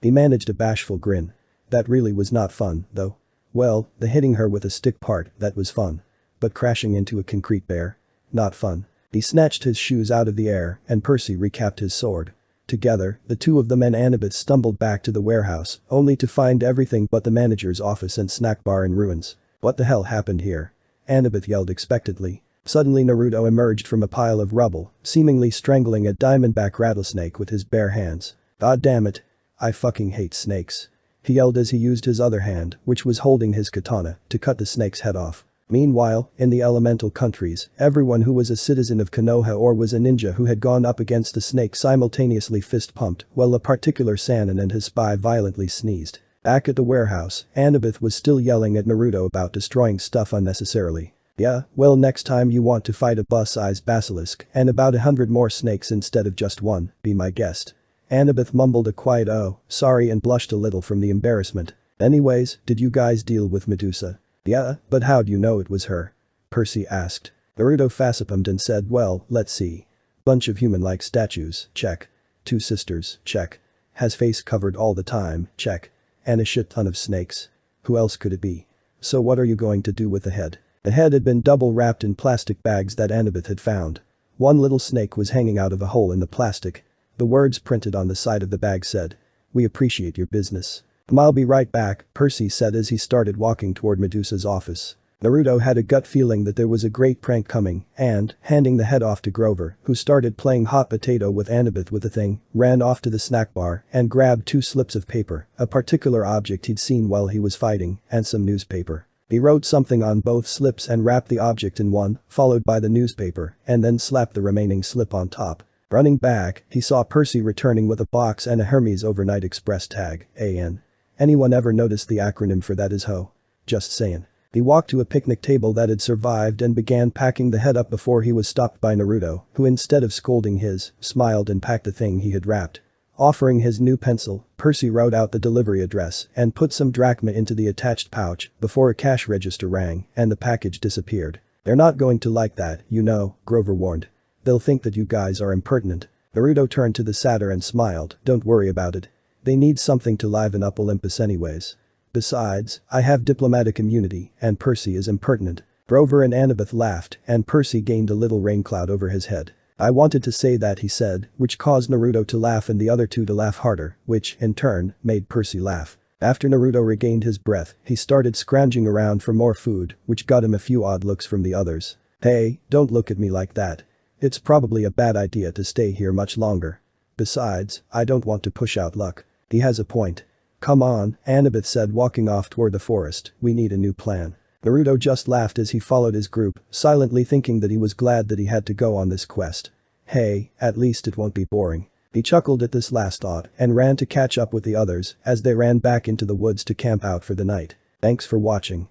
He managed a bashful grin. "That really was not fun, though." "Well, the hitting her with a stick part, that was fun. But crashing into a concrete bear? Not fun." He snatched his shoes out of the air and Percy recapped his sword. Together, the two of them and Annabeth stumbled back to the warehouse, only to find everything but the manager's office and snack bar in ruins. What the hell happened here? Annabeth yelled expectantly. Suddenly Naruto emerged from a pile of rubble, seemingly strangling a diamondback rattlesnake with his bare hands. God damn it. I fucking hate snakes. He yelled as he used his other hand, which was holding his katana, to cut the snake's head off. Meanwhile, in the elemental countries, everyone who was a citizen of Konoha or was a ninja who had gone up against the snake simultaneously fist-pumped, while a particular Sannin and his spy violently sneezed. Back at the warehouse, Annabeth was still yelling at Naruto about destroying stuff unnecessarily. Yeah, well next time you want to fight a bus-sized basilisk and about 100 more snakes instead of just one, be my guest. Annabeth mumbled a quiet "oh, sorry" and blushed a little from the embarrassment. Anyways, did you guys deal with Medusa? Yeah, but how'd you know it was her? Percy asked. Naruto facepalmed and said, well, let's see. Bunch of human-like statues, check. Two sisters, check. Has face covered all the time, check. And a shit ton of snakes. Who else could it be? So what are you going to do with the head? The head had been double wrapped in plastic bags that Annabeth had found. One little snake was hanging out of a hole in the plastic. The words printed on the side of the bag said, "We appreciate your business." "I'll be right back," Percy said as he started walking toward Medusa's office. Naruto had a gut feeling that there was a great prank coming and, handing the head off to Grover, who started playing hot potato with Annabeth with the thing, ran off to the snack bar and grabbed 2 slips of paper, a particular object he'd seen while he was fighting, and some newspaper. He wrote something on both slips and wrapped the object in one, followed by the newspaper, and then slapped the remaining slip on top. Running back, he saw Percy returning with a box and a Hermes Overnight Express tag, AN. Anyone ever noticed the acronym for that is HO? Just saying. He walked to a picnic table that had survived and began packing the head up before he was stopped by Naruto, who instead of scolding smiled and packed the thing he had wrapped. Offering his new pencil, Percy wrote out the delivery address and put some drachma into the attached pouch before a cash register rang and the package disappeared. "They're not going to like that, you know," Grover warned. "They'll think that you guys are impertinent." Naruto turned to the satyr and smiled, "Don't worry about it. They need something to liven up Olympus anyways. Besides, I have diplomatic immunity and Percy is impertinent." Grover and Annabeth laughed and Percy gained a little rain cloud over his head. "I wanted to say that," he said, which caused Naruto to laugh and the other two to laugh harder, which, in turn, made Percy laugh. After Naruto regained his breath, he started scrounging around for more food, which got him a few odd looks from the others. "Hey, don't look at me like that. It's probably a bad idea to stay here much longer. Besides, I don't want to push out luck." "He has a point." "Come on," Annabeth said walking off toward the forest, "we need a new plan." Naruto just laughed as he followed his group, silently thinking that he was glad that he had to go on this quest. Hey, at least it won't be boring. He chuckled at this last thought and ran to catch up with the others as they ran back into the woods to camp out for the night. Thanks for watching.